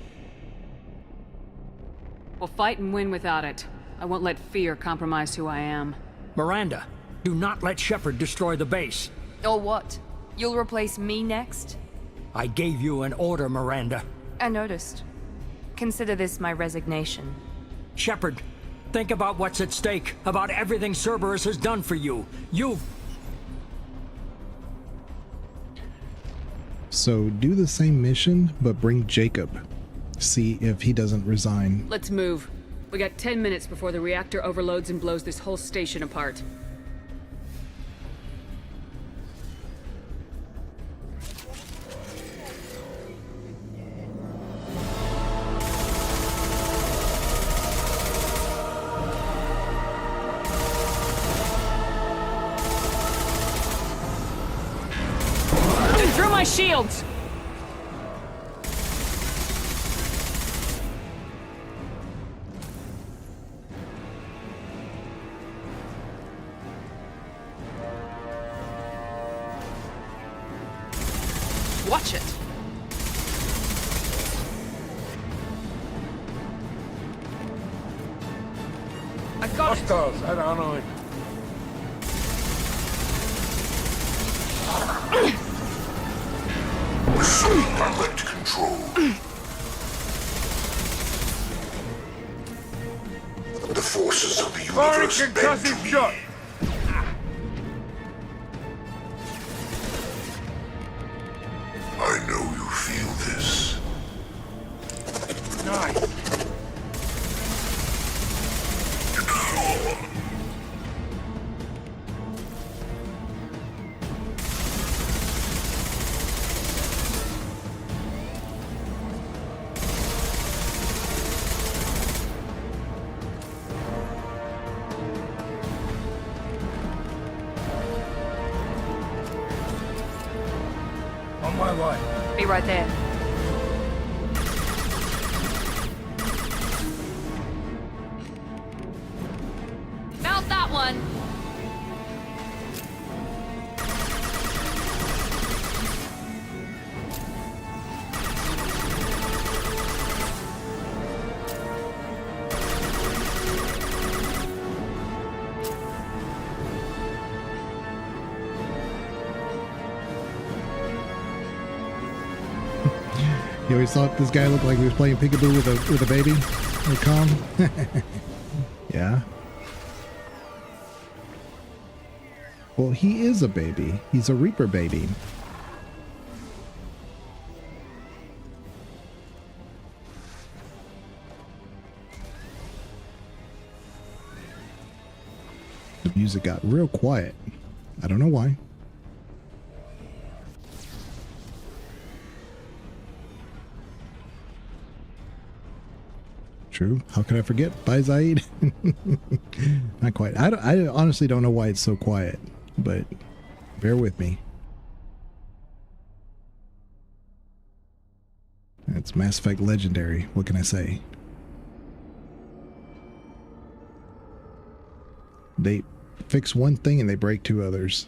We'll fight and win without it. I won't let fear compromise who I am. Miranda, do not let Shepard destroy the base. Or what? You'll replace me next? I gave you an order, Miranda. I noticed. Consider this my resignation. Shepard, think about what's at stake, about everything Cerberus has done for you. So do the same mission, but bring Jacob. See if he doesn't resign. Let's move. We got 10 minutes before the reactor overloads and blows this whole station apart. Through my shields! Watch it! I got Hostiles at online. Direct control. The forces of the universe bend to me. Shot. I know you feel this. Nice. On my way. Be right there. Mount that one! You always thought this guy looked like he was playing peekaboo with a baby? With Calm? Yeah. Well, he is a baby. He's a Reaper baby. The music got real quiet. I don't know why. True. How could I forget? Bye, Zaid. Not quite. I honestly don't know why it's so quiet, but bear with me. It's Mass Effect Legendary. What can I say? They fix one thing and they break two others.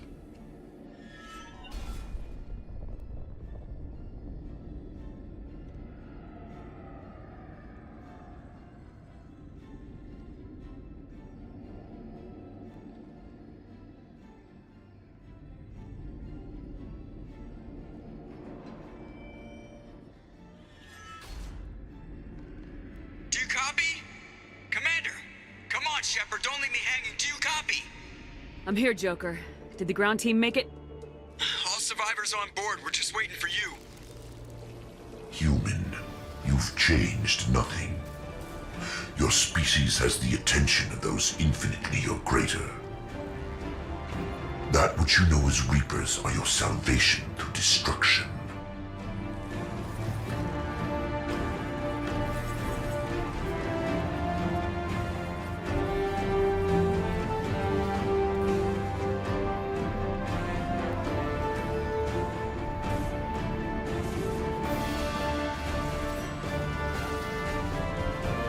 Do you copy? Commander, come on, Shepard, don't leave me hanging. Do you copy? I'm here, Joker. Did the ground team make it? All survivors on board. We're just waiting for you. Human, you've changed nothing. Your species has the attention of those infinitely or greater. That which you know as Reapers are your salvation through destruction.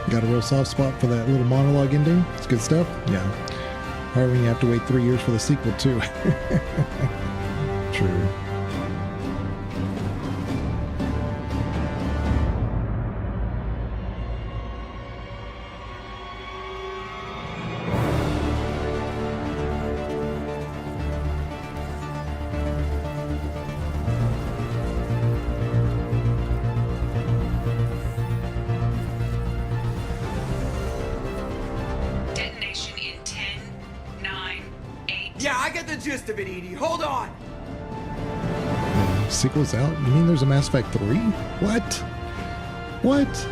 Got a real soft spot for that little monologue ending. It's good stuff. Yeah. Hard when you have to wait 3 years for the sequel, too. True. Detonation in 10, 9, 8. Yeah, I get the gist of it, Edie. Hold on. Sequel's out? You mean there's a Mass Effect 3? What? What?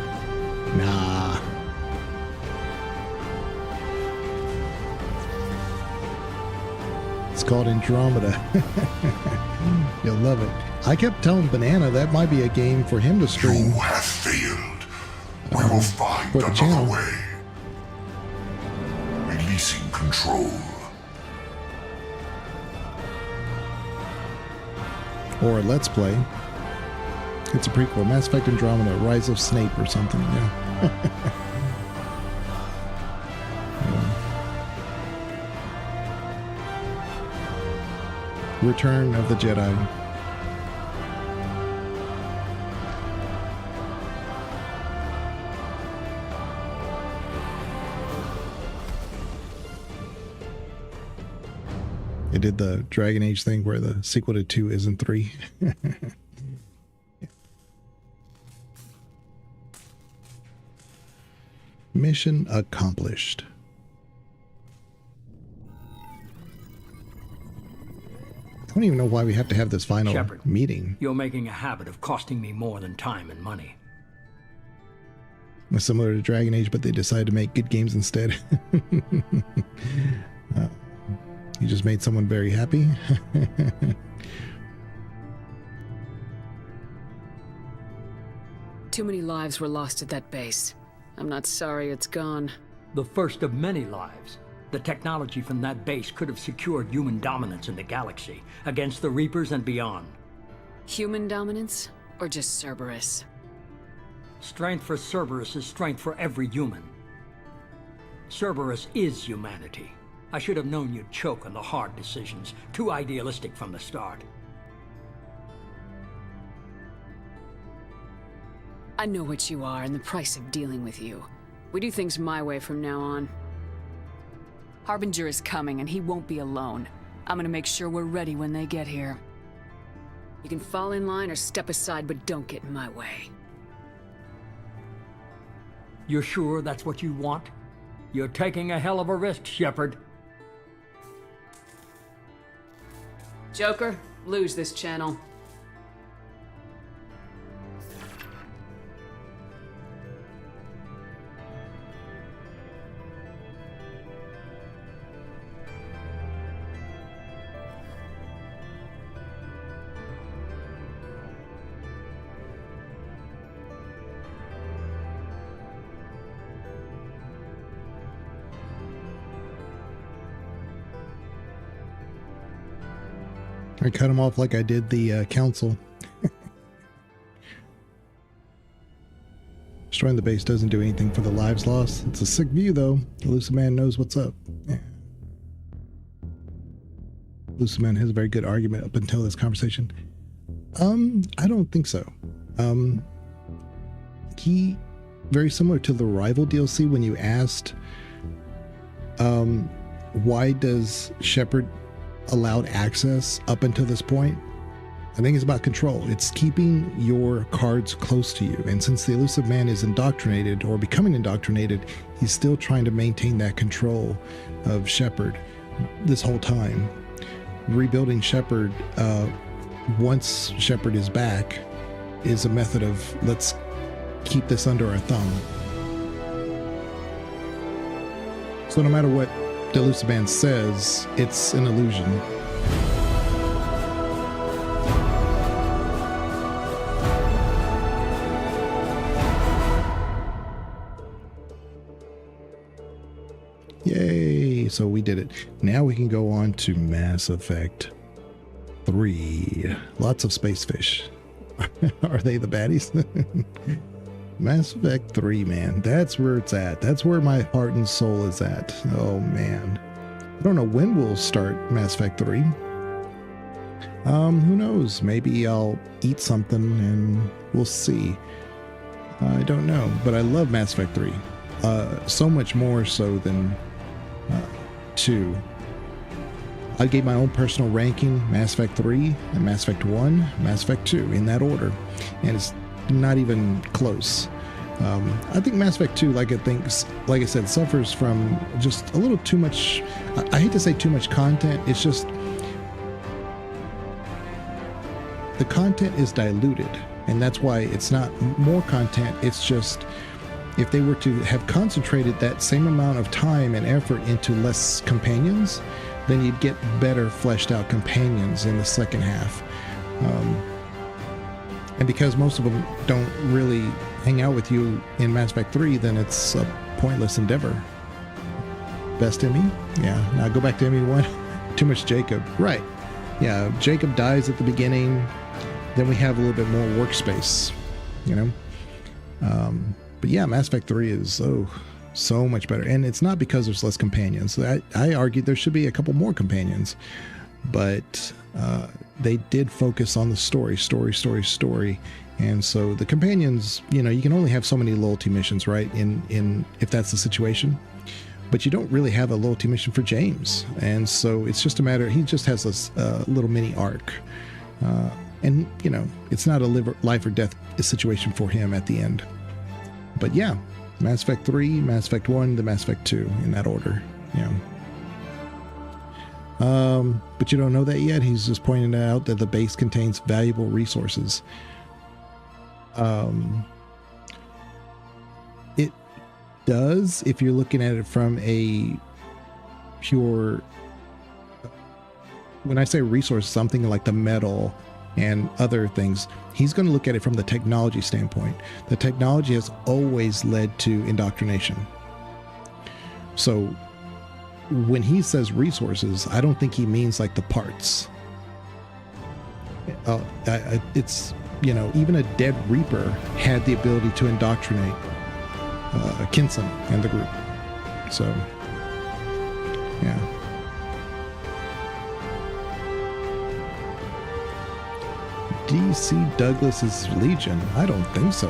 Nah. It's called Andromeda. You'll love it. I kept telling Banana that might be a game for him to stream. You have failed. We will find for the another channel. way. Releasing control. Or a Let's Play. It's a prequel. Mass Effect Andromeda, Rise of Snape or something. Yeah. Return of the Jedi. It did the Dragon Age thing where the sequel to 2 isn't 3. Mission accomplished. I don't even know why we have to have this final Shepard, meeting. You're making a habit of costing me more than time and money. It's similar to Dragon Age, but they decided to make good games instead. You just made someone very happy. Too many lives were lost at that base. I'm not sorry it's gone. The first of many lives. The technology from that base could have secured human dominance in the galaxy against the Reapers and beyond. Human dominance? Or just Cerberus? Strength for Cerberus is strength for every human. Cerberus is humanity. I should have known you'd choke on the hard decisions. Too idealistic from the start. I know what you are and the price of dealing with you. We do things my way from now on. Harbinger is coming and he won't be alone. I'm gonna make sure we're ready when they get here. You can fall in line or step aside, but don't get in my way. You're sure that's what you want? You're taking a hell of a risk, Shepard. Joker, lose this channel. I cut him off like I did the council. Destroying the base doesn't do anything for the lives lost. It's a sick view, though. The Lucid Man knows what's up. Yeah. Lucid Man has a very good argument up until this conversation. I don't think so. He, very similar to the Rival DLC when you asked, why does Shepard allowed access up until this point? I think it's about control. It's keeping your cards close to you. And since the Elusive Man is indoctrinated or becoming indoctrinated, he's still trying to maintain that control of Shepard this whole time. Rebuilding Shepard, once Shepard is back, is a method of let's keep this under our thumb. So no matter what the Elusive Man says, it's an illusion. Yay! So we did it. Now we can go on to Mass Effect 3. Lots of space fish. Are they the baddies? Mass Effect 3, man. That's where it's at. That's where my heart and soul is at. Oh, man. I don't know when we'll start Mass Effect 3. Who knows? Maybe I'll eat something and we'll see. I don't know. But I love Mass Effect 3. So much more so than 2. I gave my own personal ranking, Mass Effect 3 and Mass Effect 1, Mass Effect 2, in that order. And it's not even close. I think Mass Effect 2, like I said, suffers from just a little too much. I hate to say too much content. It's just the content is diluted, and that's why it's not more content. It's just if they were to have concentrated that same amount of time and effort into less companions, then you'd get better fleshed out companions in the second half. And because most of them don't really hang out with you in Mass Effect 3, then it's a pointless endeavor. Best Emmy? Yeah. Now go back to Emmy 1. Too much Jacob. Right. Yeah, Jacob dies at the beginning. Then we have a little bit more workspace, you know? But yeah, Mass Effect 3 is so much better. And it's not because there's less companions. I argued there should be a couple more companions. But they did focus on the story. And so the companions, you know, you can only have so many loyalty missions, right? In if that's the situation. But you don't really have a loyalty mission for James. And so it's just a matter, he just has this little mini arc. And, you know, it's not a life or death situation for him at the end. But yeah, Mass Effect 3, Mass Effect 1, the Mass Effect 2 in that order. Yeah. But you don't know that yet. He's just pointing out that the base contains valuable resources. It does, if you're looking at it from a pure, when I say resource, something like the metal and other things, he's going to look at it from the technology standpoint. The technology has always led to indoctrination. So when he says resources, I don't think he means like the parts. It's, you know, even a dead Reaper had the ability to indoctrinate Kinson and the group. So, yeah. DC Douglas's Legion? I don't think so.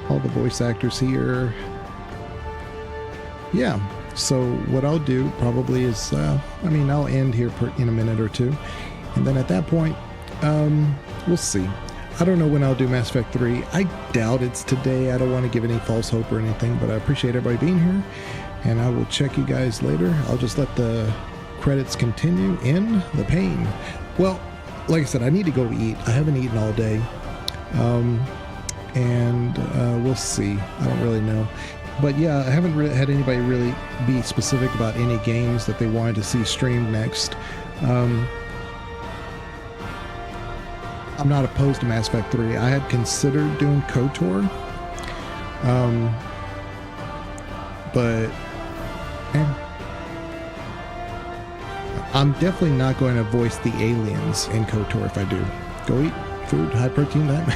All the voice actors here. Yeah, so what I'll do probably is, I'll end here in a minute or two. And then at that point, we'll see. I don't know when I'll do Mass Effect 3. I doubt it's today. I don't want to give any false hope or anything, but I appreciate everybody being here. And I will check you guys later. I'll just let the credits continue in the pain. Well, like I said, I need to go eat. I haven't eaten all day. And we'll see. I don't really know. But yeah, I haven't really had anybody really be specific about any games that they wanted to see streamed next. I'm not opposed to Mass Effect 3. I had considered doing KOTOR. but I'm definitely not going to voice the aliens in KOTOR if I do. Go eat food, high protein diet.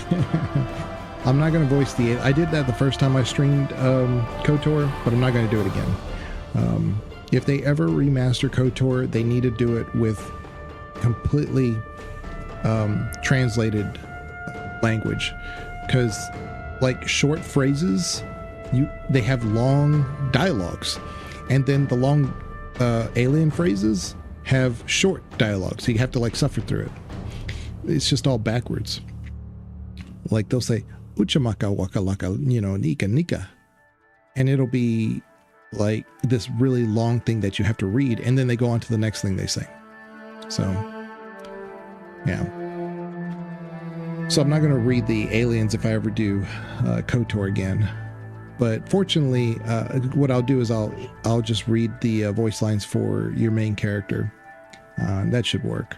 I'm not going to voice the... I did that the first time I streamed KOTOR, but I'm not going to do it again. If they ever remaster KOTOR, they need to do it with completely translated language, because like short phrases, they have long dialogues, and then the long alien phrases have short dialogue, so you have to like suffer through it. It's just all backwards. Like they'll say uchamaka waka laka, nika nika, and it'll be like this really long thing that you have to read, and then they go on to the next thing they say. So yeah, so I'm not going to read the aliens if I ever do KOTOR again. But fortunately, what I'll do is I'll just read the voice lines for your main character. That should work.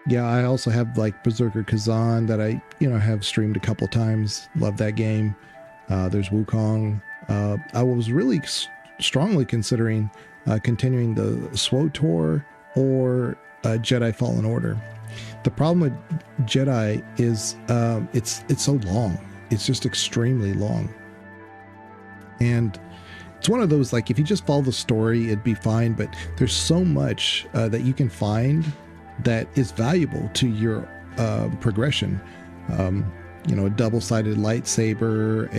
Yeah, I also have like Berserker Kazan that I have streamed a couple times. Love that game. There's Wukong. I was really strongly considering continuing the SWTOR or Jedi Fallen Order. The problem with Jedi is it's so long. It's just extremely long. And it's one of those, like, if you just follow the story, it'd be fine, but there's so much that you can find that is valuable to your progression. A double-sided lightsaber,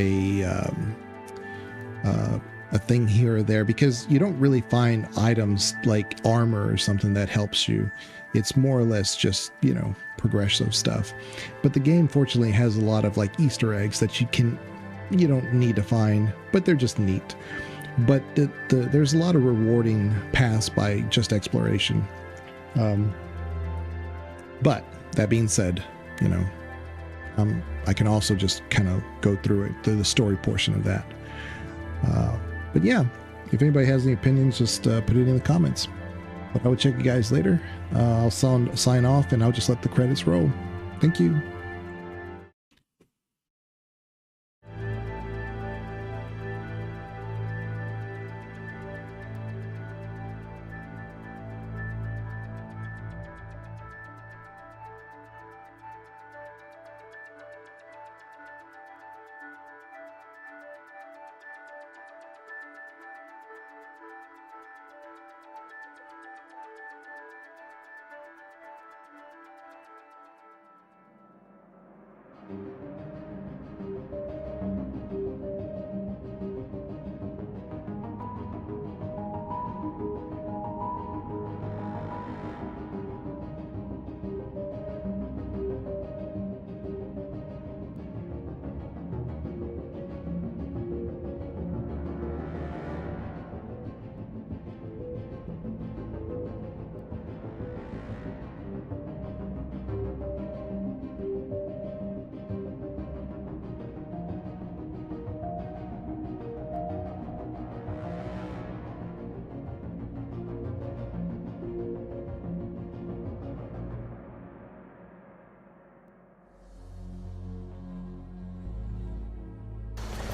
a thing here or there, because you don't really find items like armor or something that helps you. It's more or less just, progressive stuff. But the game fortunately has a lot of like Easter eggs that you don't need to find, but they're just neat. But there's a lot of rewarding paths by just exploration. But that being said, I can also just kind of go through the story portion of that. But yeah, if anybody has any opinions, just put it in the comments. But I will check you guys later. I'll sign off, and I'll just let the credits roll. Thank you.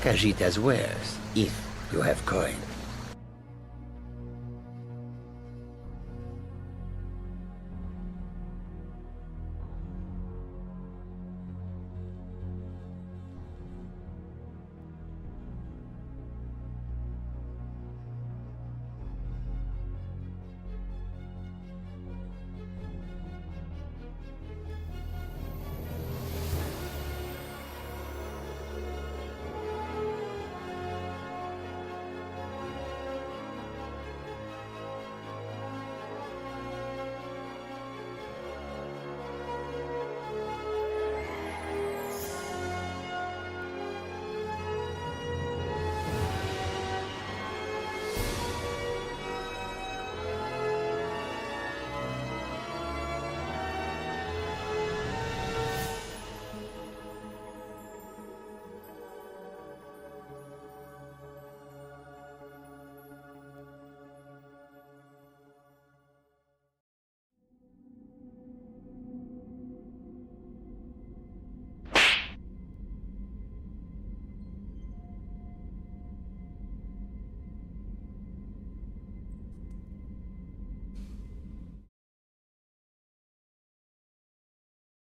Kajita's wares, if you have coin.